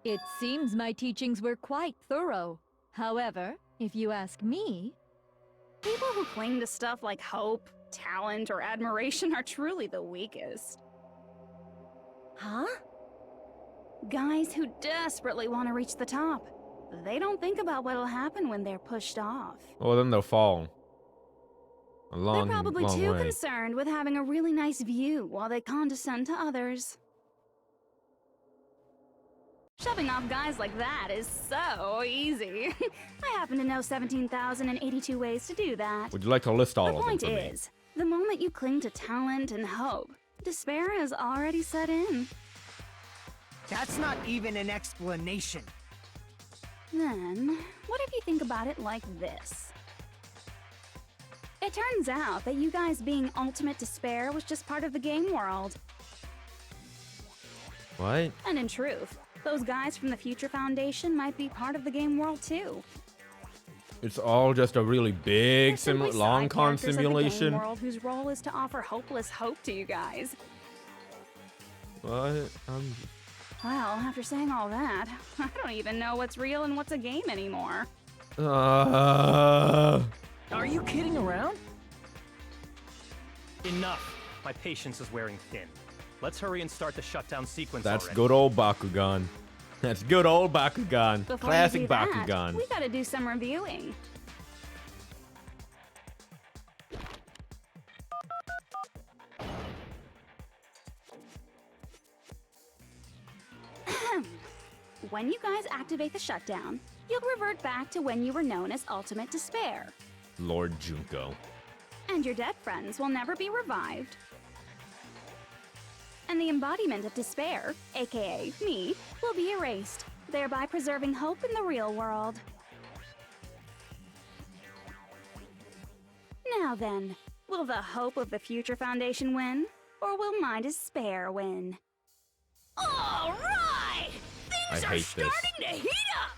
It seems my teachings were quite thorough. However, if you ask me, People who cling to stuff like hope, talent, or admiration are truly the weakest. Huh? Guys who desperately want to reach the top. They don't think about what'll happen when they're pushed off. Well, then they'll fall. A long, They're probably long too way. concerned with having a really nice view while they condescend to others. Shoving off guys like that is so easy. I happen to know 17,082 ways to do that. Would you like to list all The of them point for me? is, the moment you cling to talent and hope, despair has already set in. That's not even an explanation. Then, what if you think about it like this? It turns out that you guys being Ultimate Despair was just part of the game world. What? And in truth, those guys from the Future Foundation might be part of the game world too. It's all just a really big, Simply side long con characters of the game simulation? world whose role is to offer hopeless hope to you guys. What? Well, after saying all that, I don't even know what's real and what's a game anymore. Are you kidding around? Enough. My patience is wearing thin. Let's hurry and start the shutdown sequence That's already. good old Bakugan. That's good old Bakugan. Before Classic you do that, Bakugan. we gotta do some reviewing. When you guys activate the shutdown, you'll revert back to when you were known as Ultimate Despair. Lord Junko. And your dead friends will never be revived. And the embodiment of despair, aka me, will be erased, thereby preserving hope in the real world. Now then, will the hope of the Future Foundation win, or will my despair win? All right! I Things are hate this. starting to heat up!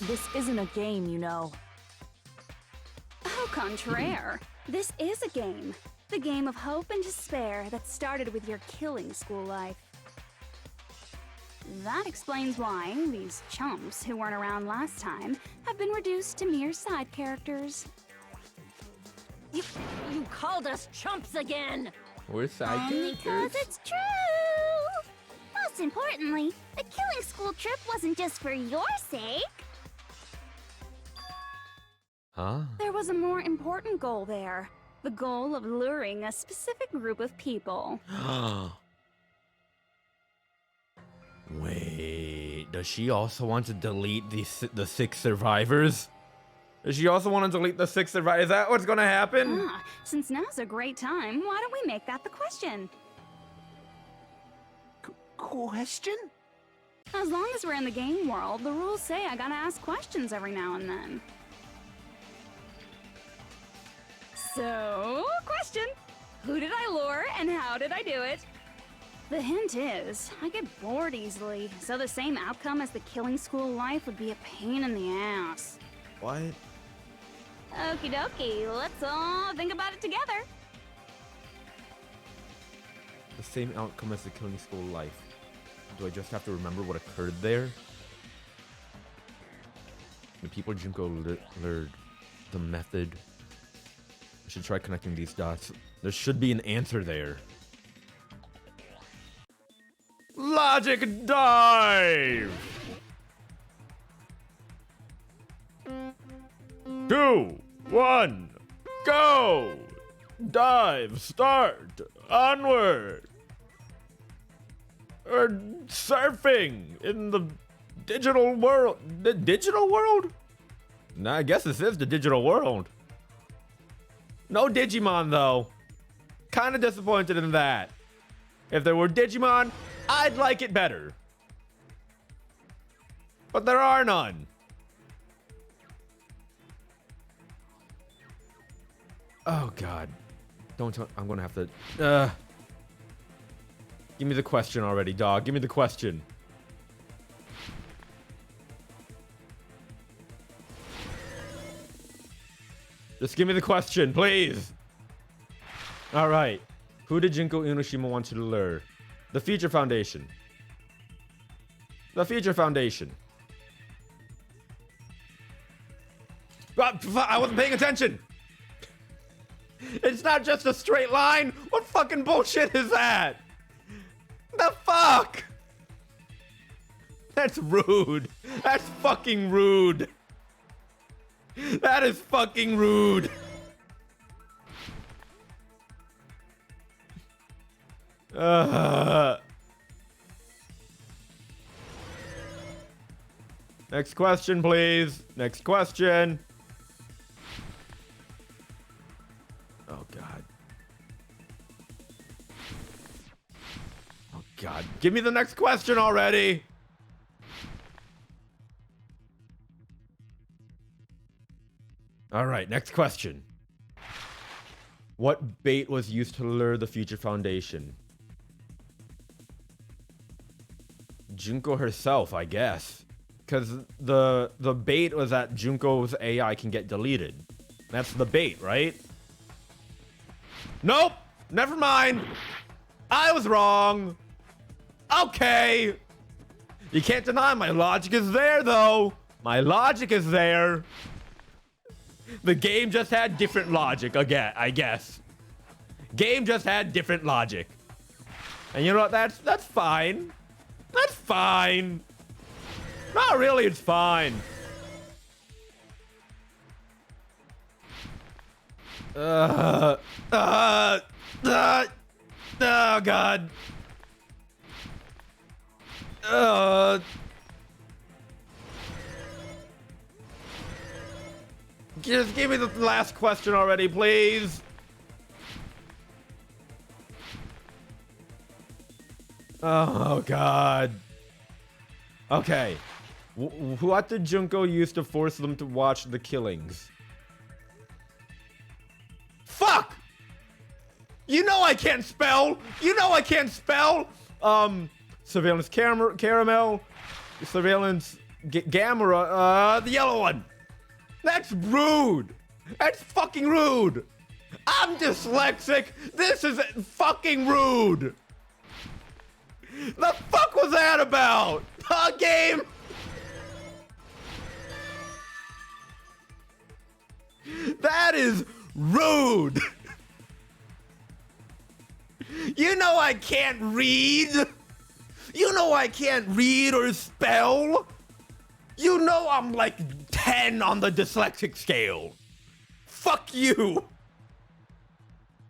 This isn't a game, you know. Au contraire. This is a game. The game of hope and despair that started with your killing school life. That explains why these chumps who weren't around last time have been reduced to mere side characters. You called us chumps again! We're side Because it's true! Most importantly, the killing school trip wasn't just for your sake. Huh? There was a more important goal there. The goal of luring a specific group of people. Wait, does she also want to delete the 6 survivors? Does she also want to delete the 6 survivors? Is that what's gonna happen? Since now's a great time, why don't we make that the question? Question? As long as we're in the game world, the rules say I gotta ask questions every now and then. So, question. Who did I lure and how did I do it? The hint is, I get bored easily, so the same outcome as the killing school life would be a pain in the ass. What? Okie dokie, let's all think about it together. The same outcome as the killing school life. Do I just have to remember what occurred there? The people Junko learned the method. I should try connecting these dots. There should be an answer there. Logic dive! 2, 1, go! Dive, start, onward! Or surfing in the digital world. The digital world? Nah, I guess this is the digital world. No Digimon, though. Kinda disappointed in that. If there were Digimon, I'd like it better. But there are none. Oh, God. Don't tell... I'm gonna have to... Give me the question already, dog. Give me the question. Just give me the question, please. All right. Who did Junko Inoshima want to lure? The Future Foundation. The Future Foundation. I wasn't paying attention. It's not just a straight line. What fucking bullshit is that? The fuck? That's rude. That's fucking rude. That is fucking rude. Next question, please. Next question. Oh, God. Oh, God. Give me the next question already. All right, next question. What bait was used to lure the Future Foundation? Junko herself, I guess. Because the bait was that Junko's AI can get deleted. That's the bait, right? Nope! Never mind! I was wrong! Okay! You can't deny my logic is there, though! My logic is there! The game just had different logic again, I guess. Game just had different logic. And you know what? That's fine. That's fine. Not really, it's fine. Oh, God. Just give me the last question already, please. Oh, God. Okay. What did Junko use to force them to watch the killings? Fuck! You know I can't spell! You know I can't spell! Surveillance caramel. Surveillance Gamera. The yellow one. That's rude! That's fucking rude! I'm dyslexic! This is fucking rude! The fuck was that about? Huh, game? That is rude! You know I can't read! You know I can't read or spell! You know I'm like 10 on the dyslexic scale! Fuck you!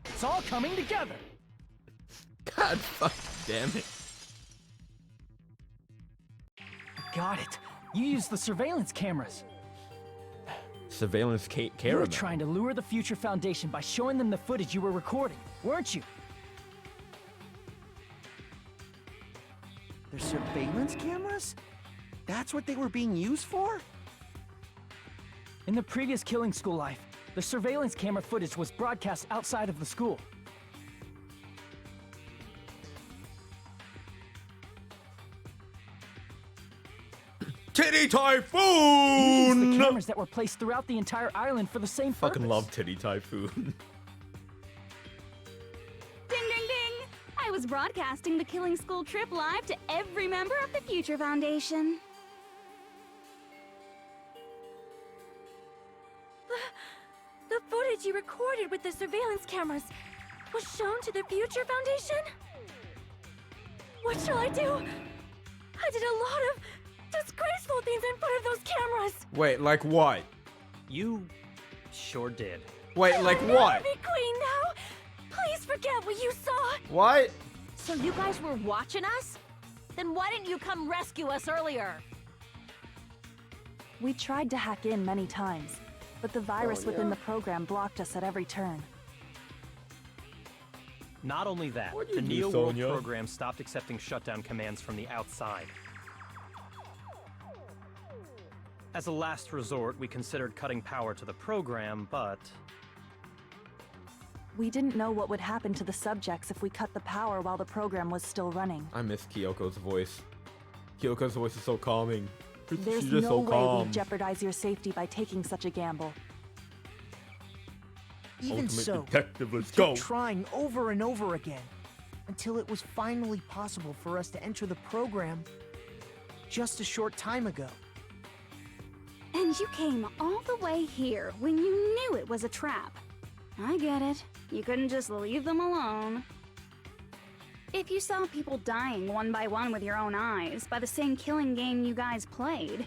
It's all coming together. God fuck damn it. Got it. You used the surveillance cameras. Surveillance You camera. were trying to lure the Future Foundation by showing them the footage you were recording, weren't you? Their surveillance cameras? That's what they were being used for? In the previous Killing School life, the surveillance camera footage was broadcast outside of the school. Titty You Typhoon! used the cameras that were placed throughout the entire island for the same purpose. Fucking love Titty Typhoon. Ding ding ding! I was broadcasting the Killing School trip live to every member of the Future Foundation. The footage you recorded with the surveillance cameras was shown to the Future Foundation? What shall I do? I did a lot of disgraceful things in front of those cameras. Wait, like what? You sure did. Wait, like I'll what? never be queen now. Please forget what you saw. What? So you guys were watching us? Then why didn't you come rescue us earlier? We tried to hack in many times, but the virus within the program blocked us at every turn. Not only that, What'd the you do, Neo World Sonia? program stopped accepting shutdown commands from the outside. As a last resort, we considered cutting power to the program, but We didn't know what would happen to the subjects if we cut the power while the program was still running. I miss Kyoko's voice. Kyoko's voice is so calming. There's She's just no so way calm. we'd jeopardize your safety by taking such a gamble. Even Ultimate so, detective, we let's kept go. trying over and over again until it was finally possible for us to enter the program just a short time ago. And you came all the way here when you knew it was a trap. I get it. You couldn't just leave them alone. If you saw people dying one by one with your own eyes by the same killing game you guys played,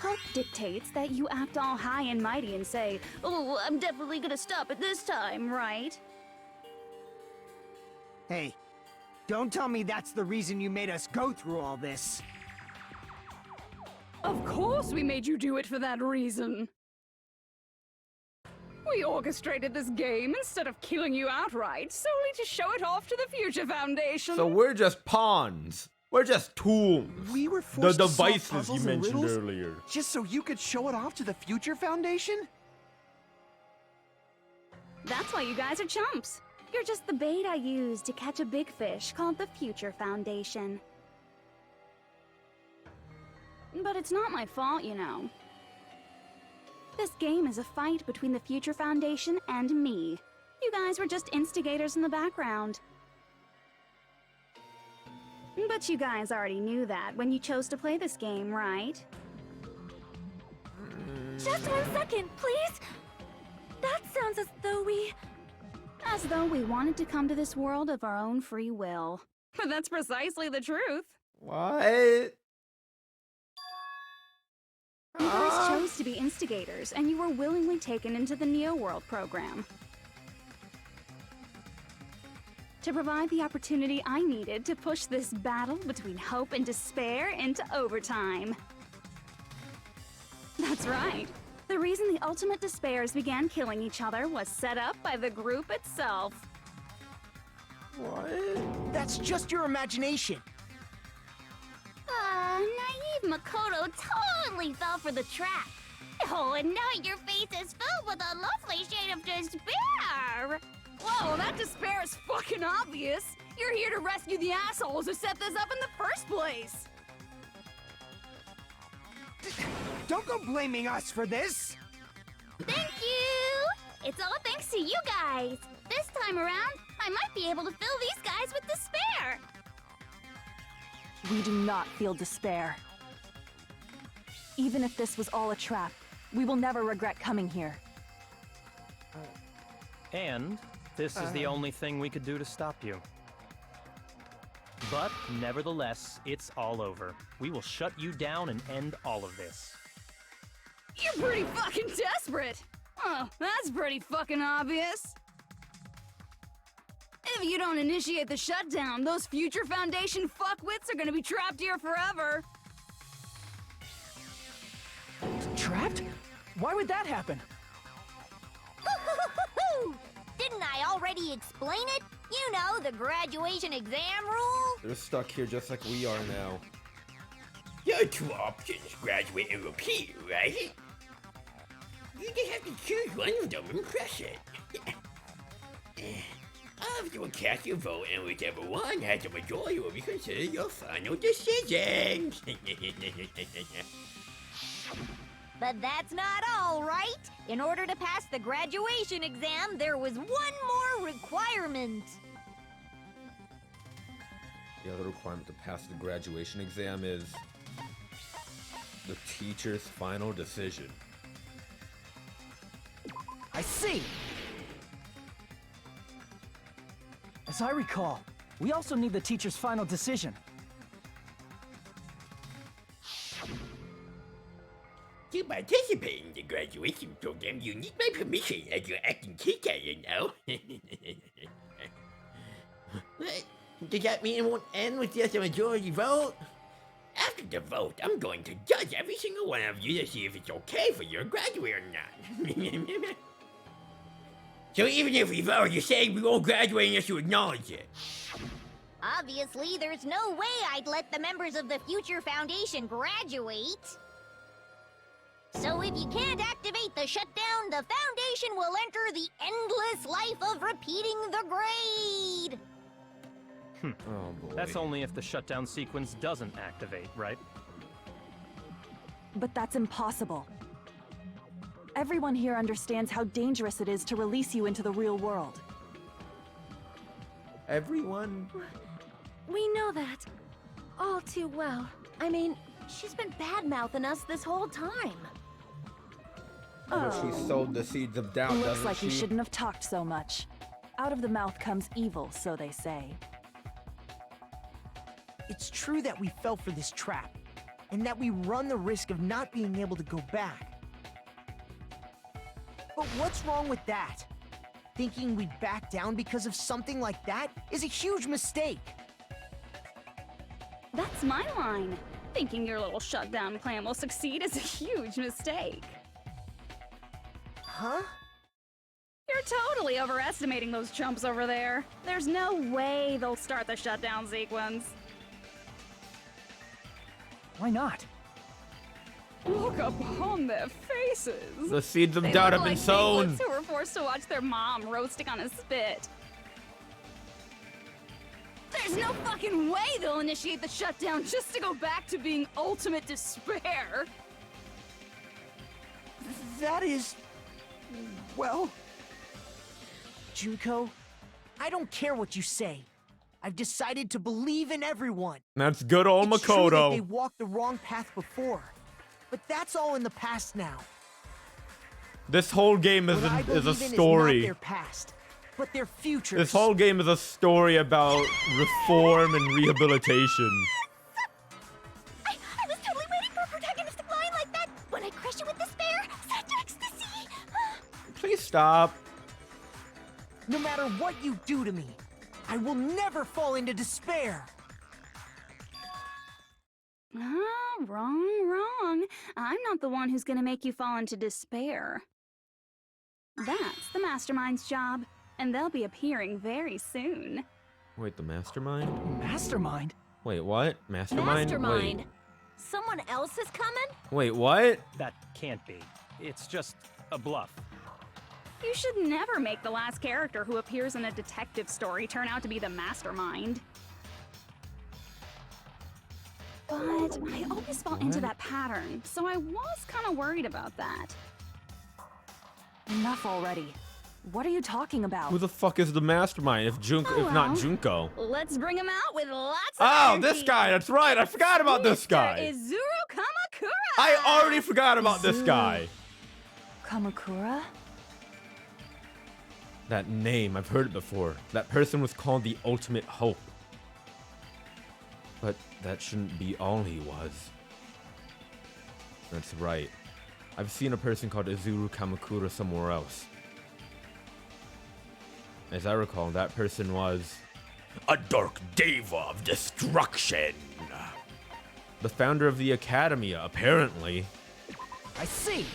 Hope dictates that you act all high and mighty and say, "Oh, I'm definitely gonna stop it this time," right? Hey, don't tell me that's the reason you made us go through all this. Of course we made you do it for that reason. We orchestrated this game instead of killing you outright, solely to show it off to the Future Foundation. So we're just pawns. We're just tools. We were The forced to solve devices you puzzles and mentioned riddles earlier. just so you could show it off to the Future Foundation? That's why you guys are chumps. You're just the bait I used to catch a big fish called the Future Foundation. But it's not my fault, you know. This game is a fight between the Future Foundation and me. You guys were just instigators in the background. But you guys already knew that when you chose to play this game, right? Just 1 second, please. That sounds as though we... As though we wanted to come to this world of our own free will. But that's precisely the truth. What? You guys chose to be instigators, and you were willingly taken into the Neo World program. To provide the opportunity I needed to push this battle between hope and despair into overtime. That's right. The reason the ultimate despairs began killing each other was set up by the group itself. What? That's just your imagination. Naive Makoto totally fell for the trap. Oh, and now your face is filled with a lovely shade of despair. Whoa, that despair is fucking obvious. You're here to rescue the assholes who set this up in the first place. Don't go blaming us for this. Thank you! It's all thanks to you guys. This time around, I might be able to fill these guys with despair. We do not feel despair. Even if this was all a trap, we will never regret coming here. And this is the only thing we could do to stop you. But nevertheless, it's all over. We will shut you down and end all of this. You're pretty fucking desperate. Oh, that's pretty fucking obvious. If you don't initiate the shutdown, those future Foundation fuckwits are gonna be trapped here forever. Trapped? Why would that happen? Didn't I already explain it? You know, the graduation exam rule. They're stuck here just like we are now. There are two options, graduate and repeat, right? You just have to choose one of them and press it. After you cast your vote, and whichever one has the majority will be considered your final decision. But that's not all, right? In order to pass the graduation exam, there was one more requirement. The other requirement to pass the graduation exam is the teacher's final decision. I see! As I recall, we also need the teacher's final decision. To participate in the graduation program, you need my permission as your acting teacher, you know. What? Does that mean it won't end with just a majority vote? After the vote, I'm going to judge every single one of you to see if it's okay for you to graduate or not. So even if we vote, you're saying we won't graduate unless you acknowledge it. Obviously, there's no way I'd let the members of the Future Foundation graduate. So if you can't activate the shutdown, the Foundation will enter the endless life of repeating the grade! Oh boy. That's only if the shutdown sequence doesn't activate, right? But that's impossible. Everyone here understands how dangerous it is to release you into the real world. Everyone? We know that. All too well. I mean, she's been bad-mouthing us this whole time. But she sowed the seeds of doubt, Looks doesn't like she? you shouldn't have talked so much. Out of the mouth comes evil, so they say. It's true that we fell for this trap, and that we run the risk of not being able to go back. But what's wrong with that? Thinking we'd back down because of something like that is a huge mistake. That's my line. Thinking your little shutdown plan will succeed is a huge mistake. Huh? You're totally overestimating those chumps over there. There's no way they'll start the shutdown sequence. Why not? Look upon their faces. The seeds of They doubt look have been like sown. piglets who were forced to watch their mom roasting on a spit. There's no fucking way they'll initiate the shutdown just to go back to being ultimate despair. That is... well... Junko, I don't care what you say. I've decided to believe in everyone. That's good old It's true that Makoto. they walked the wrong path before, but that's all in the past now. This whole game is What I a believe in is not story. their past, but their future. This whole game is a story about reform and rehabilitation. I was totally waiting for a protagonistic line like that when I crushed you with despair, such ecstasy. Please stop. No matter what you do to me, I will never fall into despair. Wrong. I'm not the one who's gonna make you fall into despair. That's the Mastermind's job, and they'll be appearing very soon. Wait, the mastermind? Mastermind? Wait, what? Mastermind? Mastermind. Someone else is coming? Wait, what? That can't be. It's just a bluff. You should never make the last character who appears in a detective story turn out to be the mastermind. But I always fall into that pattern, so I was kind of worried about that. Enough already. What are you talking about? Who the fuck is the mastermind if not Junko? Let's bring him out with lots of Oh, energy. this guy, that's right. I forgot about this guy. Izuru Kamakura! I already forgot about this guy. Kamakura? That name, I've heard it before. That person was called the Ultimate Hope. But that shouldn't be all he was. That's right. I've seen a person called Izuru Kamakura somewhere else. As I recall, that person was a dark deva of destruction. The founder of the Academia, apparently. I see.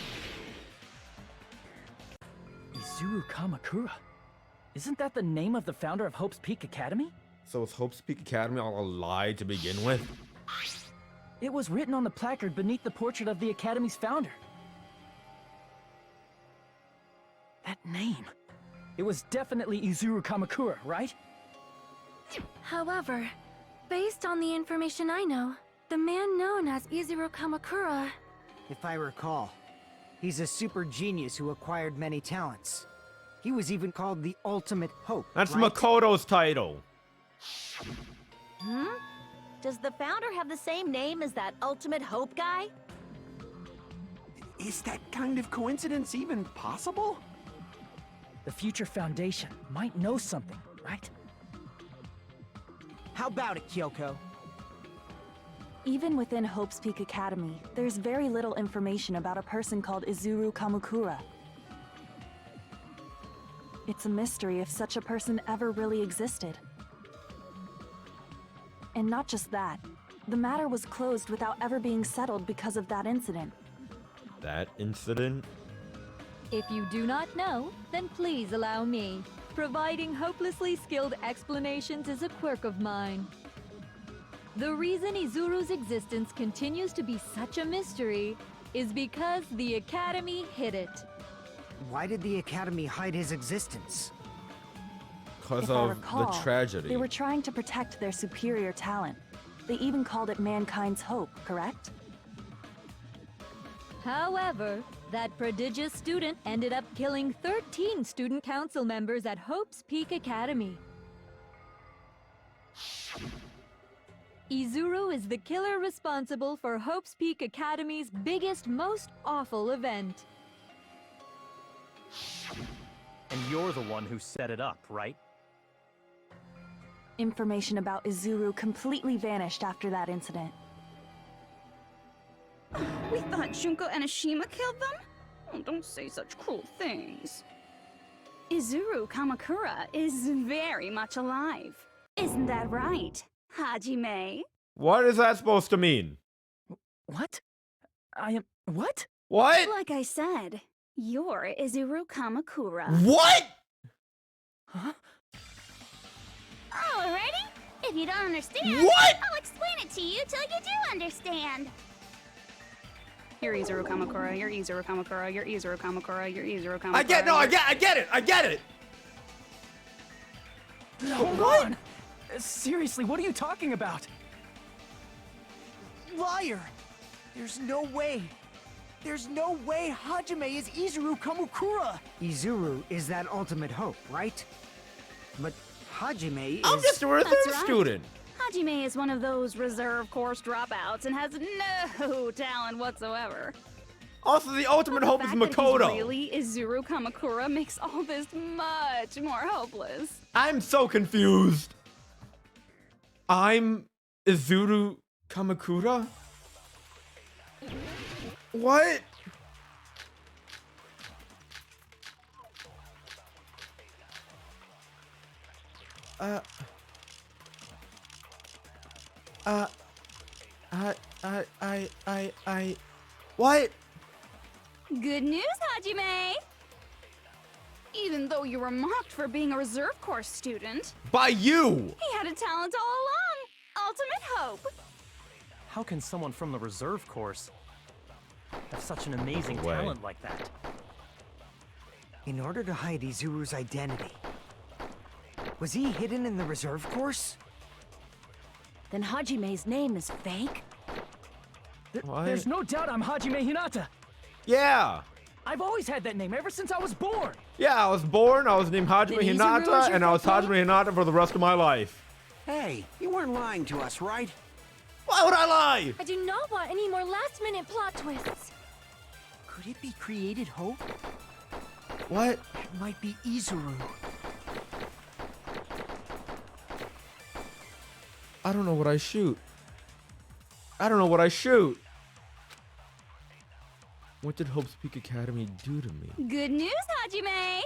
Izuru Kamakura. Isn't that the name of the founder of Hope's Peak Academy? So was Hope's Peak Academy all a lie to begin with? It was written on the placard beneath the portrait of the Academy's founder. That name. It was definitely Izuru Kamakura, right? However, based on the information I know, the man known as Izuru Kamakura... If I recall, he's a super genius who acquired many talents. He was even called the Ultimate Hope. That's right? Makoto's title. Does the founder have the same name as that Ultimate Hope guy? Is that kind of coincidence even possible? The future foundation might know something, right? How about it, Kyoko? Even within Hope's Peak Academy, there's very little information about a person called Izuru Kamakura. It's a mystery if such a person ever really existed. And not just that, the matter was closed without ever being settled because of that incident. That incident? If you do not know, then please allow me. Providing hopelessly skilled explanations is a quirk of mine. The reason Izuru's existence continues to be such a mystery is because the Academy hid it. Why did the Academy hide his existence? Because If I of recall, the tragedy. They were trying to protect their superior talent. They even called it mankind's hope, correct? However, that prodigious student ended up killing 13 student council members at Hope's Peak Academy. Izuru is the killer responsible for Hope's Peak Academy's biggest, most awful event. And you're the one who set it up, right? Information about Izuru completely vanished after that incident. We thought Junko and Ashima killed them? Oh, don't say such cruel things. Izuru Kamakura is very much alive. Isn't that right, Hajime? What is that supposed to mean? What? What? What? Like I said, you're Izuru Kamakura. What? Huh? Alrighty? If you don't understand, What? I'll explain it to you till you do understand. You're Izuru Kamakura, you're Izuru Kamakura, you're Izuru Kamakura, you're Izuru Kamakura. I get it. Hold on! Seriously, what are you talking about? Liar! There's no way. There's no way Hajime is Izuru Kamakura! Izuru is that Ultimate Hope, right? But Hajime is... I'm just a reserve student. Hajime is one of those reserve course dropouts and has no talent whatsoever. Also, the Ultimate Hope is The fact that Makoto. he's really Izuru Kamakura makes all this much more hopeless. I'm so confused. I'm Izuru Kamakura? What? What? Good news, Hajime! Even though you were mocked for being a reserve course student, By you! he had a talent all along! Ultimate Hope! How can someone from the reserve course have such an amazing Way. talent like that? In order to hide Izuru's identity, was he hidden in the reserve course? Then Hajime's name is fake? What? There's no doubt I'm Hajime Hinata! Yeah! I've always had that name ever since I was born! Yeah, I was born, I was named Hajime Then Izuru is Hinata, your and I was fake Hajime Hinata for the rest of my life. Hey, you weren't lying to us, right? Why would I lie? I do not want any more last-minute plot twists. Could it be created hope? What? It might be Izuru. I don't know what I shoot. I don't know what I shoot. What did Hope's Peak Academy do to me? Good news, Hajime!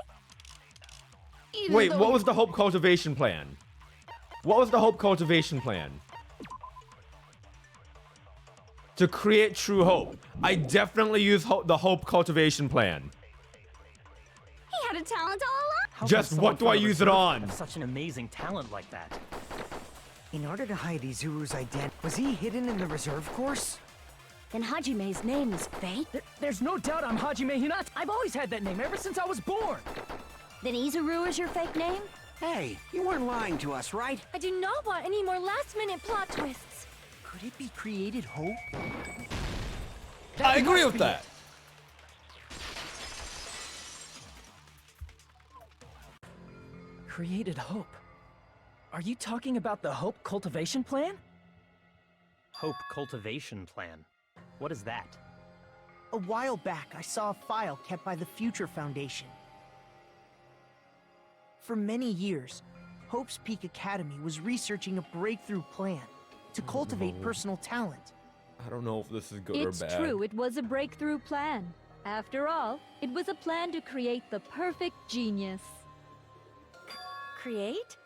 Even Wait, though what was the Hope cultivation plan? What was the Hope cultivation plan? To create true hope. I definitely use the Hope cultivation plan. he had a talent all along? How Just can what someone do I from the use it reserve on? have such an amazing talent like that? In order to hide Izuru's identity, was he hidden in the reserve course? Then Hajime's name is fake? There's no doubt I'm Hajime Hinata. I've always had that name ever since I was born. Then Izuru is your fake name? Hey, you weren't lying to us, right? I do not want any more last-minute plot twists. Could it be created hope? I agree with that. Created hope. Are you talking about the Hope cultivation plan? Hope cultivation plan. What is that? A while back, I saw a file kept by the Future Foundation. For many years, Hope's Peak Academy was researching a breakthrough plan to cultivate personal talent. I don't know if this is good It's or bad. true, it was a breakthrough plan. After all, it was a plan to create the perfect genius. Create?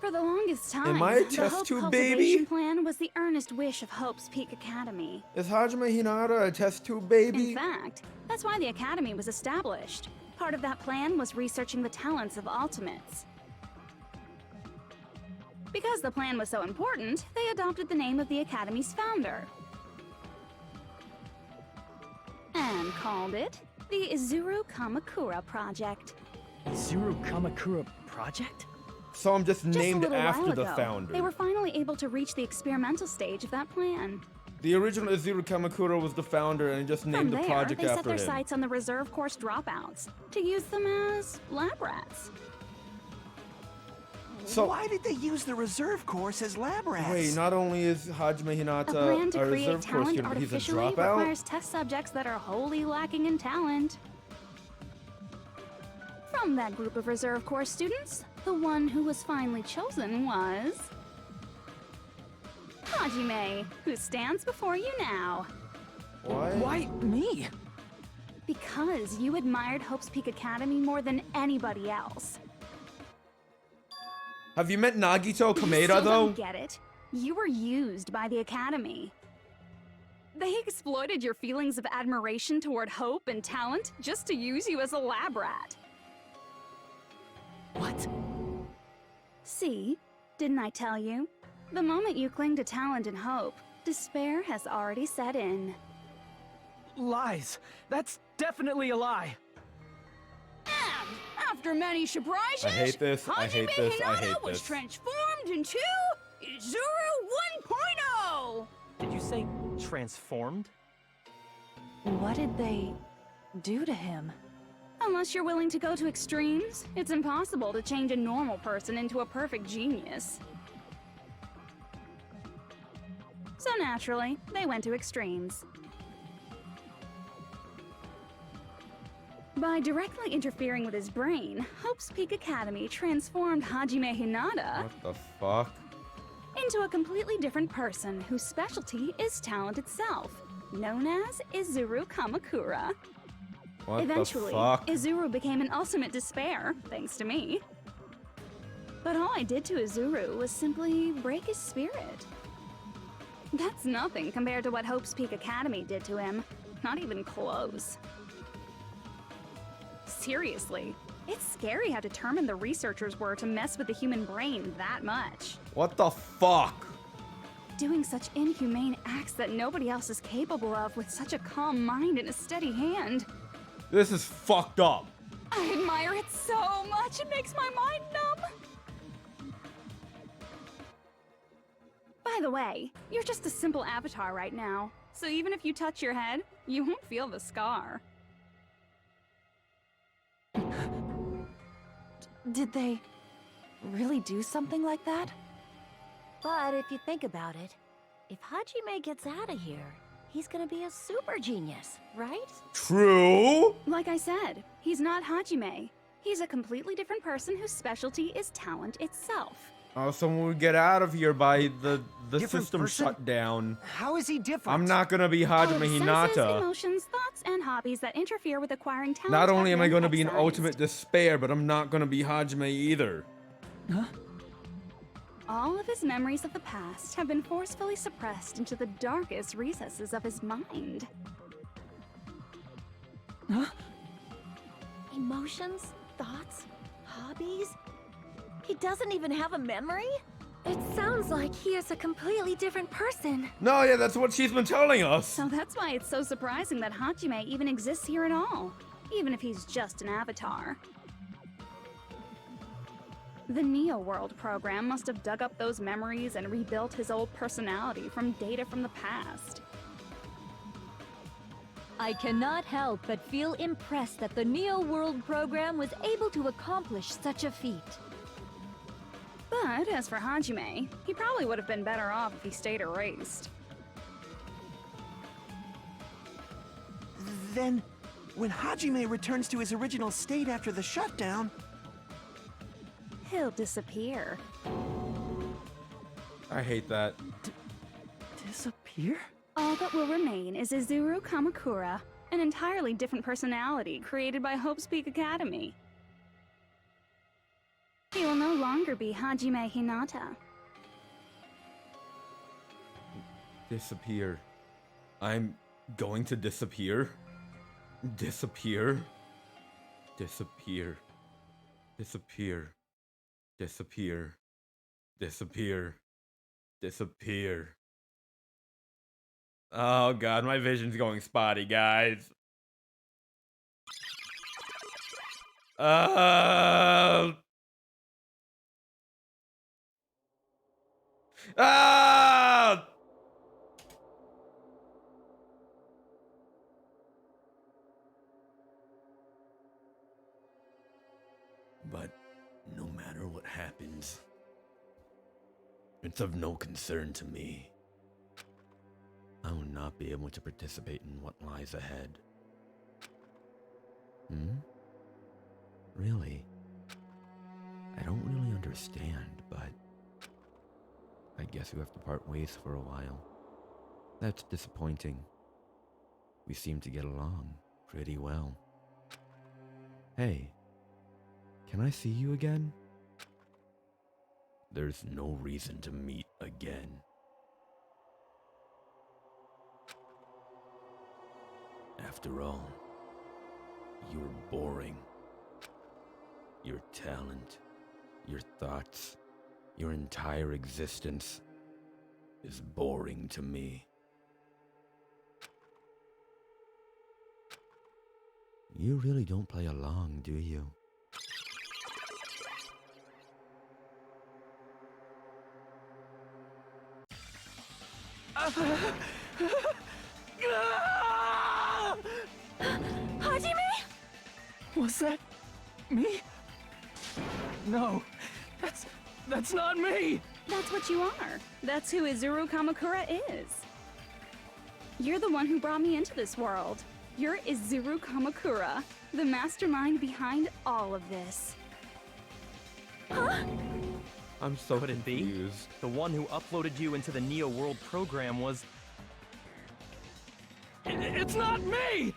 For the longest time, Am I a the test Hope tube cultivation baby? plan was the earnest wish of Hope's Peak Academy. Is Hajime Hinata a test tube baby? In fact, that's why the Academy was established. Part of that plan was researching the talents of Ultimates. Because the plan was so important, they adopted the name of the Academy's founder. And called it the Izuru Kamakura Project. Izuru Kamakura Project? So I'm just Just named a little after while the ago, founder. they were finally able to reach the experimental stage of that plan. The original Izuru Kamakura was the founder and just From named the there, project they set after their him. sights on the reserve course dropouts to use them as lab rats. So why did they use the reserve course as lab rats? wait, not only is Hajime A Hinata plan to a create reserve course talent student, but he's a artificially dropout? requires test subjects that are wholly lacking in talent. From that group of reserve course students, the one who was finally chosen was Hajime, who stands before you now. Why? Why me? Because you admired Hope's Peak Academy more than anybody else. Have you met Nagito You Kameda still though? don't get it. You were used by the Academy. They exploited your feelings of admiration toward hope and talent just to use you as a lab rat. What? See? Didn't I tell you? The moment you cling to talent and hope, despair has already set in. Lies. That's definitely a lie. And after many surprises, I hate this, I hate Hajime this, I Hinata hate was this. transformed into Izuru 1.0! Did you say transformed? What did they do to him? Unless you're willing to go to extremes, it's impossible to change a normal person into a perfect genius. So naturally, they went to extremes. By directly interfering with his brain, Hope's Peak Academy transformed Hajime Hinata What the fuck? into a completely different person whose specialty is talent itself, known as Izuru Kamakura. What Eventually, the fuck? Izuru became an ultimate despair, thanks to me. But all I did to Izuru was simply break his spirit. That's nothing compared to what Hope's Peak Academy did to him. Not even close. Seriously, it's scary how determined the researchers were to mess with the human brain that much. What the fuck? Doing such inhumane acts that nobody else is capable of with such a calm mind and a steady hand. This is fucked up. I admire it so much, it makes my mind numb. By the way, you're just a simple avatar right now, so even if you touch your head, you won't feel the scar. Did they really do something like that? But if you think about it, if Hajime gets out of here, he's gonna be a super genius, right? True. Like I said, he's not Hajime. He's a completely different person whose specialty is talent itself. Oh, so when we get out of here by the Different system person? shut down, How is he different? I'm not gonna be Hajime Senses, Hinata. emotions, thoughts, and hobbies that interfere with acquiring talent. Not have only am I been gonna be in excised. ultimate despair, but I'm not gonna be Hajime either. All of his memories of the past have been forcefully suppressed into the darkest recesses of his mind. Emotions, thoughts, hobbies? He doesn't even have a memory? It sounds like he is a completely different person. No, yeah, that's what she's been telling us. So that's why it's so surprising that Hajime even exists here at all, even if he's just an avatar. The Neo World program must have dug up those memories and rebuilt his old personality from data from the past. I cannot help but feel impressed that the Neo World program was able to accomplish such a feat. But as for Hajime, he probably would have been better off if he stayed erased. Then, when Hajime returns to his original state after the shutdown, He'll disappear. I hate that. Disappear? All that will remain is Izuru Kamakura, an entirely different personality created by Hope's Peak Academy. He will no longer be Hajime Hinata. Disappear. I'm going to disappear. Disappear. Disappear. Disappear. Disappear. Disappear. Disappear. Oh god, my vision's going spotty, guys. Ah! But no matter what happens, it's of no concern to me. I will not be able to participate in what lies ahead. Really? I don't really understand, but I guess we have to part ways for a while. That's disappointing. We seem to get along pretty well. Hey, can I see you again? There's no reason to meet again. After all, you're boring. Your talent, your thoughts, your entire existence is boring to me. You really don't play along, do you? Hajime? Was that me? No, that's not me! That's what you are. That's who Izuru Kamakura is. You're the one who brought me into this world. You're Izuru Kamakura, the mastermind behind all of this. Huh? I'm so Could it be? The one who uploaded you into the Neo World program was... It's not me!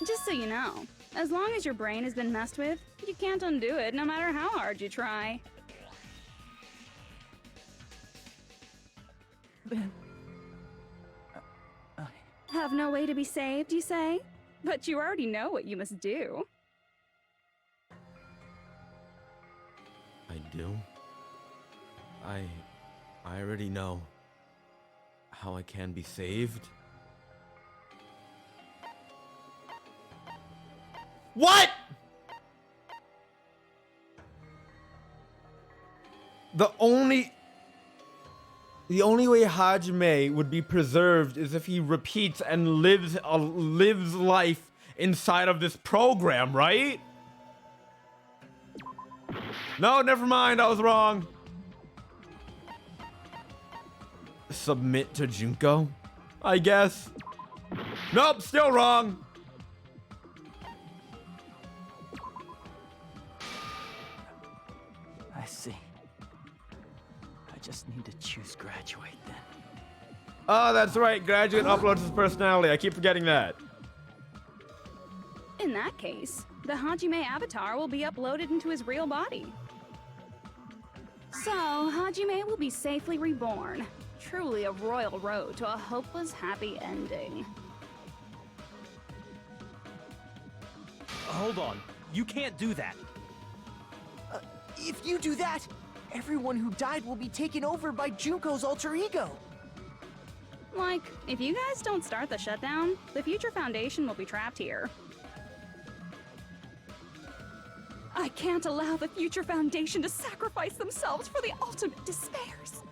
Just so you know, as long as your brain has been messed with, you can't undo it no matter how hard you try. Then... Have no way to be saved, you say? But you already know what you must do. I do. I already know how I can be saved. What? The only way Hajime would be preserved is if he repeats and lives life inside of this program, right? No, never mind. I was wrong. Submit to Junko, I guess. Nope, still wrong. I see. I just need to choose graduate then. Oh, that's right. Graduate uploads his personality. I keep forgetting that. In that case, the Hajime avatar will be uploaded into his real body. So, Hajime will be safely reborn. Truly a royal road to a hopeless, happy ending. Hold on. You can't do that. If you do that, everyone who died will be taken over by Junko's alter ego. Like, if you guys don't start the shutdown, the Future Foundation will be trapped here. I can't allow the Future Foundation to sacrifice themselves for the ultimate despairs.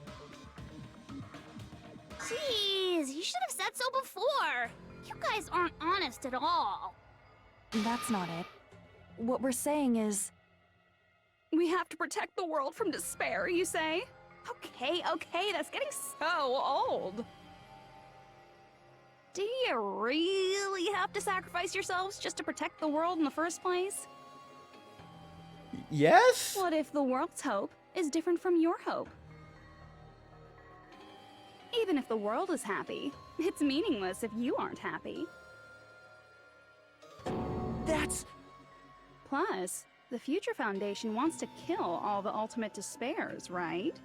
Jeez, you should have said so before. You guys aren't honest at all. That's not it. What we're saying is... We have to protect the world from despair, you say? Okay, that's getting so old. Do you really have to sacrifice yourselves just to protect the world in the first place? Yes? What if the world's hope is different from your hope? Even if the world is happy, it's meaningless if you aren't happy. That's... Plus, the Future Foundation wants to kill all the ultimate despairs, right?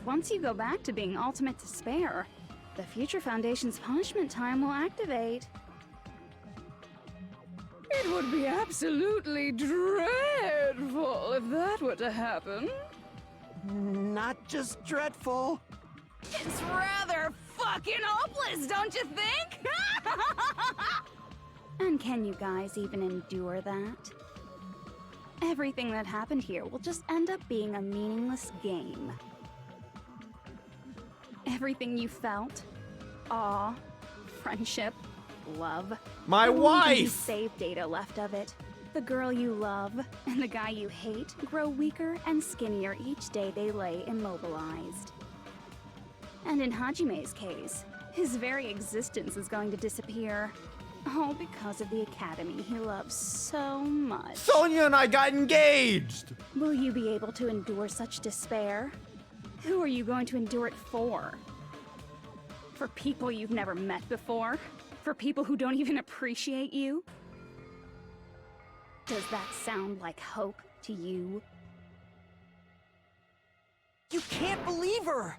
Once you go back to being ultimate despair, the Future Foundation's punishment time will activate. It would be absolutely dreadful if that were to happen. Not just dreadful. It's rather fucking hopeless, don't you think? And can you guys even endure that? Everything that happened here will just end up being a meaningless game. Everything you felt, awe, friendship, love. My there won't be wife! save data left of it. The girl you love and the guy you hate grow weaker and skinnier each day they lay immobilized. And in Hajime's case, his very existence is going to disappear. All because of the academy he loves so much. Sonia and I got engaged! Will you be able to endure such despair? Who are you going to endure it for? For people you've never met before? For people who don't even appreciate you? Does that sound like hope to you? You can't believe her!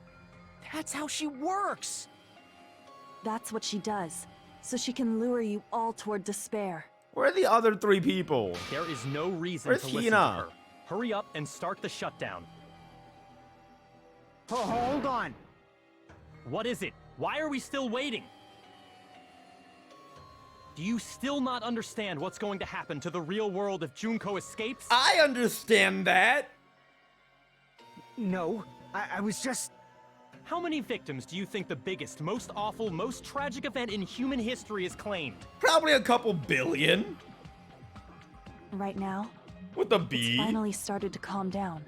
That's how she works! That's what she does, so she can lure you all toward despair. Where are the other three people? There is no reason Where's to listen to Hina? her. Hurry up and start the shutdown. Oh, hold on. What is it? Why are we still waiting? Do you still not understand what's going to happen to the real world if Junko escapes? I understand that! No, I was just... How many victims do you think the biggest, most awful, most tragic event in human history has claimed? Probably a couple billion. Right now, With a B. it's finally started to calm down.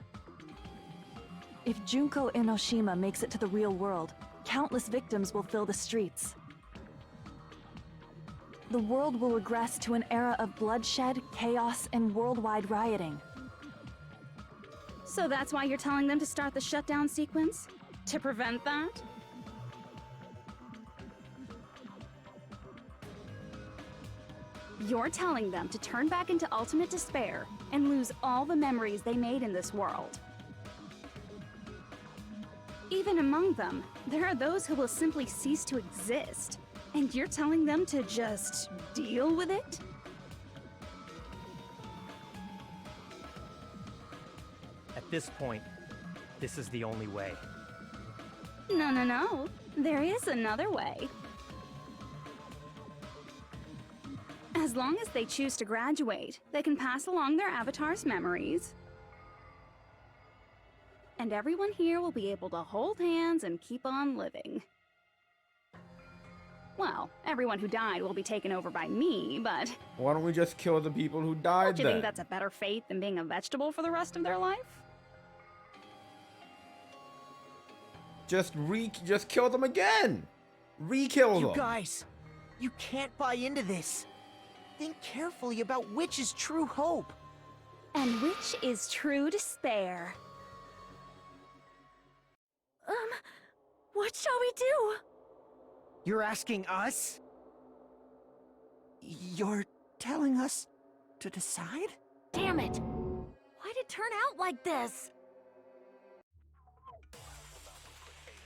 If Junko Enoshima makes it to the real world, countless victims will fill the streets. The world will regress to an era of bloodshed, chaos, and worldwide rioting. So that's why you're telling them to start the shutdown sequence? To prevent that? You're telling them to turn back into ultimate despair and lose all the memories they made in this world. Even among them, there are those who will simply cease to exist. And you're telling them to just deal with it? At this point, this is the only way. No. There is another way. As long as they choose to graduate, they can pass along their avatar's memories. And everyone here will be able to hold hands and keep on living. Well, everyone who died will be taken over by me, but Why don't we just kill the people who died don't you then? think that's a better fate than being a vegetable for the rest of their life? Just kill them again. Re-kill them. You guys, you can't buy into this. Think carefully about which is true hope. And which is true despair. What shall we do? You're asking us? You're telling us to decide? Damn it! Why'd it turn out like this?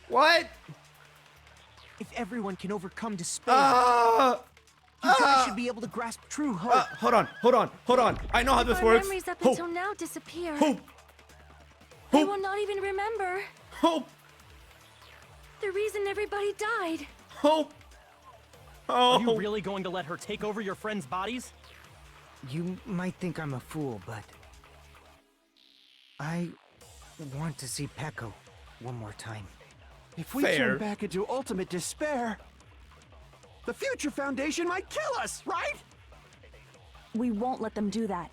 What? If everyone can overcome despair, you guys should be able to grasp true hope. Hold on. I know how this Our works. memories up Hope. until now disappear. Hope. They will not even remember. Hope. The reason everybody died. Hope. Are you really going to let her take over your friends' bodies? You might think I'm a fool, but I want to see Peko one more time. If we turn back into ultimate despair, the Future Foundation might kill us, right? We won't let them do that.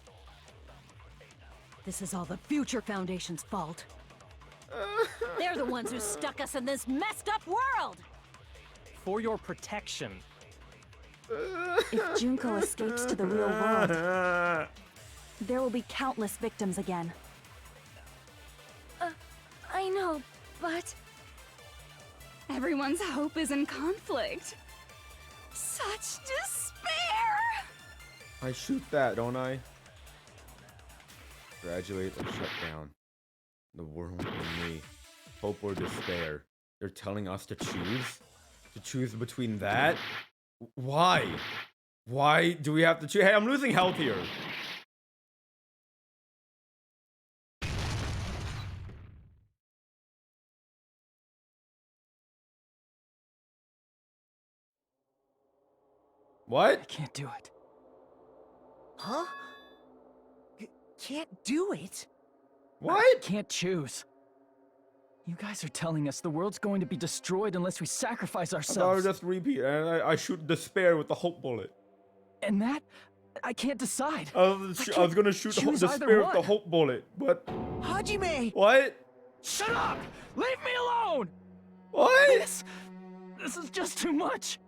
This is all the Future Foundation's fault. They're the ones who stuck us in this messed up world! For your protection. If Junko escapes to the real world, there will be countless victims again. I know, but... Everyone's hope is in conflict. Such despair! I shoot that, don't I? Graduate or shut down. The world and me. Hope or despair. They're telling us to choose? To choose between that? Why? Why do we have to choose? Hey, I'm losing health here. What? I can't do it. Huh? Can't do it? What? I can't choose. You guys are telling us the world's going to be destroyed unless we sacrifice I ourselves. thought I would just repeat, and I shoot despair with the hope bullet. And that, I can't decide. I was gonna shoot the choose either despair with the one. hope bullet, but Hajime! what? Shut up! Leave me alone! What? This is just too much.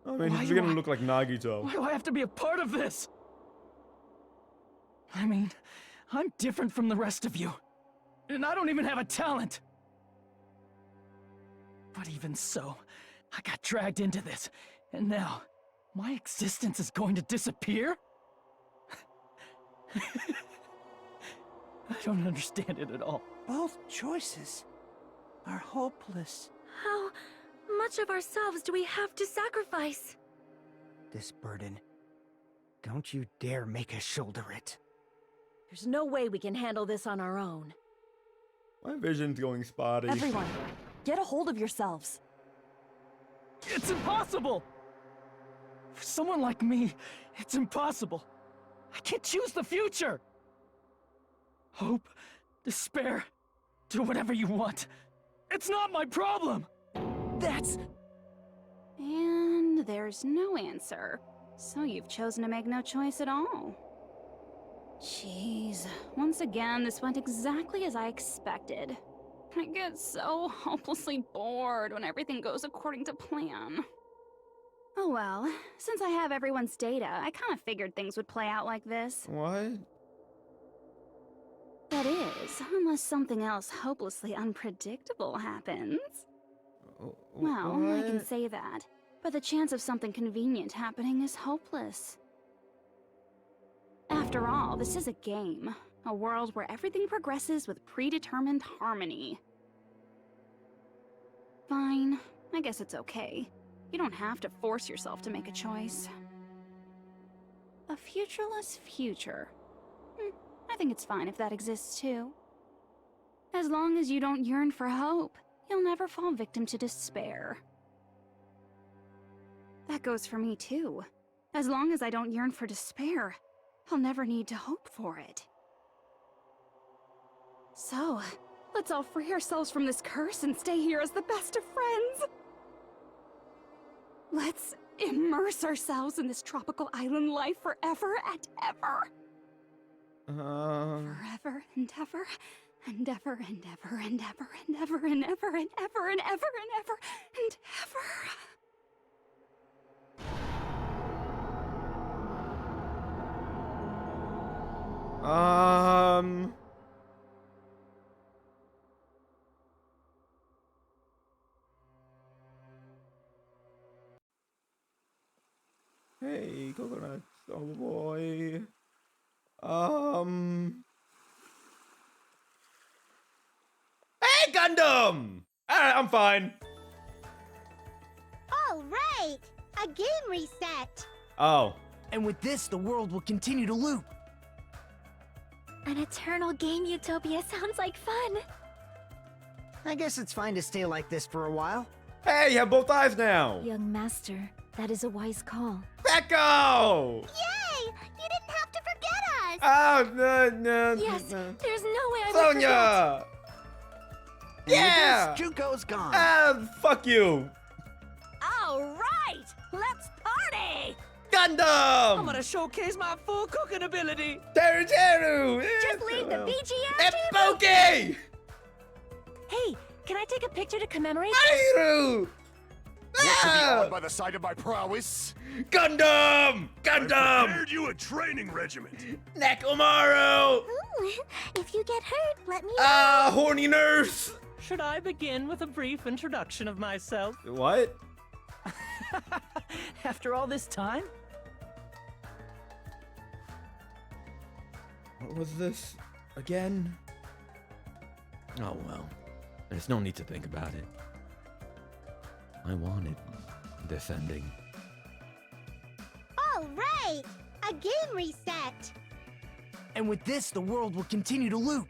I mean, Why he's do gonna I- look like Nagito. Why do I have to be a part of this? I mean, I'm different from the rest of you. And I don't even have a talent. But even so, I got dragged into this. And now, my existence is going to disappear? I don't understand it at all. Both choices are hopeless. How much of ourselves do we have to sacrifice? This burden. Don't you dare make us shoulder it. There's no way we can handle this on our own. My vision's going spotty. Everyone, get a hold of yourselves. It's impossible! For someone like me, it's impossible. I can't choose the future! Hope, despair, do whatever you want. It's not my problem! That's... And there's no answer. So you've chosen to make no choice at all. Jeez, once again, this went exactly as I expected. I get so hopelessly bored when everything goes according to plan. Oh well, since I have everyone's data, I kind of figured things would play out like this. What? That is, unless something else hopelessly unpredictable happens. Well, I can What? say that, but the chance of something convenient happening is hopeless. After all, this is a game. A world where everything progresses with predetermined harmony. Fine. I guess it's okay. You don't have to force yourself to make a choice. A futureless future. I think it's fine if that exists too. As long as you don't yearn for hope, you'll never fall victim to despair. That goes for me too. As long as I don't yearn for despair, I'll never need to hope for it. So, let's all free ourselves from this curse and stay here as the best of friends. Let's immerse ourselves in this tropical island life forever and ever. Forever and ever and ever and ever and ever and ever and ever and ever and ever and ever and ever. Hey, coconuts. Oh boy. Hey, Gundam! Alright, I'm fine. All right, a game reset. Oh. And with this, the world will continue to loop. An eternal game utopia sounds like fun. I guess it's fine to stay like this for a while. Hey, you have both eyes now. Young master, that is a wise call. Echo! Yay! You didn't have to forget us. Oh, no. Yes, there's no way I would Sonia! Yeah! Junko's gone. Fuck you. All right, let's party! Gundam! I'm gonna showcase my full cooking ability. Teru! Just leave the BGM. Eppoke! Hey, can I take a picture to commemorate? Teru! Want to be awed by the sight of my prowess? Gundam! Gundam! Prepared you a training regiment. Nekomaru! Ooh, if you get hurt, let me know. Horny nurse! Should I begin with a brief introduction of myself? What? After all this time? What was this again? Oh well. There's no need to think about it. I wanted this ending. All right, a game reset. And with this, the world will continue to loop.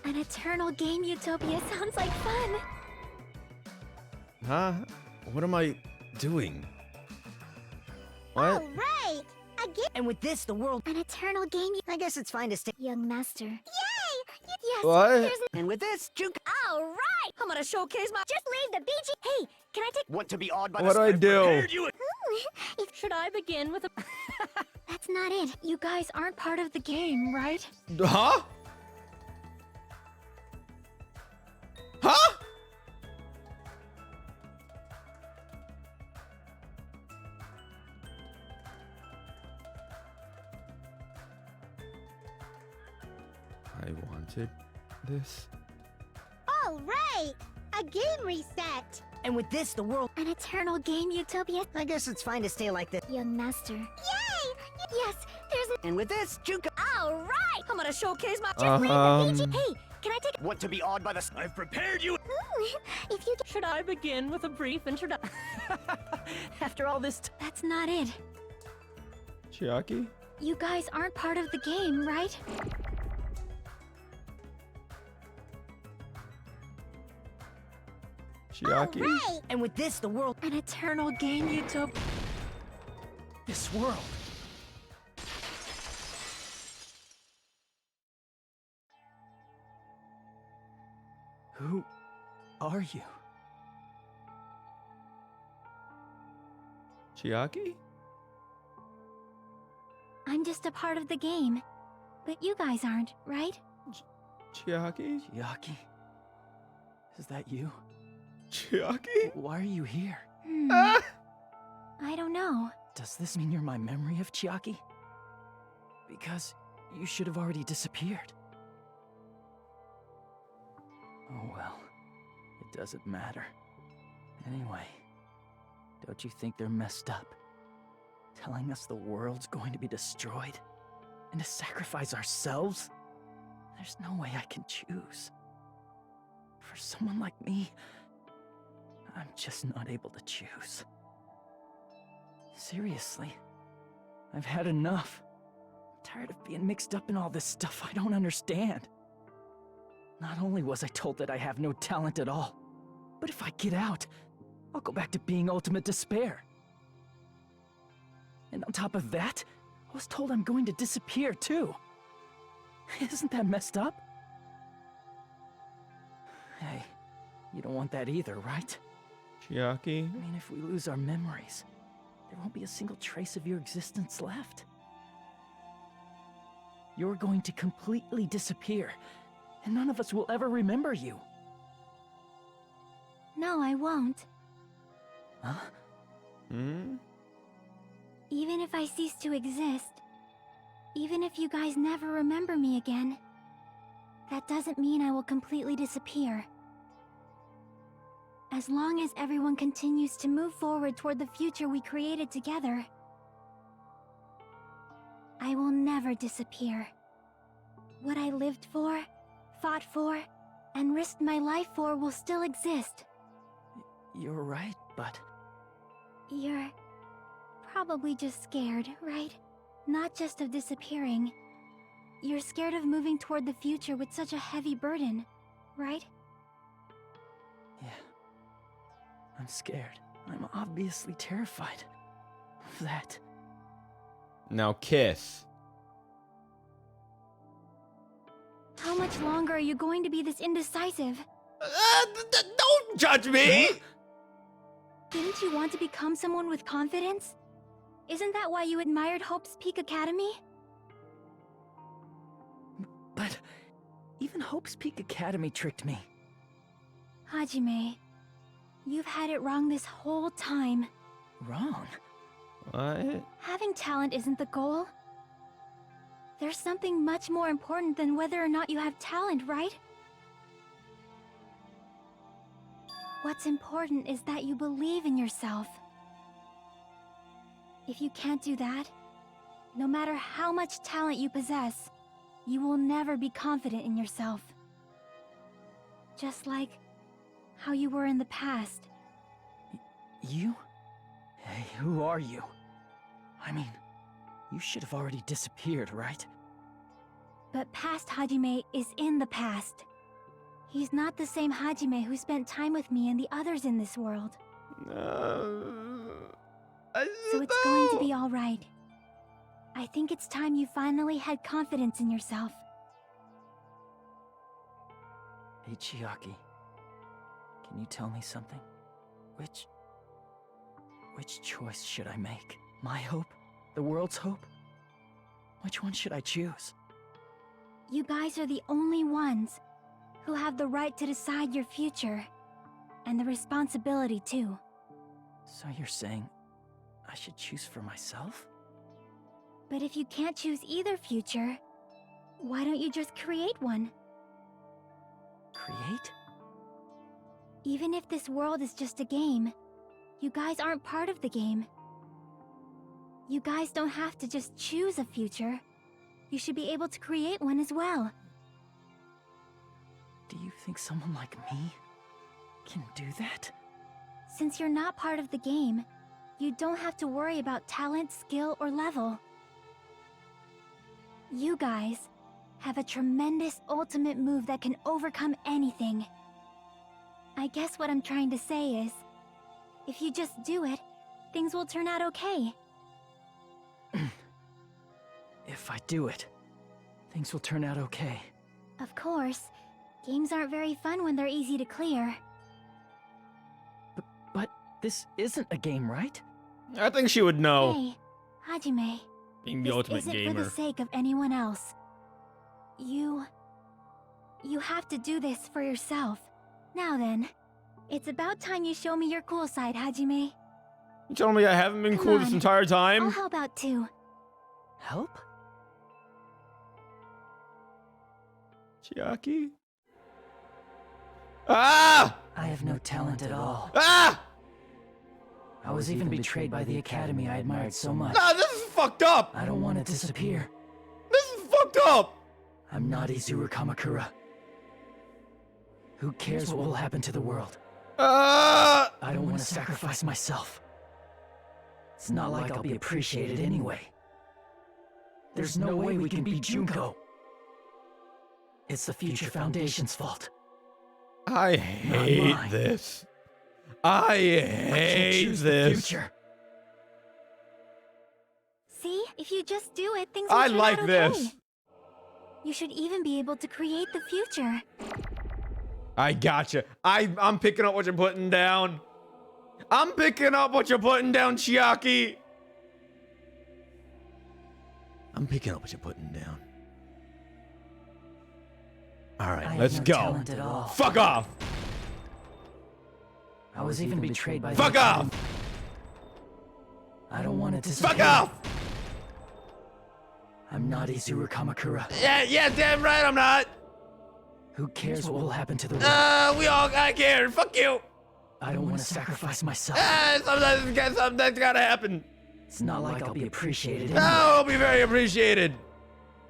An eternal game utopia sounds like fun. Huh? What am I doing? What? All right, a game. And with this, the world. An eternal game. I guess it's fine to stay. Young master. Yay! Yes. What? There's And with this, Junko. All right. I'm gonna showcase my. Just leave the BG. Hey, can I take? Want to be awed by What do I do? Prepared you a If Should I begin with a. That's not it. You guys aren't part of the game, right? Huh? Huh? I wanted this. All right, a game reset. And with this, the world. An eternal game utopia. I guess it's fine to stay like this. Young master. Yay! Yes. There's. And with this, Junko. All right. I'm gonna showcase my. Just leave the BG. Hey, can I take? Want to be awed by the I've prepared you. Ooh, if you. Should I begin with a brief introduction? After all this That's not it. Chiaki? You guys aren't part of the game, right? Chiaki? Right. And with this, the world. An eternal game utopia. this world. Who are you? Chiaki? I'm just a part of the game. But you guys aren't, right? Chiaki? Chiaki? Is that you? Chiaki? Why are you here? I don't know. Does this mean you're my memory of Chiaki? Because you should have already disappeared. Oh well, it doesn't matter. Anyway, don't you think they're messed up? Telling us the world's going to be destroyed? And to sacrifice ourselves? There's no way I can choose. For someone like me, I'm just not able to choose. Seriously, I've had enough. I'm tired of being mixed up in all this stuff I don't understand. Not only was I told that I have no talent at all, but if I get out, I'll go back to being ultimate despair. And on top of that, I was told I'm going to disappear too. Isn't that messed up? Hey, you don't want that either, right? Chiaki? I mean, if we lose our memories, there won't be a single trace of your existence left. You're going to completely disappear, and none of us will ever remember you. No, I won't. Huh? Even if I cease to exist, even if you guys never remember me again, that doesn't mean I will completely disappear. As long as everyone continues to move forward toward the future we created together, I will never disappear. What I lived for, fought for, and risked my life for will still exist. You're right, but... You're probably just scared, right? Not just of disappearing. You're scared of moving toward the future with such a heavy burden, right? Yeah. I'm scared. I'm obviously terrified of that. Now kiss. How much longer are you going to be this indecisive? Don't judge me! Didn't you want to become someone with confidence? Isn't that why you admired Hope's Peak Academy? But even Hope's Peak Academy tricked me. Hajime, you've had it wrong this whole time. Wrong? What? Having talent isn't the goal. There's something much more important than whether or not you have talent, right? What's important is that you believe in yourself. If you can't do that, no matter how much talent you possess, you will never be confident in yourself. Just like how you were in the past. You? Hey, who are you? I mean, you should have already disappeared, right? But past Hajime is in the past. He's not the same Hajime who spent time with me and the others in this world. So it's going to be alright. I think it's time you finally had confidence in yourself. Hey, Chiaki. Can you tell me something? Which choice should I make? My hope? The world's hope? Which one should I choose? You guys are the only ones who have the right to decide your future. And the responsibility, too. So you're saying I should choose for myself? But if you can't choose either future, why don't you just create one? Create? Even if this world is just a game, you guys aren't part of the game. You guys don't have to just choose a future. You should be able to create one as well. Do you think someone like me can do that? Since you're not part of the game, you don't have to worry about talent, skill, or level. You guys have a tremendous ultimate move that can overcome anything. I guess what I'm trying to say is, if you just do it, things will turn out okay. If I do it, things will turn out okay. Of course, games aren't very fun when they're easy to clear. But this isn't a game, right? I think she would know. Hey, Hajime. Being the this ultimate isn't gamer. for the sake of anyone else. You have to do this for yourself. Now then, it's about time you show me your cool side, Hajime. You telling me I haven't been cool this entire time? I'll help out too. Help? Chiaki? Ah! I have no talent at all. Ah! I was even betrayed by the academy I admired so much. Nah, this is fucked up! I don't want to disappear. This is fucked up! I'm not Izuru Kamakura. Who cares what will happen to the world? I don't want to sacrifice myself. It's not like I'll be appreciated anyway. There's no way we can beat Junko. It's the Future Foundation's fault. I hate this. I hate this. See? If you just do it, things will I turn like out okay. this. You should even be able to create the future. I gotcha. I'm picking up what you're putting down. I'm picking up what you're putting down, Chiaki. I'm picking up what you're putting down. All right, let's go. Fuck off. I was even betrayed by Fuck off. I don't want it to Fuck off. I'm not Izuru Kamakura. Yeah, damn right I'm not. Who cares what will happen to the world? I care. Fuck you. I don't want to sacrifice myself. Sometimes that's gotta happen. It's not like I'll be appreciated. No, I'll be very appreciated.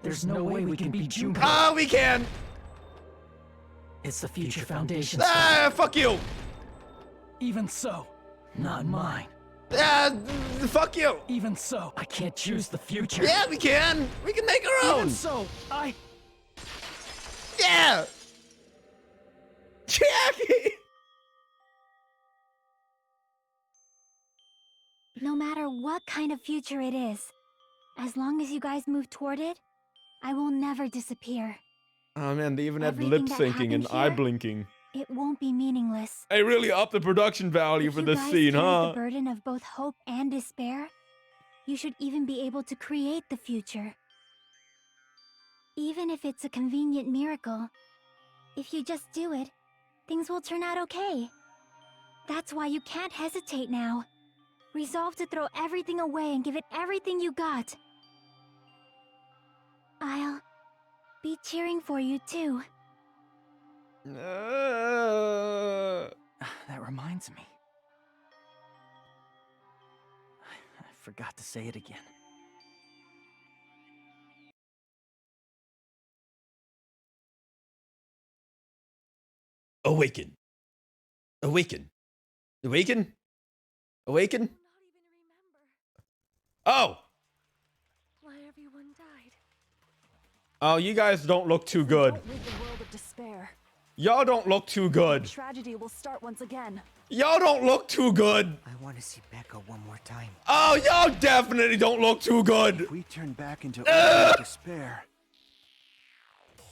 There's no way we can beat Junko. Oh, we can. It's the Future Foundation's Fuck you. Even so, not mine. Fuck you. Even so, I can't choose the future. Yeah, we can. We can make our own. Even so, Yeah. Jackie. No matter what kind of future it is, as long as you guys move toward it, I will never disappear. Oh man, they even had Everything lip that syncing and happened eye here, blinking. It won't be meaningless. They really upped the production value for If this you guys scene, carry huh? the burden of both hope and despair, you should even be able to create the future. Even if it's a convenient miracle, if you just do it, things will turn out okay. That's why you can't hesitate now. Resolve to throw everything away and give it everything you got. I'll be cheering for you too. That reminds me. I forgot to say it again. Awaken. Awaken. Awaken? Awaken? Oh! Why everyone died. Oh, you guys don't look too good. Don't rid the world of despair. Y'all don't look too good. Tragedy will start once again. Y'all don't look too good. I want to see Becca one more time. Oh, y'all definitely don't look too good. If we turn back into ultimate despair,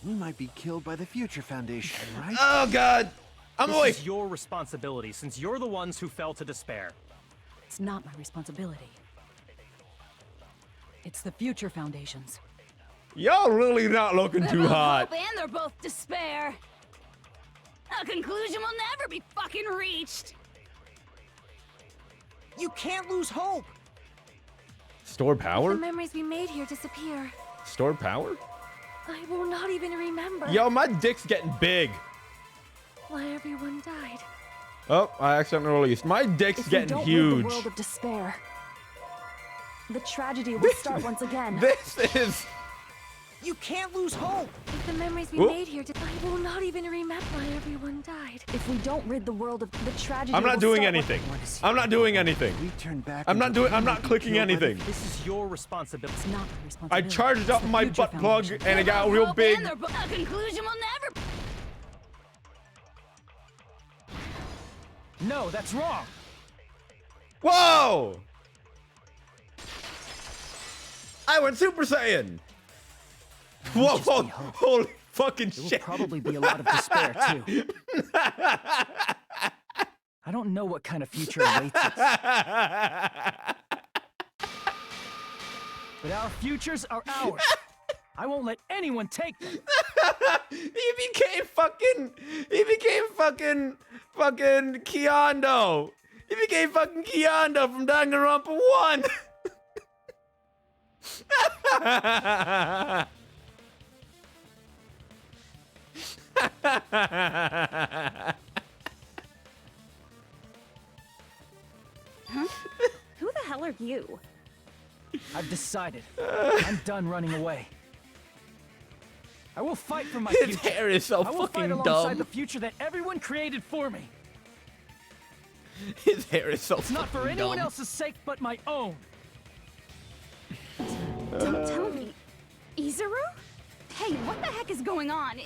we might be killed by the Future Foundation, right? Oh, God. I'm this awake. is your responsibility, since you're the ones who fell to despair. It's not my responsibility. It's the Future Foundation's. Y'all really not looking They're too both hot. hope and they're both despair. A conclusion will never be fucking reached. You can't lose hope. Stored The power? memories we made here disappear. Stored power? I will not even remember. Yo, my dick's getting big. Why everyone died. Oh, I accidentally released. My dick's If getting you don't huge. rid the world of despair, the tragedy will start once again. This is... You can't lose hope. If the memories we Oop. made here, I will not even remember why everyone died. If we don't rid the world of the tragedy, I'm not will doing start anything. I'm not doing anything. We turn back. I'm not clicking anything. This is your responsibility. It's not my I responsibility. charged up It's the my Future butt plug Foundation. and it got real Hope big. and they're a conclusion will never. No, that's wrong. Whoa! I went Super Saiyan. Whoa, whoa, holy fucking There will shit. probably be a lot of despair, too. I don't know what kind of future awaits us. But our futures are ours. I won't let anyone take them. He became fucking Keando. He became fucking Keando from Danganronpa 1. Huh? Who the hell are you? I've decided. I'm done running away. I will fight for my His future. hair is so I will fight fucking alongside dumb. the future that everyone created for me. His hair is so It's not for fucking anyone dumb. else's sake but my own. Don't tell me. Izuru? Hey, what the heck is going on?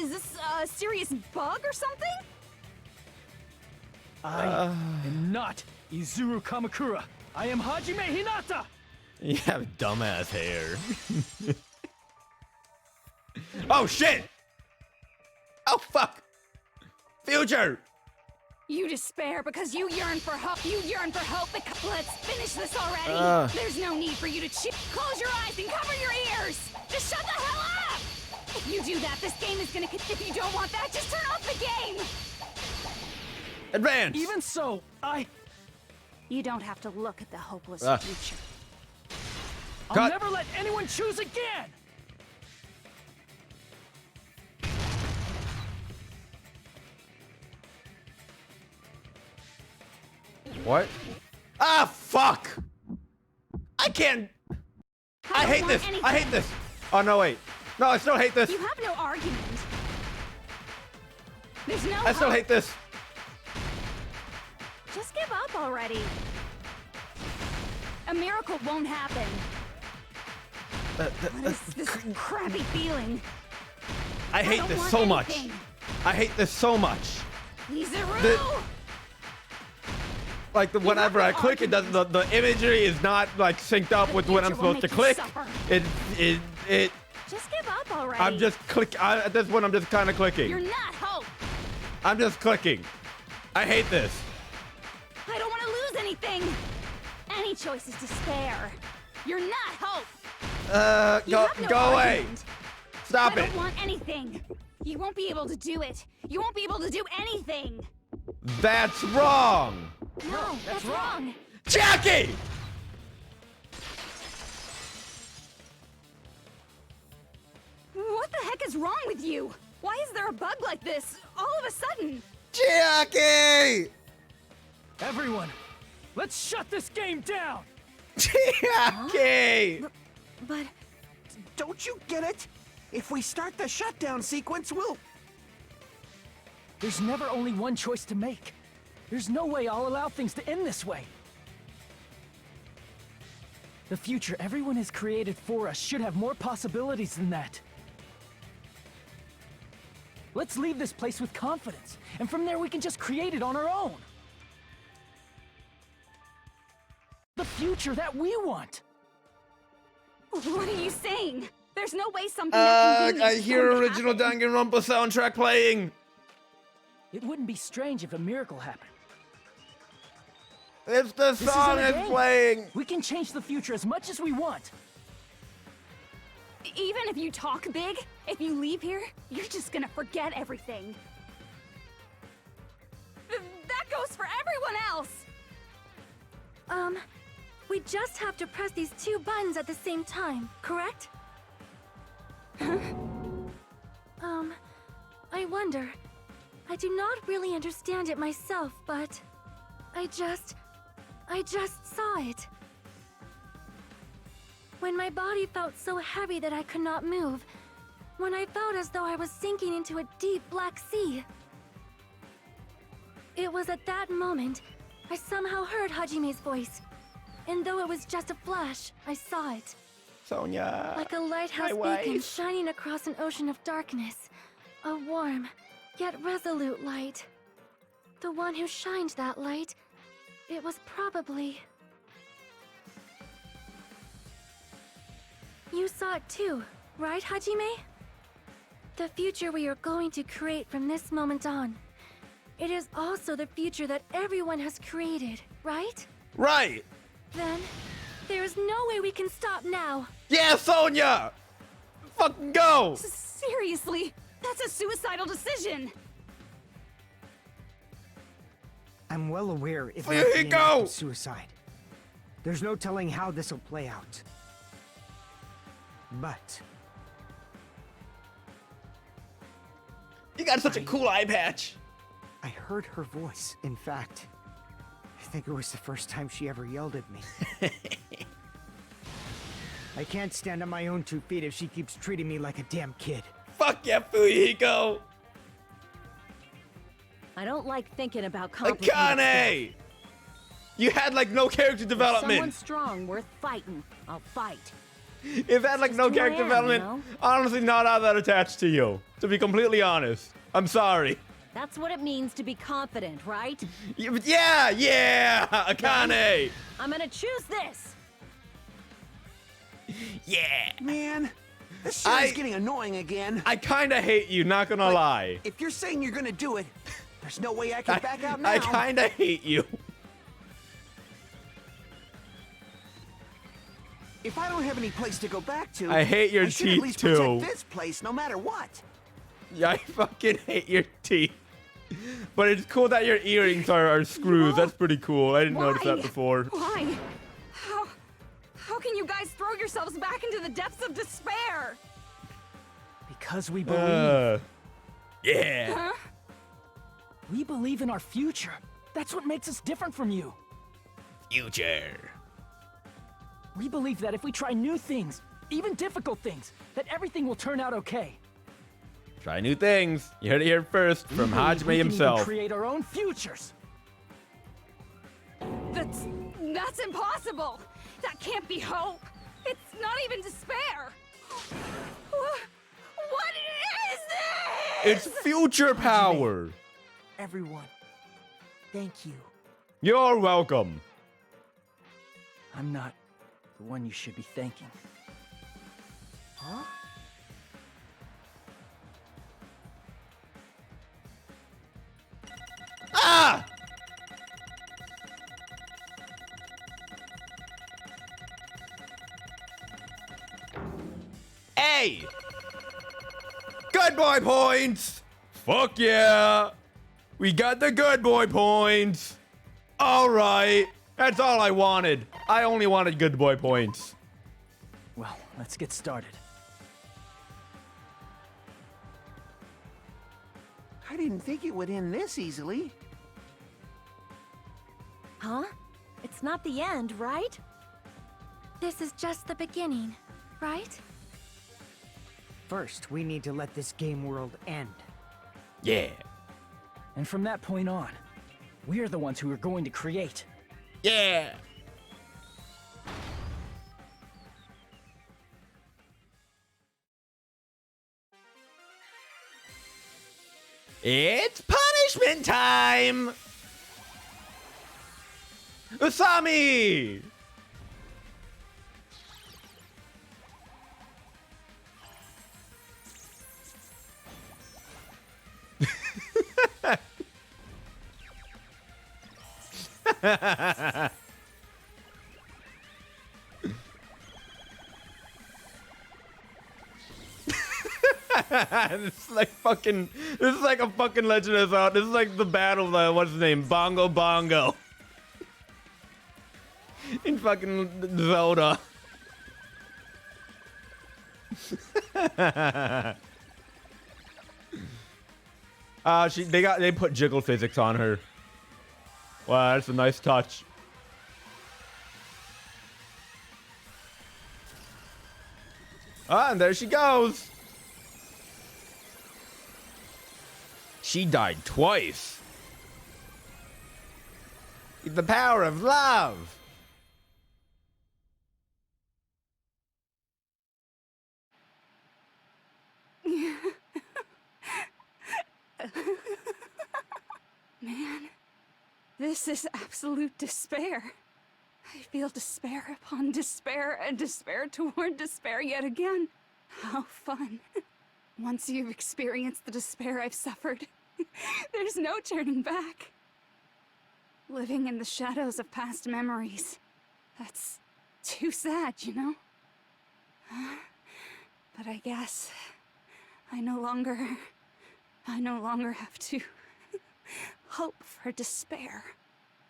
Is this a serious bug or something? I am not Izuru Kamakura. I am Hajime Hinata. You have dumbass hair. Oh shit! Oh fuck! Future! You despair because you yearn for hope. You yearn for hope because... Let's finish this already. There's no need for you to close your eyes and cover your ears. Just shut the hell up. If you do that, this game is gonna... If you don't want that, just turn off the game. Advance! Even so, You don't have to look at the hopeless future. I'll never let anyone choose again! What? Ah, fuck! I can't... I hate this! I hate this! Oh, no, wait. No, I still hate this! You have no argument. There's no I still hate this! Just give up already. A miracle won't happen. What is this crappy feeling? I hate this so much. I hate this so much. Izuru! Like whenever I click, it doesn't. The imagery is not like synced up with what I'm supposed to click. It. Just give up already. I'm just at this point, I'm just kind of clicking. You're not hope. I'm just clicking. I hate this. I don't want to lose anything. Any choice is despair. You're not hope. Go away. Stop I it. don't want anything. You won't be able to do it. You won't be able to do anything. That's wrong. No, that's wrong. Jackie! What the heck is wrong with you? Why is there a bug like this all of a sudden? Jackie! Everyone, let's shut this game down! Jackie! But don't you get it? If we start the shutdown sequence, we'll... There's never only one choice to make. There's no way I'll allow things to end this way. The future everyone has created for us should have more possibilities than that. Let's leave this place with confidence, and from there we can just create it on our own. The future that we want. What are you saying? There's no way something I hear original Danganronpa soundtrack playing. It wouldn't be strange if a miracle happened. If the song is playing. We can change the future as much as we want. Even if you talk big, if you leave here, you're just gonna forget everything. That goes for everyone else! We just have to press these two buttons at the same time, correct? I wonder. I do not really understand it myself, but I just saw it. When my body felt so heavy that I could not move. When I felt as though I was sinking into a deep black sea. It was at that moment I somehow heard Hajime's voice. And though it was just a flash, I saw it. Sonia. Like a lighthouse beacon shining across an ocean of darkness. A warm, yet resolute light. The one who shined that light, it was probably... You saw it too, right, Hajime? The future we are going to create from this moment on. It is also the future that everyone has created, right? Right! Then, there is no way we can stop now. Yeah, Sonia! Fucking go! Seriously, that's a suicidal decision! I'm well aware it Here might you be an act go! of suicide. There's no telling how this will play out. But... You got such a cool eye patch. I heard her voice. In fact, I think it was the first time she ever yelled at me. I can't stand on my own 2 feet if she keeps treating me like a damn kid. Fuck yeah, Fuyuhiko! I don't like thinking about complicated Akane! You had like no character development. If someone's strong, worth fighting. I'll fight. You've had like no Just who I character am, development. you know? Honestly, not all that attached to you. To be completely honest. I'm sorry. That's what it means to be confident, right? Yeah, Akane! I'm gonna choose this! Yeah! Man, this shit is getting annoying again. I kinda hate you, not gonna lie. If you're saying you're gonna do it, There's no way I can back out now. I kinda hate you. If I don't have any place to go back to, I hate your I should at teeth, least too. protect this place no matter what. Yeah, I fucking hate your teeth. But it's cool that your earrings are screws. That's pretty cool. I didn't notice that before. Why? How can you guys throw yourselves back into the depths of despair? Because we believe. Yeah. Huh? We believe in our future. That's what makes us different from you. Future. We believe that if we try new things, even difficult things, that everything will turn out okay. Try new things. You heard it here first from Hajime We can himself. even create our own futures. That's impossible. That can't be hope. It's not even despair. What is this? It's future power. Everyone, thank you. You're welcome. I'm not the one you should be thanking. Huh? Ah! Hey! Good boy points! Fuck yeah! We got the good boy points! Alright! That's all I wanted. I only wanted good boy points. Well, let's get started. I didn't think it would end this easily. Huh? It's not the end, right? This is just the beginning, right? First, we need to let this game world end. Yeah. And from that point on, we're the ones who are going to create. Yeah. It's punishment time! Usami! This is like fucking. This is like a fucking Legend of Zelda. This is like the battle of what's his name? Bongo Bongo. In fucking Zelda. They put jiggle physics on her. Wow, that's a nice touch. Ah, and there she goes. She died twice. The power of love. Man, this is absolute despair. I feel despair upon despair and despair toward despair yet again. How fun. Once you've experienced the despair I've suffered, there's no turning back. Living in the shadows of past memories. That's too sad, you know? But I guess I no longer have to hope for despair.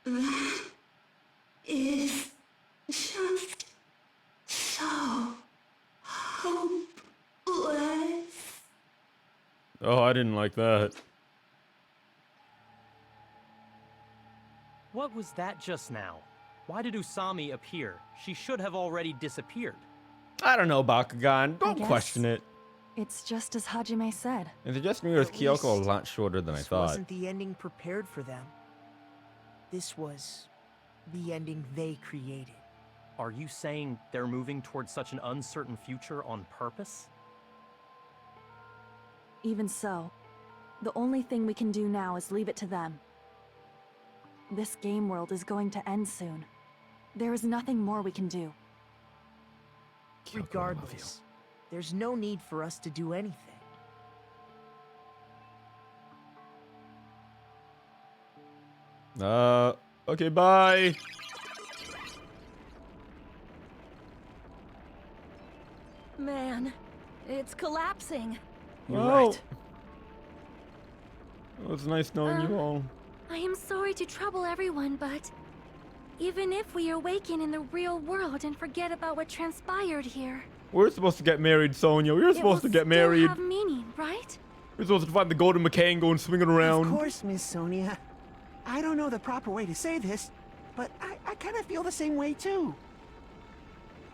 That is just so hopeless. Oh, I didn't like that. What was that just now? Why did Usami appear? She should have already disappeared. I don't know, Bakugan. Don't guess question it. It's just as Hajime said. And it just knew with At Kyoko least a lot shorter than I This thought. wasn't the ending prepared for them. This was the ending they created. Are you saying they're moving towards such an uncertain future on purpose? Even so, the only thing we can do now is leave it to them. This game world is going to end soon. There is nothing more we can do. Regardless, there's no need for us to do anything. Okay, bye. Man, it's collapsing. You're Well, right. it was nice knowing you all. I am sorry to trouble everyone, but even if we awaken in the real world and forget about what transpired here, We're supposed to get married, Sonia. We're supposed to get married. it will still have meaning, right? We're supposed to find the golden McCain and go and swing it around. Of course, Miss Sonia. I don't know the proper way to say this, but I kind of feel the same way too.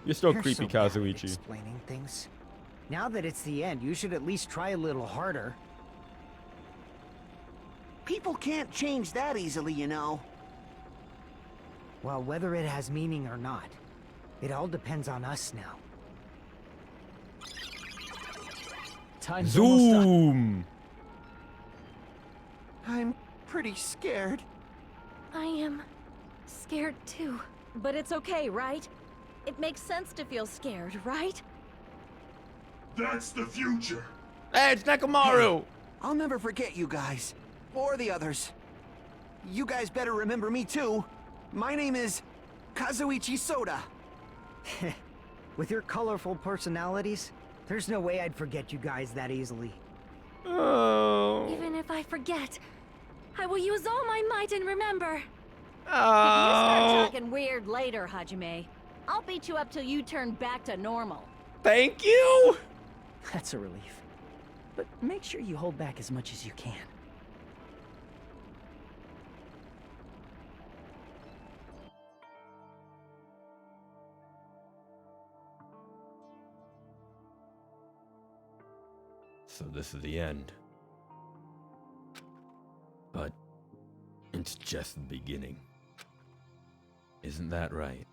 You're still You're creepy, so bad at Kazuichi. explaining things. Now that it's the end, you should at least try a little harder. People can't change that easily, you know. Well, whether it has meaning or not, it all depends on us now. Time's almost up. Zoom. I'm pretty scared. I am scared too. But it's okay, right? It makes sense to feel scared, right? That's the future. Hey, it's Nekomaru. I'll never forget you guys. Or the others. You guys better remember me too. My name is Kazuichi Soda. With your colorful personalities, there's no way I'd forget you guys that easily. Oh. Even if I forget, I will use all my might and remember. If you start Oh. talking weird later, Hajime, I'll beat you up till you turn back to normal. Thank you. That's a relief. But make sure you hold back as much as you can. So this is the end. But it's just the beginning. Isn't that right?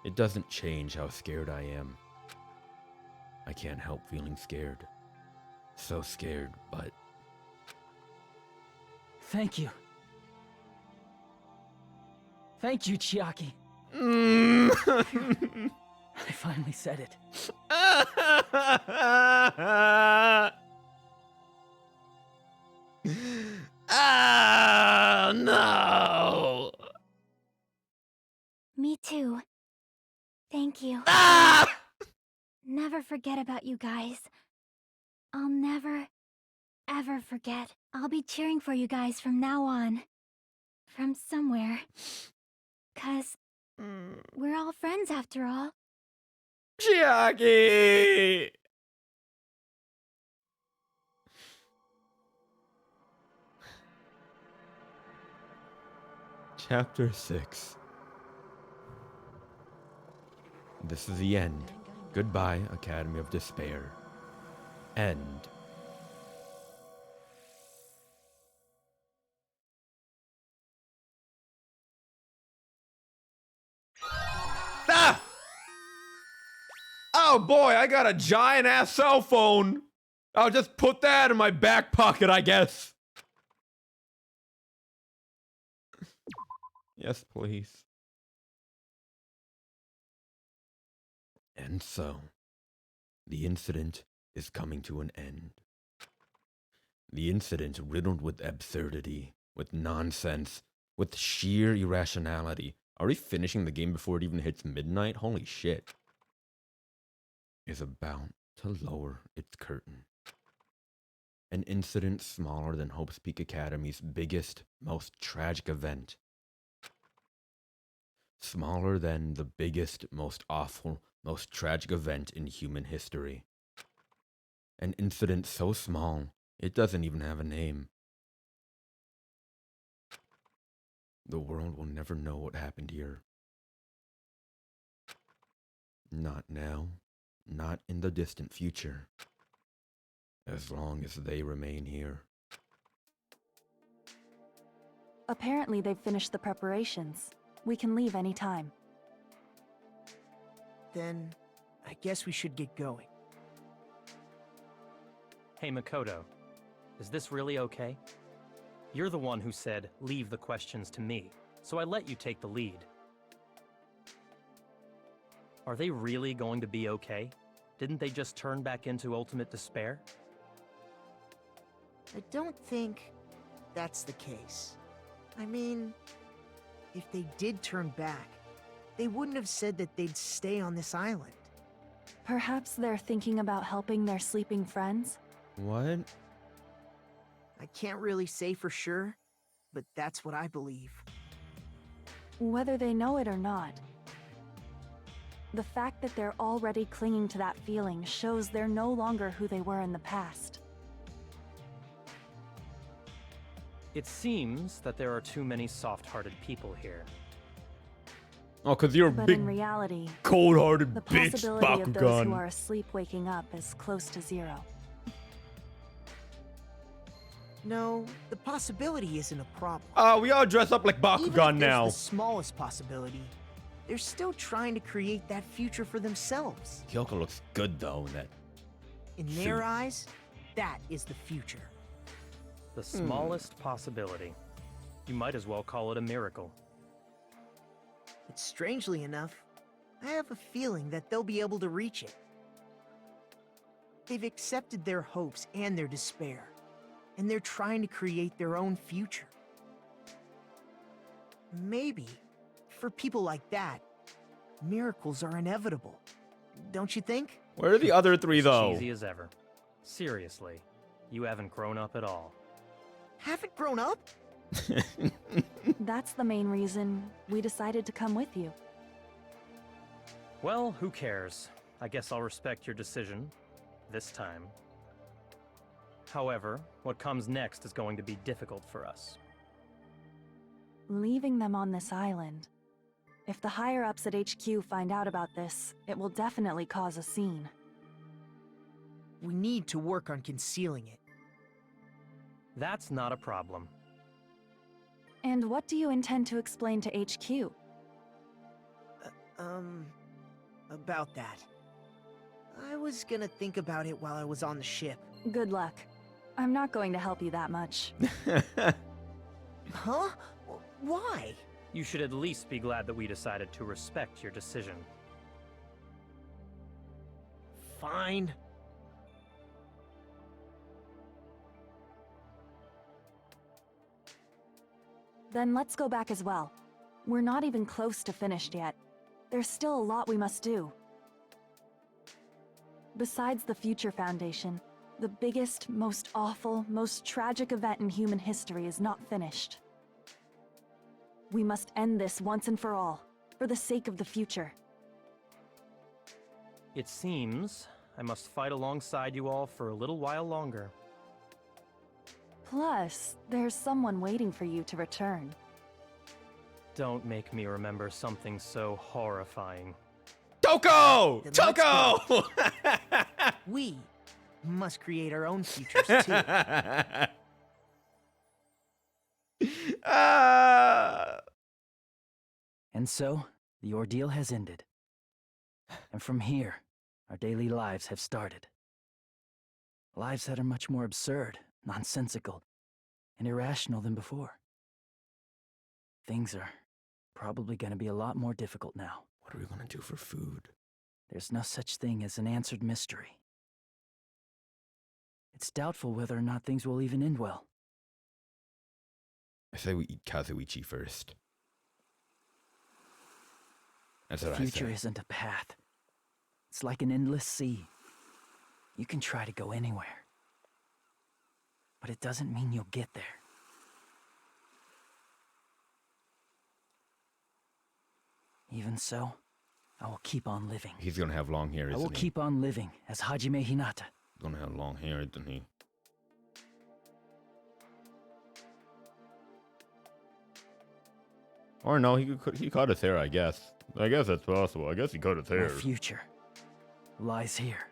It doesn't change how scared I am. I can't help feeling scared. So scared, but Thank you. Thank you, Chiaki. I finally said it. Oh, no. Me too. Thank you. Never forget about you guys. I'll never, ever forget. I'll be cheering for you guys from now on. From somewhere. 'Cause we're all friends after all. Chiaki. Chapter 6. This is the end. Goodbye, Academy of Despair. End. Ah! Oh boy, I got a giant ass cell phone. I'll just put that in my back pocket, I guess. Yes, please. And so, the incident is coming to an end. The incident riddled with absurdity, with nonsense, with sheer irrationality. Are we finishing the game before it even hits midnight? Holy shit. Is about to lower its curtain. An incident smaller than Hope's Peak Academy's biggest, most tragic event. Smaller than the biggest, most awful, most tragic event in human history. An incident so small, it doesn't even have a name. The world will never know what happened here. Not now, not in the distant future. As long as they remain here. Apparently they've finished the preparations. We can leave any time. Then, I guess we should get going. Hey, Makoto. Is this really okay? You're the one who said, leave the questions to me, so I let you take the lead. Are they really going to be okay? Didn't they just turn back into ultimate despair? I don't think that's the case. I mean, if they did turn back, they wouldn't have said that they'd stay on this island. Perhaps they're thinking about helping their sleeping friends? What? I can't really say for sure, but that's what I believe. Whether they know it or not, the fact that they're already clinging to that feeling shows they're no longer who they were in the past. It seems that there are too many soft-hearted people here. Oh, because you're a But big, in reality, cold-hearted the bitch, possibility of those who Bakugan. are asleep waking up is close to zero. No, the possibility isn't a problem. We all dress up like Even Bakugan if there's now. the smallest possibility, they're still trying to create that future for themselves. Kyoko looks good though in that. In their eyes, that is the future. The smallest possibility. You might as well call it a miracle. But strangely enough, I have a feeling that they'll be able to reach it. They've accepted their hopes and their despair, and they're trying to create their own future. Maybe, for people like that, miracles are inevitable. Don't you think? Where are the other three though? Cheesy as ever. Seriously, you haven't grown up at all. Haven't grown up? That's the main reason we decided to come with you. Well, who cares? I guess I'll respect your decision. This time. However, what comes next is going to be difficult for us. Leaving them on this island. If the higher-ups at HQ find out about this, it will definitely cause a scene. We need to work on concealing it. That's not a problem. And what do you intend to explain to HQ? About that. I was gonna think about it while I was on the ship. Good luck. I'm not going to help you that much. Huh? Why? You should at least be glad that we decided to respect your decision. Fine. Then let's go back as well. We're not even close to finished yet. There's still a lot we must do. Besides the Future Foundation, the biggest, most awful, most tragic event in human history is not finished. We must end this once and for all, for the sake of the future. It seems I must fight alongside you all for a little while longer. Plus, there's someone waiting for you to return. Don't make me remember something so horrifying. Toko! Then let's Toko! We must create our own futures too. And so, the ordeal has ended. And from here, our daily lives have started. Lives that are much more absurd, nonsensical, and irrational than before. Things are probably going to be a lot more difficult now. What are we gonna do for food? There's no such thing as an answered mystery. It's doubtful whether or not things will even end well. I say we eat Kazuichi first. That's The what future I say. isn't a path. It's like an endless sea. You can try to go anywhere. But it doesn't mean you'll get there. Even so, I will keep on living. He's gonna have long hair, I isn't will he? keep on living as Hajime Hinata. He's gonna have long hair, isn't he? Or no, he cut his hair, I guess. I guess that's possible. I guess he cut his My hair. future lies here.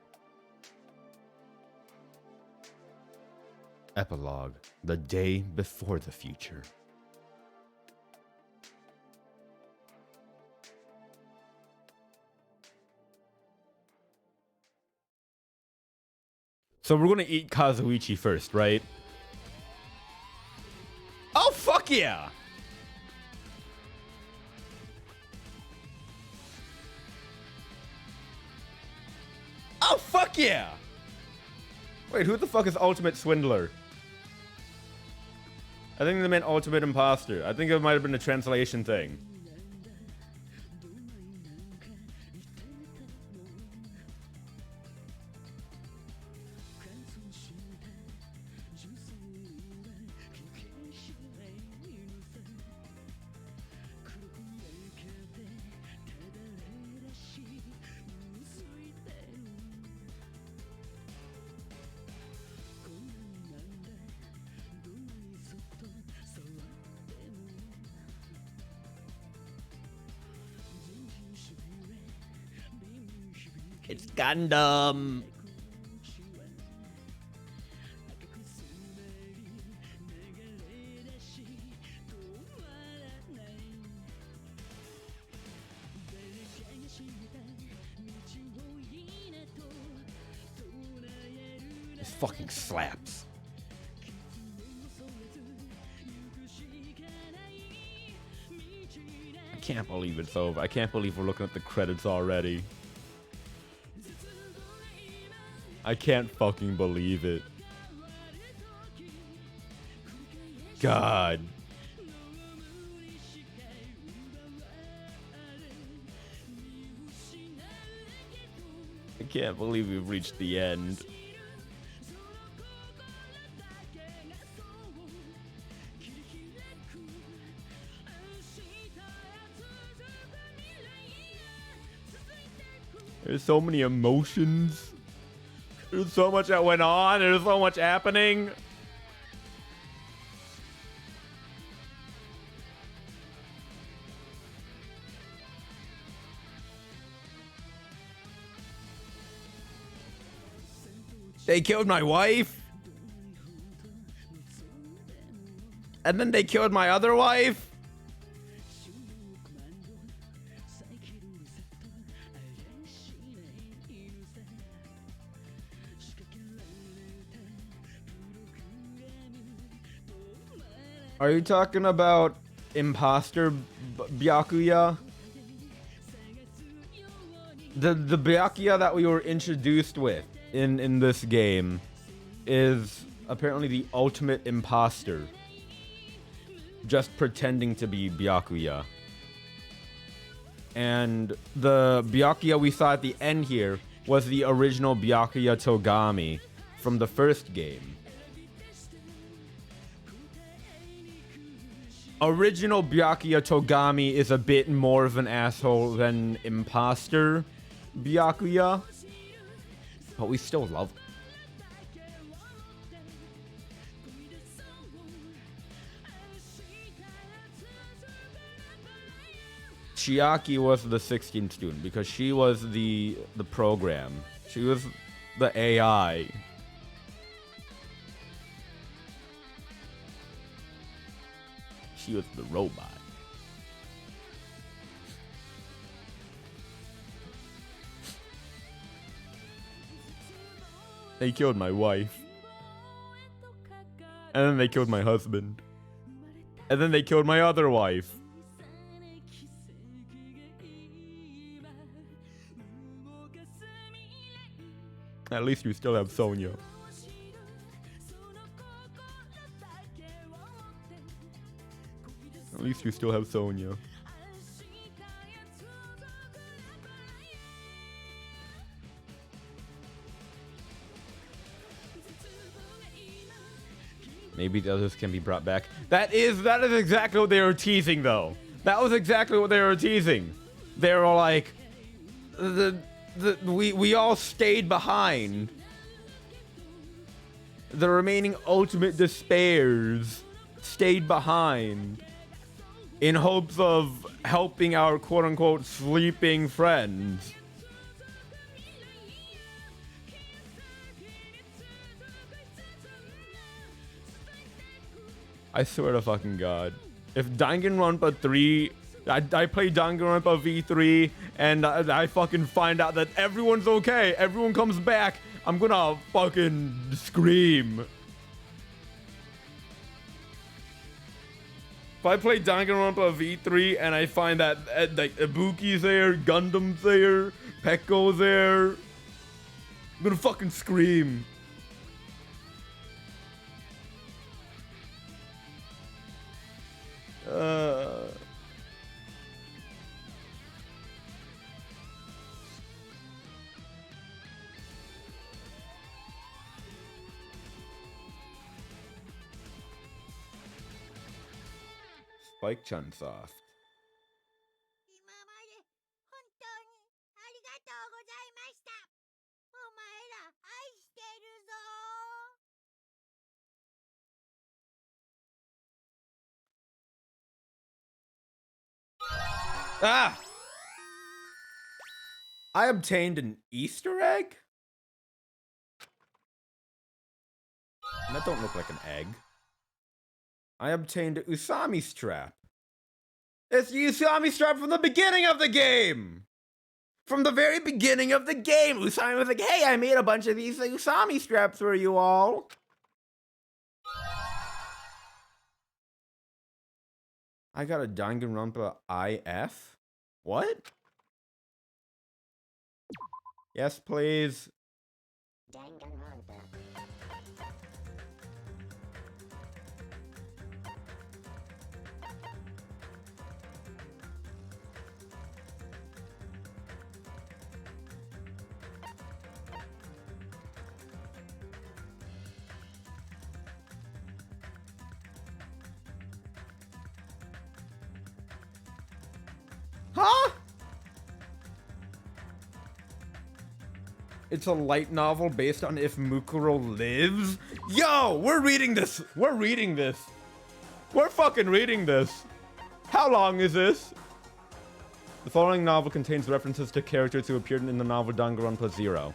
Epilogue. The day before the future. So we're gonna eat Kazuichi first, right? Oh, fuck yeah! Oh, fuck yeah! Wait, who the fuck is Ultimate Swindler? I think they meant ultimate imposter. I think it might have been a translation thing. It's Gundam. This fucking slaps. I can't believe it's over. I can't believe we're looking at the credits already. I can't fucking believe it. God. I can't believe we've reached the end. There's so many emotions. There's so much that went on. There's so much happening. They killed my wife. And then they killed my other wife. Are you talking about imposter Byakuya? The Byakuya that we were introduced with in this game is apparently the ultimate imposter, just pretending to be Byakuya. And the Byakuya we saw at the end here was the original Byakuya Togami from the first game. Original Byakuya Togami is a bit more of an asshole than imposter Byakuya, but we still love him. Chiaki was the 16th student because she was the program. She was the AI. She was the robot. They killed my wife. And then they killed my husband. And then they killed my other wife. At least you still have Sonya. At least you still have Sonya. Maybe the others can be brought back. That is exactly what they were teasing, though. That was exactly what they were teasing. They were like, we all stayed behind. The remaining ultimate despairs stayed behind in hopes of helping our quote-unquote sleeping friends. I swear to fucking God. If Danganronpa 3... I play Danganronpa V3 and I fucking find out that everyone's okay, everyone comes back, I'm gonna fucking scream. If I play Danganronpa V3 and I find that like Ibuki's there, Gundam's there, Pekko's there, I'm gonna fucking scream. Spike Chunsoft. Ah! I obtained an Easter egg? That don't look like an egg. I obtained Usami's trap. It's the Usami strap from the beginning of the game! From the very beginning of the game, Usami was like, hey, I made a bunch of these Usami straps for you all. I got a Danganronpa IF? What? Yes, please. Danganronpa. Huh? It's a light novel based on If Mukuro Lives? Yo, we're reading this. We're reading this. We're fucking reading this. How long is this? The following novel contains references to characters who appeared in the novel Danganronpa Zero.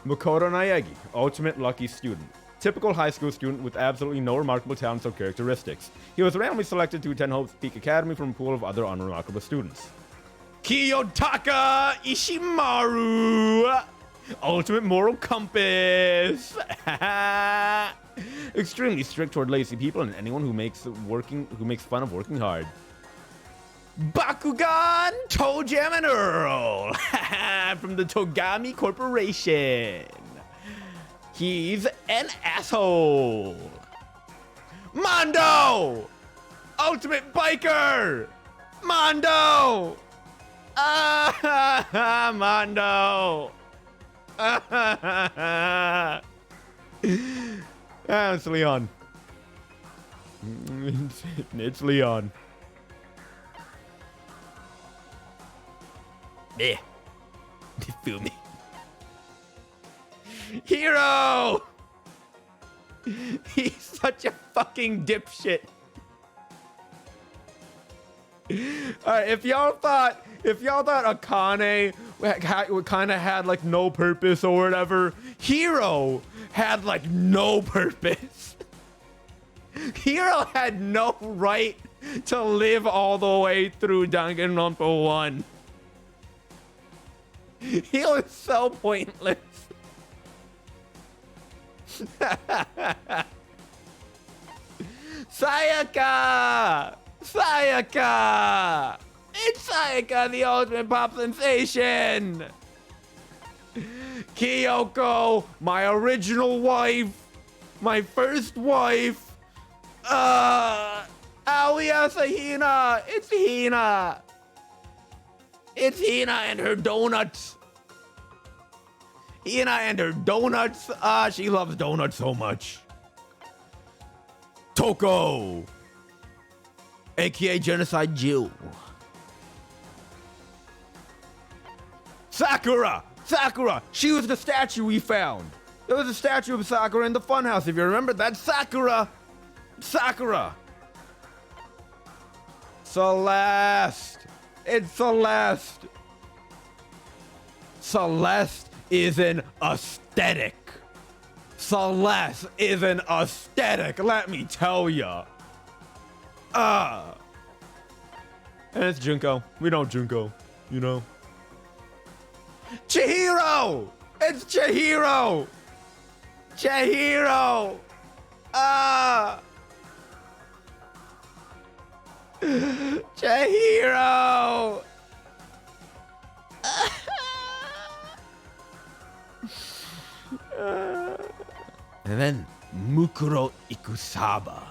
Makoto Naegi, ultimate lucky student. Typical high school student with absolutely no remarkable talents or characteristics. He was randomly selected to attend Hope's Peak Academy from a pool of other unremarkable students. Kiyotaka Ishimaru, ultimate moral compass. Extremely strict toward lazy people and anyone who makes fun of working hard. Bakugan, Toe Jam and Earl from the Togami Corporation. He's an asshole. Mondo, ultimate biker. Mondo. Mondo. It's Leon. It's Leon. Yeah. You feel me? Hero! He's such a fucking dipshit. Alright, if y'all thought Akane kind of had like no purpose or whatever, Hero had like no purpose. Hero had no right to live all the way through Danganronpa 1. He was so pointless. Sayaka! Sayaka! It's Sayaka, the ultimate pop sensation! Kyoko, my original wife, my first wife. Aoyasa Hina! It's Hina! It's Hina and her donuts. Hina and her donuts. She loves donuts so much. Toko, aka Genocide Jill. Sakura! Sakura! She was the statue we found. There was a statue of Sakura in the funhouse, if you remember. That's Sakura! Sakura! Celeste! It's Celeste! Celeste is an aesthetic. Celeste is an aesthetic, let me tell ya. And it's Junko. We know Junko, you know. Chihiro! It's Chihiro! Chihiro! Chihiro! And then Mukuro Ikusaba.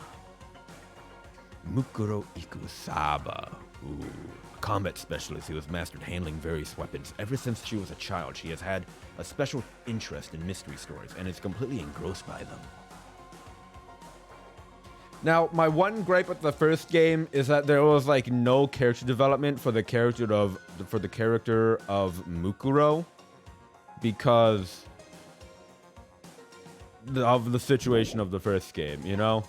Mukuro Ikusaba. Ooh. A combat specialist who has mastered handling various weapons. Ever since she was a child, she has had a special interest in mystery stories and is completely engrossed by them. Now, my one gripe with the first game is that there was like no character development for the character of Mukuro because of the situation of the first game, you know?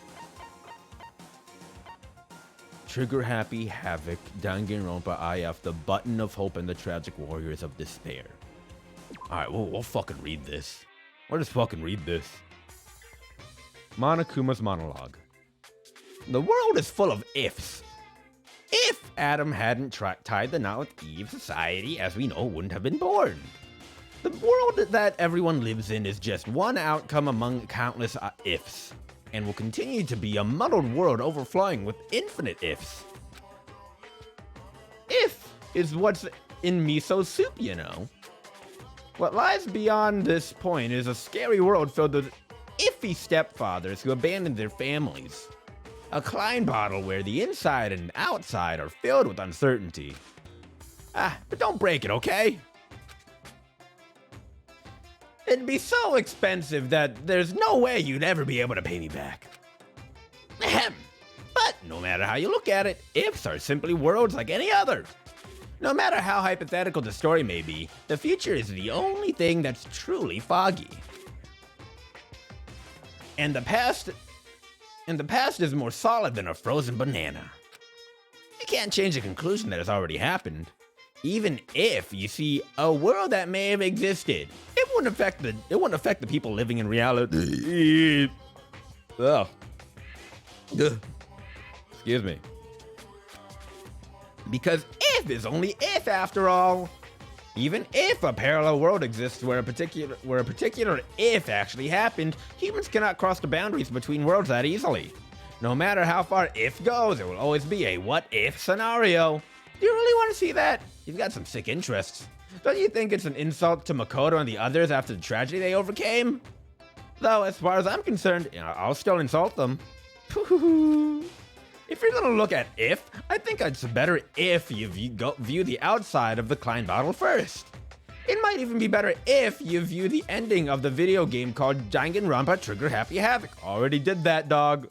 Trigger Happy, Havoc, Danganronpa IF, the Button of Hope, and the Tragic Warriors of Despair. Alright, we'll fucking read this. We'll just fucking read this. Monokuma's monologue. The world is full of ifs. If Adam hadn't tied the knot with Eve, society, as we know, wouldn't have been born. The world that everyone lives in is just one outcome among countless ifs, and will continue to be a muddled world overflowing with infinite ifs. If is what's in miso soup, you know. What lies beyond this point is a scary world filled with iffy stepfathers who abandon their families. A Klein bottle where the inside and outside are filled with uncertainty. But don't break it, okay? It'd be so expensive that there's no way you'd ever be able to pay me back. Ahem. But no matter how you look at it, ifs are simply worlds like any other. No matter how hypothetical the story may be, the future is the only thing that's truly foggy. And the past is more solid than a frozen banana. You can't change the conclusion that has already happened. Even if you see a world that may have existed, it wouldn't affect the people living in reality. Ugh. Excuse me. Because if is only if after all. Even if a parallel world exists where a particular if actually happened, humans cannot cross the boundaries between worlds that easily. No matter how far if goes, there will always be a what if scenario. Do you really want to see that? You've got some sick interests. Don't you think it's an insult to Makoto and the others after the tragedy they overcame? Though, as far as I'm concerned, I'll still insult them. If you're gonna look at if, I think it's better if you view the outside of the Klein bottle first. It might even be better if you view the ending of the video game called Danganronpa Trigger Happy Havoc. Already did that, dog.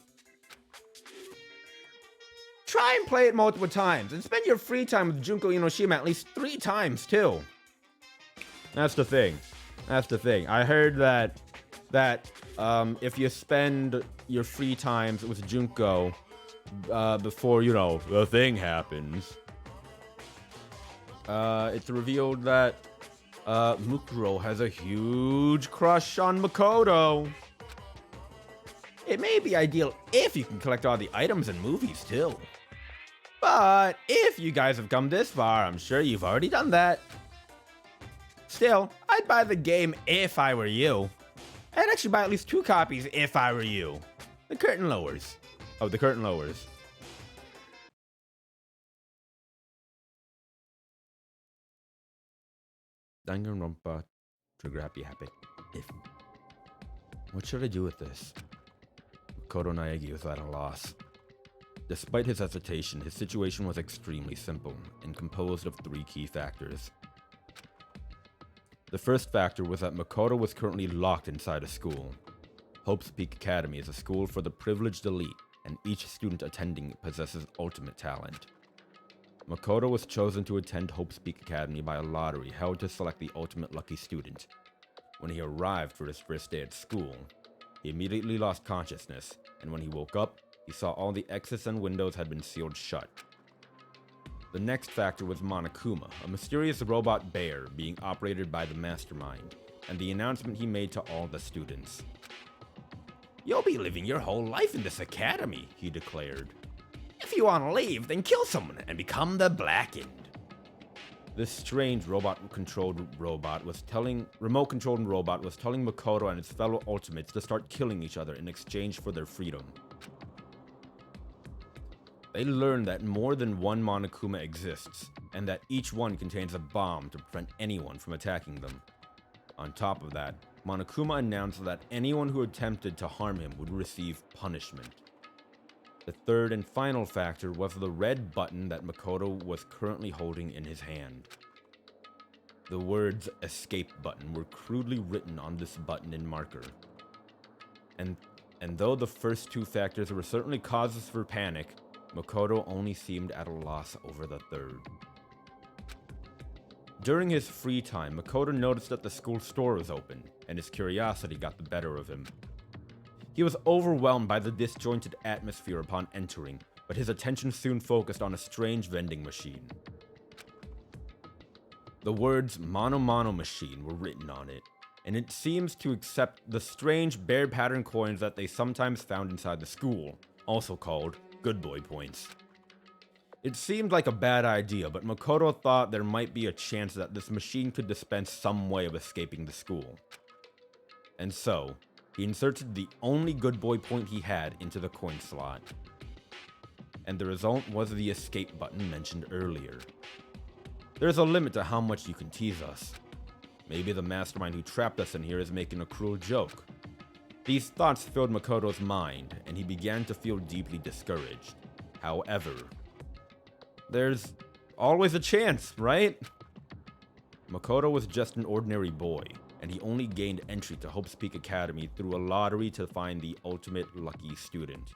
Try and play it multiple times, and spend your free time with Junko Enoshima at least 3 times, too. That's the thing. I heard that if you spend your free times with Junko, before, the thing happens, it's revealed that Mukuro has a huge crush on Makoto. It may be ideal if you can collect all the items and movies too. But if you guys have come this far, I'm sure you've already done that. Still, I'd buy the game if I were you. I'd actually buy at least 2 copies if I were you. The curtain lowers. Oh, the curtain lowers. Danganronpa Trigger Happy Havoc. If. What should I do with this? Makoto Naegi was at a loss. Despite his hesitation, his situation was extremely simple and composed of 3 key factors. The first factor was that Makoto was currently locked inside a school. Hope's Peak Academy is a school for the privileged elite, and each student attending possesses ultimate talent. Makoto was chosen to attend Hope's Peak Academy by a lottery held to select the ultimate lucky student. When he arrived for his first day at school, he immediately lost consciousness, and when he woke up, he saw all the exits and windows had been sealed shut. The next factor was Monokuma, a mysterious robot bear being operated by the mastermind, and the announcement he made to all the students. "You'll be living your whole life in this academy," he declared. "If you want to leave, then kill someone and become the Blackened." This strange remote-controlled robot was telling Makoto and his fellow Ultimates to start killing each other in exchange for their freedom. They learned that more than one Monokuma exists, and that each one contains a bomb to prevent anyone from attacking them. On top of that, Monokuma announced that anyone who attempted to harm him would receive punishment. The third and final factor was the red button that Makoto was currently holding in his hand. The words "escape button" were crudely written on this button in marker. And And though the first two factors were certainly causes for panic, Makoto only seemed at a loss over the third. During his free time, Makoto noticed that the school store was open, and his curiosity got the better of him. He was overwhelmed by the disjointed atmosphere upon entering, but his attention soon focused on a strange vending machine. The words "Mono Mono Machine" were written on it, and it seems to accept the strange bear pattern coins that they sometimes found inside the school, also called Good Boy Points. It seemed like a bad idea, but Makoto thought there might be a chance that this machine could dispense some way of escaping the school. And so, he inserted the only Good Boy point he had into the coin slot. And the result was the escape button mentioned earlier. There's a limit to how much you can tease us. Maybe the mastermind who trapped us in here is making a cruel joke. These thoughts filled Makoto's mind, and he began to feel deeply discouraged. However, there's always a chance, right? Makoto was just an ordinary boy, and he only gained entry to Hope's Peak Academy through a lottery to find the ultimate lucky student.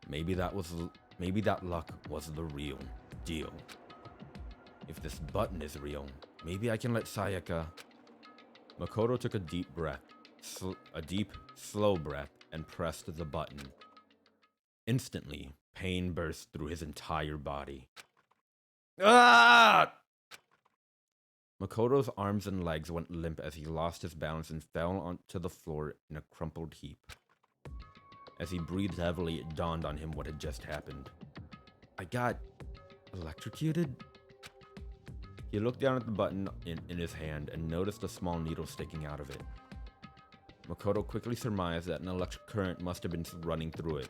Maybe that luck was the real deal. If this button is real, maybe I can let Sayaka... Makoto took a deep breath, slow breath, and pressed the button. Instantly, pain burst through his entire body. Ah! Makoto's arms and legs went limp as he lost his balance and fell onto the floor in a crumpled heap. As he breathed heavily, it dawned on him what had just happened. I got electrocuted? He looked down at the button in his hand and noticed a small needle sticking out of it. Makoto quickly surmised that an electric current must have been running through it.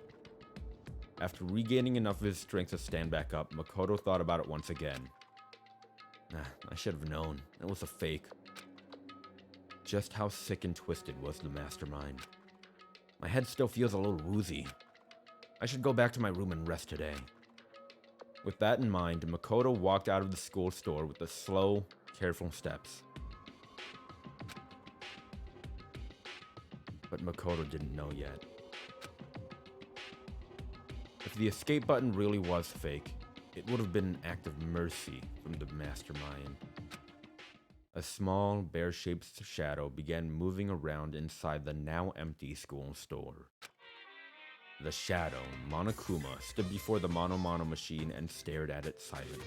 After regaining enough of his strength to stand back up, Makoto thought about it once again. I should have known. It was a fake. Just how sick and twisted was the mastermind? My head still feels a little woozy. I should go back to my room and rest today. With that in mind, Makoto walked out of the school store with the slow, careful steps. But Makoto didn't know yet. If the escape button really was fake, it would have been an act of mercy from the mastermind. A small, bear-shaped shadow began moving around inside the now empty school store. The shadow, Monokuma, stood before the Mono Mono machine and stared at it silently.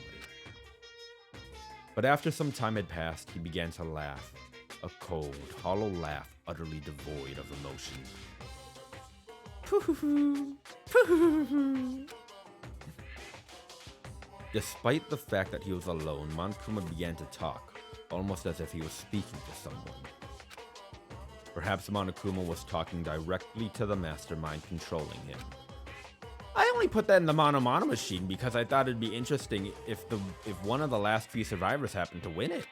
But after some time had passed, he began to laugh, a cold, hollow laugh utterly devoid of emotion. Despite the fact that he was alone, Monokuma began to talk, almost as if he was speaking to someone. Perhaps Monokuma was talking directly to the mastermind controlling him. I only put that in the Mono Mono machine because I thought it'd be interesting if one of the last few survivors happened to win it.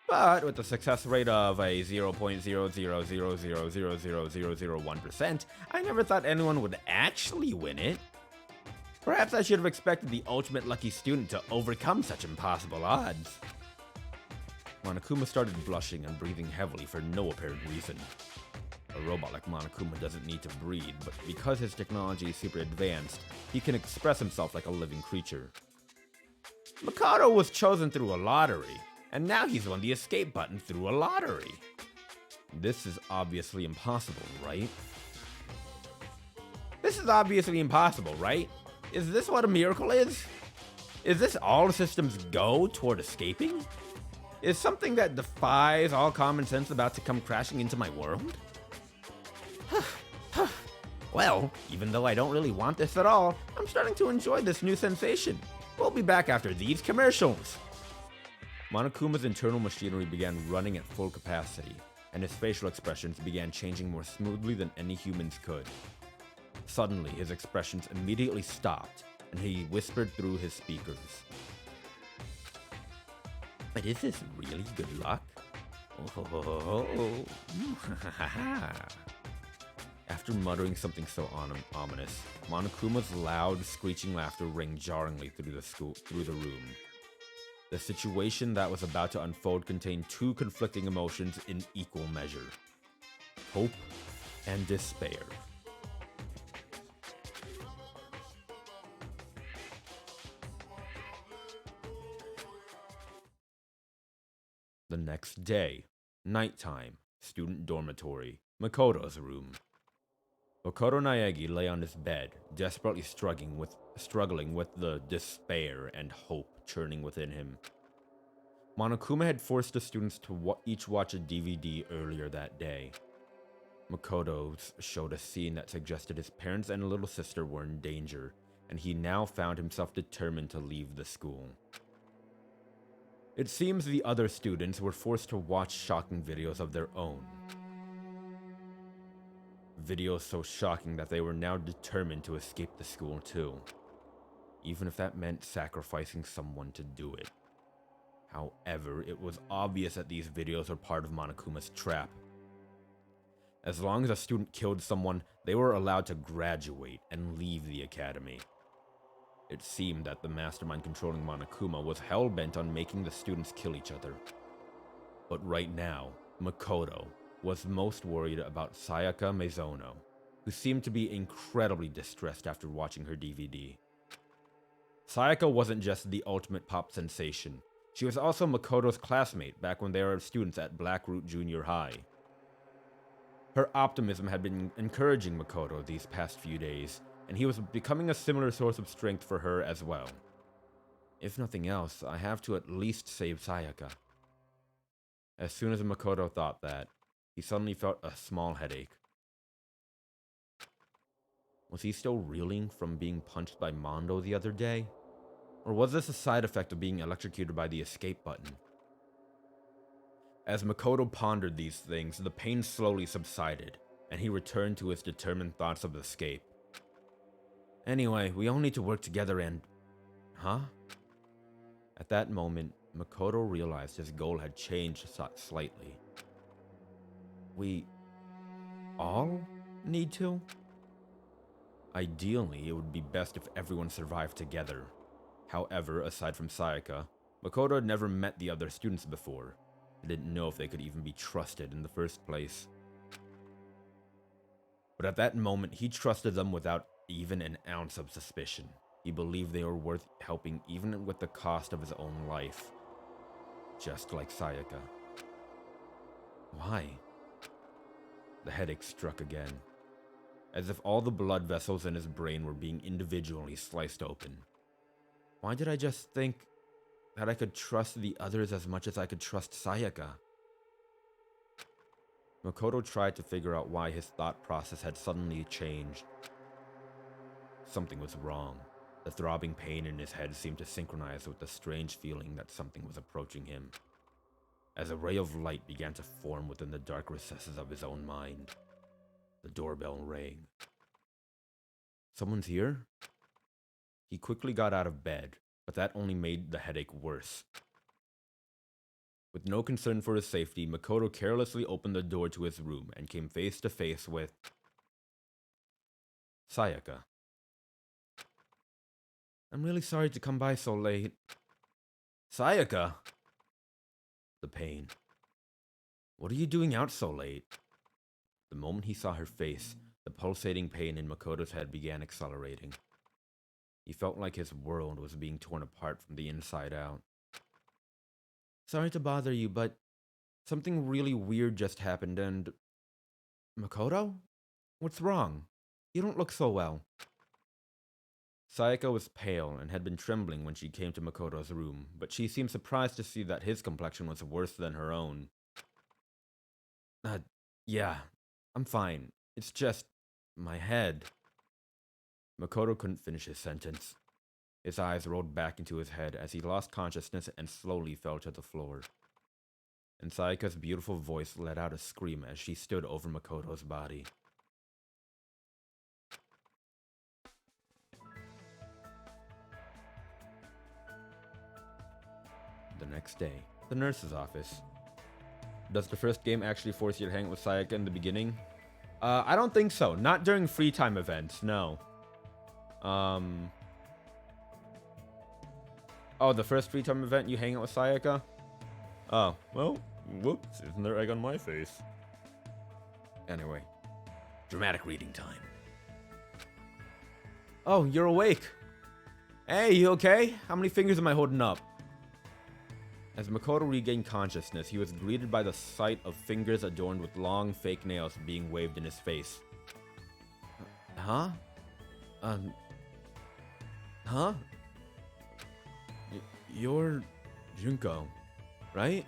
But with a success rate of a 0.000000001%, I never thought anyone would actually win it. Perhaps I should have expected the ultimate lucky student to overcome such impossible odds. Monokuma started blushing and breathing heavily for no apparent reason. A robot like Monokuma doesn't need to breathe, but because his technology is super advanced, he can express himself like a living creature. Makoto was chosen through a lottery, and now he's won the escape button through a lottery. This is obviously impossible, right? This is obviously impossible, right? Is this what a miracle is? Is this all systems go toward escaping? Is something that defies all common sense about to come crashing into my world? Well, even though I don't really want this at all, I'm starting to enjoy this new sensation. We'll be back after these commercials. Monokuma's internal machinery began running at full capacity, and his facial expressions began changing more smoothly than any humans could. Suddenly, his expressions immediately stopped, and he whispered through his speakers. But is this really good luck? Oh. After muttering something so ominous, Monokuma's loud, screeching laughter rang jarringly through the room. The situation that was about to unfold contained two conflicting emotions in equal measure: hope and despair. The next day, nighttime, student dormitory, Makoto's room. Makoto Naegi lay on his bed, desperately struggling with the despair and hope churning within him. Monokuma had forced the students to each watch a DVD earlier that day. Makoto's showed a scene that suggested his parents and little sister were in danger, and he now found himself determined to leave the school. It seems the other students were forced to watch shocking videos of their own. Videos so shocking that they were now determined to escape the school too, even if that meant sacrificing someone to do it. However, it was obvious that these videos were part of Monokuma's trap. As long as a student killed someone, they were allowed to graduate and leave the academy. It seemed that the mastermind controlling Monokuma was hell-bent on making the students kill each other. But right now, Makoto was most worried about Sayaka Mizono, who seemed to be incredibly distressed after watching her DVD. Sayaka wasn't just the ultimate pop sensation, she was also Makoto's classmate back when they were students at Blackroot Junior High. Her optimism had been encouraging Makoto these past few days, and he was becoming a similar source of strength for her as well. If nothing else, I have to at least save Sayaka. As soon as Makoto thought that, he suddenly felt a small headache. Was he still reeling from being punched by Mondo the other day? Or was this a side effect of being electrocuted by the escape button? As Makoto pondered these things, the pain slowly subsided, and he returned to his determined thoughts of escape. Anyway, we all need to work together and... Huh? At that moment, Makoto realized his goal had changed slightly. We all need to? Ideally, it would be best if everyone survived together. However, aside from Sayaka, Makoto had never met the other students before. He didn't know if they could even be trusted in the first place. But at that moment, he trusted them without even an ounce of suspicion. He believed they were worth helping even with the cost of his own life. Just like Sayaka. Why? The headache struck again, as if all the blood vessels in his brain were being individually sliced open. Why did I just think that I could trust the others as much as I could trust Sayaka? Makoto tried to figure out why his thought process had suddenly changed. Something was wrong. The throbbing pain in his head seemed to synchronize with the strange feeling that something was approaching him. As a ray of light began to form within the dark recesses of his own mind, the doorbell rang. Someone's here? He quickly got out of bed, but that only made the headache worse. With no concern for his safety, Makoto carelessly opened the door to his room and came face to face with Sayaka. I'm really sorry to come by so late. Sayaka? The pain. What are you doing out so late? The moment he saw her face, the pulsating pain in Makoto's head began accelerating. He felt like his world was being torn apart from the inside out. Sorry to bother you, but something really weird just happened and... Makoto? What's wrong? You don't look so well. Sayaka was pale and had been trembling when she came to Makoto's room, but she seemed surprised to see that his complexion was worse than her own. Yeah, I'm fine. It's just... my head. Makoto couldn't finish his sentence. His eyes rolled back into his head as he lost consciousness and slowly fell to the floor. And Sayaka's beautiful voice let out a scream as she stood over Makoto's body. The next day, the nurse's office. Does the first game actually force you to hang out with Sayaka in the beginning? I don't think so. Not during free time events, no. Oh, the first free time event you hang out with Sayaka? Oh, well, whoops, isn't there egg on my face? Anyway, Dramatic reading time. Oh, you're awake. Hey, you okay? How many fingers am I holding up? As Makoto regained consciousness, he was greeted by the sight of fingers adorned with long, fake nails being waved in his face. Huh? Huh? You're Junko, right?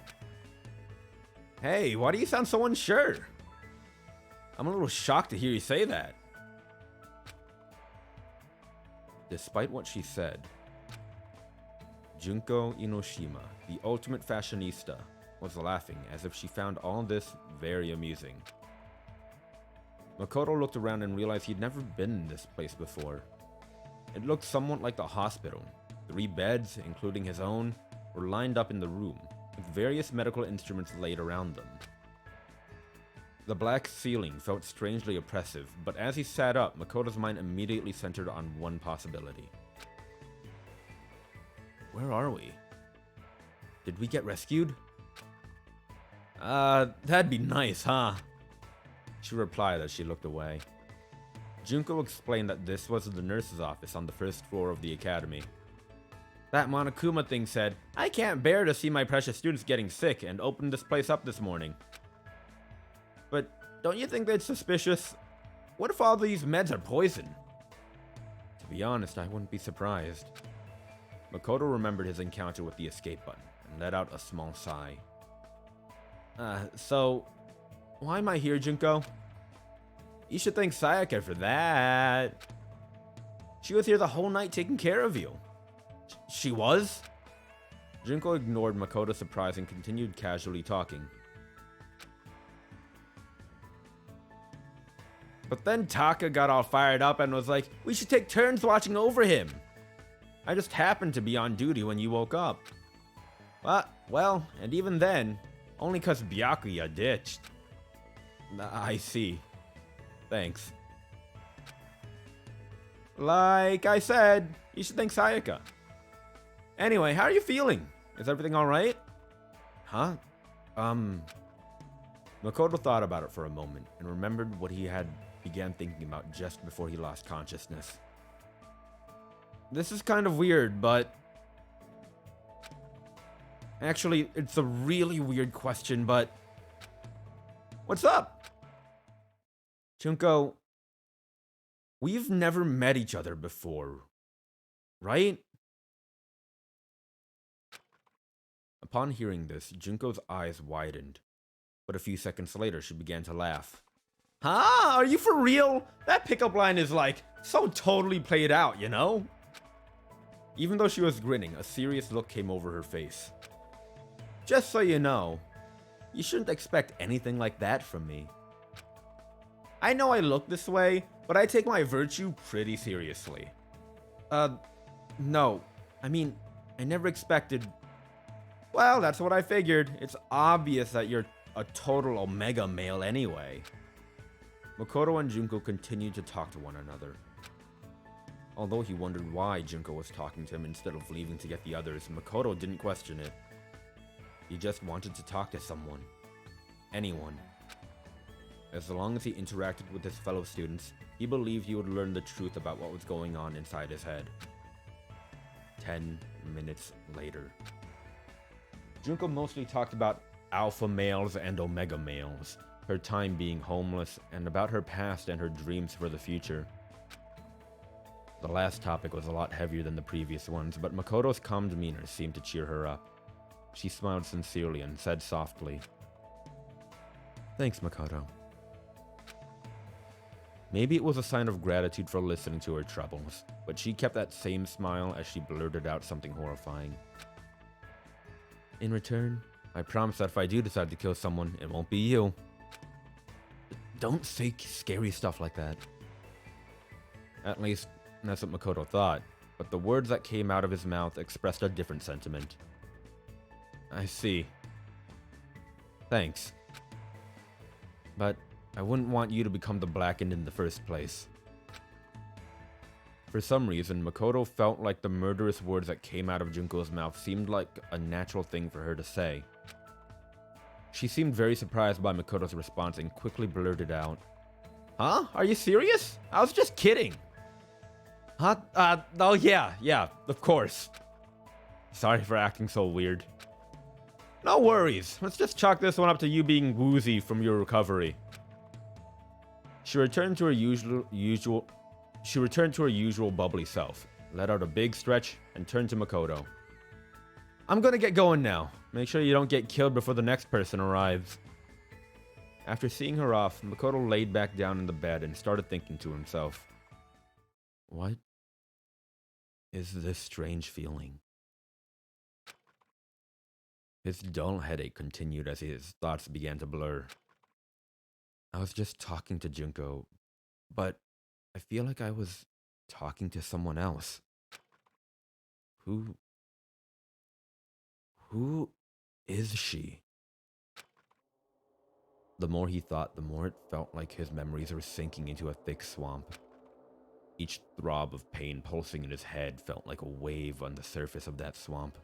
Hey, why do you sound so unsure? I'm a little shocked to hear you say that. Despite what she said, Junko Inoshima, the ultimate fashionista, was laughing as if she found all this very amusing. Makoto looked around and realized he'd never been in this place before. It looked somewhat like the hospital. 3 beds, including his own, were lined up in the room, with various medical instruments laid around them. The black ceiling felt strangely oppressive, but as he sat up, Makoto's mind immediately centered on one possibility. Where are we? Did we get rescued? That'd be nice, huh? She replied as she looked away. Junko explained that this was the nurse's office on the first floor of the academy. That Monokuma thing said, "I can't bear to see my precious students getting sick," and opened this place up this morning. But don't you think that's suspicious? What if all these meds are poison? To be honest, I wouldn't be surprised. Makoto remembered his encounter with the escape button and let out a small sigh. So, why am I here, Junko? You should thank Sayaka for that. She was here the whole night taking care of you. She was? Junko ignored Makoto's surprise and continued casually talking. But then Taka got all fired up and was like, "We should take turns watching over him. I just happened to be on duty when you woke up." Well, and even then, only 'cause Byakuya ditched. I see. Thanks. Like I said, you should thank Sayaka. Anyway, how are you feeling? Is everything alright? Huh? Makoto thought about it for a moment and remembered what he had began thinking about just before he lost consciousness. This is kind of weird, but... Actually, it's a really weird question, but... What's up? Junko, we've never met each other before, right? Upon hearing this, Junko's eyes widened, but a few seconds later she began to laugh. Huh? Are you for real? That pickup line is like, so totally played out, you know? Even though she was grinning, a serious look came over her face. Just so you know, you shouldn't expect anything like that from me. I know I look this way, but I take my virtue pretty seriously. No. I mean, I never expected... Well, that's what I figured. It's obvious that you're a total Omega male anyway. Makoto and Junko continued to talk to one another. Although he wondered why Junko was talking to him instead of leaving to get the others, Makoto didn't question it. He just wanted to talk to someone. Anyone. As long as he interacted with his fellow students, he believed he would learn the truth about what was going on inside his head. 10 minutes later. Junko mostly talked about alpha males and omega males, her time being homeless, and about her past and her dreams for the future. The last topic was a lot heavier than the previous ones, but Makoto's calm demeanor seemed to cheer her up. She smiled sincerely and said softly, "Thanks, Makoto." Maybe it was a sign of gratitude for listening to her troubles, but she kept that same smile as she blurted out something horrifying. "In return, I promise that if I do decide to kill someone, it won't be you." Don't say scary stuff like that. At least, that's what Makoto thought, but the words that came out of his mouth expressed a different sentiment. I see. Thanks. But I wouldn't want you to become the Blackened in the first place. For some reason, Makoto felt like the murderous words that came out of Junko's mouth seemed like a natural thing for her to say. She seemed very surprised by Makoto's response and quickly blurted out, Huh? Are you serious? I was just kidding. Huh? Oh yeah, of course. Sorry for acting so weird. No worries. Let's just chalk this one up to you being woozy from your recovery. She returned to her usual bubbly self, let out a big stretch, and turned to Makoto. I'm gonna get going now. Make sure you don't get killed before the next person arrives. After seeing her off, Makoto laid back down in the bed and started thinking to himself. What is this strange feeling? His dull headache continued as his thoughts began to blur. I was just talking to Junko, but I feel like I was talking to someone else. Who is she? The more he thought, the more it felt like his memories were sinking into a thick swamp. Each throb of pain pulsing in his head felt like a wave on the surface of that swamp.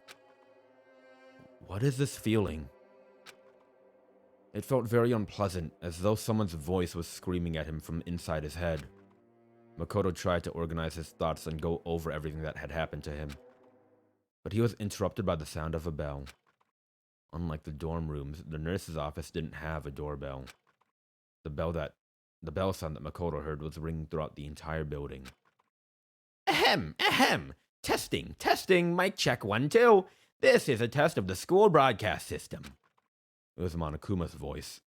What is this feeling? It felt very unpleasant, as though someone's voice was screaming at him from inside his head. Makoto tried to organize his thoughts and go over everything that had happened to him. But he was interrupted by the sound of a bell. Unlike the dorm rooms, the nurse's office didn't have a doorbell. The bell sound that Makoto heard was ringing throughout the entire building. Ahem, ahem. Testing, mic check 1, 2. This is a test of the school broadcast system. It was Monokuma's voice.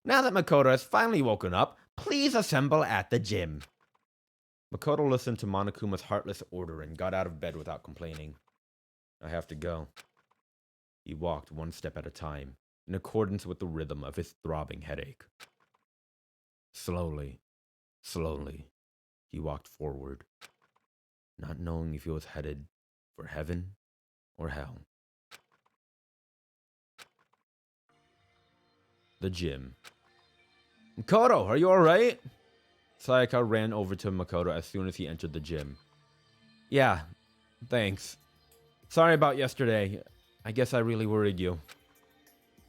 Now that Makoto has finally woken up, please assemble at the gym. Makoto listened to Monokuma's heartless order and got out of bed without complaining. I have to go. He walked one step at a time, in accordance with the rhythm of his throbbing headache. Slowly, he walked forward, not knowing if he was headed for heaven or hell. The gym. Makoto, are you alright? Sayaka ran over to Makoto as soon as he entered the gym. Yeah, thanks. Sorry about yesterday. I guess I really worried you.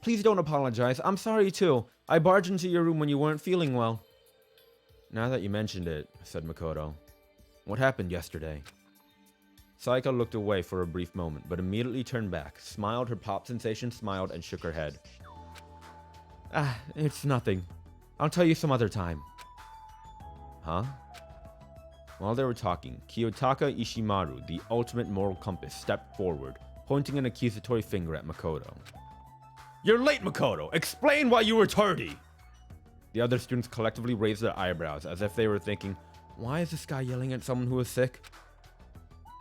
Please don't apologize. I'm sorry too. I barged into your room when you weren't feeling well. Now that you mentioned it, said Makoto. What happened yesterday? Sayaka looked away for a brief moment, but immediately turned back, smiled her pop sensation, smiled, and shook her head. It's nothing. I'll tell you some other time. Huh? While they were talking, Kiyotaka Ishimaru, the ultimate moral compass, stepped forward, pointing an accusatory finger at Makoto. You're late, Makoto! Explain why you were tardy! The other students collectively raised their eyebrows as if they were thinking, why is this guy yelling at someone who is sick?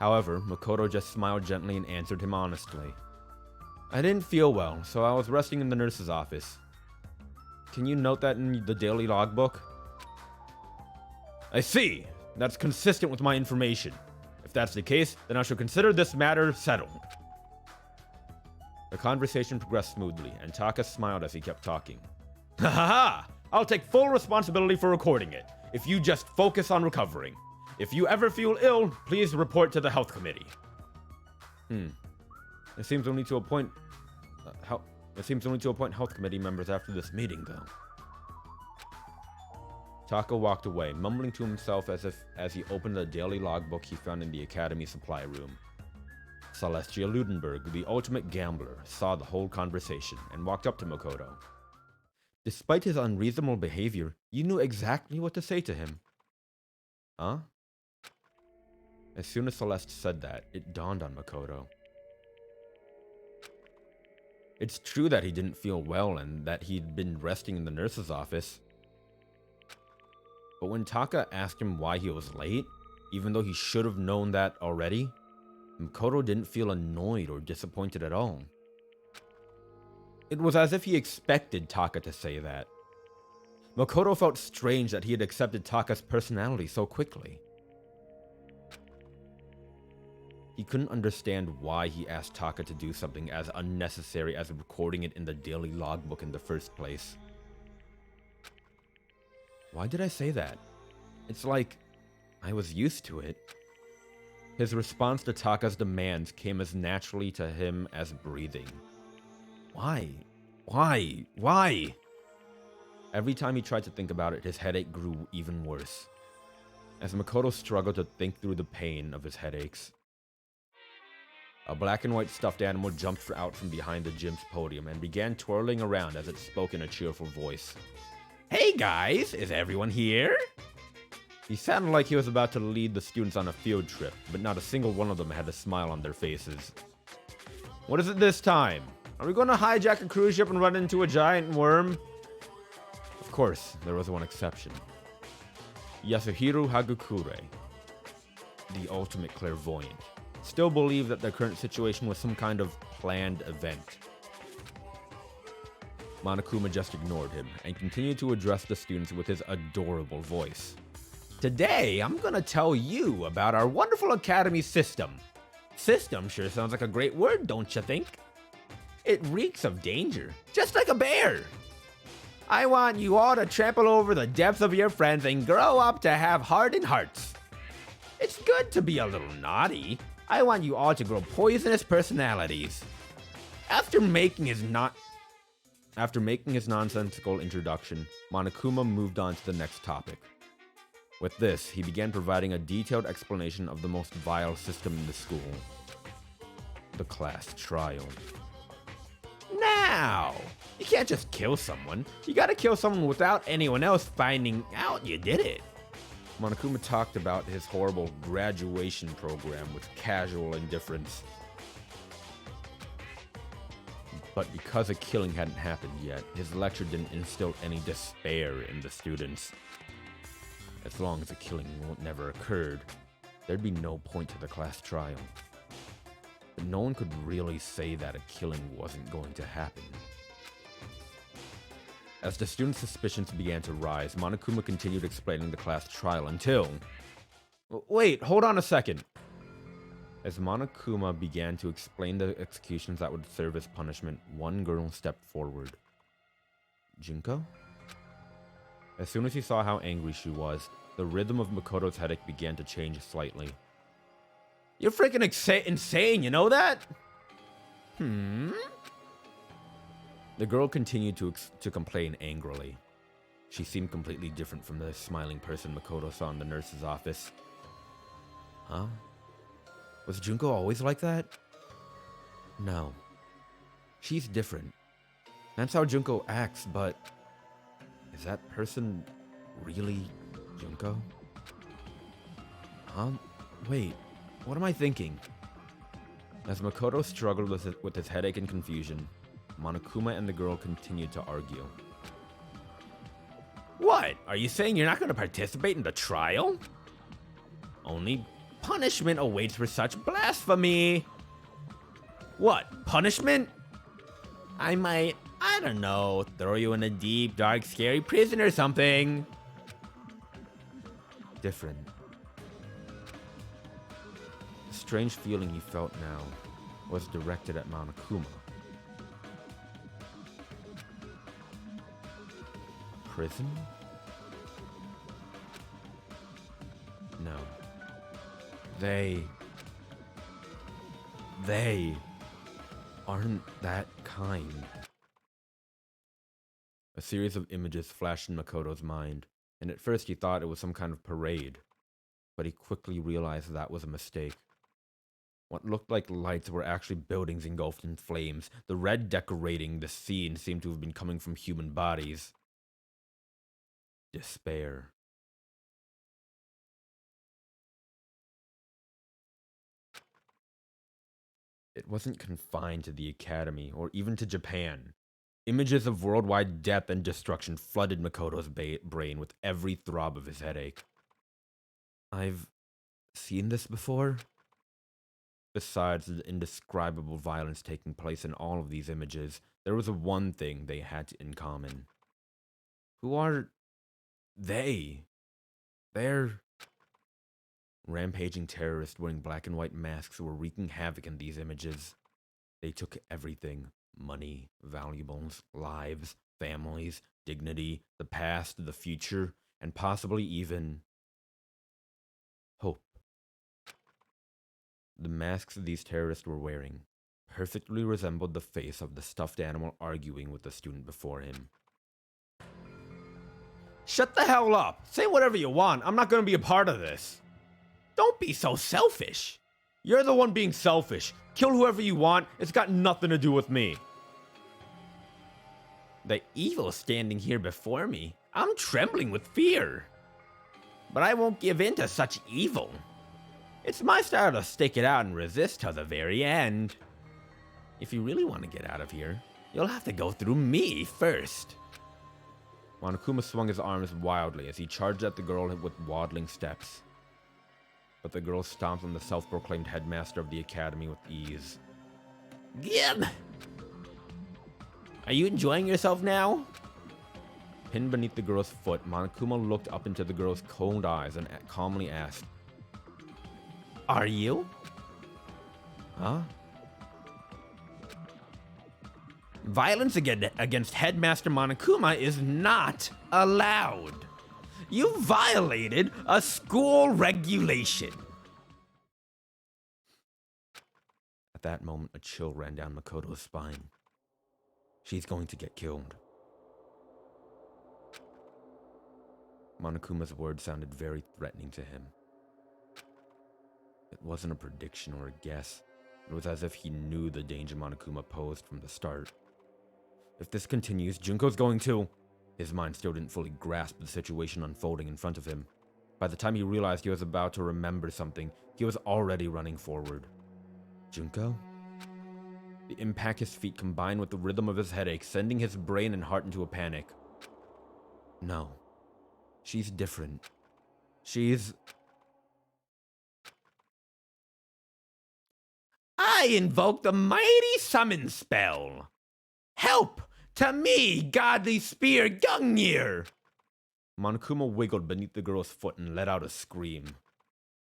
However, Makoto just smiled gently and answered him honestly. I didn't feel well, so I was resting in the nurse's office. Can you note that in the daily logbook? I see. That's consistent with my information. If that's the case, then I shall consider this matter settled. The conversation progressed smoothly, and Taka smiled as he kept talking. Ha ha ha! I'll take full responsibility for recording it, if you just focus on recovering. If you ever feel ill, please report to the health committee. It seems we'll need to appoint health committee members after this meeting, though. Taka walked away, mumbling to himself as he opened the daily logbook he found in the academy supply room. Celestia Ludenberg, the ultimate gambler, saw the whole conversation and walked up to Makoto. Despite his unreasonable behavior, you knew exactly what to say to him. Huh? As soon as Celeste said that, it dawned on Makoto. It's true that he didn't feel well and that he'd been resting in the nurse's office. But when Taka asked him why he was late, even though he should have known that already, Makoto didn't feel annoyed or disappointed at all. It was as if he expected Taka to say that. Makoto felt strange that he had accepted Taka's personality so quickly. He couldn't understand why he asked Taka to do something as unnecessary as recording it in the daily logbook in the first place. Why did I say that? It's like I was used to it. His response to Taka's demands came as naturally to him as breathing. Why? Every time he tried to think about it, his headache grew even worse. As Makoto struggled to think through the pain of his headaches, a black and white stuffed animal jumped out from behind the gym's podium and began twirling around as it spoke in a cheerful voice. Hey guys, is everyone here? He sounded like he was about to lead the students on a field trip, but not a single one of them had a smile on their faces. What is it this time? Are we going to hijack a cruise ship and run into a giant worm? Of course, there was one exception. Yasuhiro Hagakure, the ultimate clairvoyant, still believed that their current situation was some kind of planned event. Monokuma just ignored him and continued to address the students with his adorable voice. Today, I'm gonna tell you about our wonderful academy system. System sure sounds like a great word, don't you think? It reeks of danger, just like a bear. I want you all to trample over the depths of your friends and grow up to have hardened hearts. It's good to be a little naughty. I want you all to grow poisonous personalities. After making his nonsensical introduction, Monokuma moved on to the next topic. With this, he began providing a detailed explanation of the most vile system in the school. The class trial. Now, you can't just kill someone. You gotta kill someone without anyone else finding out you did it. Monokuma talked about his horrible graduation program with casual indifference. But because a killing hadn't happened yet, his lecture didn't instill any despair in the students. As long as a killing never occurred, there'd be no point to the class trial. But no one could really say that a killing wasn't going to happen. As the students' suspicions began to rise, Monokuma continued explaining the class trial until... Wait, hold on a second. As Monokuma began to explain the executions that would serve as punishment, one girl stepped forward. Junko? As soon as he saw how angry she was, the rhythm of Makoto's headache began to change slightly. You're freaking insane, you know that? The girl continued to complain angrily. She seemed completely different from the smiling person Makoto saw in the nurse's office. Huh? Was Junko always like that? No. She's different. That's how Junko acts, but... is that person really Junko? Huh? Wait, what am I thinking? As Makoto struggled with his headache and confusion, Monokuma and the girl continued to argue. What? Are you saying you're not going to participate in the trial? Only punishment awaits for such blasphemy. What? Punishment? I might, I don't know, throw you in a deep, dark, scary prison or something. Different. The strange feeling he felt now was directed at Monokuma. Prison? No. They aren't that kind. A series of images flashed in Makoto's mind, and at first he thought it was some kind of parade, but he quickly realized that was a mistake. What looked like lights were actually buildings engulfed in flames. The red decorating the scene seemed to have been coming from human bodies. Despair. It wasn't confined to the academy or even to Japan. Images of worldwide death and destruction flooded Makoto's brain with every throb of his headache. I've seen this before. Besides the indescribable violence taking place in all of these images, there was one thing they had in common. Who are they? They're rampaging terrorists wearing black and white masks who were wreaking havoc in these images. They took everything. Money, valuables, lives, families, dignity, the past, the future, and possibly even hope. The masks these terrorists were wearing perfectly resembled the face of the stuffed animal arguing with the student before him. Shut the hell up. Say whatever you want. I'm not gonna be a part of this. Don't be so selfish. You're the one being selfish. Kill whoever you want. It's got nothing to do with me. The evil standing here before me. I'm trembling with fear. But I won't give in to such evil. It's my style to stick it out and resist till the very end. If you really want to get out of here, you'll have to go through me first. Monokuma swung his arms wildly as he charged at the girl with waddling steps. But the girl stomped on the self-proclaimed headmaster of the academy with ease. Gib! Are you enjoying yourself now? Pinned beneath the girl's foot, Monokuma looked up into the girl's cold eyes and calmly asked, "Are you?" Huh? Violence against Headmaster Monokuma is not allowed. You violated a school regulation. At that moment, a chill ran down Makoto's spine. She's going to get killed. Monokuma's words sounded very threatening to him. It wasn't a prediction or a guess. It was as if he knew the danger Monokuma posed from the start. If this continues, Junko's going to... His mind still didn't fully grasp the situation unfolding in front of him. By the time he realized he was about to remember something, he was already running forward. Junko? The impact his feet combined with the rhythm of his headache, sending his brain and heart into a panic. No. She's different. She's... I invoke the mighty summon spell. Help! To me, godly spear Gungnir! Monokuma wiggled beneath the girl's foot and let out a scream.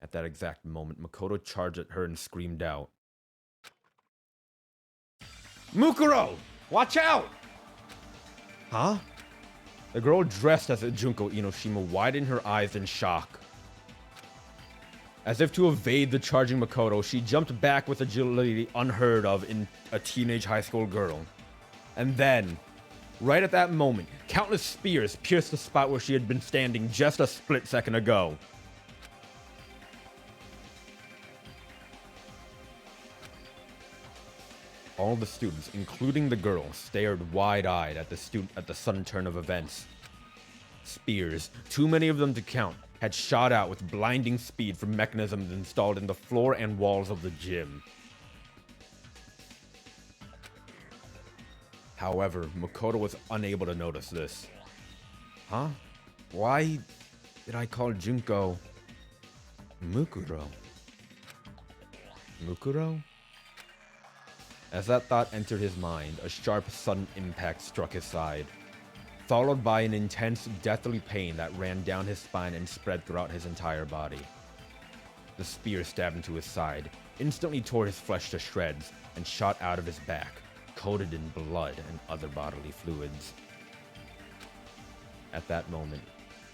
At that exact moment, Makoto charged at her and screamed out. Mukuro! Watch out! Huh? The girl dressed as a Junko Inoshima widened her eyes in shock. As if to evade the charging Makoto, she jumped back with agility unheard of in a teenage high school girl. And then, right at that moment, countless spears pierced the spot where she had been standing just a split second ago. All the students, including the girl, stared wide-eyed at the sudden turn of events. Spears, too many of them to count, had shot out with blinding speed from mechanisms installed in the floor and walls of the gym. However, Makoto was unable to notice this. Huh? Why did I call Junko Mukuro? Mukuro? As that thought entered his mind, a sharp, sudden impact struck his side, followed by an intense, deathly pain that ran down his spine and spread throughout his entire body. The spear stabbed into his side, instantly tore his flesh to shreds, and shot out of his back, coated in blood and other bodily fluids. At that moment,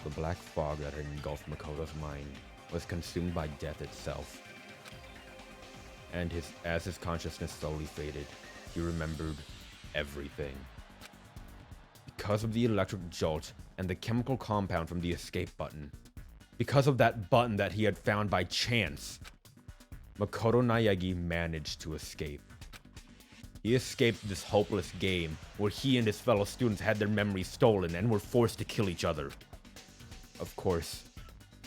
the black fog that had engulfed Makoto's mind was consumed by death itself. And as his consciousness slowly faded, he remembered everything. Because of the electric jolt and the chemical compound from the escape button, because of that button that he had found by chance, Makoto Naegi managed to escape. He escaped this hopeless game where he and his fellow students had their memories stolen and were forced to kill each other. Of course,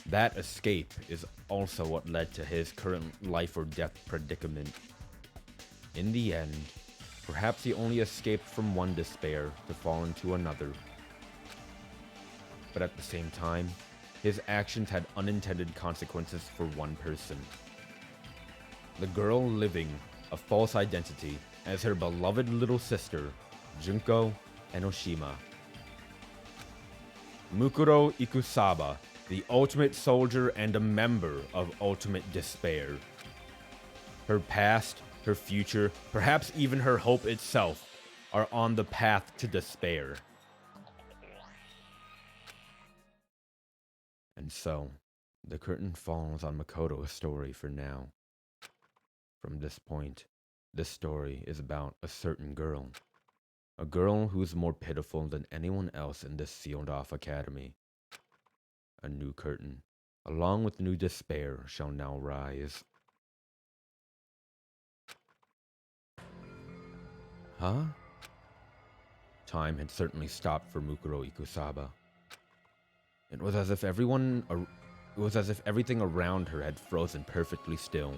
that escape is also what led to his current life or death predicament. In the end, perhaps he only escaped from one despair to fall into another. But at the same time, his actions had unintended consequences for one person. The girl living a false identity as her beloved little sister, Junko Enoshima. Mukuro Ikusaba, the ultimate soldier and a member of Ultimate Despair. Her past, her future, perhaps even her hope itself, are on the path to despair. And so, the curtain falls on Makoto's story for now. From this point, this story is about a certain girl A girl who is more pitiful than anyone else in this sealed-off academy. A new curtain, along with new despair, shall now rise. Huh? Time had certainly stopped for Mukuro Ikusaba. It was as if everything around her had frozen perfectly still.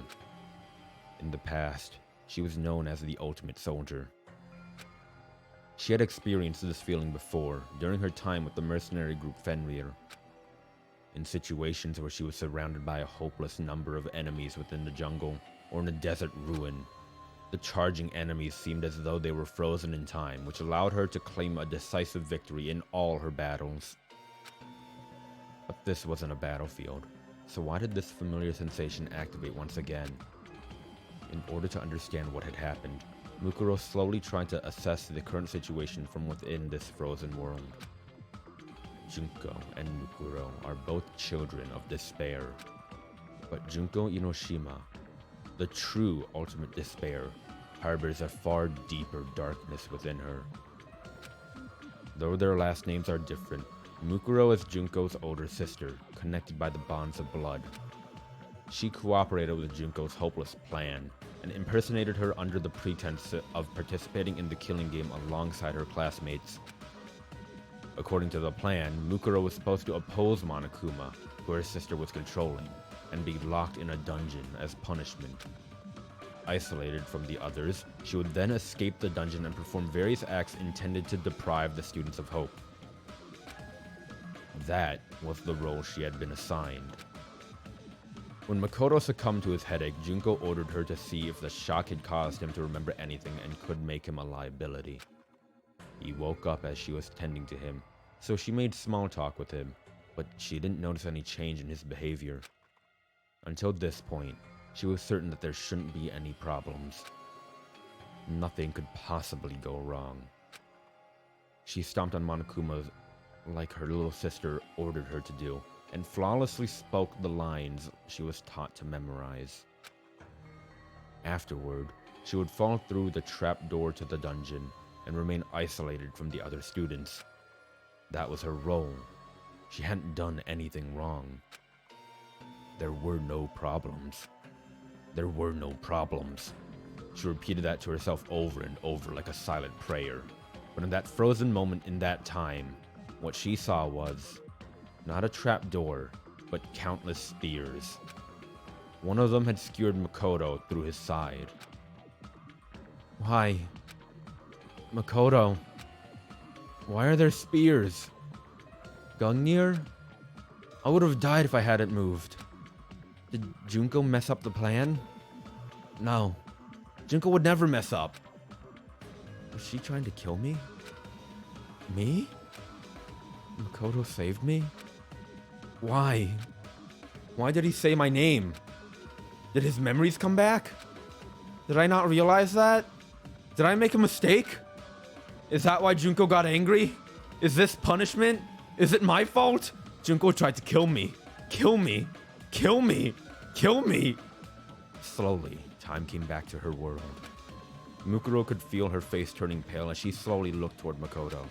In the past, she was known as the ultimate soldier. She had experienced this feeling before, during her time with the mercenary group Fenrir. In situations where she was surrounded by a hopeless number of enemies within the jungle, or in a desert ruin, the charging enemies seemed as though they were frozen in time, which allowed her to claim a decisive victory in all her battles. But this wasn't a battlefield, so why did this familiar sensation activate once again? In order to understand what had happened, Mukuro slowly tried to assess the current situation from within this frozen world. Junko and Mukuro are both children of despair. But Junko Inoshima, the true ultimate despair, harbors a far deeper darkness within her. Though their last names are different, Mukuro is Junko's older sister, connected by the bonds of blood. She cooperated with Junko's hopeless plan, and impersonated her under the pretense of participating in the killing game alongside her classmates. According to the plan, Mukuro was supposed to oppose Monokuma, who her sister was controlling, and be locked in a dungeon as punishment. Isolated from the others, she would then escape the dungeon and perform various acts intended to deprive the students of hope. That was the role she had been assigned. When Makoto succumbed to his headache, Junko ordered her to see if the shock had caused him to remember anything and could make him a liability. He woke up as she was tending to him, so she made small talk with him, but she didn't notice any change in his behavior. Until this point, she was certain that there shouldn't be any problems. Nothing could possibly go wrong. She stomped on Monokuma like her little sister ordered her to do, and flawlessly spoke the lines she was taught to memorize. Afterward, she would fall through the trap door to the dungeon and remain isolated from the other students. That was her role. She hadn't done anything wrong. There were no problems. There were no problems. She repeated that to herself over and over like a silent prayer. But in that frozen moment in that time, what she saw was not a trap door, but countless spears. One of them had skewered Makoto through his side. Why? Makoto, why are there spears? Gungnir? I would have died if I hadn't moved. Did Junko mess up the plan? No. Junko would never mess up. Was she trying to kill me? Me? Makoto saved me? Why? Why did he say my name? Did his memories come back? Did I not realize that? Did I make a mistake? Is that why Junko got angry? Is this punishment? Is it my fault? Junko tried to kill me. Kill me. Kill me. Kill me. Slowly, time came back to her world. Mukuro could feel her face turning pale as she slowly looked toward Makoto.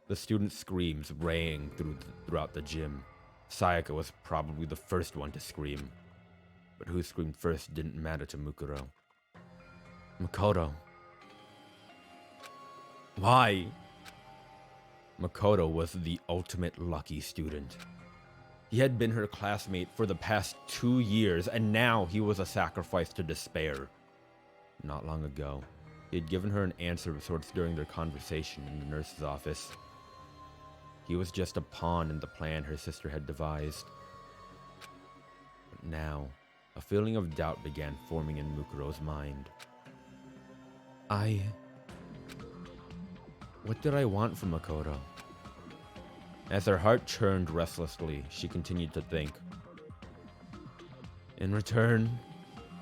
The students' screams rang throughout the gym. Sayaka was probably the first one to scream. But who screamed first didn't matter to Mukuro. Makoto. Why? Makoto was the ultimate lucky student. He had been her classmate for the past 2 years, and now he was a sacrifice to despair. Not long ago, he had given her an answer of sorts during their conversation in the nurse's office. He was just a pawn in the plan her sister had devised. But now, a feeling of doubt began forming in Mukuro's mind. What did I want from Makoto? As her heart churned restlessly, she continued to think. In return,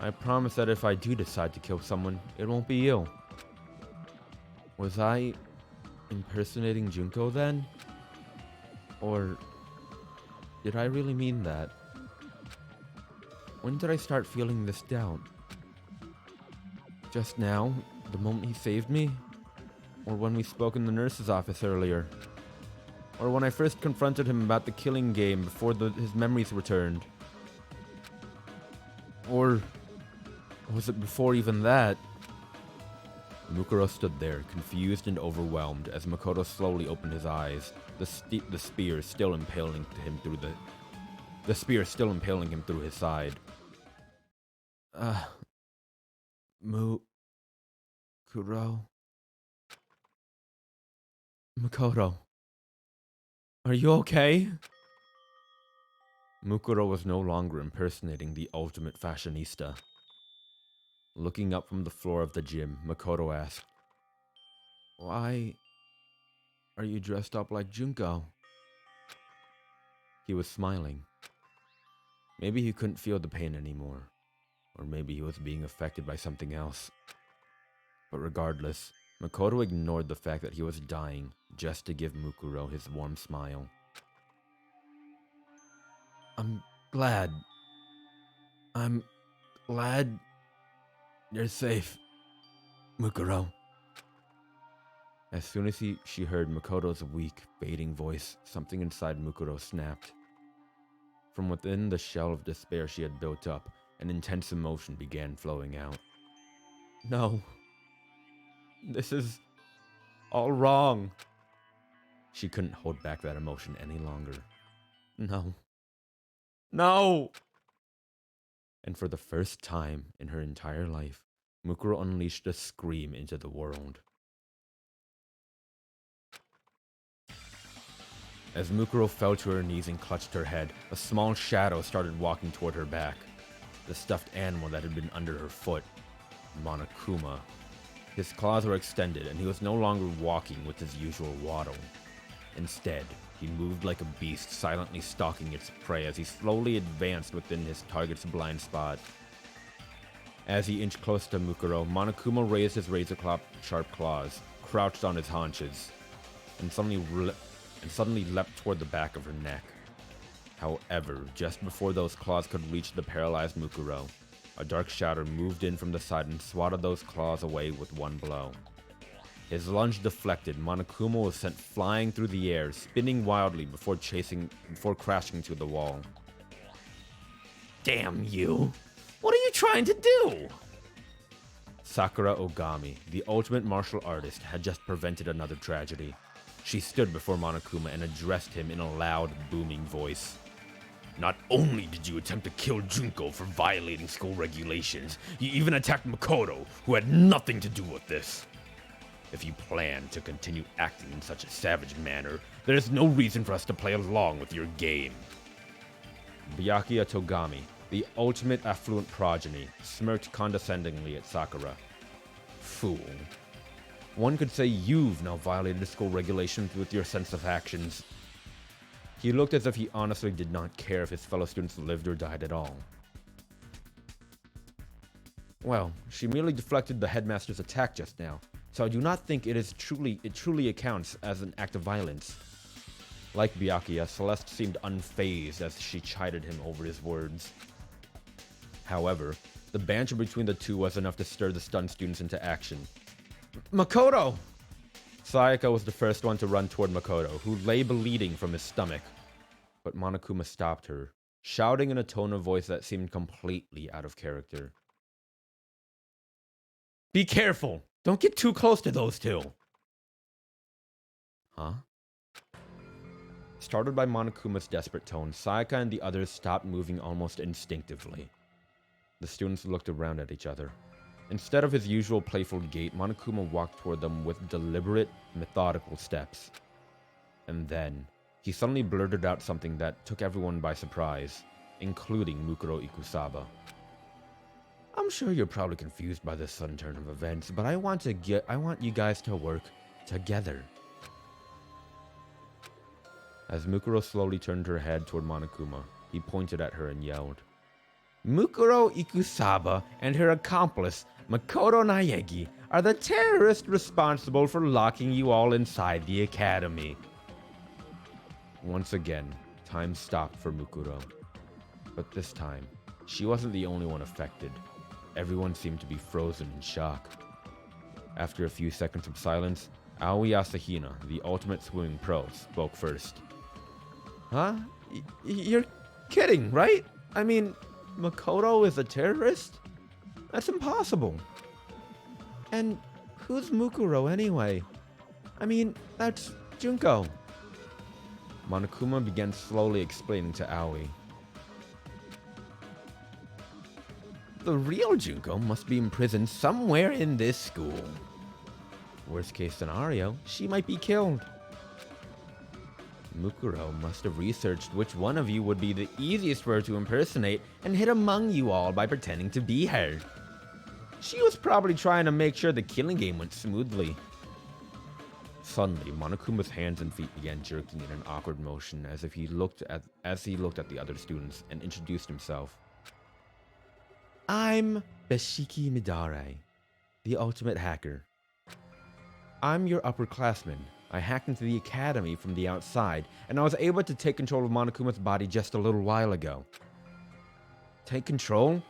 I promise that if I do decide to kill someone, it won't be you. Was I impersonating Junko then? Or did I really mean that? When did I start feeling this doubt? Just now, the moment he saved me? Or when we spoke in the nurse's office earlier. Or when I first confronted him about the killing game before his memories returned. Or was it before even that? Mukuro stood there, confused and overwhelmed, as Makoto slowly opened his eyes, the spear still impaling him through his side. Mukuro. Makoto. Are you okay? Mukuro was no longer impersonating the ultimate fashionista. Looking up from the floor of the gym, Makoto asked, "Why are you dressed up like Junko?" He was smiling. Maybe he couldn't feel the pain anymore, or maybe he was being affected by something else. But regardless, Makoto ignored the fact that he was dying just to give Mukuro his warm smile. I'm glad you're safe, Mukuro." As soon as she heard Makoto's weak, fading voice, something inside Mukuro snapped. From within the shell of despair she had built up, an intense emotion began flowing out. No. This is all wrong. She couldn't hold back that emotion any longer. No. No! And for the first time in her entire life, Mukuro unleashed a scream into the world. As Mukuro fell to her knees and clutched her head, a small shadow started walking toward her back. The stuffed animal that had been under her foot, Monokuma. His claws were extended, and he was no longer walking with his usual waddle. Instead, he moved like a beast, silently stalking its prey as he slowly advanced within his target's blind spot. As he inched close to Mukuro, Monokuma raised his razor-sharp claws, crouched on his haunches, and suddenly leapt toward the back of her neck. However, just before those claws could reach the paralyzed Mukuro, a dark shadow moved in from the side and swatted those claws away with one blow. His lunge deflected, Monokuma was sent flying through the air, spinning wildly before crashing to the wall. Damn you! What are you trying to do? Sakura Ogami, the ultimate martial artist, had just prevented another tragedy. She stood before Monokuma and addressed him in a loud, booming voice. Not only did you attempt to kill Junko for violating school regulations, you even attacked Makoto, who had nothing to do with this. If you plan to continue acting in such a savage manner, there is no reason for us to play along with your game. Byakuya Togami, the ultimate affluent progeny, smirked condescendingly at Sakura. Fool. One could say you've now violated school regulations with your sense of actions. He looked as if he honestly did not care if his fellow students lived or died at all. Well, she merely deflected the headmaster's attack just now, so I do not think it truly accounts as an act of violence. Like Byakuya, Celeste seemed unfazed as she chided him over his words. However, the banter between the two was enough to stir the stunned students into action. Makoto! Sayaka was the first one to run toward Makoto, who lay bleeding from his stomach. But Monokuma stopped her, shouting in a tone of voice that seemed completely out of character. Be careful! Don't get too close to those two! Huh? Startled by Monokuma's desperate tone, Sayaka and the others stopped moving almost instinctively. The students looked around at each other. Instead of his usual playful gait, Monokuma walked toward them with deliberate, methodical steps. And then, he suddenly blurted out something that took everyone by surprise, including Mukuro Ikusaba. I'm sure you're probably confused by this sudden turn of events, but I want you guys to work together. As Mukuro slowly turned her head toward Monokuma, he pointed at her and yelled, Mukuro Ikusaba and her accomplice, Makoto Naegi, are the terrorists responsible for locking you all inside the academy. Once again, time stopped for Mukuro. But this time, she wasn't the only one affected. Everyone seemed to be frozen in shock. After a few seconds of silence, Aoi Asahina, the ultimate swimming pro, spoke first. Huh? You're kidding, right? I mean, Makoto is a terrorist? That's impossible. And who's Mukuro anyway? I mean, that's Junko. Monokuma began slowly explaining to Aoi. The real Junko must be imprisoned somewhere in this school. Worst case scenario, she might be killed. Mukuro must have researched which one of you would be the easiest for her to impersonate and hid among you all by pretending to be her. She was probably trying to make sure the killing game went smoothly. Suddenly, Monokuma's hands and feet began jerking in an awkward motion as he looked at the other students and introduced himself. I'm Beshiki Midare, the ultimate hacker. I'm your upperclassman. I hacked into the academy from the outside, and I was able to take control of Monokuma's body just a little while ago. Take control?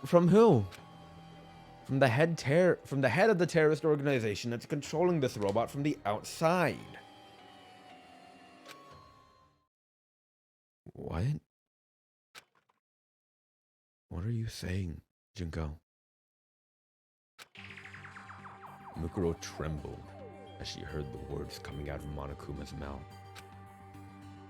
From who? From the head of the terrorist organization that's controlling this robot from the outside. What? What are you saying, Junko? Mukuro trembled as she heard the words coming out of Monokuma's mouth.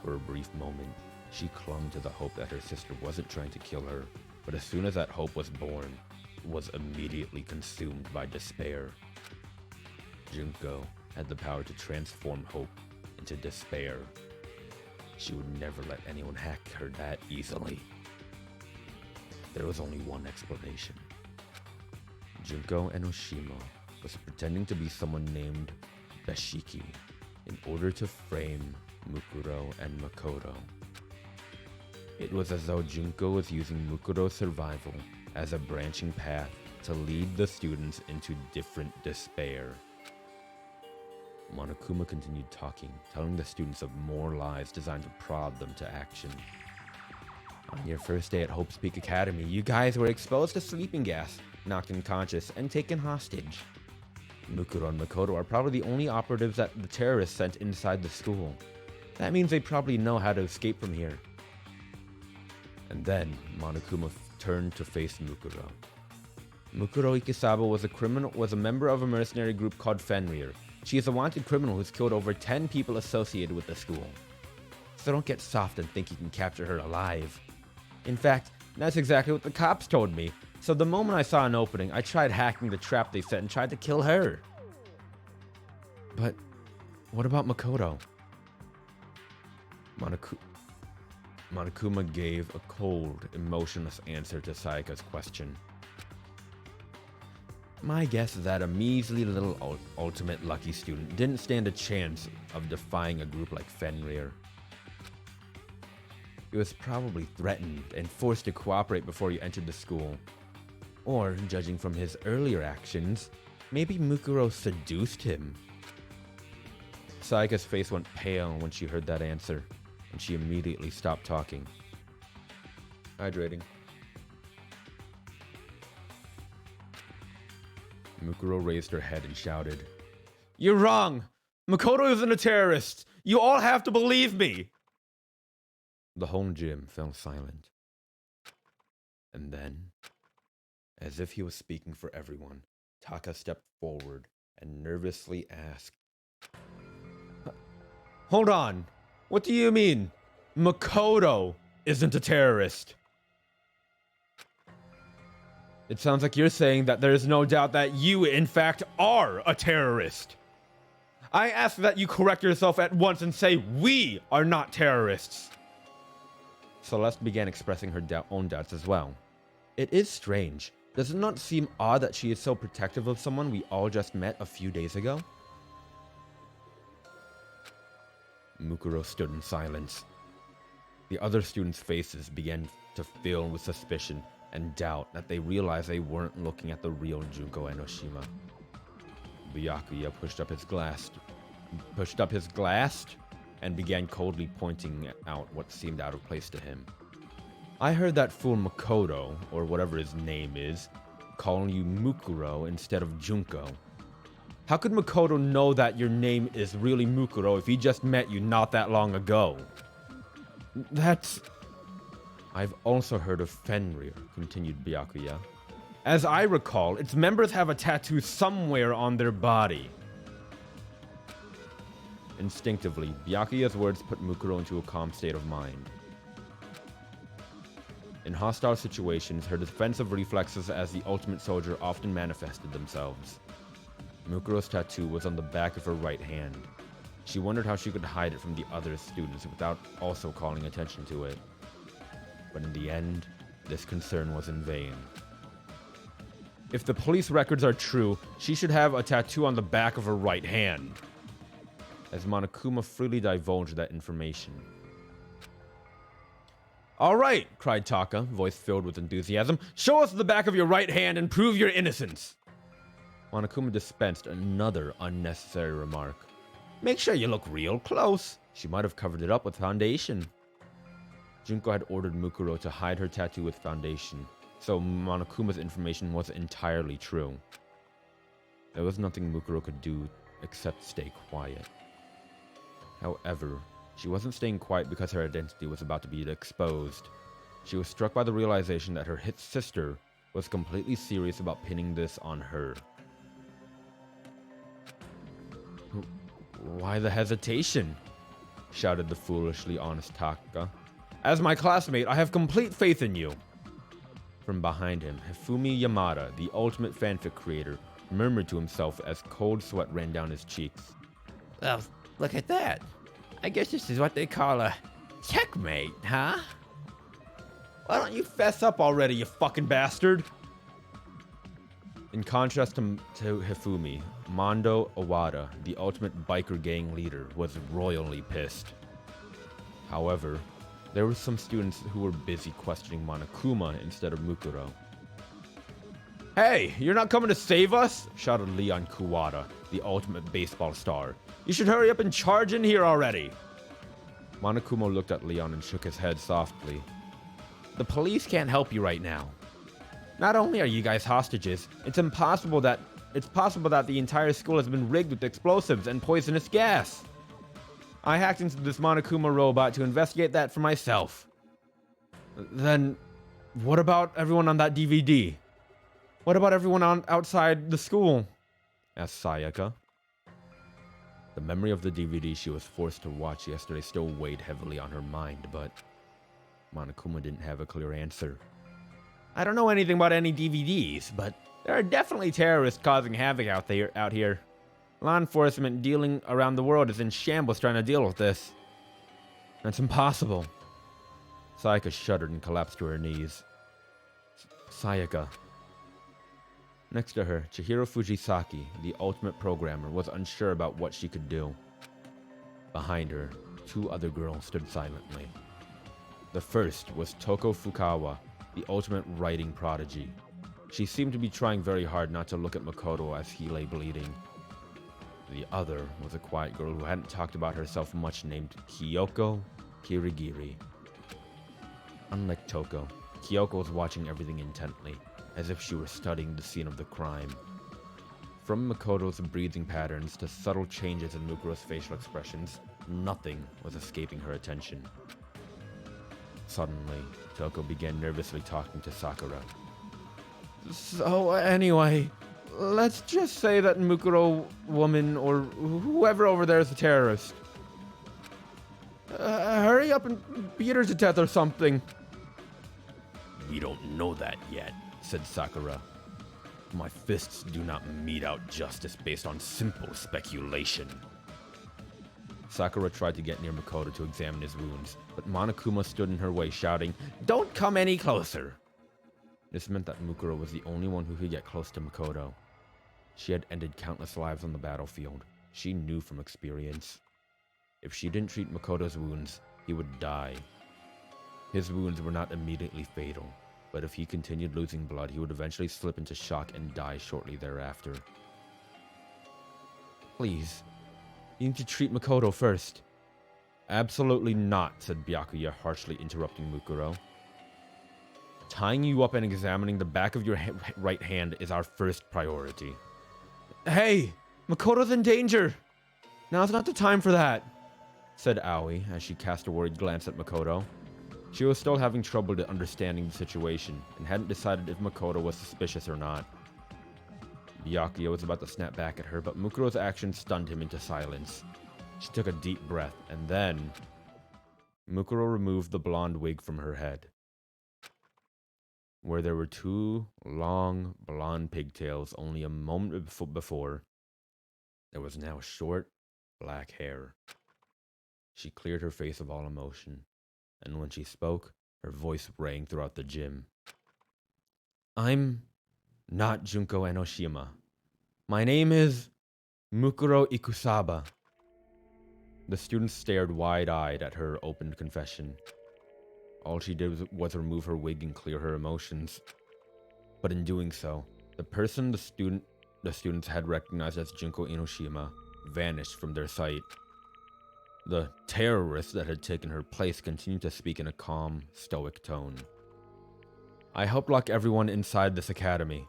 For a brief moment, she clung to the hope that her sister wasn't trying to kill her, but as soon as that hope was born, it was immediately consumed by despair. Junko had the power to transform hope into despair. She would never let anyone hack her that easily. There was only one explanation. Junko Enoshima was pretending to be someone named Beshiki in order to frame Mukuro and Makoto. It was as though Junko was using Mukuro's survival as a branching path to lead the students into different despair. Monokuma continued talking, telling the students of more lies designed to prod them to action. On your first day at Hope's Peak Academy, you guys were exposed to sleeping gas, knocked unconscious, and taken hostage. Mukuro and Makoto are probably the only operatives that the terrorists sent inside the school. That means they probably know how to escape from here. And then, Monokuma turned to face Mukuro. Mukuro Ikisawa was a member of a mercenary group called Fenrir. She is a wanted criminal who's killed over 10 people associated with the school. So don't get soft and think you can capture her alive. In fact, that's exactly what the cops told me. So the moment I saw an opening, I tried hacking the trap they set and tried to kill her. But what about Makoto? Monokuma gave a cold, emotionless answer to Sayaka's question. My guess is that a measly little ultimate lucky student didn't stand a chance of defying a group like Fenrir. He was probably threatened and forced to cooperate before he entered the school. Or, judging from his earlier actions, maybe Mukuro seduced him. Sayaka's face went pale when she heard that answer, and she immediately stopped talking. Hydrating. Mukuro raised her head and shouted, "You're wrong! Makoto isn't a terrorist! You all have to believe me!" The whole gym fell silent. And then, as if he was speaking for everyone, Taka stepped forward and nervously asked, "Hold on! What do you mean? Makoto isn't a terrorist?" It sounds like you're saying that there is no doubt that you, in fact, are a terrorist. I ask that you correct yourself at once and say we are not terrorists. Celeste began expressing her own doubts as well. It is strange. Does it not seem odd that she is so protective of someone we all just met a few days ago? Mukuro stood in silence. The other students' faces began to fill with suspicion and doubt that they realized they weren't looking at the real Junko Enoshima. Byakuya pushed up his glass and began coldly pointing out what seemed out of place to him. I heard that fool Makoto, or whatever his name is, calling you Mukuro instead of Junko. How could Makoto know that your name is really Mukuro if he just met you not that long ago? That's... I've also heard of Fenrir, continued Byakuya. As I recall, its members have a tattoo somewhere on their body. Instinctively, Byakuya's words put Mukuro into a calm state of mind. In hostile situations, her defensive reflexes as the ultimate soldier often manifested themselves. Mukuro's tattoo was on the back of her right hand. She wondered how she could hide it from the other students without also calling attention to it. But in the end, this concern was in vain. If the police records are true, she should have a tattoo on the back of her right hand. As Monokuma freely divulged that information. All right, cried Taka, voice filled with enthusiasm. Show us the back of your right hand and prove your innocence. Monokuma dispensed another unnecessary remark. Make sure you look real close. She might have covered it up with foundation. Junko had ordered Mukuro to hide her tattoo with foundation, so Monokuma's information was entirely true. There was nothing Mukuro could do except stay quiet. However, she wasn't staying quiet because her identity was about to be exposed. She was struck by the realization that her hit sister was completely serious about pinning this on her. Why the hesitation? Shouted the foolishly honest Taka. As my classmate, I have complete faith in you. From behind him, Hifumi Yamada, the ultimate fanfic creator, murmured to himself as cold sweat ran down his cheeks. Well, look at that. I guess this is what they call a checkmate, huh? Why don't you fess up already, you fucking bastard? In contrast to Hifumi, Mondo Owada, the ultimate biker gang leader, was royally pissed. However, there were some students who were busy questioning Monokuma instead of Mukuro. Hey, you're not coming to save us? Shouted Leon Kuwata, the ultimate baseball star. You should hurry up and charge in here already. Monokuma looked at Leon and shook his head softly. The police can't help you right now. Not only are you guys hostages, it's possible that the entire school has been rigged with explosives and poisonous gas. I hacked into this Monokuma robot to investigate that for myself. Then, what about everyone on that DVD? What about everyone outside the school? Asked Sayaka. The memory of the DVD she was forced to watch yesterday still weighed heavily on her mind, but Monokuma didn't have a clear answer. I don't know anything about any DVDs, but there are definitely terrorists causing havoc out here. Law enforcement dealing around the world is in shambles trying to deal with this. That's impossible. Sayaka shuddered and collapsed to her knees. Sayaka. Next to her, Chihiro Fujisaki, the ultimate programmer, was unsure about what she could do. Behind her, two other girls stood silently. The first was Toko Fukawa, the ultimate writing prodigy. She seemed to be trying very hard not to look at Makoto as he lay bleeding. The other was a quiet girl who hadn't talked about herself much named Kyoko Kirigiri. Unlike Toko, Kyoko was watching everything intently, as if she were studying the scene of the crime. From Makoto's breathing patterns to subtle changes in Mukuro's facial expressions, nothing was escaping her attention. Suddenly, Toko began nervously talking to Sakura. So anyway, let's just say that Mukuro woman or whoever over there is a terrorist. Hurry up and beat her to death or something. We don't know that yet, said Sakura. My fists do not mete out justice based on simple speculation. Sakura tried to get near Makoto to examine his wounds, but Monokuma stood in her way, shouting, "Don't come any closer!" This meant that Mukuro was the only one who could get close to Makoto. She had ended countless lives on the battlefield. She knew from experience. If she didn't treat Makoto's wounds, he would die. His wounds were not immediately fatal, but if he continued losing blood, he would eventually slip into shock and die shortly thereafter. Please, you need to treat Makoto first. Absolutely not, said Byakuya, harshly interrupting Mukuro. Tying you up and examining the back of your right hand is our first priority. Hey, Makoto's in danger! Now's not the time for that, said Aoi as she cast a worried glance at Makoto. She was still having trouble understanding the situation and hadn't decided if Makoto was suspicious or not. Byakuya was about to snap back at her, but Mukuro's action stunned him into silence. She took a deep breath, and then Mukuro removed the blonde wig from her head. Where there were two long blonde pigtails only a moment before, there was now short black hair. She cleared her face of all emotion, and when she spoke, her voice rang throughout the gym. I'm not Junko Enoshima. My name is Mukuro Ikusaba. The students stared wide-eyed at her opened confession. All she did was remove her wig and clear her emotions. But in doing so, the person the students had recognized as Junko Enoshima vanished from their sight. The terrorist that had taken her place continued to speak in a calm, stoic tone. I helped lock everyone inside this academy.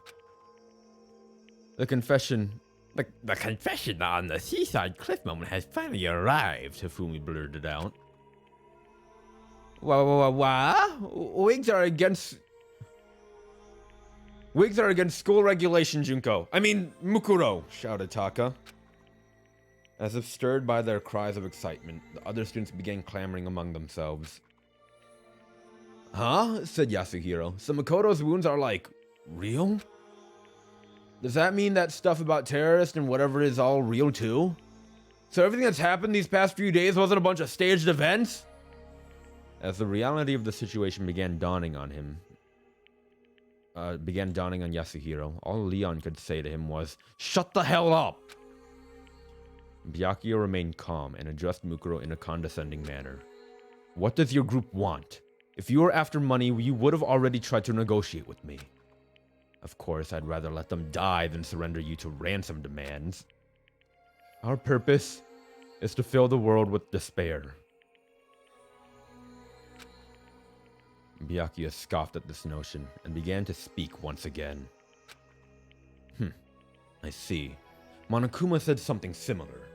The confession on the seaside cliff moment has finally arrived, Hifumi blurted out. Wigs are against school regulation, Junko. I mean, Mukuro, shouted Taka. As if stirred by their cries of excitement, the other students began clamoring among themselves. Huh? Said Yasuhiro. So Makoto's wounds are, like, real? Does that mean that stuff about terrorists and whatever is all real too? So everything that's happened these past few days wasn't a bunch of staged events? As the reality of the situation began dawning on Yasuhiro, all Leon could say to him was, "Shut the hell up!" Byakuya remained calm and addressed Mukuro in a condescending manner. What does your group want? If you were after money, you would have already tried to negotiate with me. Of course, I'd rather let them die than surrender you to ransom demands. Our purpose is to fill the world with despair. Byakuya scoffed at this notion and began to speak once again. I see. Monokuma said something similar.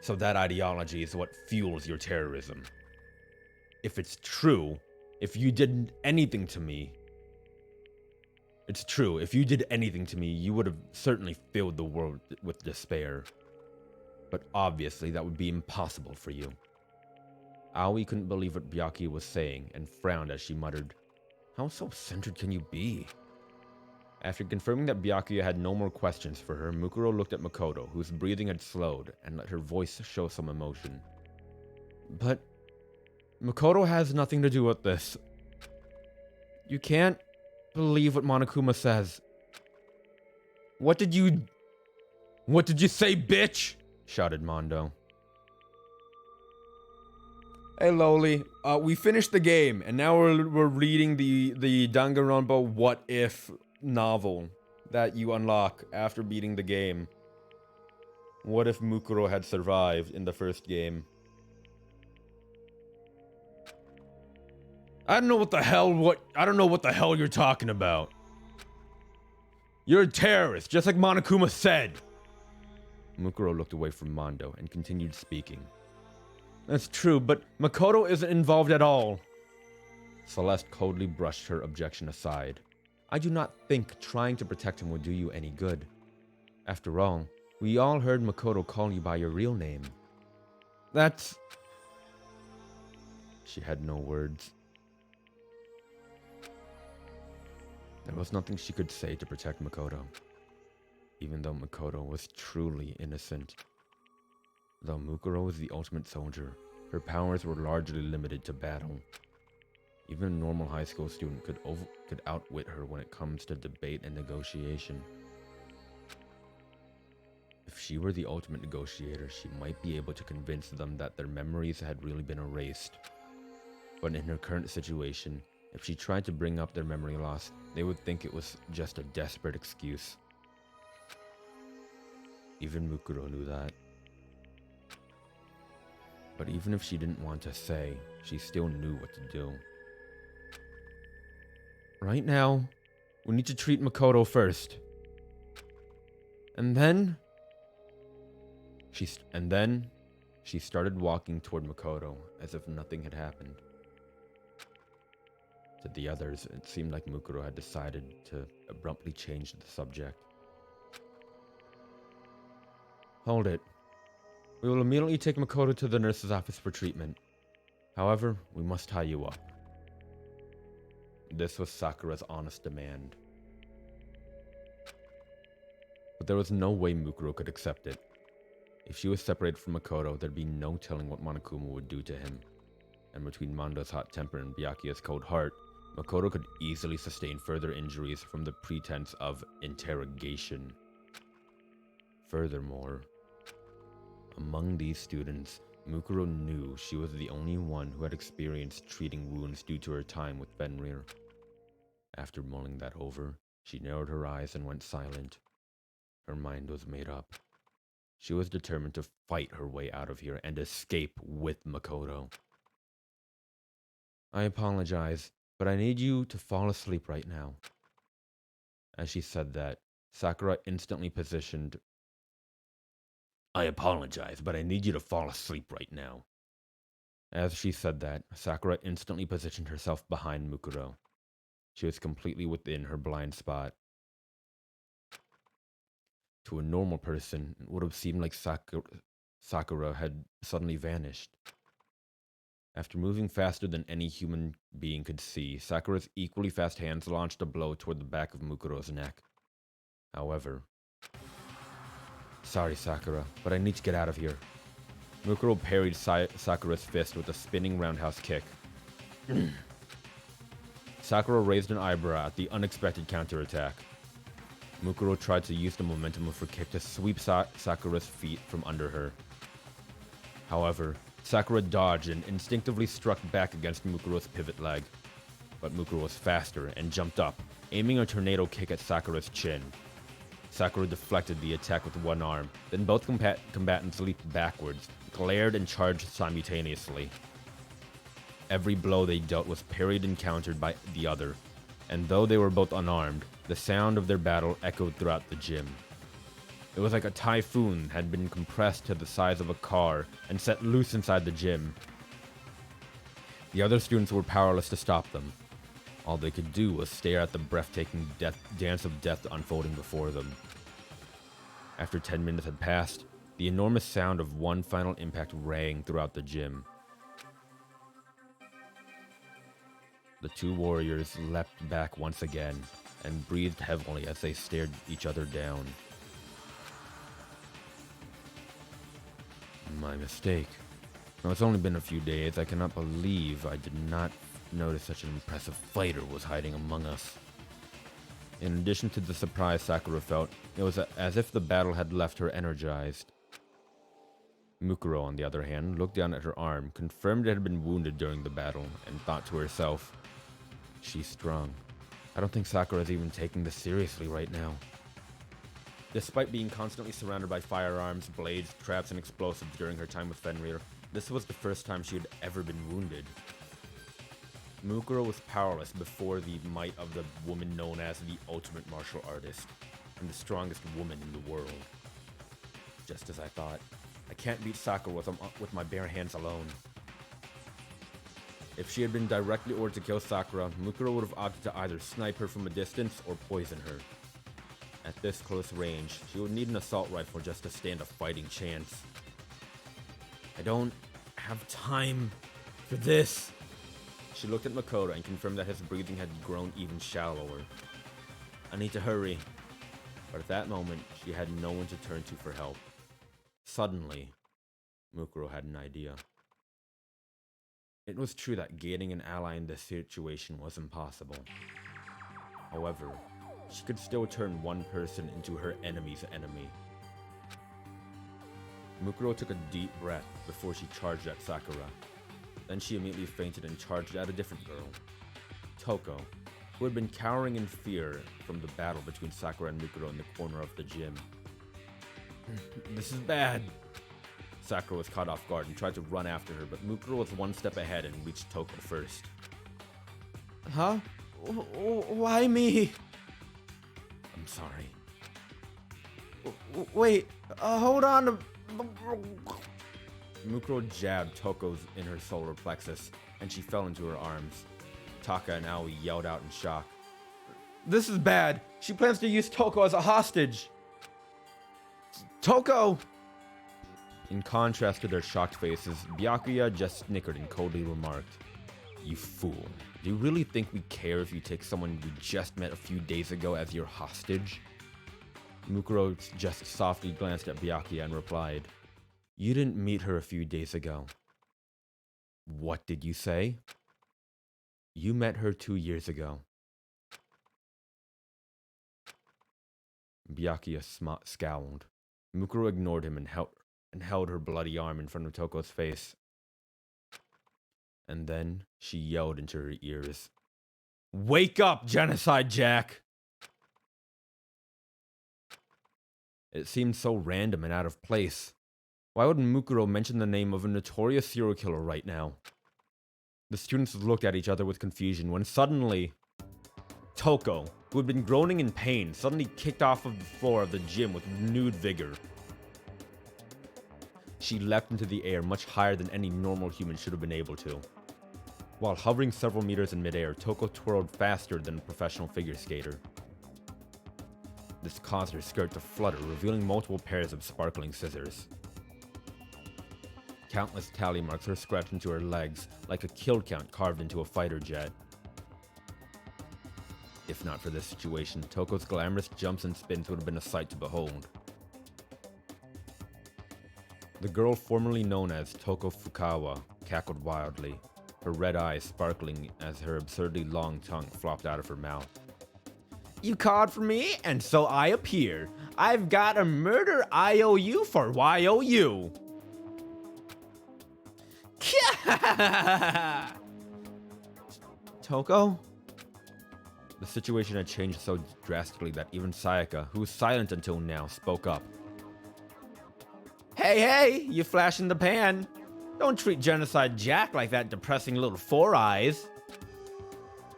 So that ideology is what fuels your terrorism. If it's true, if you did anything to me, you would have certainly filled the world with despair. But obviously that would be impossible for you. Aoi couldn't believe what Byakuya was saying and frowned as she muttered, "How self-centered can you be?" After confirming that Byakuya had no more questions for her, Mukuro looked at Makoto, whose breathing had slowed, and let her voice show some emotion. But Makoto has nothing to do with this. You can't believe what Monokuma says. What did you say, bitch? Shouted Mondo. Hey Loli, we finished the game, and now we're reading the Danganronpa What If novel that you unlock after beating the game. What if Mukuro had survived in the first game? I don't know what the hell you're talking about. You're a terrorist, just like Monokuma said. Mukuro looked away from Mondo and continued speaking. That's true, but Makoto isn't involved at all. Celeste coldly brushed her objection aside. I do not think trying to protect him would do you any good. After all, we all heard Makoto call you by your real name. That's... She had no words. There was nothing she could say to protect Makoto, even though Makoto was truly innocent. Though Mukuro was the ultimate soldier, her powers were largely limited to battle. Even a normal high school student could outwit her when it comes to debate and negotiation. If she were the ultimate negotiator, she might be able to convince them that their memories had really been erased. But in her current situation, if she tried to bring up their memory loss, they would think it was just a desperate excuse. Even Mukuro knew that. But even if she didn't want to say, she still knew what to do. Right now, we need to treat Makoto first. And then, And then she started walking toward Makoto as if nothing had happened. To the others, it seemed like Mukuro had decided to abruptly change the subject. Hold it. We will immediately take Makoto to the nurse's office for treatment. However, we must tie you up. This was Sakura's honest demand. But there was no way Mukuro could accept it. If she was separated from Makoto, there'd be no telling what Monokuma would do to him. And between Mondo's hot temper and Byakuya's cold heart, Makoto could easily sustain further injuries from the pretense of interrogation. Furthermore, among these students, Mukuro knew she was the only one who had experienced treating wounds due to her time with Fenrir. After mulling that over, she narrowed her eyes and went silent. Her mind was made up. She was determined to fight her way out of here and escape with Makoto. I apologize, but I need you to fall asleep right now. As she said that, Sakura instantly positioned. I apologize, but I need you to fall asleep right now. As she said that, Sakura instantly positioned herself behind Mukuro. She was completely within her blind spot. To a normal person, it would have seemed like Sakura had suddenly vanished. After moving faster than any human being could see, Sakura's equally fast hands launched a blow toward the back of Mukuro's neck. However, sorry, Sakura, but I need to get out of here. Mukuro parried Sakura's fist with a spinning roundhouse kick. Sakura raised an eyebrow at the unexpected counterattack. Mukuro tried to use the momentum of her kick to sweep Sakura's feet from under her. However, Sakura dodged and instinctively struck back against Mukuro's pivot leg. But Mukuro was faster and jumped up, aiming a tornado kick at Sakura's chin. Sakura deflected the attack with one arm, then both combatants leaped backwards, glared and charged simultaneously. Every blow they dealt was parried and countered by the other, and though they were both unarmed, the sound of their battle echoed throughout the gym. It was like a typhoon had been compressed to the size of a car and set loose inside the gym. The other students were powerless to stop them. All they could do was stare at the breathtaking dance of death unfolding before them. After 10 minutes had passed, the enormous sound of one final impact rang throughout the gym. The two warriors leapt back once again and breathed heavily as they stared each other down. My mistake. Now, it's only been a few days. I cannot believe I did not notice such an impressive fighter was hiding among us. In addition to the surprise Sakura felt, it was as if the battle had left her energized. Mukuro, on the other hand, looked down at her arm, confirmed it had been wounded during the battle, and thought to herself, she's strong. I don't think Sakura's even taking this seriously right now. Despite being constantly surrounded by firearms, blades, traps, and explosives during her time with Fenrir, this was the first time she had ever been wounded. Mukuro was powerless before the might of the woman known as the ultimate martial artist, and the strongest woman in the world. Just as I thought, I can't beat Sakura with my bare hands alone. If she had been directly ordered to kill Sakura, Mukuro would have opted to either snipe her from a distance or poison her. At this close range, she would need an assault rifle just to stand a fighting chance. I don't have time for this. She looked at Makoto and confirmed that his breathing had grown even shallower. I need to hurry. But at that moment, she had no one to turn to for help. Suddenly, Mukuro had an idea. It was true that gaining an ally in this situation was impossible. However, she could still turn one person into her enemy's enemy. Mukuro took a deep breath before she charged at Sakura. Then she immediately fainted and charged at a different girl, Toko, who had been cowering in fear from the battle between Sakura and Mukuro in the corner of the gym. This is bad. Sakura was caught off guard and tried to run after her, but Mukuro was one step ahead and reached Toko first. Huh? Why me? I'm sorry. Wait, hold on a Mukuro jabbed Toko's in her solar plexus, and she fell into her arms. Taka and Aoi yelled out in shock. This is bad! She plans to use Toko as a hostage! Toko! In contrast to their shocked faces, Byakuya just snickered and coldly remarked, You fool. Do you really think we care if you take someone we just met a few days ago as your hostage? Mukuro just softly glanced at Byakuya and replied, You didn't meet her a few days ago. What did you say? You met her 2 years ago. Byakuya scowled. Mukuro ignored him and held her bloody arm in front of Toko's face. And then she yelled into her ears. Wake up, Genocide Jack! It seemed so random and out of place. Why would Mukuro mention the name of a notorious serial killer right now? The students looked at each other with confusion when suddenly, Toko, who had been groaning in pain, suddenly kicked off of the floor of the gym with renewed vigor. She leapt into the air much higher than any normal human should have been able to. While hovering several meters in midair, Toko twirled faster than a professional figure skater. This caused her skirt to flutter, revealing multiple pairs of sparkling scissors. Countless tally marks were scratched into her legs, like a kill count carved into a fighter jet. If not for this situation, Toko's glamorous jumps and spins would have been a sight to behold. The girl formerly known as Toko Fukawa cackled wildly, her red eyes sparkling as her absurdly long tongue flopped out of her mouth. You called for me, and so I appear. I've got a murder IOU for YOU. Toko? The situation had changed so drastically that even Sayaka, who was silent until now, spoke up. Hey, you flash in the pan. Don't treat Genocide Jack like that depressing little four eyes.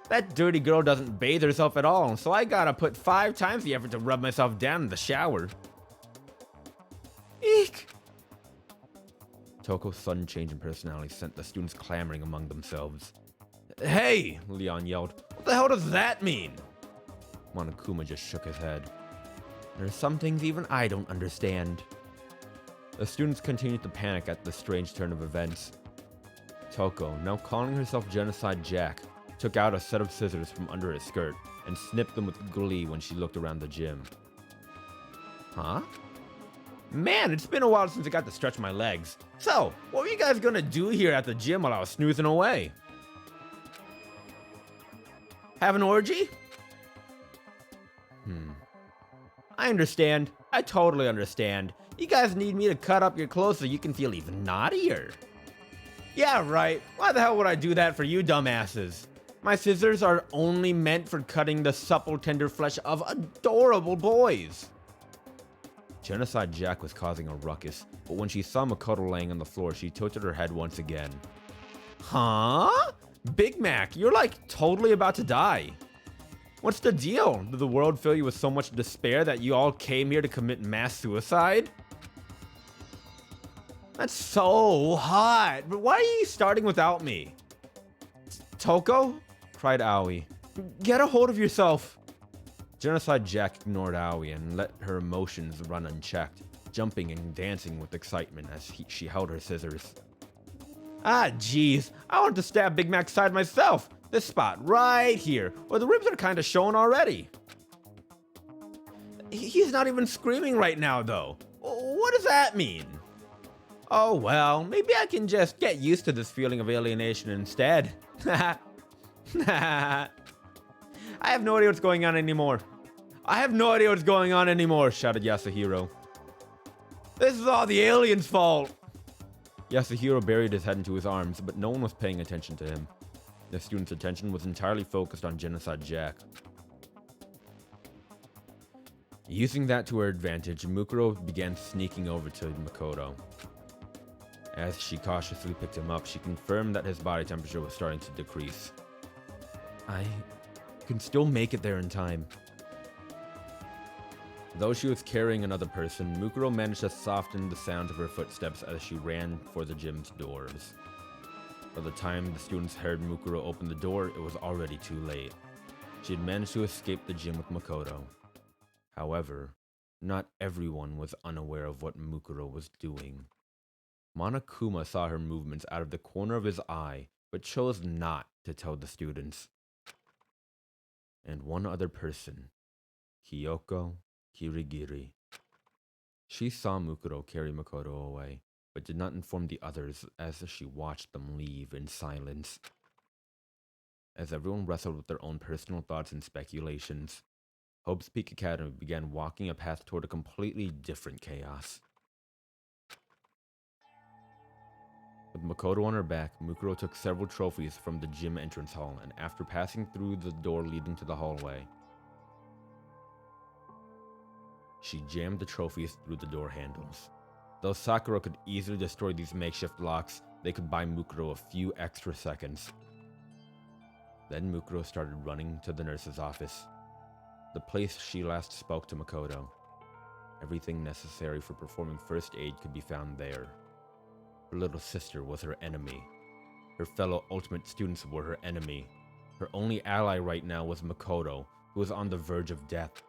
That dirty girl doesn't bathe herself at all, so I gotta put 5 times the effort to rub myself down in the shower. Eek! Toko's sudden change in personality sent the students clamoring among themselves. Hey! Leon yelled. What the hell does that mean? Monokuma just shook his head. There's some things even I don't understand. The students continued to panic at the strange turn of events. Toko, now calling herself Genocide Jack, took out a set of scissors from under her skirt and snipped them with glee when she looked around the gym. Huh? Man, it's been a while since I got to stretch my legs. So, what were you guys gonna do here at the gym while I was snoozing away? Have an orgy? I understand. I totally understand. You guys need me to cut up your clothes so you can feel even naughtier. Yeah, right. Why the hell would I do that for you dumbasses? My scissors are only meant for cutting the supple, tender flesh of adorable boys. Genocide Jack was causing a ruckus, but when she saw Makoto laying on the floor, she tilted her head once again. Huh? Big Mac, you're like totally about to die. What's the deal? Did the world fill you with so much despair that you all came here to commit mass suicide? That's so hot, but why are you starting without me? Toko? Cried Aoi. Get a hold of yourself. Genocide Jack ignored Aoi and let her emotions run unchecked, jumping and dancing with excitement as she held her scissors. Ah, jeez, I want to stab Big Mac's side myself. This spot right here, where the ribs are kind of showing already. He's not even screaming right now, though. What does that mean? Oh well, maybe I can just get used to this feeling of alienation instead. I have no idea what's going on anymore. Shouted Yasuhiro. This is all the aliens' fault. Yasuhiro buried his head into his arms, but no one was paying attention to him. The students' attention was entirely focused on Genocide Jack. Using that to her advantage, Mukuro began sneaking over to Makoto. As she cautiously picked him up, she confirmed that his body temperature was starting to decrease. I can still make it there in time. Though she was carrying another person, Mukuro managed to soften the sound of her footsteps as she ran for the gym's doors. By the time the students heard Mukuro open the door, it was already too late. She had managed to escape the gym with Makoto. However, not everyone was unaware of what Mukuro was doing. Monokuma saw her movements out of the corner of his eye, but chose not to tell the students. And one other person, Kyoko Kirigiri. She saw Mukuro carry Makoto away, but did not inform the others as she watched them leave in silence. As everyone wrestled with their own personal thoughts and speculations, Hope's Peak Academy began walking a path toward a completely different chaos. With Makoto on her back, Mukuro took several trophies from the gym entrance hall, and after passing through the door leading to the hallway, she jammed the trophies through the door handles. Though Sakura could easily destroy these makeshift locks, they could buy Mukuro a few extra seconds. Then Mukuro started running to the nurse's office, the place she last spoke to Makoto. Everything necessary for performing first aid could be found there. Her little sister was her enemy. Her fellow Ultimate students were her enemy. Her only ally right now was Makoto, who was on the verge of death.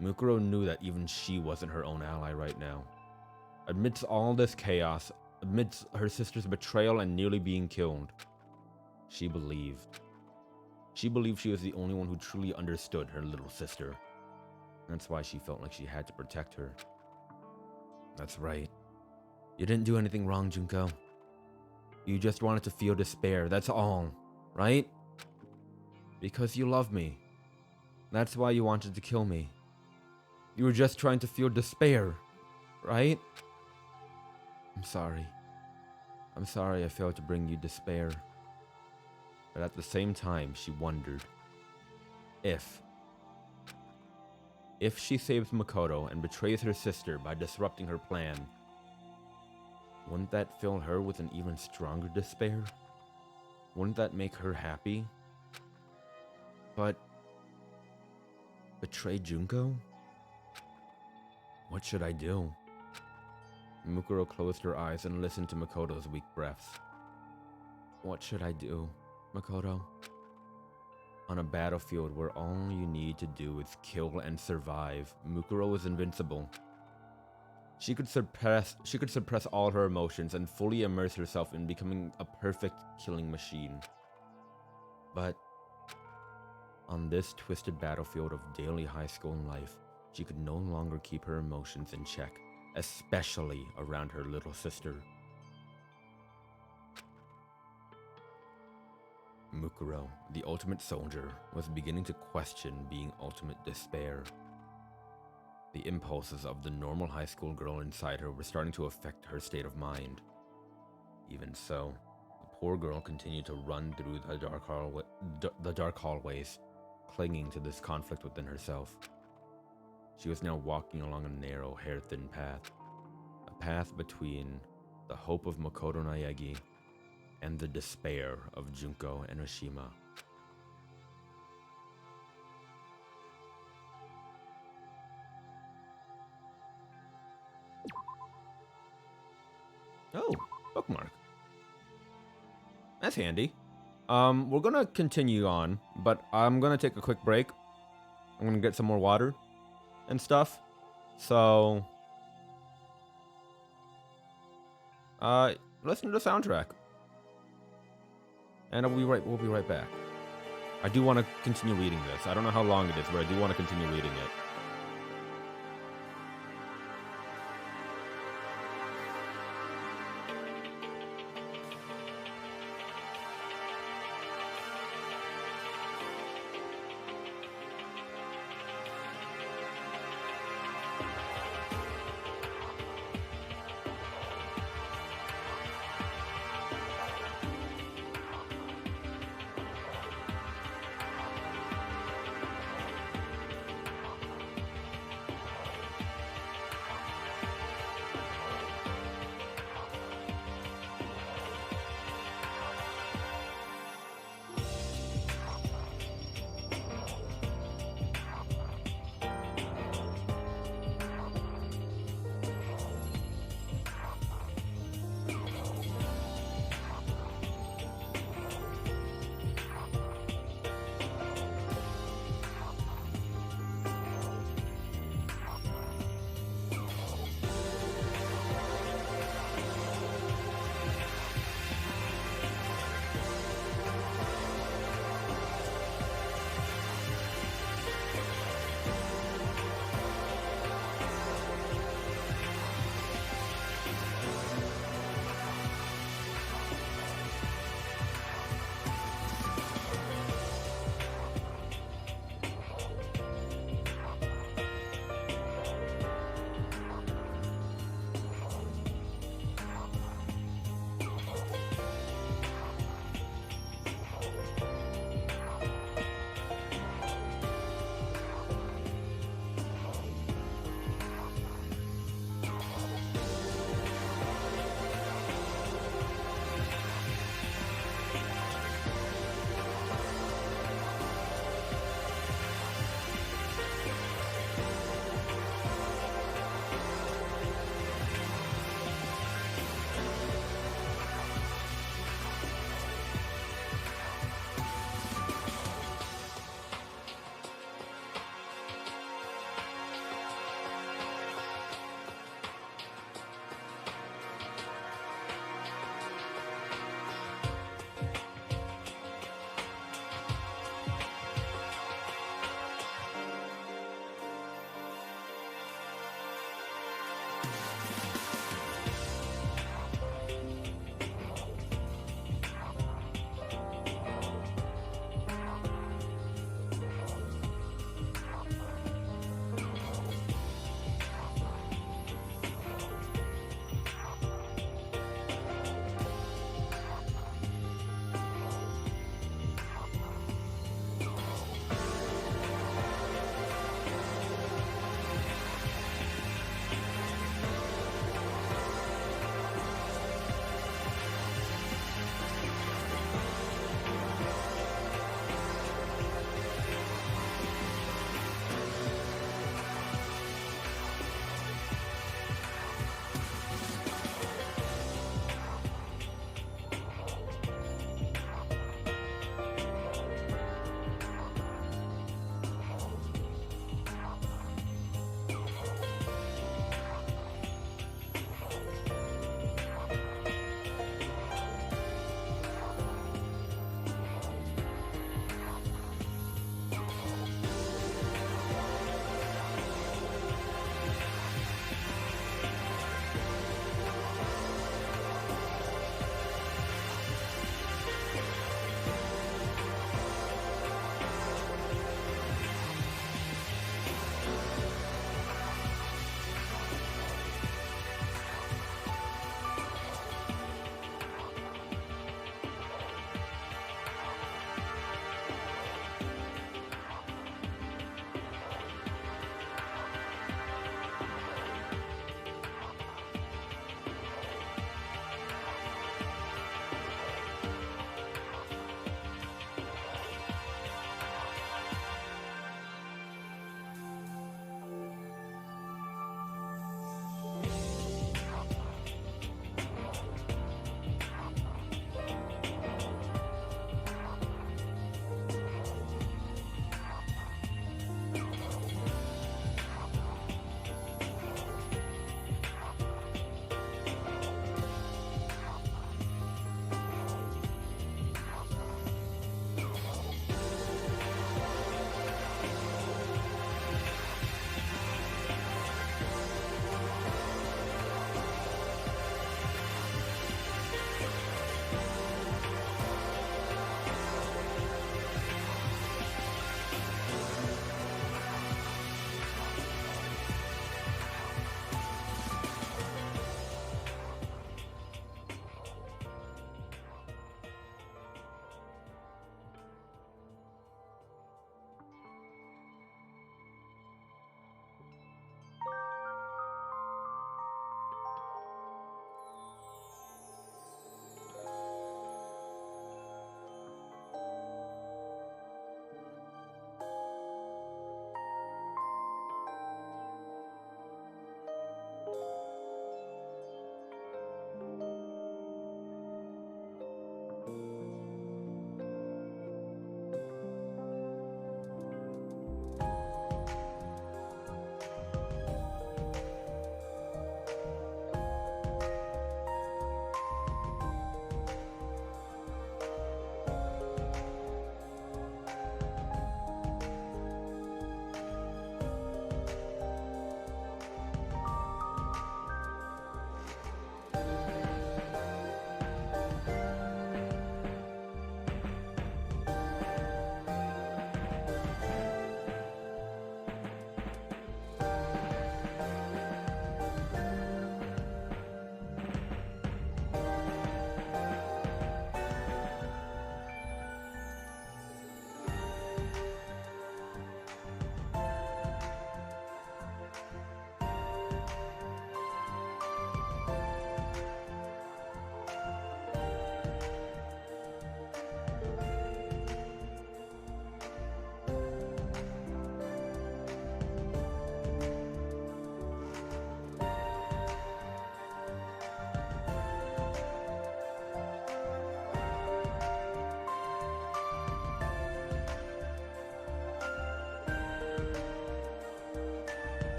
Mukuro knew that even she wasn't her own ally right now. Amidst all this chaos, amidst her sister's betrayal and nearly being killed, she believed. She believed she was the only one who truly understood her little sister. That's why she felt like she had to protect her. That's right. You didn't do anything wrong, Junko. You just wanted to feel despair, that's all, right? Because you love me. That's why you wanted to kill me. You were just trying to feel despair, right? I'm sorry. I'm sorry I failed to bring you despair. But at the same time, she wondered if she saves Makoto and betrays her sister by disrupting her plan, wouldn't that fill her with an even stronger despair? Wouldn't that make her happy? But betray Junko? What should I do? Mukuro closed her eyes and listened to Makoto's weak breaths. What should I do, Makoto? On a battlefield where all you need to do is kill and survive, Mukuro was invincible. She could suppress all her emotions and fully immerse herself in becoming a perfect killing machine. But on this twisted battlefield of daily high school life, she could no longer keep her emotions in check, especially around her little sister. Mukuro, the ultimate soldier, was beginning to question being ultimate despair. The impulses of the normal high school girl inside her were starting to affect her state of mind. Even so, the poor girl continued to run through the dark hallways, clinging to this conflict within herself. She was now walking along a narrow, hair-thin path, a path between the hope of Makoto Naegi and the despair of Junko Enoshima. Oh, bookmark. That's handy. We're gonna continue on, but I'm gonna take a quick break. I'm gonna get some more water and stuff. So, listen to the soundtrack, and we'll be right back. I do want to continue reading this. I don't know how long it is, but I do want to continue reading it.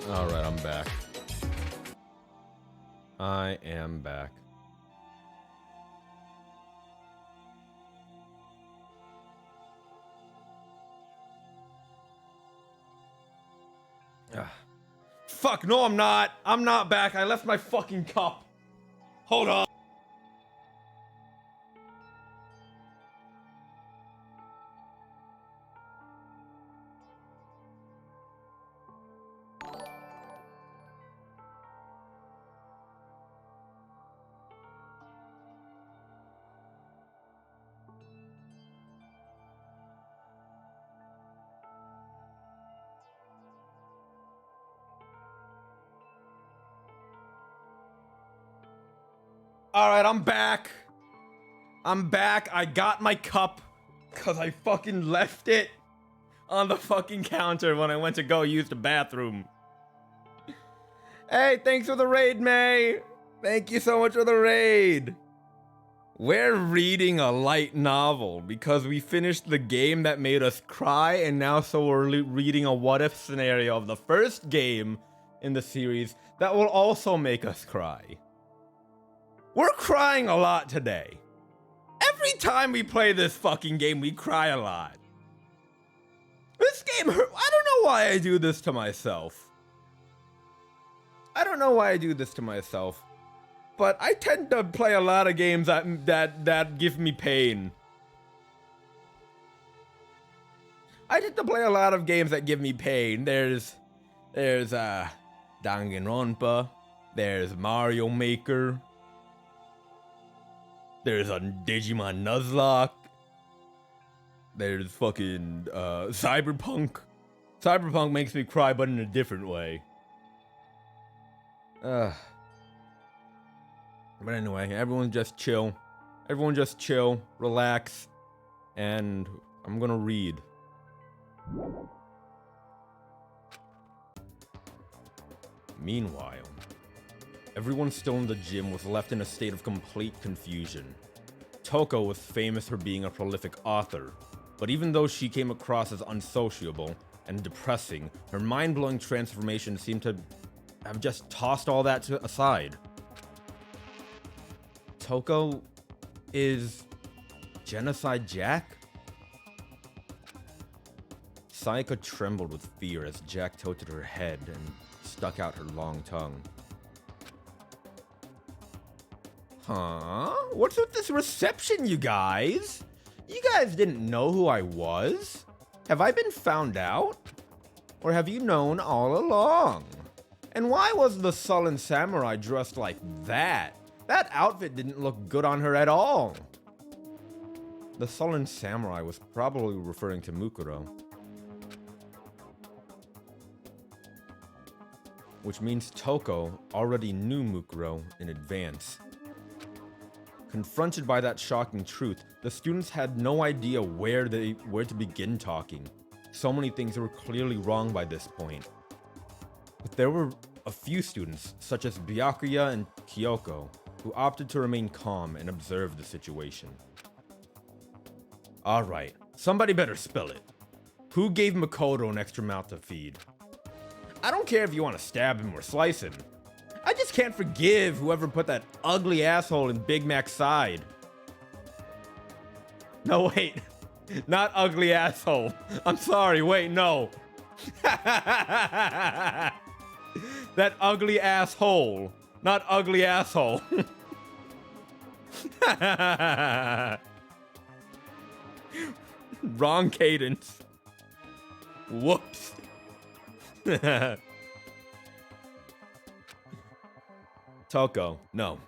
Alright, I'm back. I am back. Fuck, no, I'm not. I'm not back. I left my fucking cup. Hold on. All right, I'm back. I'm back. I got my cup because I fucking left it on the fucking counter when I went to go use the bathroom. Hey, thanks for the raid, May. Thank you so much for the raid. We're reading a light novel because we finished the game that made us cry, and now so we're reading a what-if scenario of the first game in the series that will also make us cry. We're crying a lot today. Every time we play this fucking game, we cry a lot. This game hurt. I don't know why I do this to myself. I don't know why I do this to myself. But I tend to play a lot of games that give me pain. I tend to play a lot of games that give me pain. There's Danganronpa. There's Mario Maker. There's a Digimon Nuzlocke. There's fucking Cyberpunk. Cyberpunk makes me cry, but in a different way. But anyway, everyone just chill. Everyone just chill, relax, and I'm gonna read. Meanwhile, everyone still in the gym was left in a state of complete confusion. Toko was famous for being a prolific author, but even though she came across as unsociable and depressing, her mind-blowing transformation seemed to have just tossed all that aside. Toko is Genocide Jack? Sayaka trembled with fear as Jack tilted her head and stuck out her long tongue. Huh? What's with this reception, you guys? You guys didn't know who I was? Have I been found out? Or have you known all along? And why was the sullen samurai dressed like that? That outfit didn't look good on her at all. The sullen samurai was probably referring to Mukuro. Which means Toko already knew Mukuro in advance. Confronted by that shocking truth, the students had no idea where to begin talking. So many things were clearly wrong by this point. But there were a few students, such as Byakuya and Kyoko, who opted to remain calm and observe the situation. Alright, somebody better spill it. Who gave Makoto an extra mouth to feed? I don't care if you want to stab him or slice him. I just can't forgive whoever put that ugly asshole in Big Mac's side. No, wait. Not ugly asshole. I'm sorry, wait, no. That ugly asshole. Not ugly asshole. Wrong cadence. Whoops. Toko, no.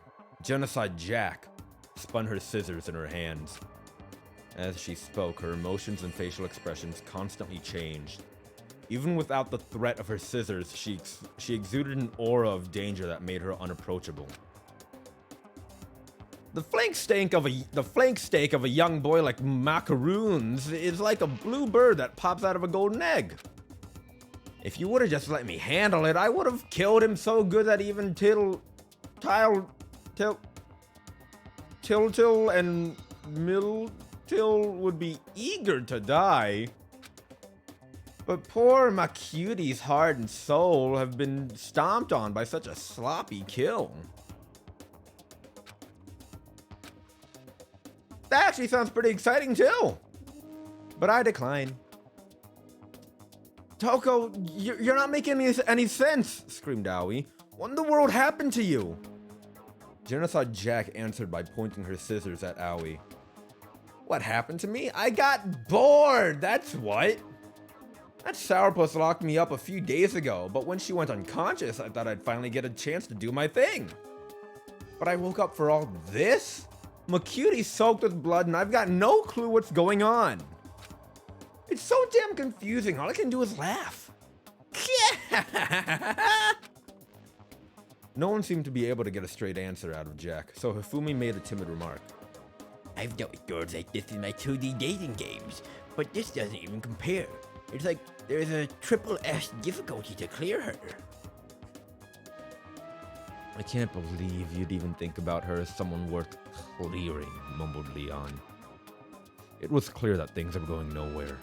Genocide Jack spun her scissors in her hands. As she spoke, her emotions and facial expressions constantly changed. Even without the threat of her scissors, she exuded an aura of danger that made her unapproachable. The flank steak of a young boy like macaroons is like a blue bird that pops out of a golden egg. If you would have just let me handle it, I would have killed him so good that even Till and Till would be eager to die. But poor Makyudi's heart and soul have been stomped on by such a sloppy kill. That actually sounds pretty exciting too. But I decline. Toko, you're not making any sense, screamed Aoi. What in the world happened to you? Genocide Jack answered by pointing her scissors at Aoi. What happened to me? I got bored, that's what. That sourpuss locked me up a few days ago, but when she went unconscious, I thought I'd finally get a chance to do my thing. But I woke up for all this? Makyudi's soaked with blood and I've got no clue what's going on. It's so damn confusing, all I can do is laugh. No one seemed to be able to get a straight answer out of Jack, so Hifumi made a timid remark. I've dealt with girls like this in my 2D dating games, but this doesn't even compare. It's like there's a triple S difficulty to clear her. I can't believe you'd even think about her as someone worth clearing, mumbled Leon. It was clear that things were going nowhere.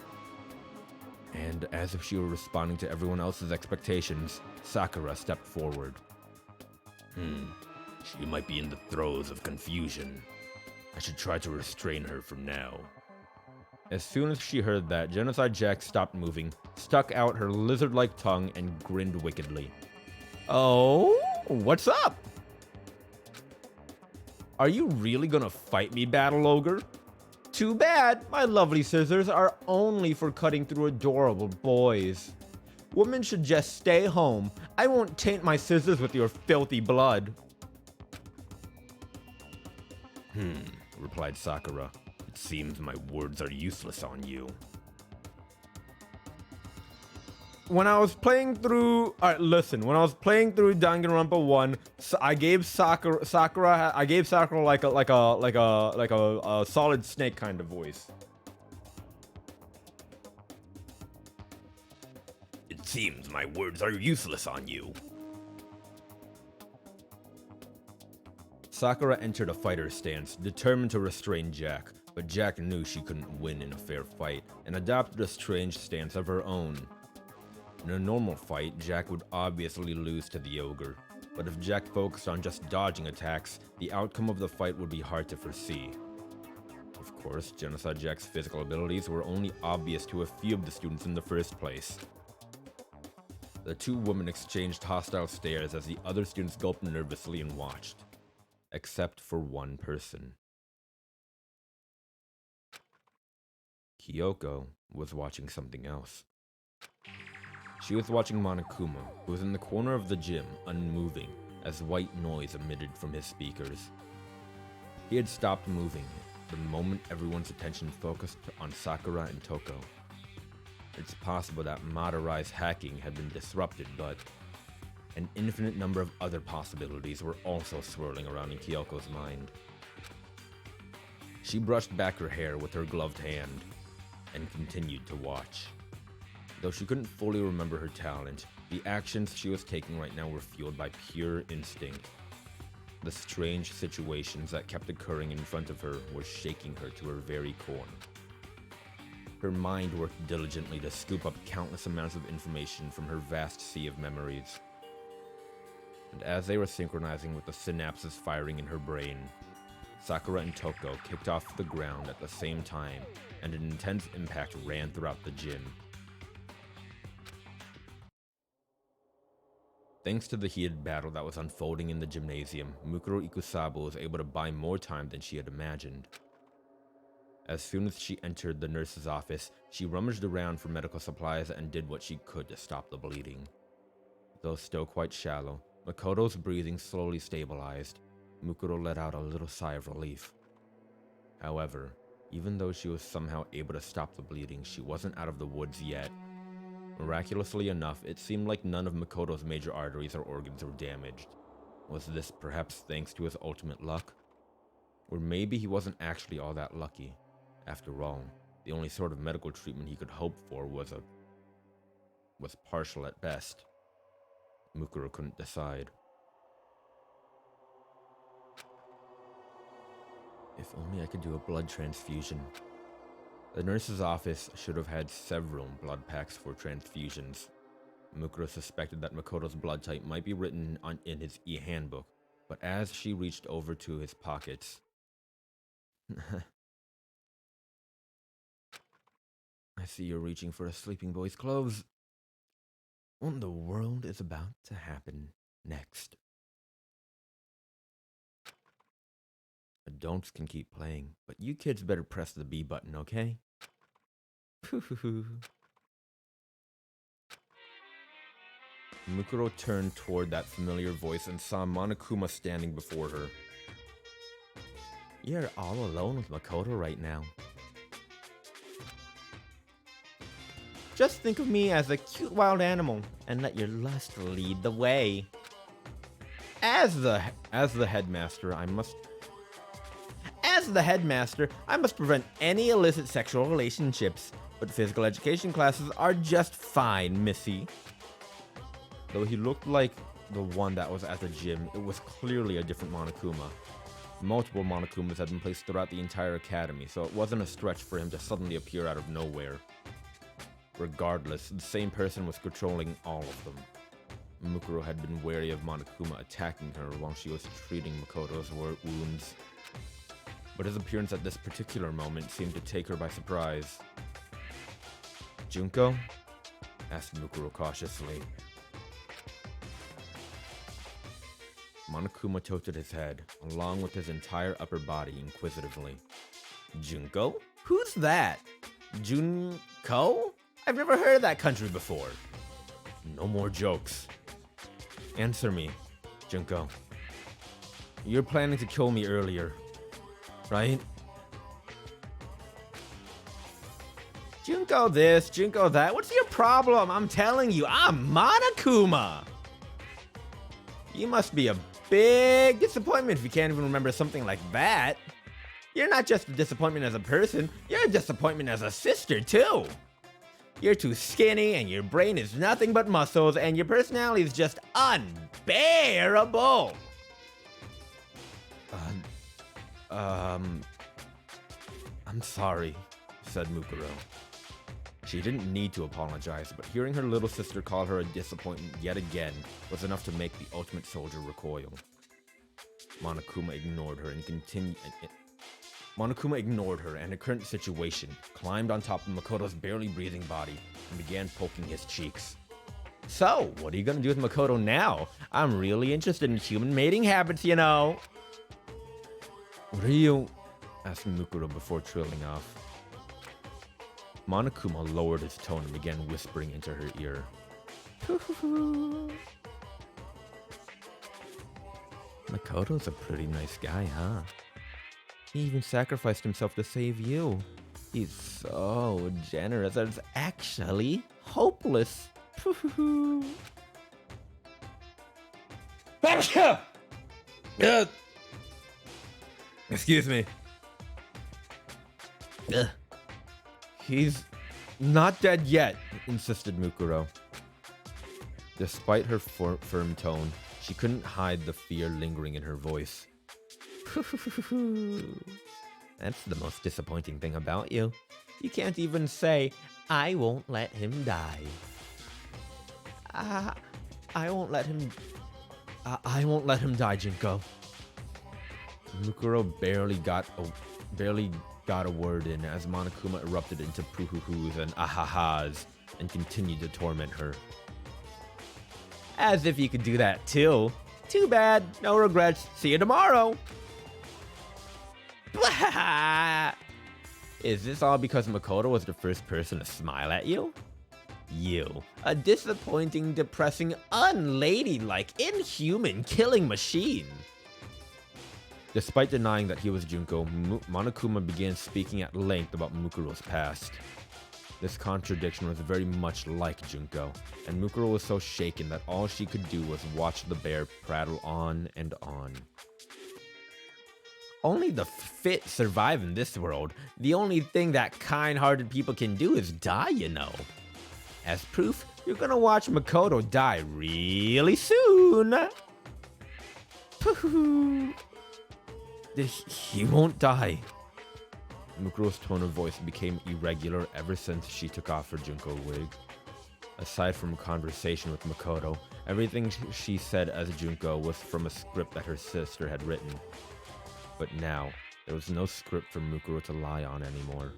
And as if she were responding to everyone else's expectations, Sakura stepped forward. She might be in the throes of confusion. I should try to restrain her from now. As soon as she heard that, Genocide Jack stopped moving, stuck out her lizard-like tongue, and grinned wickedly. Oh, what's up? Are you really gonna fight me, Battle Ogre? Too bad, my lovely scissors are only for cutting through adorable boys. Women should just stay home. I won't taint my scissors with your filthy blood. Replied Sakura. It seems my words are useless on you. When I was playing through, when I was playing through Danganronpa 1, I gave Sakura like a solid snake kind of voice. It seems my words are useless on you. Sakura entered a fighter's stance, determined to restrain Jack, but Jack knew she couldn't win in a fair fight, and adopted a strange stance of her own. In a normal fight, Jack would obviously lose to the ogre, but if Jack focused on just dodging attacks, the outcome of the fight would be hard to foresee. Of course, Genocide Jack's physical abilities were only obvious to a few of the students in the first place. The two women exchanged hostile stares as the other students gulped nervously and watched. Except for one person. Kyoko was watching something else. She was watching Monokuma, who was in the corner of the gym, unmoving, as white noise emitted from his speakers. He had stopped moving the moment everyone's attention focused on Sakura and Toko. It's possible that Madarai's hacking had been disrupted, but an infinite number of other possibilities were also swirling around in Kyoko's mind. She brushed back her hair with her gloved hand and continued to watch. Though she couldn't fully remember her talent, the actions she was taking right now were fueled by pure instinct. The strange situations that kept occurring in front of her were shaking her to her very core. Her mind worked diligently to scoop up countless amounts of information from her vast sea of memories. And as they were synchronizing with the synapses firing in her brain, Sakura and Toko kicked off the ground at the same time, and an intense impact ran throughout the gym. Thanks to the heated battle that was unfolding in the gymnasium, Mukuro Ikusabu was able to buy more time than she had imagined. As soon as she entered the nurse's office, she rummaged around for medical supplies and did what she could to stop the bleeding. Though still quite shallow, Makoto's breathing slowly stabilized. Mukuro let out a little sigh of relief. However, even though she was somehow able to stop the bleeding, she wasn't out of the woods yet. Miraculously enough, it seemed like none of Makoto's major arteries or organs were damaged. Was this perhaps thanks to his ultimate luck? Or maybe he wasn't actually all that lucky. After all, the only sort of medical treatment he could hope for was partial at best. Mukuro couldn't decide. If only I could do a blood transfusion. The nurse's office should have had several blood packs for transfusions. Mukuro suspected that Makoto's blood type might be written in his e-handbook, but as she reached over to his pockets... I see you're reaching for a sleeping boy's clothes. What in the world is about to happen next? Adults can keep playing, but you kids better press the B button, okay? Mukuro turned toward that familiar voice and saw Monokuma standing before her. You're all alone with Makoto right now. Just think of me as a cute wild animal and let your lust lead the way. As the headmaster, I must prevent any illicit sexual relationships, but physical education classes are just fine, Missy. Though he looked like the one that was at the gym, it was clearly a different Monokuma. Multiple Monokumas had been placed throughout the entire academy, so it wasn't a stretch for him to suddenly appear out of nowhere. Regardless, the same person was controlling all of them. Mukuro had been wary of Monokuma attacking her while she was treating Makoto's wounds. But his appearance at this particular moment seemed to take her by surprise. Junko? Asked Mukuro cautiously. Monokuma tilted his head, along with his entire upper body, inquisitively. Junko? Who's that? Junko? I've never heard of that country before. No more jokes. Answer me, Junko. You're planning to kill me earlier, right? Junko this, Junko that. What's your problem? I'm telling you, I'm Monokuma. You must be a big disappointment if you can't even remember something like that. You're not just a disappointment as a person, you're a disappointment as a sister, too. You're too skinny, and your brain is nothing but muscles, and your personality is just unbearable. I'm sorry, said Mukuro. She didn't need to apologize, but hearing her little sister call her a disappointment yet again was enough to make the ultimate soldier recoil. Monokuma ignored her in her current situation, climbed on top of Makoto's barely breathing body, and began poking his cheeks. So, what are you gonna do with Makoto now? I'm really interested in human mating habits, you know. What are you? Asked Mukuro before trailing off. Monokuma lowered his tone and began whispering into her ear. Makoto's a pretty nice guy, huh? He even sacrificed himself to save you. He's so generous that it's actually hopeless. Excuse me. He's not dead yet, insisted Mukuro. Despite her firm tone, she couldn't hide the fear lingering in her voice. That's the most disappointing thing about you. You can't even say, I won't let him die. I won't let him die, Junko. Mukuro barely got a word in as Monokuma erupted into poohoo-hoos and ahahas and continued to torment her. As if you could do that too. Too bad, no regrets. See you tomorrow. Blah! Is this all because Makoto was the first person to smile at you? You, a disappointing, depressing, unladylike, inhuman killing machine. Despite denying that he was Junko, Monokuma began speaking at length about Mukuro's past. This contradiction was very much like Junko, and Mukuro was so shaken that all she could do was watch the bear prattle on and on. Only the fit survive in this world. The only thing that kind-hearted people can do is die, you know. As proof, you're gonna watch Makoto die really soon. He won't die. Mukuro's tone of voice became irregular ever since she took off her Junko wig. Aside from a conversation with Makoto, everything she said as Junko was from a script that her sister had written. But now, there was no script for Mukuro to lie on anymore.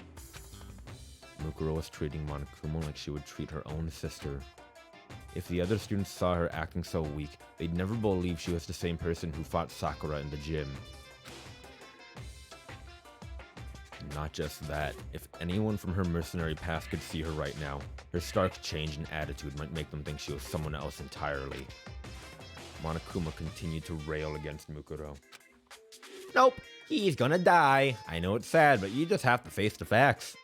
Mukuro was treating Monokuma like she would treat her own sister. If the other students saw her acting so weak, they'd never believe she was the same person who fought Sakura in the gym. Not just that, if anyone from her mercenary past could see her right now, her stark change in attitude might make them think she was someone else entirely. Monokuma continued to rail against Mukuro. Nope, he's gonna die. I know it's sad, but you just have to face the facts.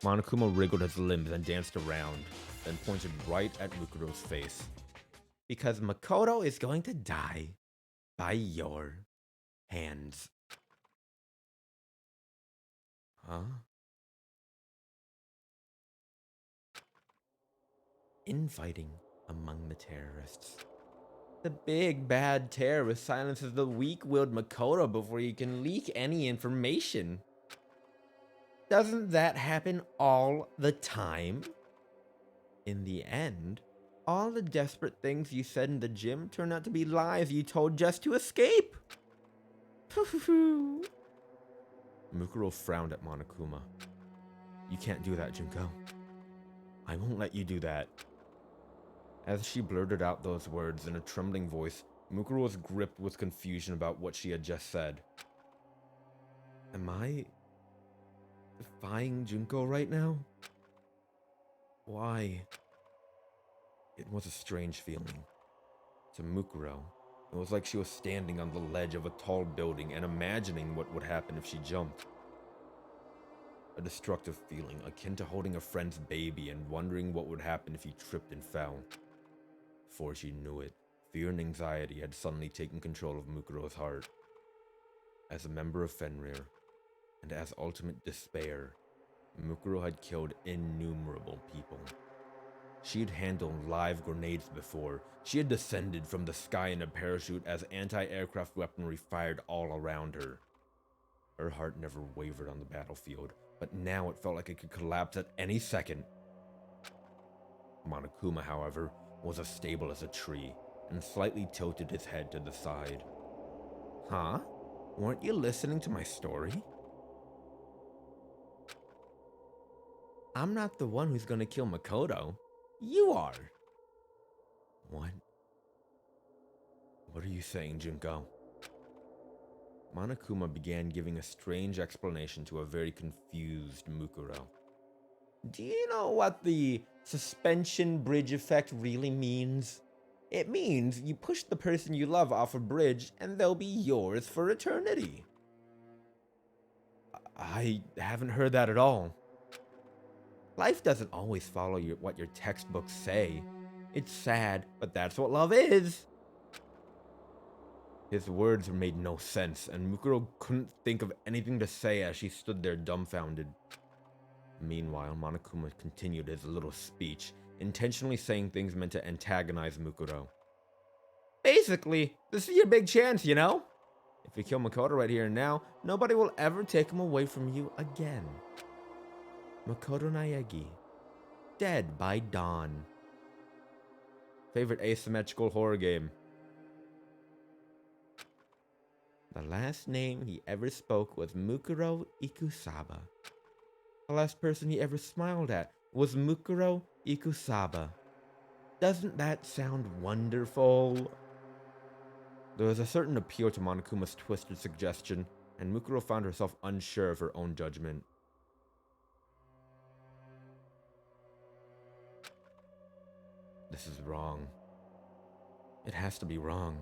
Monokuma wriggled his limbs and danced around, then pointed right at Mukuro's face. Because Makoto is going to die by your hands. Huh? Infighting among the terrorists. The big bad terrorist silences the weak-willed Makoto before he can leak any information. Doesn't that happen all the time? In the end, all the desperate things you said in the gym turned out to be lies you told just to escape. Mukuro frowned at Monokuma. You can't do that, Junko. I won't let you do that. As she blurted out those words in a trembling voice, Mukuro was gripped with confusion about what she had just said. Am I defying Junko right now? Why? It was a strange feeling. To Mukuro, it was like she was standing on the ledge of a tall building and imagining what would happen if she jumped. A destructive feeling akin to holding a friend's baby and wondering what would happen if he tripped and fell. Before she knew it, fear and anxiety had suddenly taken control of Mukuro's heart. As a member of Fenrir, and as ultimate despair, Mukuro had killed innumerable people. She had handled live grenades before. She had descended from the sky in a parachute as anti-aircraft weaponry fired all around her. Her heart never wavered on the battlefield, but now it felt like it could collapse at any second. Monokuma, however, was as stable as a tree, and slightly tilted his head to the side. Huh? Weren't you listening to my story? I'm not the one who's gonna kill Makoto. You are. What? What are you saying, Junko? Monokuma began giving a strange explanation to a very confused Mukuro. Do you know what the suspension bridge effect really means? It means you push the person you love off a bridge and they'll be yours for eternity. I haven't heard that at all. Life doesn't always follow what your textbooks say. It's sad, but that's what love is. His words made no sense, and Mukuro couldn't think of anything to say as she stood there dumbfounded. Meanwhile, Monokuma continued his little speech, intentionally saying things meant to antagonize Mukuro. Basically, this is your big chance, you know? If you kill Makoto right here and now, nobody will ever take him away from you again. Makoto Naegi, dead by dawn. Favorite asymmetrical horror game. The last name he ever spoke was Mukuro Ikusaba. The last person he ever smiled at was Mukuro Ikusaba. Doesn't that sound wonderful? There was a certain appeal to Monokuma's twisted suggestion, and Mukuro found herself unsure of her own judgment. This is wrong. It has to be wrong.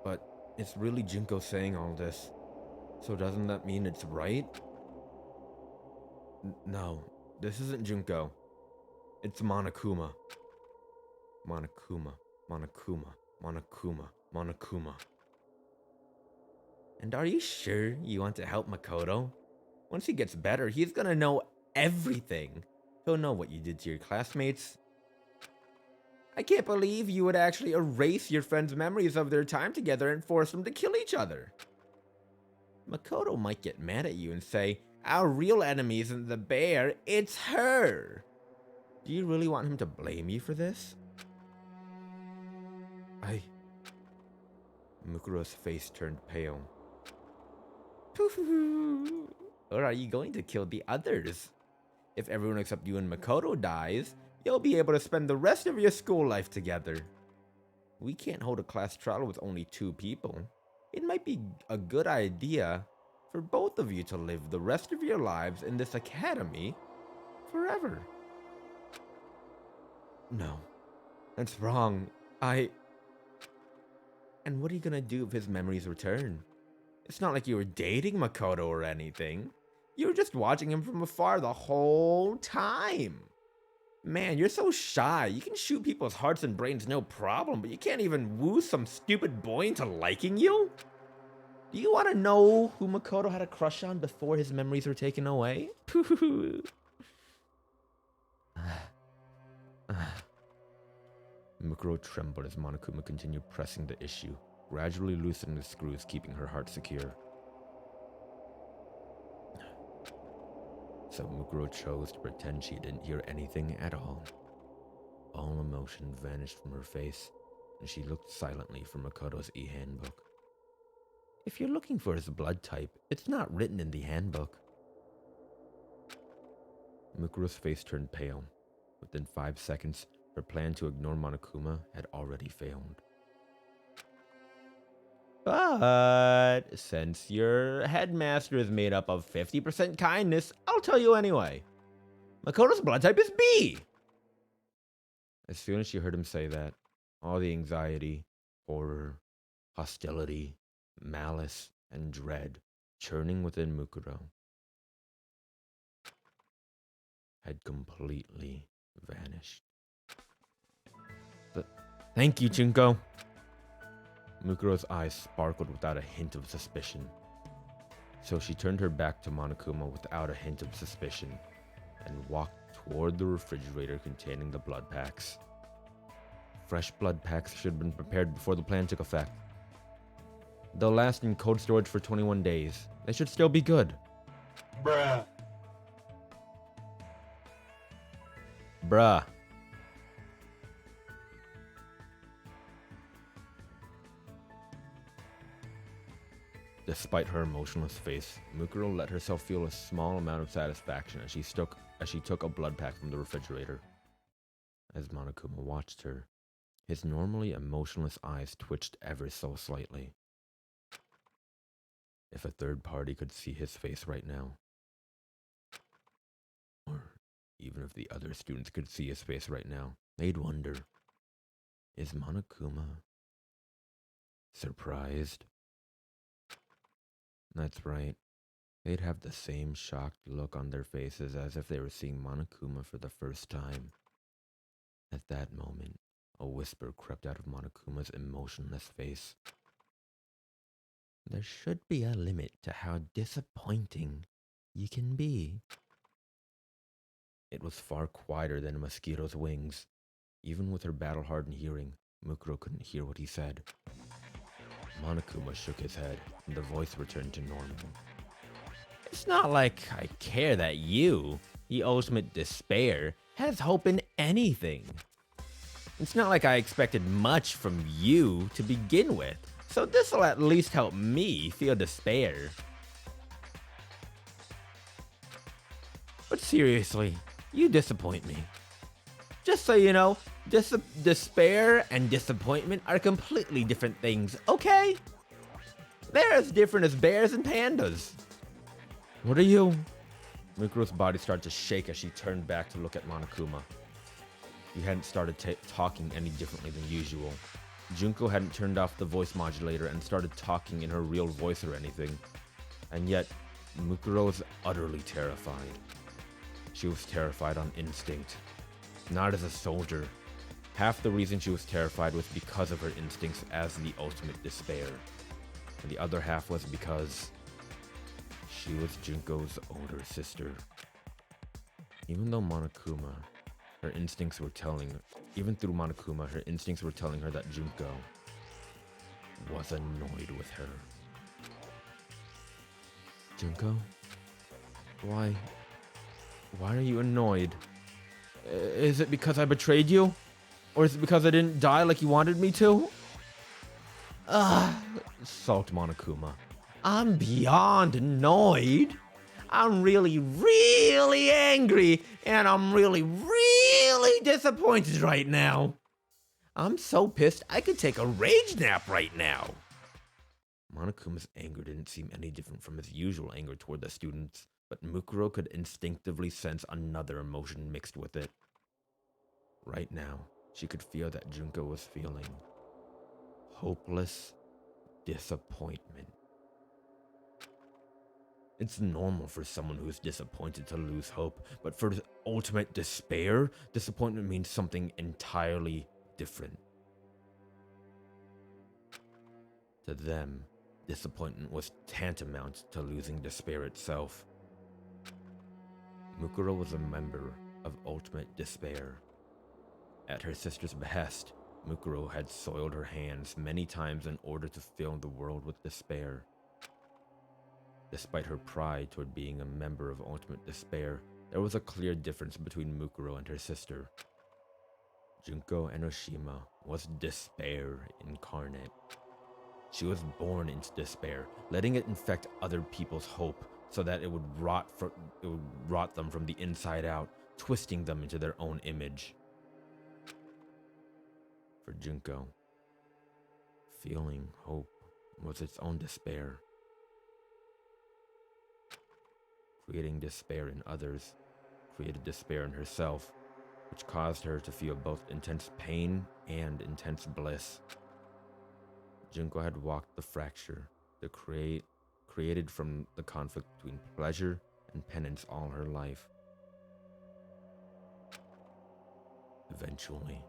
But it's really Junko saying all this, so doesn't that mean it's right? No, this isn't Junko. It's Monokuma. Monokuma, Monokuma, Monokuma, Monokuma. And are you sure you want to help Makoto? Once he gets better, he's gonna know everything. He'll know what you did to your classmates. I can't believe you would actually erase your friends' memories of their time together and force them to kill each other. Makoto might get mad at you and say, our real enemy isn't the bear, it's her. Do you really want him to blame you for this? Mukuro's face turned pale. Or are you going to kill the others? If everyone except you and Makoto dies, you'll be able to spend the rest of your school life together. We can't hold a class trial with only 2 people. It might be a good idea for both of you to live the rest of your lives in this academy forever. No, that's wrong. And what are you gonna do if his memories return? It's not like you were dating Makoto or anything. You were just watching him from afar the whole time. Man, you're so shy. You can shoot people's hearts and brains no problem, but you can't even woo some stupid boy into liking you? Do you want to know who Makoto had a crush on before his memories were taken away? Mukuro trembled as Monokuma continued pressing the issue, gradually loosening the screws, keeping her heart secure. So Mukuro chose to pretend she didn't hear anything at all. All emotion vanished from her face, and she looked silently for Makoto's e-handbook. If you're looking for his blood type, it's not written in the handbook. Mukuro's face turned pale. Within 5 seconds, her plan to ignore Monokuma had already failed. But since your headmaster is made up of 50% kindness, I'll tell you anyway. Makoto's blood type is B! As soon as she heard him say that, all the anxiety, horror, hostility, malice, and dread churning within Mukuro had completely vanished. Thank you, Junko. Mukuro's eyes sparkled without a hint of suspicion. So she turned her back to Monokuma without a hint of suspicion and walked toward the refrigerator containing the blood packs. Fresh blood packs should have been prepared before the plan took effect. They'll last in cold storage for 21 days. They should still be good. Bruh. Bruh. Despite her emotionless face, Mukuro let herself feel a small amount of satisfaction as she took a blood pack from the refrigerator. As Monokuma watched her, his normally emotionless eyes twitched ever so slightly. If a third party could see his face right now, or even if the other students could see his face right now, they'd wonder, is Monokuma surprised? That's right. They'd have the same shocked look on their faces as if they were seeing Monokuma for the first time. At that moment, a whisper crept out of Monokuma's emotionless face. There should be a limit to how disappointing you can be. It was far quieter than a mosquito's wings. Even with her battle-hardened hearing, Mukuro couldn't hear what he said. Monokuma shook his head, and the voice returned to normal. It's not like I care that you, the ultimate despair, has hope in anything. It's not like I expected much from you to begin with, so this'll at least help me feel despair. But seriously, you disappoint me. Just so you know, despair and disappointment are completely different things, okay? They're as different as bears and pandas. What are you? Mukuro's body started to shake as she turned back to look at Monokuma. He hadn't started talking any differently than usual. Junko hadn't turned off the voice modulator and started talking in her real voice or anything. And yet, Mukuro was utterly terrified. She was terrified on instinct. Not as a soldier. Half the reason she was terrified was because of her instincts as the ultimate despair. And the other half was because she was Junko's older sister. Even through Monokuma, her instincts were telling her that Junko was annoyed with her. Junko? Why are you annoyed? Is it because I betrayed you? Or is it because I didn't die like you wanted me to? Sulked Monokuma. I'm beyond annoyed. I'm really, really angry, and I'm really, really disappointed right now. I'm so pissed I could take a rage nap right now. Monokuma's anger didn't seem any different from his usual anger toward the students, but Mukuro could instinctively sense another emotion mixed with it. Right now, she could feel that Junko was feeling hopeless disappointment. It's normal for someone who is disappointed to lose hope, but for ultimate despair, disappointment means something entirely different. To them, disappointment was tantamount to losing despair itself. Mukuro was a member of Ultimate Despair. At her sister's behest, Mukuro had soiled her hands many times in order to fill the world with despair. Despite her pride toward being a member of Ultimate Despair, there was a clear difference between Mukuro and her sister. Junko Enoshima was despair incarnate. She was born into despair, letting it infect other people's hope so that it would rot them from the inside out, twisting them into their own image. For Junko, feeling hope was its own despair. Creating despair in others created despair in herself, which caused her to feel both intense pain and intense bliss. Junko had walked the fracture created from the conflict between pleasure and penance all her life. Eventually,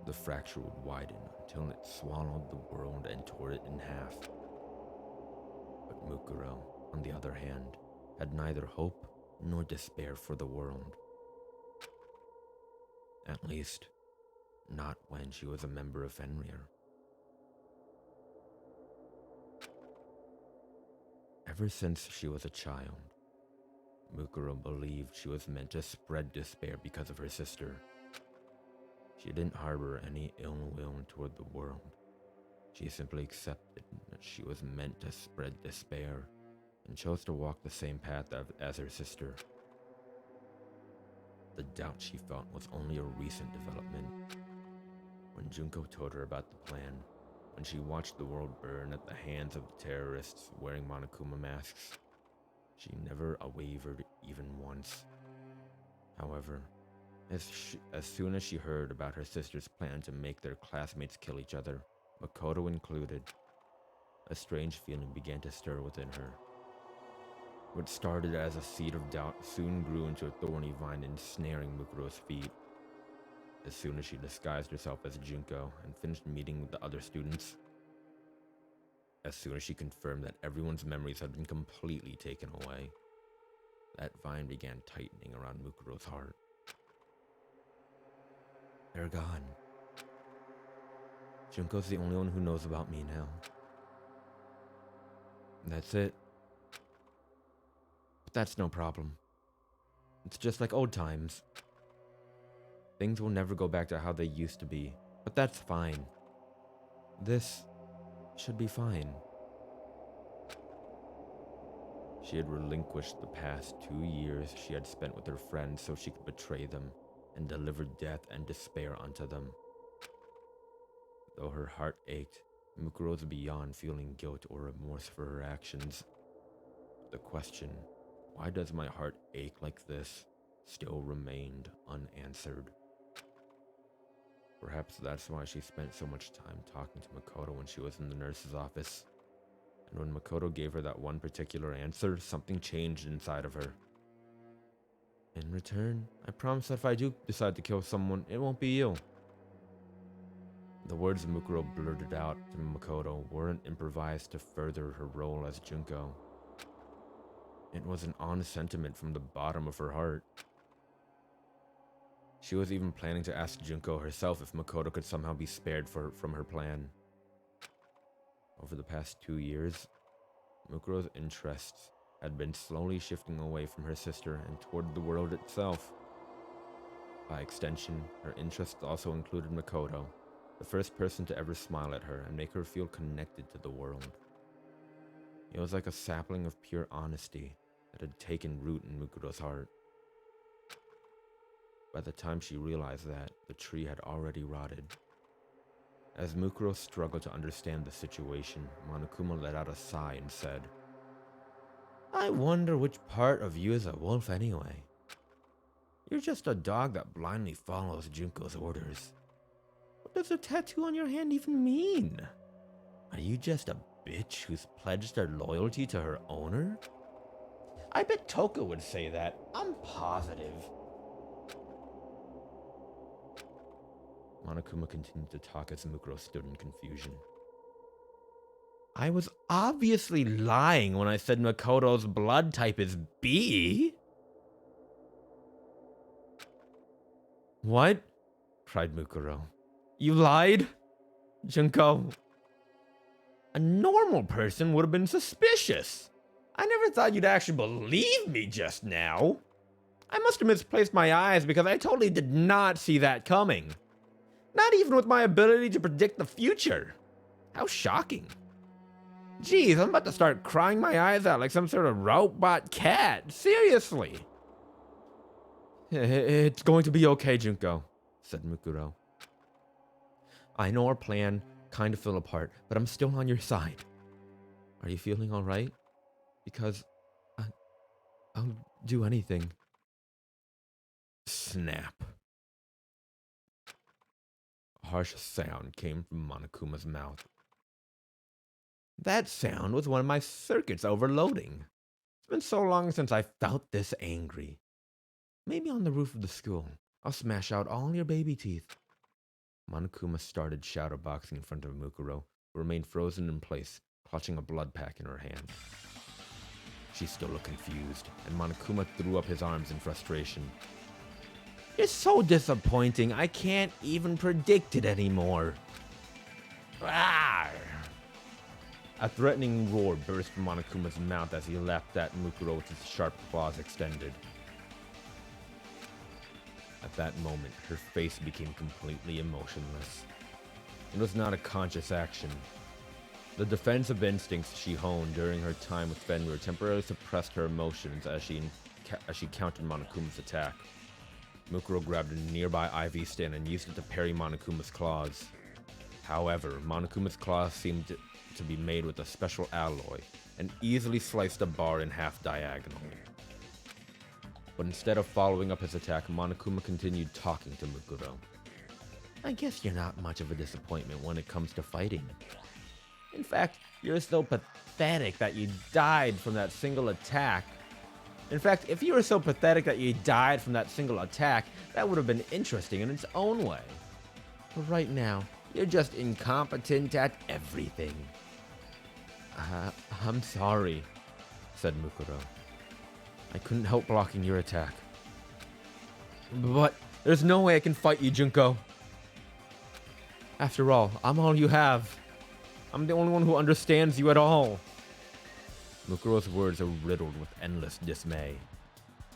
the fracture would widen until it swallowed the world and tore it in half. But Mukuro, on the other hand, had neither hope nor despair for the world. At least, not when she was a member of Fenrir. Ever since she was a child, Mukuro believed she was meant to spread despair because of her sister. She didn't harbor any ill will toward the world. She simply accepted that she was meant to spread despair and chose to walk the same path as her sister. The doubt she felt was only a recent development. When Junko told her about the plan, when she watched the world burn at the hands of the terrorists wearing Monokuma masks, she never wavered even once. However, as soon as she heard about her sister's plan to make their classmates kill each other, Makoto included, a strange feeling began to stir within her. What started as a seed of doubt soon grew into a thorny vine ensnaring Mukuro's feet. As soon as she disguised herself as Junko and finished meeting with the other students, as soon as she confirmed that everyone's memories had been completely taken away, that vine began tightening around Mukuro's heart. They're gone. Junko's the only one who knows about me now. And that's it. But that's no problem. It's just like old times. Things will never go back to how they used to be, but that's fine. This should be fine. She had relinquished the past 2 years she had spent with her friends so she could betray them and deliver death and despair unto them. Though her heart ached, Mukuro was beyond feeling guilt or remorse for her actions. The question, why does my heart ache like this, still remained unanswered. Perhaps that's why she spent so much time talking to Makoto when she was in the nurse's office. And when Makoto gave her that one particular answer, something changed inside of her. In return, I promise that if I do decide to kill someone, it won't be you. The words Mukuro blurted out to Makoto weren't improvised to further her role as Junko. It was an honest sentiment from the bottom of her heart. She was even planning to ask Junko herself if Makoto could somehow be spared from her plan. Over the past 2 years, Mukuro's interests had been slowly shifting away from her sister and toward the world itself. By extension, her interests also included Makoto, the first person to ever smile at her and make her feel connected to the world. It was like a sapling of pure honesty that had taken root in Mukuro's heart. By the time she realized that, the tree had already rotted. As Mukuro struggled to understand the situation, Monokuma let out a sigh and said, "I wonder which part of you is a wolf anyway. You're just a dog that blindly follows Junko's orders. What does the tattoo on your hand even mean? Are you just a bitch who's pledged her loyalty to her owner?" I bet Toka would say that. I'm positive. Monokuma continued to talk as Mukuro stood in confusion. I was obviously lying when I said Makoto's blood type is B. What? Cried Mukuro. You lied? Junko. A normal person would have been suspicious. I never thought you'd actually believe me just now. I must have misplaced my eyes because I totally did not see that coming. Not even with my ability to predict the future. How shocking. Geez, I'm about to start crying my eyes out like some sort of robot cat. Seriously. It's going to be okay, Junko, said Mukuro. I know our plan kind of fell apart, but I'm still on your side. Are you feeling all right? Because I'll do anything. Snap. A harsh sound came from Monokuma's mouth. That sound was one of my circuits overloading. It's been so long since I felt this angry. Maybe on the roof of the school, I'll smash out all your baby teeth. Monokuma started shadowboxing in front of Mukuro, who remained frozen in place, clutching a blood pack in her hand. She still looked confused, and Monokuma threw up his arms in frustration. It's so disappointing, I can't even predict it anymore. Rawr! A threatening roar burst from Monokuma's mouth as he leapt at Mukuro with his sharp claws extended. At that moment, her face became completely emotionless. It was not a conscious action. The defensive instincts she honed during her time with Fenrir temporarily suppressed her emotions as she countered Monokuma's attack. Mukuro grabbed a nearby IV stand and used it to parry Monokuma's claws. However, Monokuma's claws seemed to be made with a special alloy and easily sliced a bar in half diagonally. But instead of following up his attack, Monokuma continued talking to Mukuro. I guess you're not much of a disappointment when it comes to fighting. In fact, you're so pathetic that you died from that single attack. In fact, if you were so pathetic that you died from that single attack, that would have been interesting in its own way. But right now, you're just incompetent at everything. I'm sorry, said Mukuro. I couldn't help blocking your attack. But there's no way I can fight you, Junko. After all, I'm all you have. I'm the only one who understands you at all. Mukuro's words are riddled with endless dismay.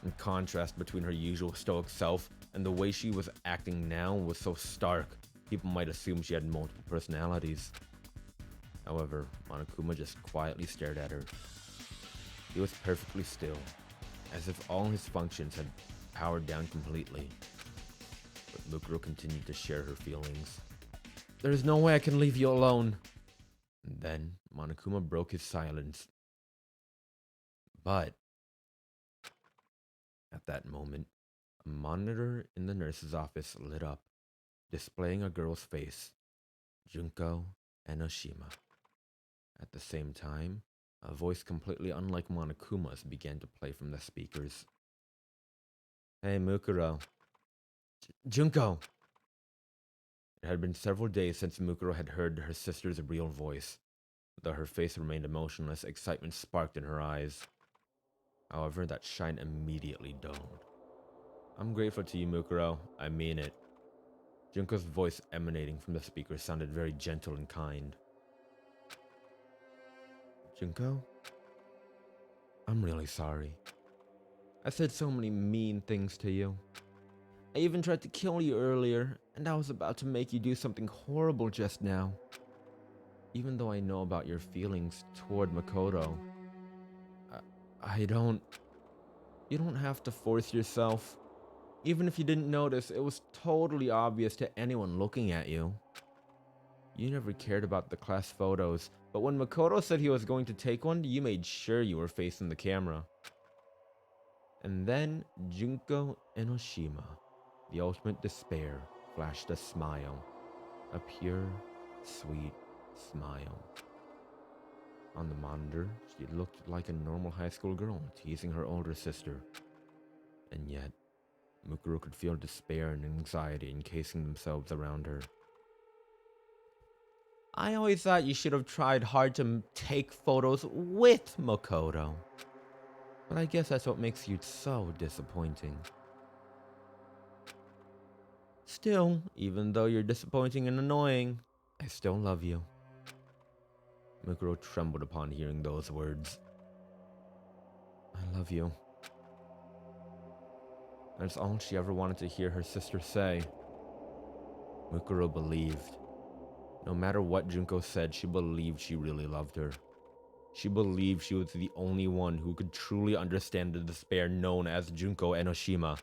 In contrast between her usual stoic self and the way she was acting now was so stark, people might assume she had multiple personalities. However, Monokuma just quietly stared at her. He was perfectly still, as if all his functions had powered down completely. But Mukuro continued to share her feelings. There is no way I can leave you alone. And then Monokuma broke his silence. But at that moment, a monitor in the nurse's office lit up, displaying a girl's face, Junko Enoshima. At the same time, a voice completely unlike Monokuma's began to play from the speakers. Hey, Mukuro. Junko! It had been several days since Mukuro had heard her sister's real voice. Though her face remained emotionless, excitement sparked in her eyes. However, that shine immediately dulled. I'm grateful to you, Mukuro. I mean it. Junko's voice emanating from the speaker sounded very gentle and kind. Junko? I'm really sorry. I said so many mean things to you. I even tried to kill you earlier, and I was about to make you do something horrible just now. Even though I know about your feelings toward Makoto, I don't... You don't have to force yourself. Even if you didn't notice, it was totally obvious to anyone looking at you. You never cared about the class photos, but when Makoto said he was going to take one, you made sure you were facing the camera. And then Junko Enoshima, the ultimate despair, flashed a smile. A pure, sweet smile. On the monitor, she looked like a normal high school girl teasing her older sister. And yet, Mukuro could feel despair and anxiety encasing themselves around her. I always thought you should have tried hard to take photos with Makoto. But I guess that's what makes you so disappointing. Still, even though you're disappointing and annoying, I still love you. Mukuro trembled upon hearing those words. I love you. That's all she ever wanted to hear her sister say. Mukuro believed. No matter what Junko said, she believed she really loved her. She believed she was the only one who could truly understand the despair known as Junko Enoshima.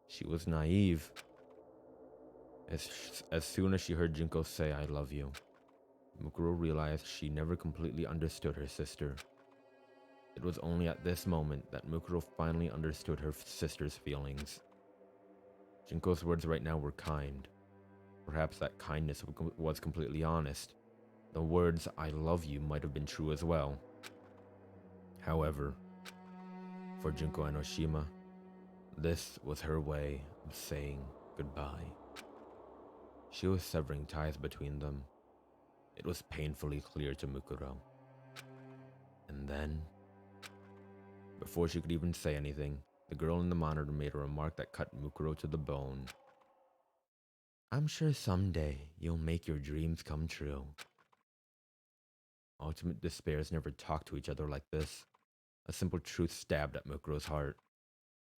She was naive. As soon as she heard Junko say, I love you, Mukuro realized she never completely understood her sister. It was only at this moment that Mukuro finally understood her sister's feelings. Junko's words right now were kind. Perhaps that kindness was completely honest. The words, I love you, might have been true as well. However, for Junko Enoshima, this was her way of saying goodbye. She was severing ties between them. It was painfully clear to Mukuro. And then, before she could even say anything, the girl in the monitor made a remark that cut Mukuro to the bone. I'm sure someday you'll make your dreams come true. Ultimate despairs never talked to each other like this. A simple truth stabbed at Mukuro's heart.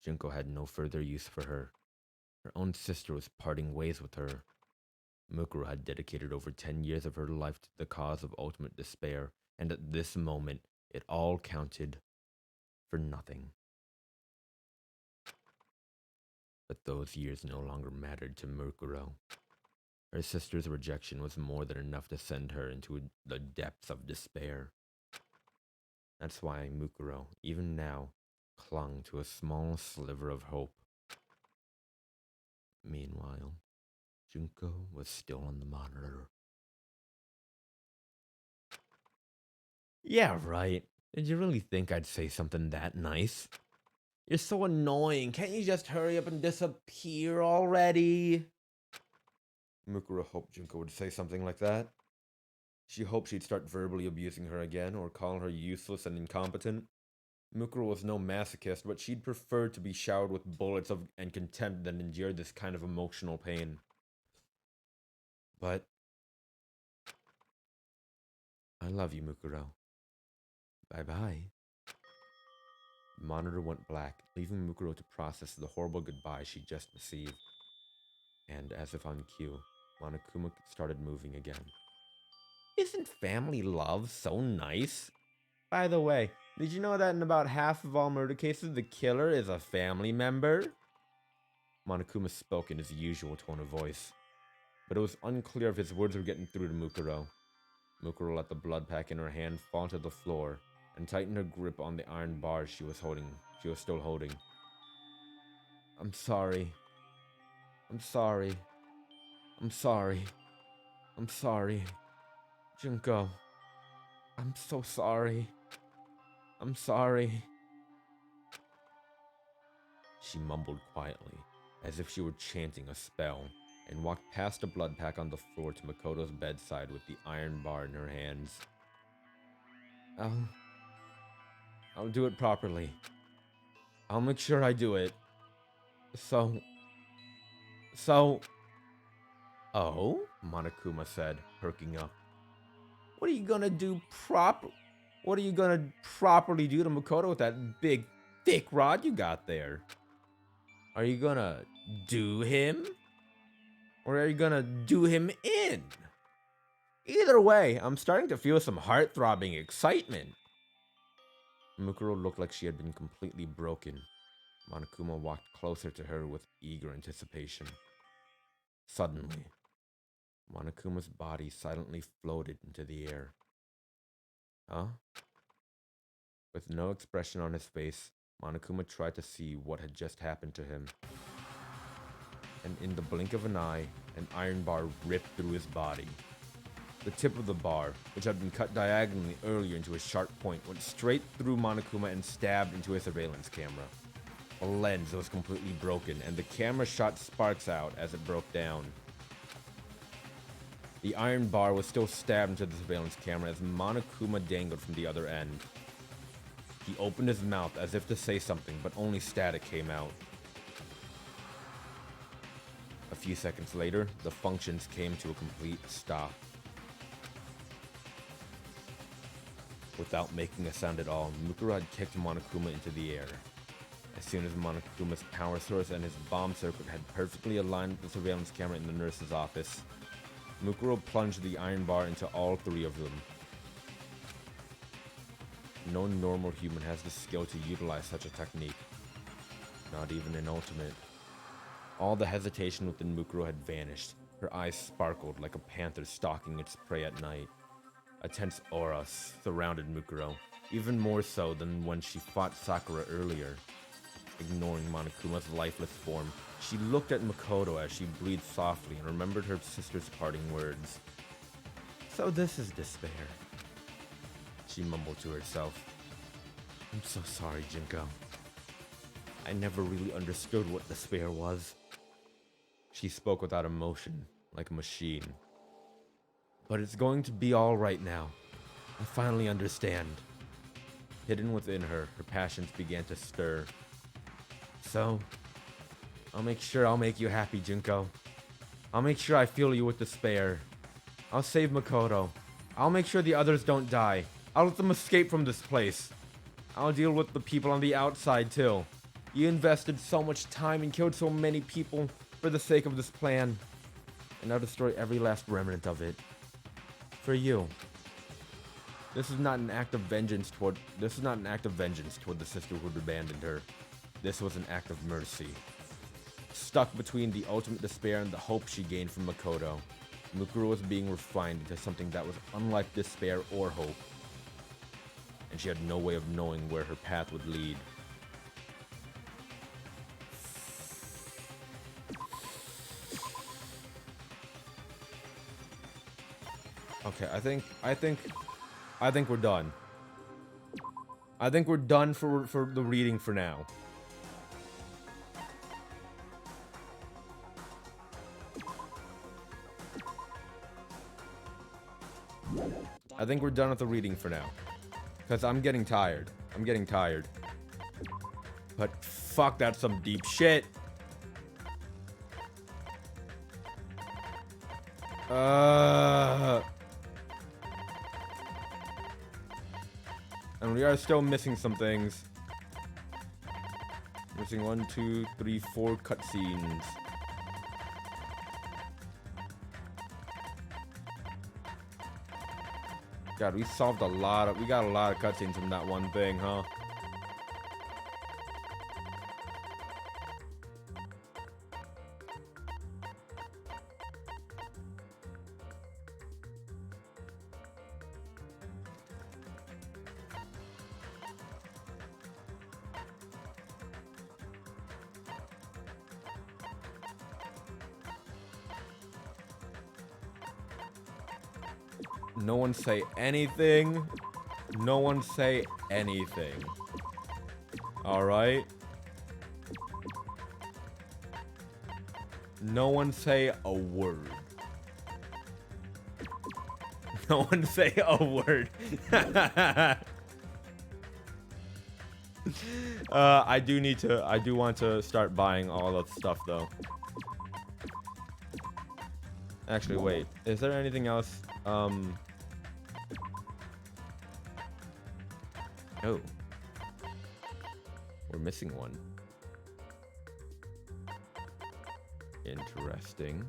Junko had no further use for her. Her own sister was parting ways with her. Mukuro had dedicated over 10 years of her life to the cause of ultimate despair, and at this moment, it all counted for nothing. But those years no longer mattered to Mukuro. Her sister's rejection was more than enough to send her into the depths of despair. That's why Mukuro, even now, clung to a small sliver of hope. Meanwhile, Junko was still on the monitor. Yeah, right. Did you really think I'd say something that nice? You're so annoying. Can't you just hurry up and disappear already? Mukuro hoped Junko would say something like that. She hoped she'd start verbally abusing her again or calling her useless and incompetent. Mukuro was no masochist, but she'd prefer to be showered with bullets and contempt than endure this kind of emotional pain. But I love you, Mukuro. Bye-bye. The monitor went black, leaving Mukuro to process the horrible goodbye she just received. And as if on cue, Monokuma started moving again. Isn't family love so nice? By the way, did you know that in about half of all murder cases, the killer is a family member? Monokuma spoke in his usual tone of voice, but it was unclear if his words were getting through to Mukuro. Mukuro let the blood pack in her hand fall to the floor and tightened her grip on the iron bars she was still holding. I'm sorry. I'm sorry. I'm sorry. I'm sorry. Junko. I'm so sorry. I'm sorry. She mumbled quietly, as if she were chanting a spell, and walked past the blood pack on the floor to Makoto's bedside with the iron bar in her hands. I'll do it properly. I'll make sure I do it. So... Oh? Monokuma said, perking up. What are you gonna do What are you gonna properly do to Makoto with that big, thick rod you got there? Are you gonna do him? Or are you gonna do him in? Either way, I'm starting to feel some heart-throbbing excitement. Mukuro looked like she had been completely broken. Monokuma walked closer to her with eager anticipation. Suddenly, Monokuma's body silently floated into the air. Huh? With no expression on his face, Monokuma tried to see what had just happened to him. And in the blink of an eye, an iron bar ripped through his body. The tip of the bar, which had been cut diagonally earlier into a sharp point, went straight through Monokuma and stabbed into a surveillance camera. The lens was completely broken, and the camera shot sparks out as it broke down. The iron bar was still stabbed into the surveillance camera as Monokuma dangled from the other end. He opened his mouth as if to say something, but only static came out. A few seconds later, the functions came to a complete stop. Without making a sound at all, Mukuro had kicked Monokuma into the air. As soon as Monokuma's power source and his bomb circuit had perfectly aligned with the surveillance camera in the nurse's office, Mukuro plunged the iron bar into all three of them. No normal human has the skill to utilize such a technique. Not even an ultimate. All the hesitation within Mukuro had vanished. Her eyes sparkled like a panther stalking its prey at night. A tense aura surrounded Mukuro, even more so than when she fought Sakura earlier. Ignoring Monokuma's lifeless form, she looked at Makoto as she breathed softly and remembered her sister's parting words. So this is despair. She mumbled to herself. I'm so sorry, Junko. I never really understood what despair was. She spoke without emotion, like a machine. But it's going to be all right now. I finally understand. Hidden within her, her passions began to stir. So, I'll make sure I'll make you happy, Junko. I'll make sure I fuel you with despair. I'll save Makoto. I'll make sure the others don't die. I'll let them escape from this place. I'll deal with the people on the outside, too. You invested so much time and killed so many people for the sake of this plan. And I'll destroy every last remnant of it. For you. This is not an act of vengeance toward the sister who abandoned her. This was an act of mercy. Stuck between the ultimate despair and the hope she gained from Makoto, Mukuro was being refined into something that was unlike despair or hope. And she had no way of knowing where her path would lead. Okay, I think we're done. I think we're done for the reading for now. I think we're done with the reading for now. Because I'm getting tired. But fuck, that's some deep shit. And we are still missing some things. Missing 1, 2, 3, 4 cutscenes. God, we got a lot of cutscenes from that one thing, huh? No one say anything. No one say anything. Alright? No one say a word. No one say a word. I do want to start buying all that stuff though. Actually, wait. Is there anything else? Oh. We're missing one. Interesting.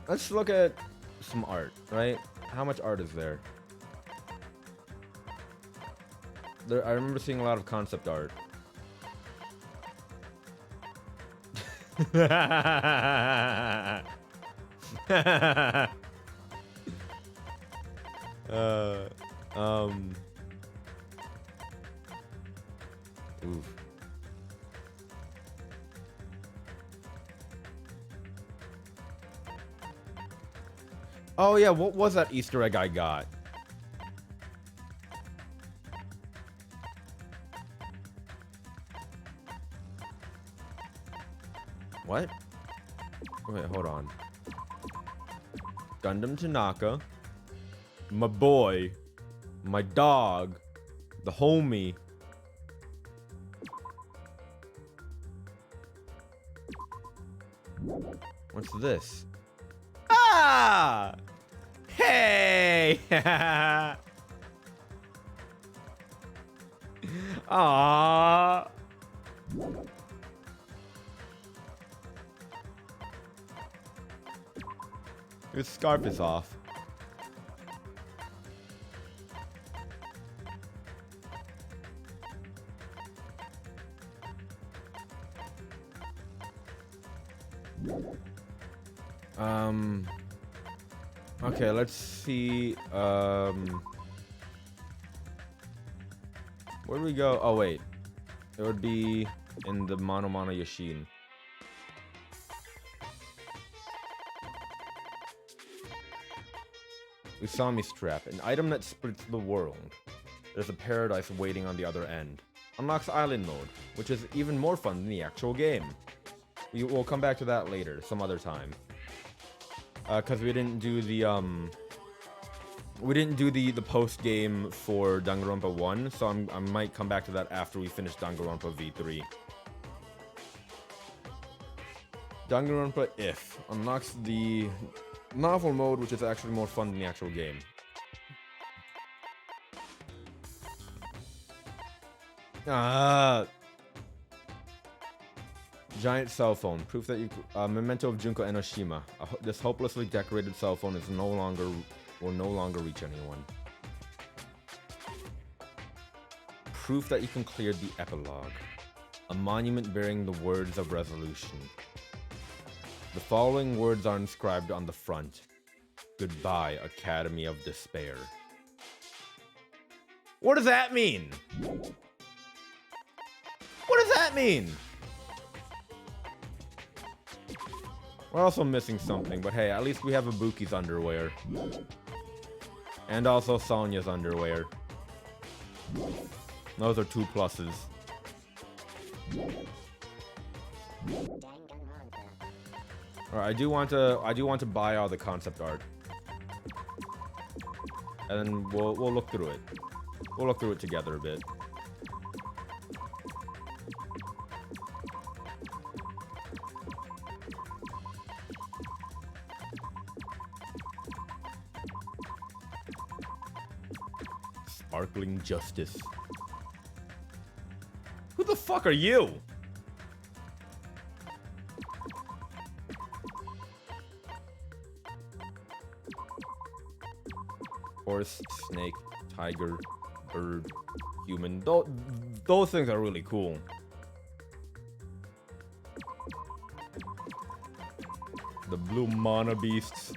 Let's look at some art, right? How much art is there? I remember seeing a lot of concept art. Oof. Oh yeah, what was that Easter egg I got? What? Wait, hold on. Gundam Tanaka, my boy, my dog, the homie. What's this? Ah! Hey! Aww. His scarf is off. Okay, let's see. Where do we go? Oh, wait. It would be in the Mono Mono Yashin. Usami's Trap, an item that splits the world. There's a paradise waiting on the other end. Unlocks island mode, which is even more fun than the actual game. We'll come back to that later, some other time. Cause we didn't do the post game for Danganronpa 1, so I might come back to that after we finish Danganronpa V3. Danganronpa If unlocks the novel mode, which is actually more fun than the actual game. Giant cell phone. Proof that you... memento of Junko Enoshima. This hopelessly decorated cell phone will no longer reach anyone. Proof that you can clear the epilogue. A monument bearing the words of resolution. The following words are inscribed on the front. Goodbye, Academy of Despair. What does that mean? What does that mean? We're also missing something, but hey, at least we have Ibuki's underwear. And also Sonya's underwear. Those are 2 pluses. Alright, I do want to buy all the concept art. And then we'll look through it. We'll look through it together a bit. Sparkling Justice. Who the fuck are you? Horse, snake, tiger, bird, human. Those things are really cool. The blue mana beasts.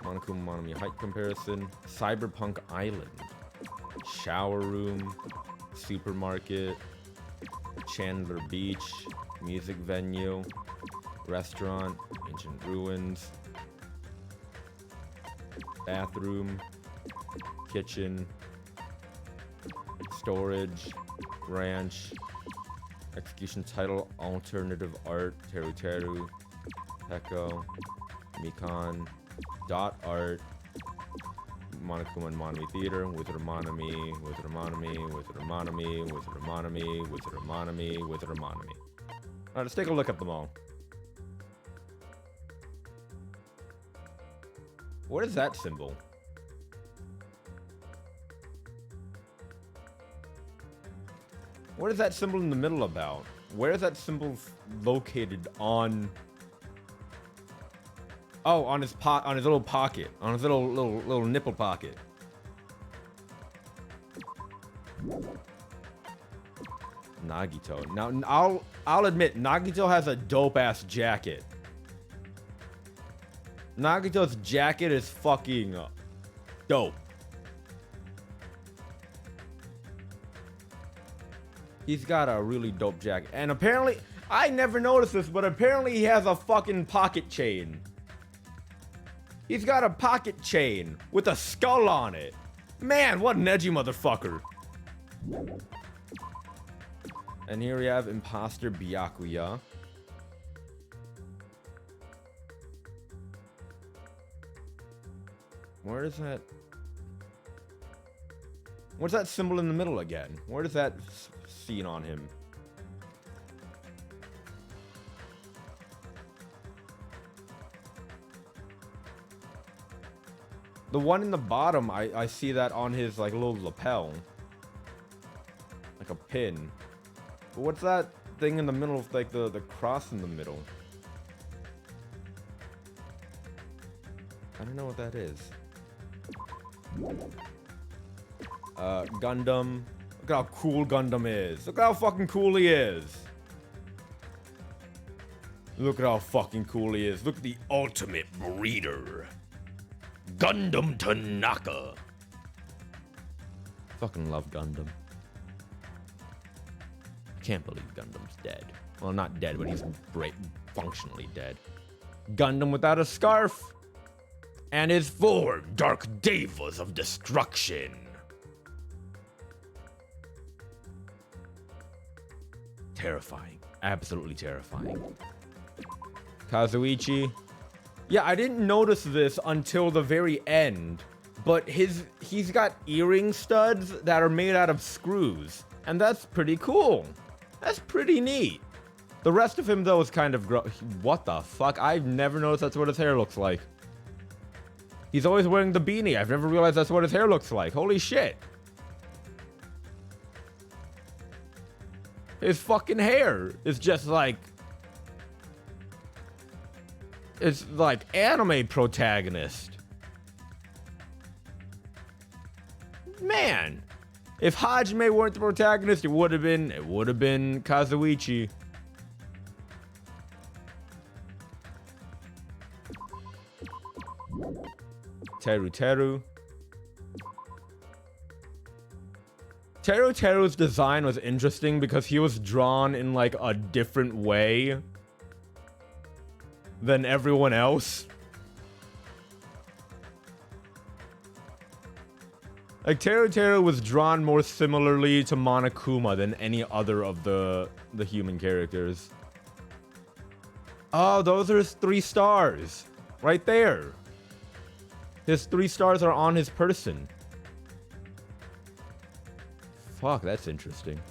Monokuma Monomi height comparison. Cyberpunk Island. Shower room. Supermarket. Chandler Beach. Music venue. Restaurant. Ancient ruins. Bathroom. Kitchen. Storage. Ranch. Execution title. Alternative art. Teru Teru. Peko. Mikan. Dot art. Monokuma and Monami Theater, Wizard of Monami, Wizard of Monami, Wizard of Monami, Wizard of Monami, Wizard of Monami, Wizard of Monami. Alright, let's take a look at them all. What is that symbol? What is that symbol in the middle about? Where is that symbol located on? Oh, on his little pocket, on his little nipple pocket. Nagito. Now, I'll admit, Nagito has a dope ass jacket. Nagito's jacket is fucking dope. He's got a really dope jacket. And apparently, I never noticed this, but apparently he has a fucking pocket chain. He's got a pocket chain with a skull on it. Man, what an edgy motherfucker. And here we have Imposter Byakuya. Where is that? What's that symbol in the middle again? Where is that seen on him? The one in the bottom, I see that on his like little lapel. Like a pin. But what's that thing in the middle of like the cross in the middle? I don't know what that is. Gundam. Look at how cool Gundam is. Look at how fucking cool he is. Look at how fucking cool he is. Look at the ultimate breeder. Gundam Tanaka. Fucking love Gundam. I can't believe Gundam's dead. Well, not dead, but he's functionally dead. Gundam without a scarf. And his 4 dark devas of destruction. Terrifying. Absolutely terrifying. Kazuichi. Yeah, I didn't notice this until the very end, but he's got earring studs that are made out of screws, and that's pretty cool. That's pretty neat. The rest of him, though, is kind of what the fuck? I've never noticed that's what his hair looks like. He's always wearing the beanie. I've never realized that's what his hair looks like. Holy shit. His fucking hair is just like... It's like anime protagonist. Man. If Hajime weren't the protagonist, it would have been Kazuichi. Teru. Teru's design was interesting because he was drawn in like a different way than everyone else. Like Teru was drawn more similarly to Monokuma than any other of the human characters. Oh, those are his 3 stars. Right there. His 3 stars are on his person. Fuck, that's interesting.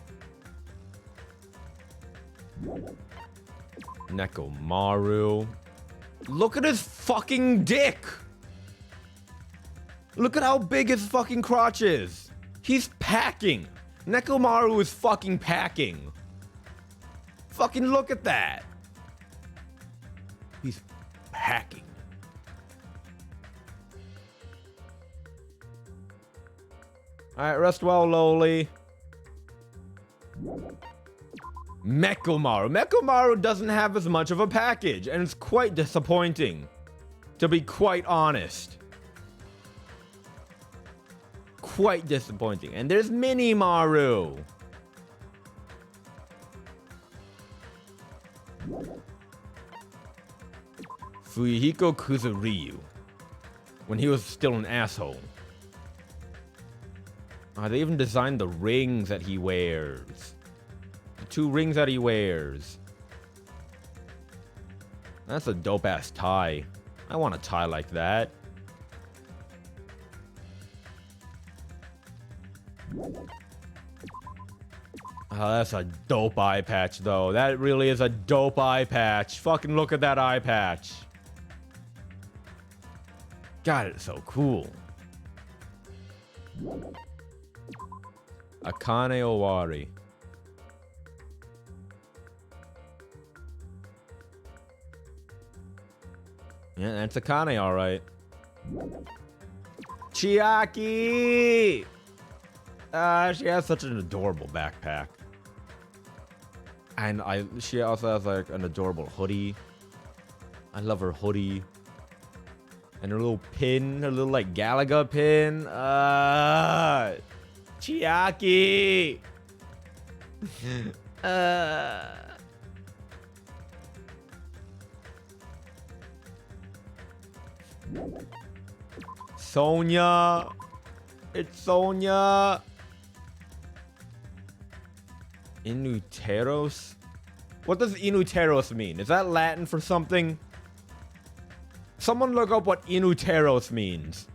Nekomaru. Look at his fucking dick! Look at how big his fucking crotch is! He's packing! Nekomaru is fucking packing! Fucking look at that! He's packing. Alright, rest well, lowly. Mekomaru doesn't have as much of a package, and it's quite disappointing, to be quite honest. Quite disappointing. And there's Minimaru. Fuyuhiko Kuzuryu. When he was still an asshole. They even designed the rings that he wears. The 2 rings that he wears. That's a dope-ass tie. I want a tie like that. Oh, that's a dope eye patch, though. That really is a dope eye patch. Fucking look at that eye patch. God, it's so cool. Akane Owari. Yeah, that's Akane, alright. Chiaki! She has such an adorable backpack. And she also has like an adorable hoodie. I love her hoodie. And her little pin, her little like Galaga pin. Chiaki! Sonya! It's Sonya! Inuteros? What does Inuteros mean? Is that Latin for something? Someone look up what Inuteros means.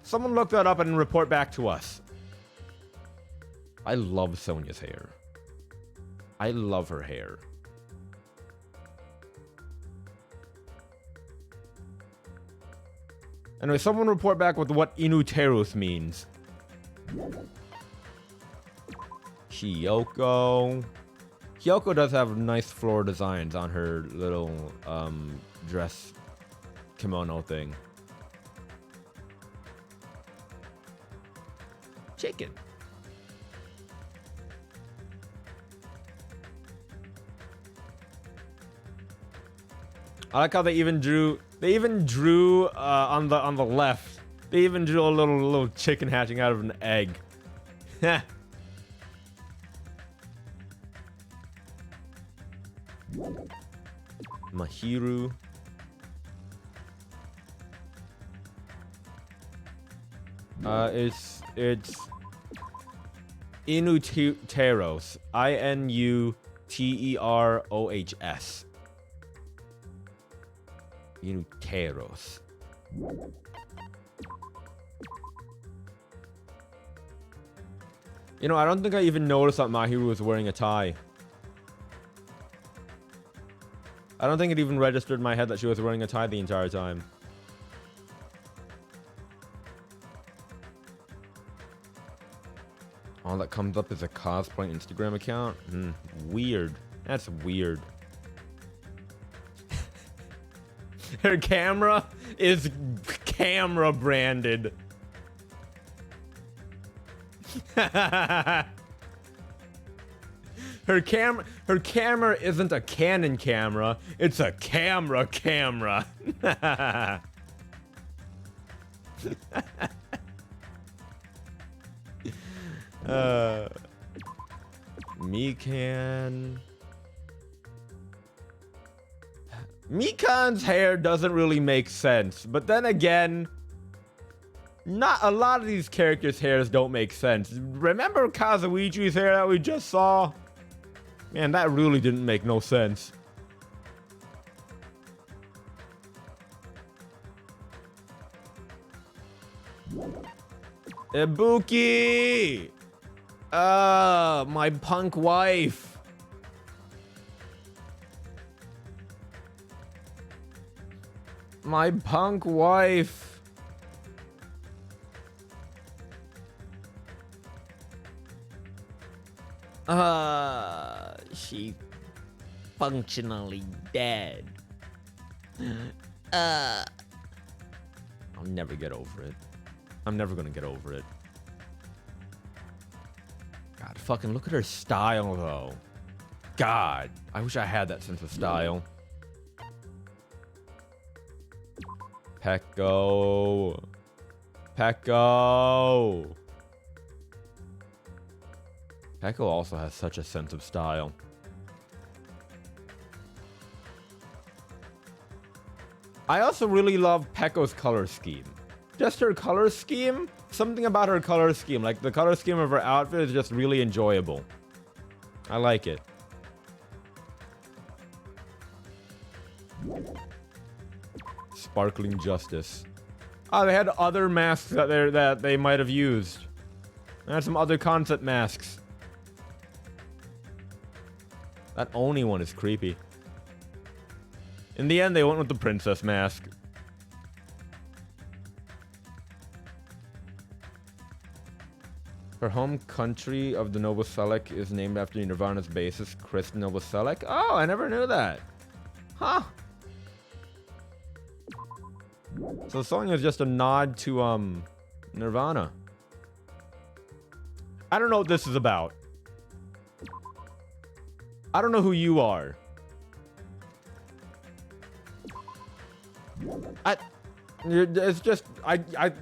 Someone look that up and report back to us. I love Sonya's hair. I love her hair. Anyway, someone report back with what Inuteros means. Kyoko. Kyoko does have nice floral designs on her little dress kimono thing. Chicken. I like how they even drew on the left. They even drew a little chicken hatching out of an egg. Mahiru. It's Inuteros. Inuteros. Inuteros. You know, I don't think I even noticed that Mahiru was wearing a tie. I don't think it even registered in my head that she was wearing a tie the entire time. All that comes up is a cosplay Instagram account? Weird. That's weird. Her camera is camera branded. Her camera isn't a Canon camera, it's a camera. Mikan's hair doesn't really make sense, but then again, not a lot of these characters' hairs don't make sense. Remember Kazuichi's hair that we just saw? Man, that really didn't make no sense. Ibuki! My punk wife. My punk wife. She functionally dead. I'll never get over it. I'm never gonna get over it. God, fucking look at her style, though. God, I wish I had that sense of style. Pecco. Pecco. Pecco also has such a sense of style. I also really love Pecco's color scheme. Just her color scheme, something about her color scheme, like the color scheme of her outfit is just really enjoyable. I like it. Sparkling Justice. Oh, they had other masks that they might have used. And some other concept masks. That Oni one is creepy. In the end, they went with the princess mask. Her home country of the Novoselic is named after Nirvana's bassist, Chris Novoselic. Oh, I never knew that. Huh. So the song is just a nod to, Nirvana. I don't know what this is about. I don't know who you are. It's just, I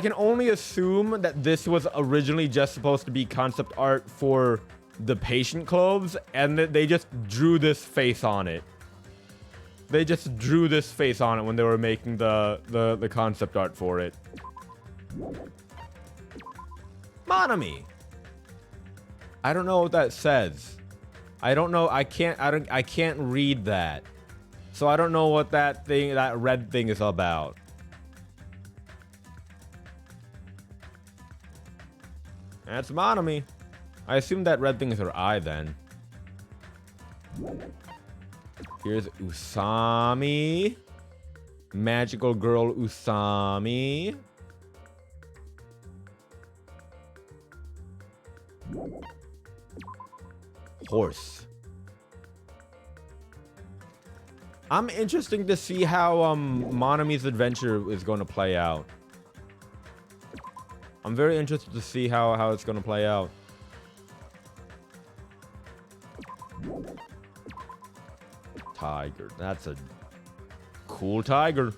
can only assume that this was originally just supposed to be concept art for the patient clothes, and that they just drew this face on it. They just drew this face on it when they were making the concept art for it. Monami. I don't know what that says. I don't know. I can't read that. So I don't know what that red thing is about. That's Monami. I assume that red thing is her eye then. Here's Usami. Magical girl Usami. Horse. I'm interested to see how Monami's adventure is going to play out. I'm very interested to see how it's going to play out. Tiger. That's a cool tiger.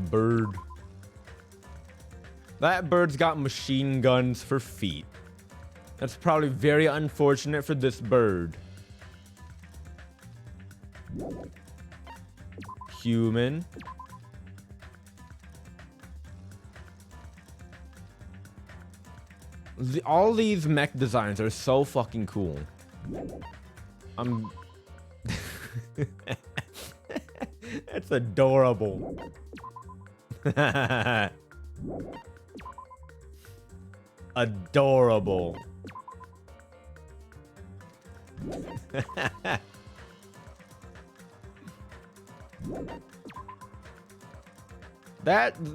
Bird. That bird's got machine guns for feet. That's probably very unfortunate for this bird. Human. All these mech designs are so fucking cool. That's adorable. Adorable.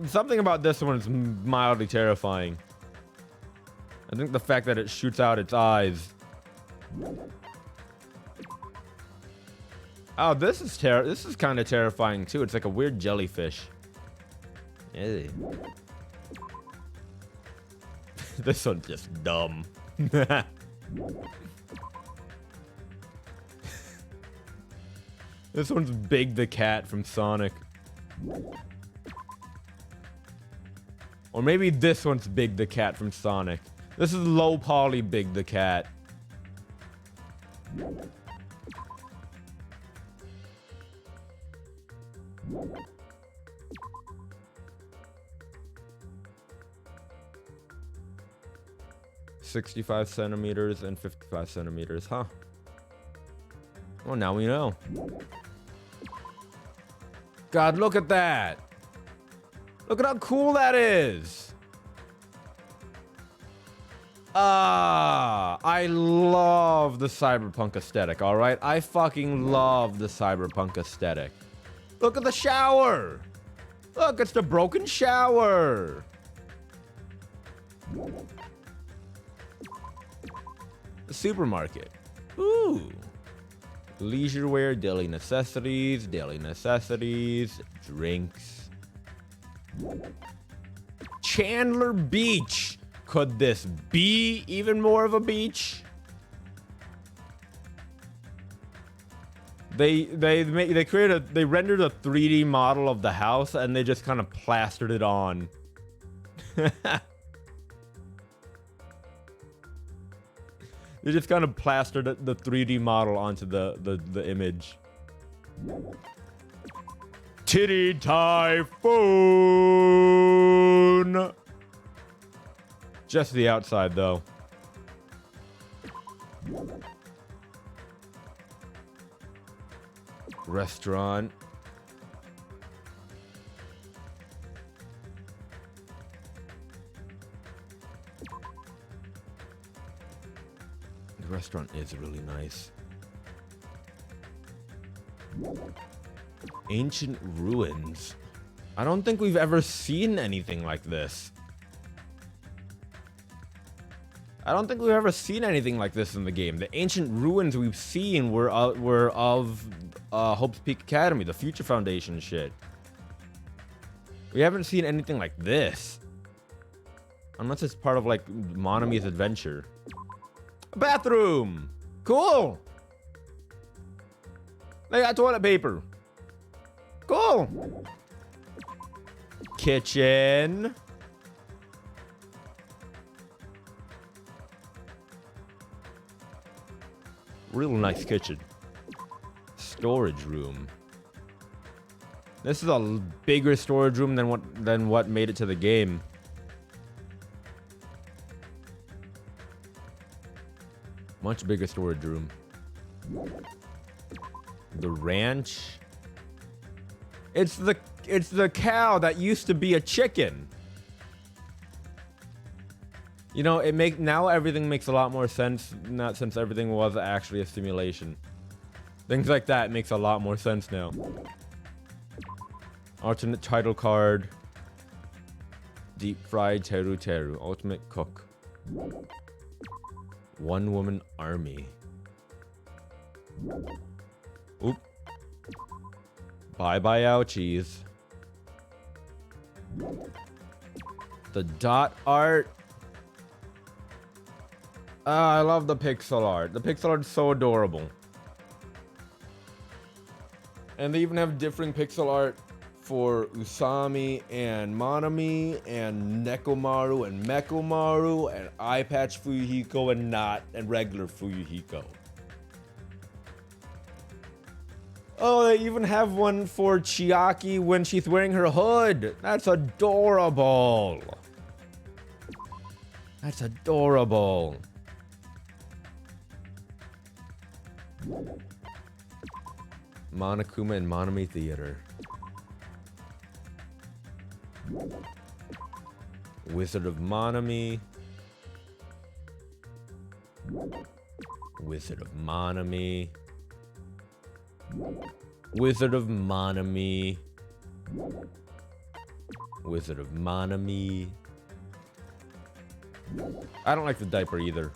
Something about this one is mildly terrifying. I think the fact that it shoots out its eyes. Oh, this is kind of terrifying too. It's like a weird jellyfish. Ew. This one's just dumb. This one's Big the Cat from Sonic. Or maybe this one's Big the Cat from Sonic. This is low poly Big the Cat. "65 centimeters and 55 centimeters, huh? Well, now we know. God, look at that! Look at how cool that is! I love the cyberpunk aesthetic, alright? I fucking love the cyberpunk aesthetic. Look at the shower! Look, it's the broken shower! The supermarket. Ooh. Leisure wear, daily necessities, drinks. Chandler Beach. Could this be even more of a beach? They rendered a 3D model of the house and they just kind of plastered it on. They just kind of plastered the 3D model onto the image. Titty Typhoon! Just the outside, though. Restaurant. restaurant is really nice. Ancient ruins. I don't think we've ever seen anything like this. I don't think we've ever seen anything like this in the game. The ancient ruins we've seen were of Hope's Peak Academy, the Future Foundation shit. We haven't seen anything like this. Unless it's part of, like, Monami's adventure. Bathroom! Cool! They got toilet paper. Cool! Kitchen. Real nice kitchen. Storage room. This is a bigger storage room than what made it to the game. Much bigger storage room. The ranch. It's the cow that used to be a chicken. You know, now everything makes a lot more sense, not since everything was actually a simulation. Things like that makes a lot more sense now. Alternate title card. Deep fried teru teru. Ultimate cook. One woman army. Oop. Bye bye ouchies. The dot art. I love the pixel art. The pixel art is so adorable. And they even have different pixel art for Usami and Monami and Nekomaru and Mekomaru and Eye Patch Fuyuhiko and regular Fuyuhiko. Oh, they even have one for Chiaki when she's wearing her hood. That's adorable. That's adorable. Monokuma and Monami Theater. Wizard of Monami. Wizard of Monami. Wizard of Monami. Wizard of Monami. I don't like the diaper either.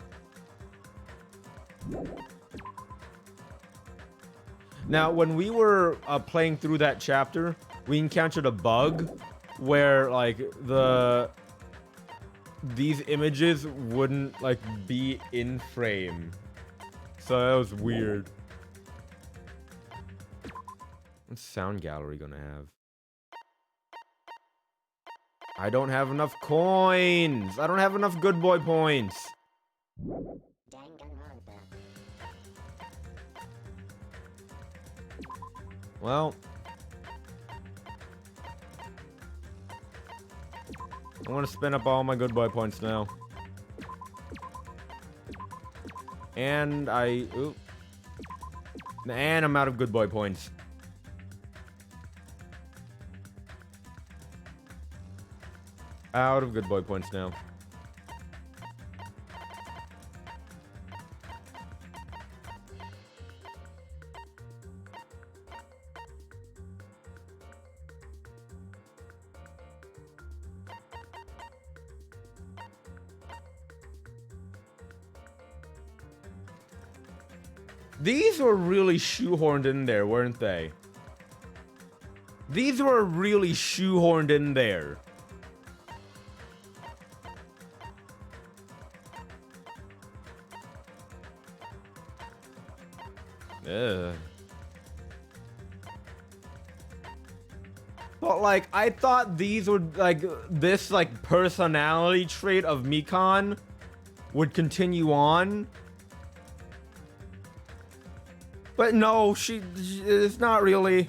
Now, when we were playing through that chapter, we encountered a bug where, like, these images wouldn't, like, be in frame. So that was weird. What's sound gallery gonna have? I don't have enough coins. I don't have enough good boy points. Danganronpa. Well, I want to spend up all my good boy points now. And and I'm out of good boy points. Out of good boy points now. These were really shoehorned in there, weren't they? These were really shoehorned in there. Ugh. But, like, I thought these would, like, this, like, personality trait of Mikan would continue on. But no, it's not really.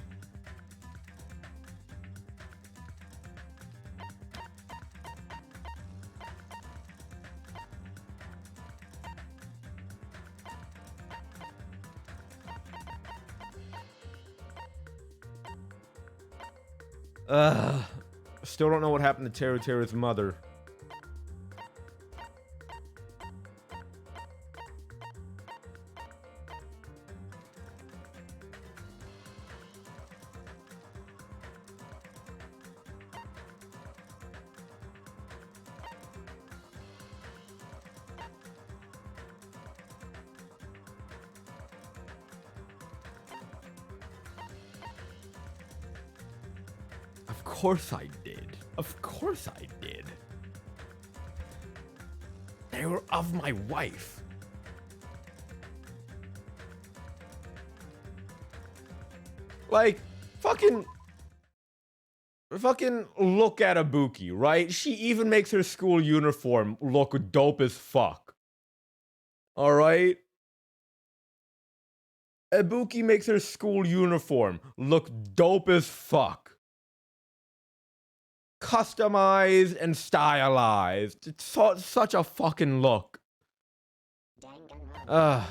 Still don't know what happened to Teru Teru's mother. course I did. Of course I did. They were of my wife. Like, fucking look at Ibuki, right? She even makes her school uniform look dope as fuck. Alright? Ibuki makes her school uniform look dope as fuck. Customized and stylized. It's such a fucking look. Ugh.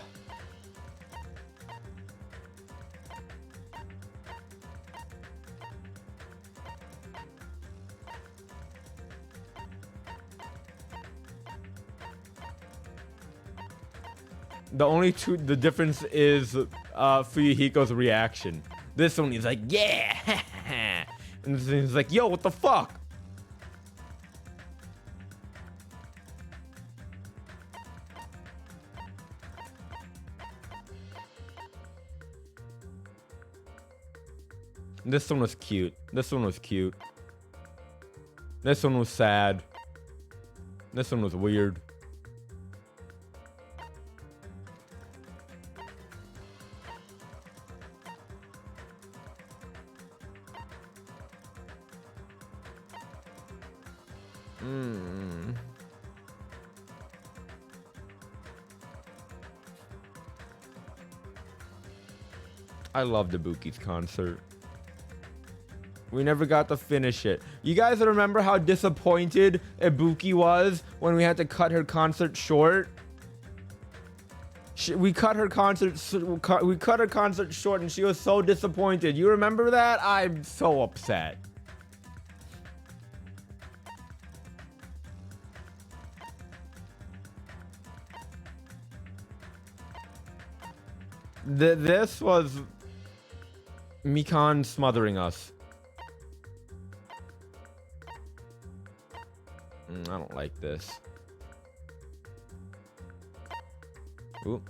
The difference is Fuyuhiko's reaction. This one he's like, yeah, and this one's like, yo, what the fuck? This one was cute. This one was cute. This one was sad. This one was weird. I loved Ibuki's concert. We never got to finish it. You guys remember how disappointed Ibuki was when we had to cut her concert short? We cut her concert short and she was so disappointed. You remember that? I'm so upset. This was Mikan smothering us. I don't like this. Ooh.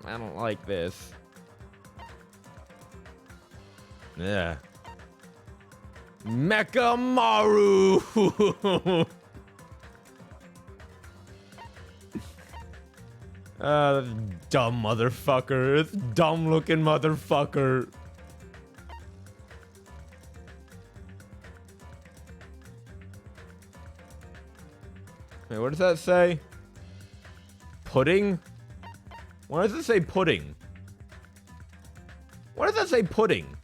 I don't like this. Yeah. Mecha Maru! This dumb motherfucker. This dumb looking motherfucker. Wait, what does that say? Pudding? Why does it say pudding? Why does that say pudding?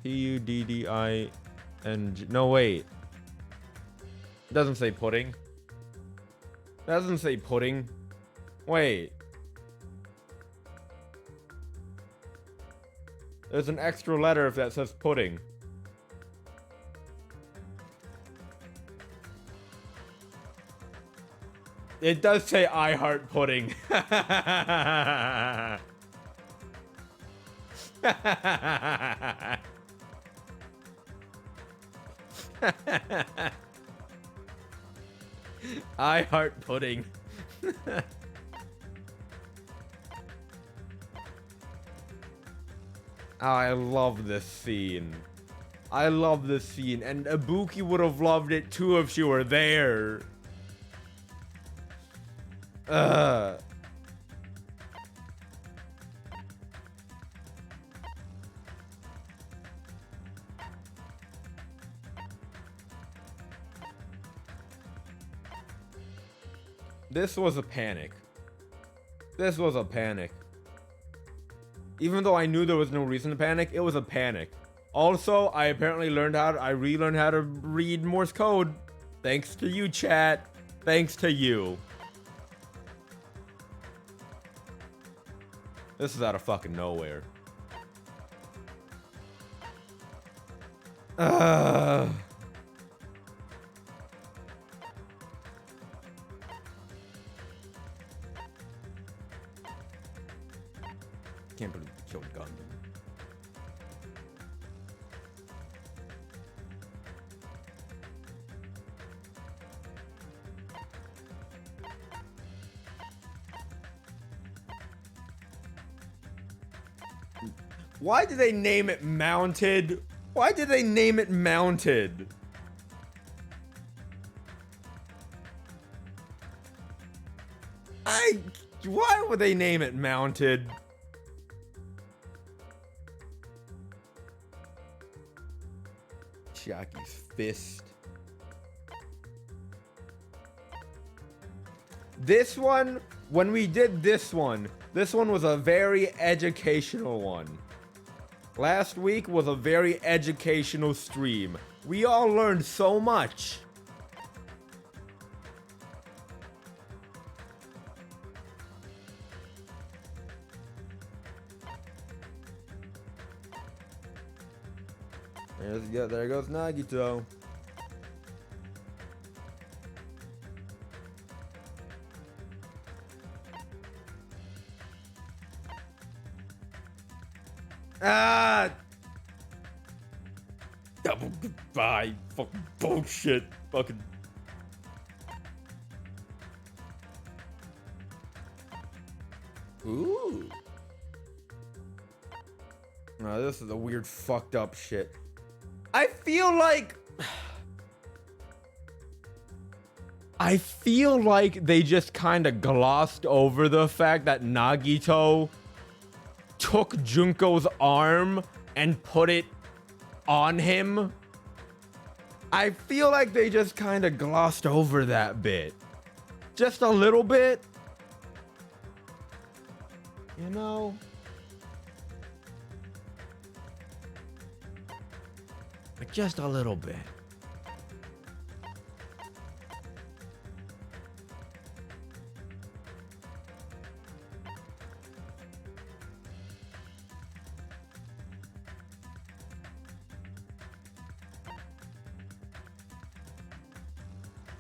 P-U-D-D-I-N-G. No, wait. It doesn't say pudding. It doesn't say pudding. Wait. There's an extra letter if that says pudding. It does say I heart pudding. I heart pudding. Oh, I love this scene. I love this scene, and Ibuki would have loved it too if she were there. This was a panic. This was a panic. Even though I knew there was no reason to panic, it was a panic. Also, I apparently relearned how to read Morse code. Thanks to you, chat. Thanks to you. This is out of fucking nowhere. Can't believe they killed Gundam. Why did they name it Mounted? Why did they name it Mounted? Why would they name it Mounted? Chiaki's fist. This one, when we did this one was a very educational one. Last week was a very educational stream. We all learned so much. There goes Nagito. Ah! Double goodbye. Fucking bullshit. Fucking. Ooh. No, this is a weird fucked up shit. I feel like they just kind of glossed over the fact that Nagito took Junko's arm and put it on him. I feel like they just kind of glossed over that bit. Just a little bit. You know? But just a little bit.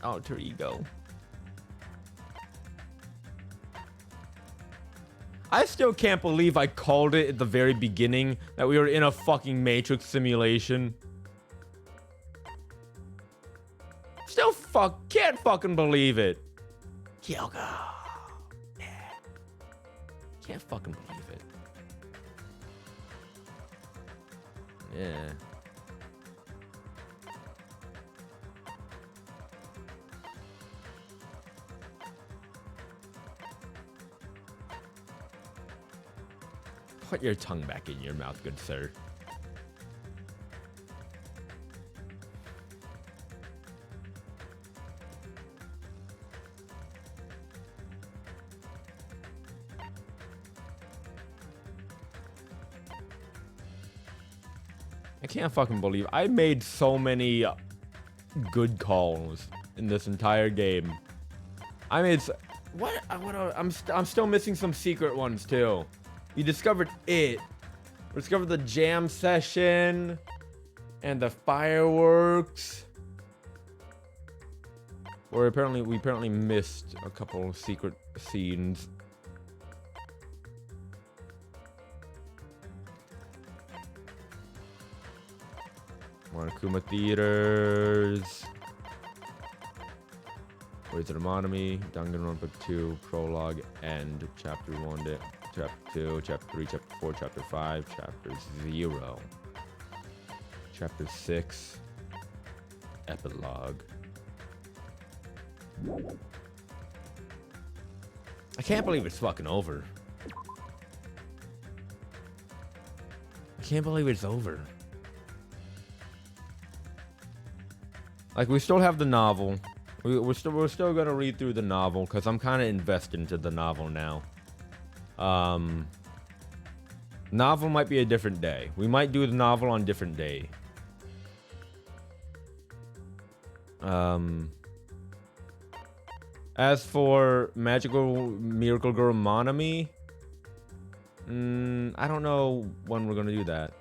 Alter ego. I still can't believe I called it at the very beginning that we were in a fucking Matrix simulation. Still can't fucking believe it. Kyoko. Yeah. Can't fucking believe it. Yeah. Put your tongue back in your mouth, good sir. I can't fucking believe I made so many good calls in this entire game. I made I'm still missing some secret ones too. We discovered it. We discovered the jam session and the fireworks. Or we apparently missed a couple of secret scenes. Monokuma Theaters. Wizard of Monami, Danganronpa 2, Prologue, End, Chapter 1 to Chapter 2, Chapter 3, Chapter 4, Chapter 5, Chapter 0, Chapter 6, Epilogue. I can't believe it's fucking over. I can't believe it's over. Like, we still have the novel. We're still gonna read through the novel because I'm kind of invested into the novel now. Novel might be a different day. We might do the novel on a different day. As for Magical Miracle Girl Monami, I don't know when we're gonna do that.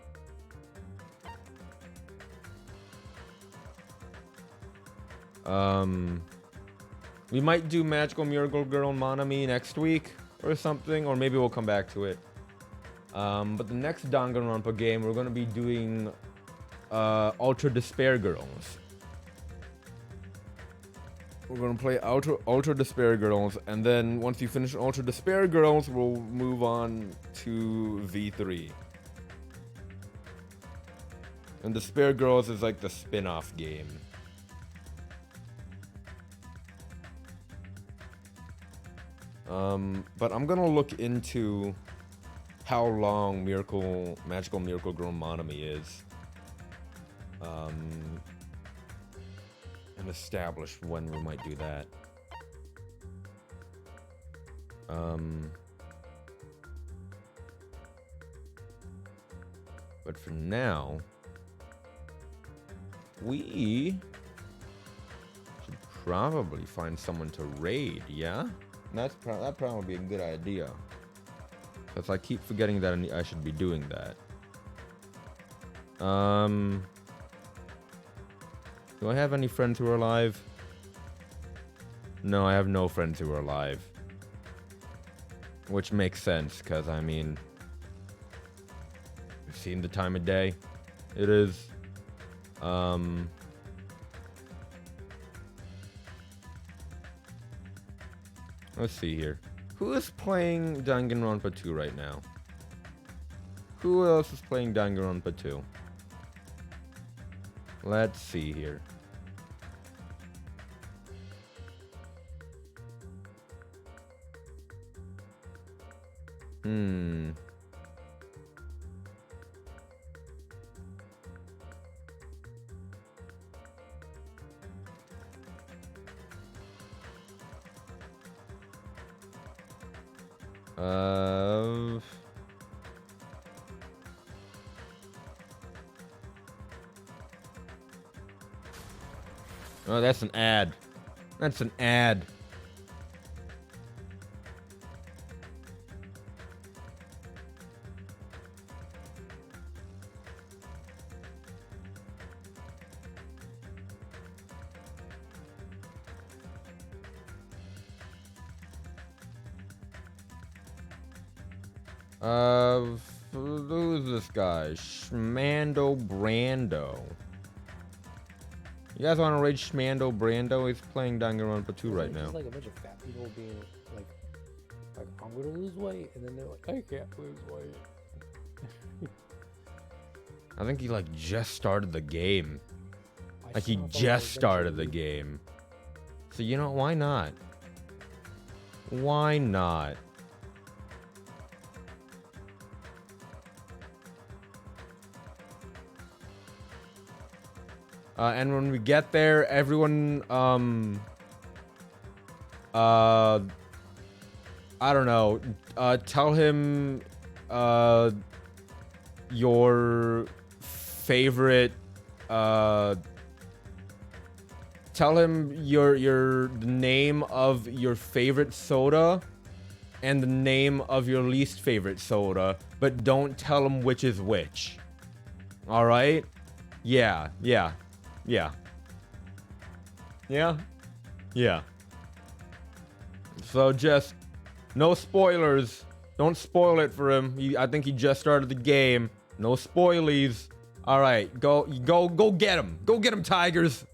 We might do Magical Miracle Girl Monami next week or something, or maybe we'll come back to it. But the next Danganronpa game, we're gonna be doing Ultra Despair Girls. We're gonna play Ultra Despair Girls, and then once you finish Ultra Despair Girls, we'll move on to V3. And Despair Girls is like the spin-off game. But I'm gonna look into how long Magical Miracle Girl Monomi is. And establish when we might do that. But for now, we should probably find someone to raid, yeah? That probably be a good idea. Because I keep forgetting that I should be doing that. Do I have any friends who are alive? No, I have no friends who are alive. Which makes sense, because, I mean... You've seen the time of day. It is. Let's see here. Who is playing Danganronpa 2 right now? Who else is playing Danganronpa 2? Let's see here. Oh, that's an ad. That's an ad. Who's this guy? Schmando Brando. You guys want to raid Schmando Brando? He's playing Danganronpa 2 right now. It's like a bunch of fat people being like I'm gonna lose weight, and then they're like, I can't lose weight. I think he like just started the game. Like he just started the game. So you know, why not? Why not? And when we get there, everyone, I don't know, tell him, your favorite, tell him the name of your favorite soda and the name of your least favorite soda, but don't tell him which is which. All right? Yeah. Yeah. So just no spoilers. Don't spoil it for him. I think he just started the game. No spoilies. All right, go get him. Go get him, Tigers.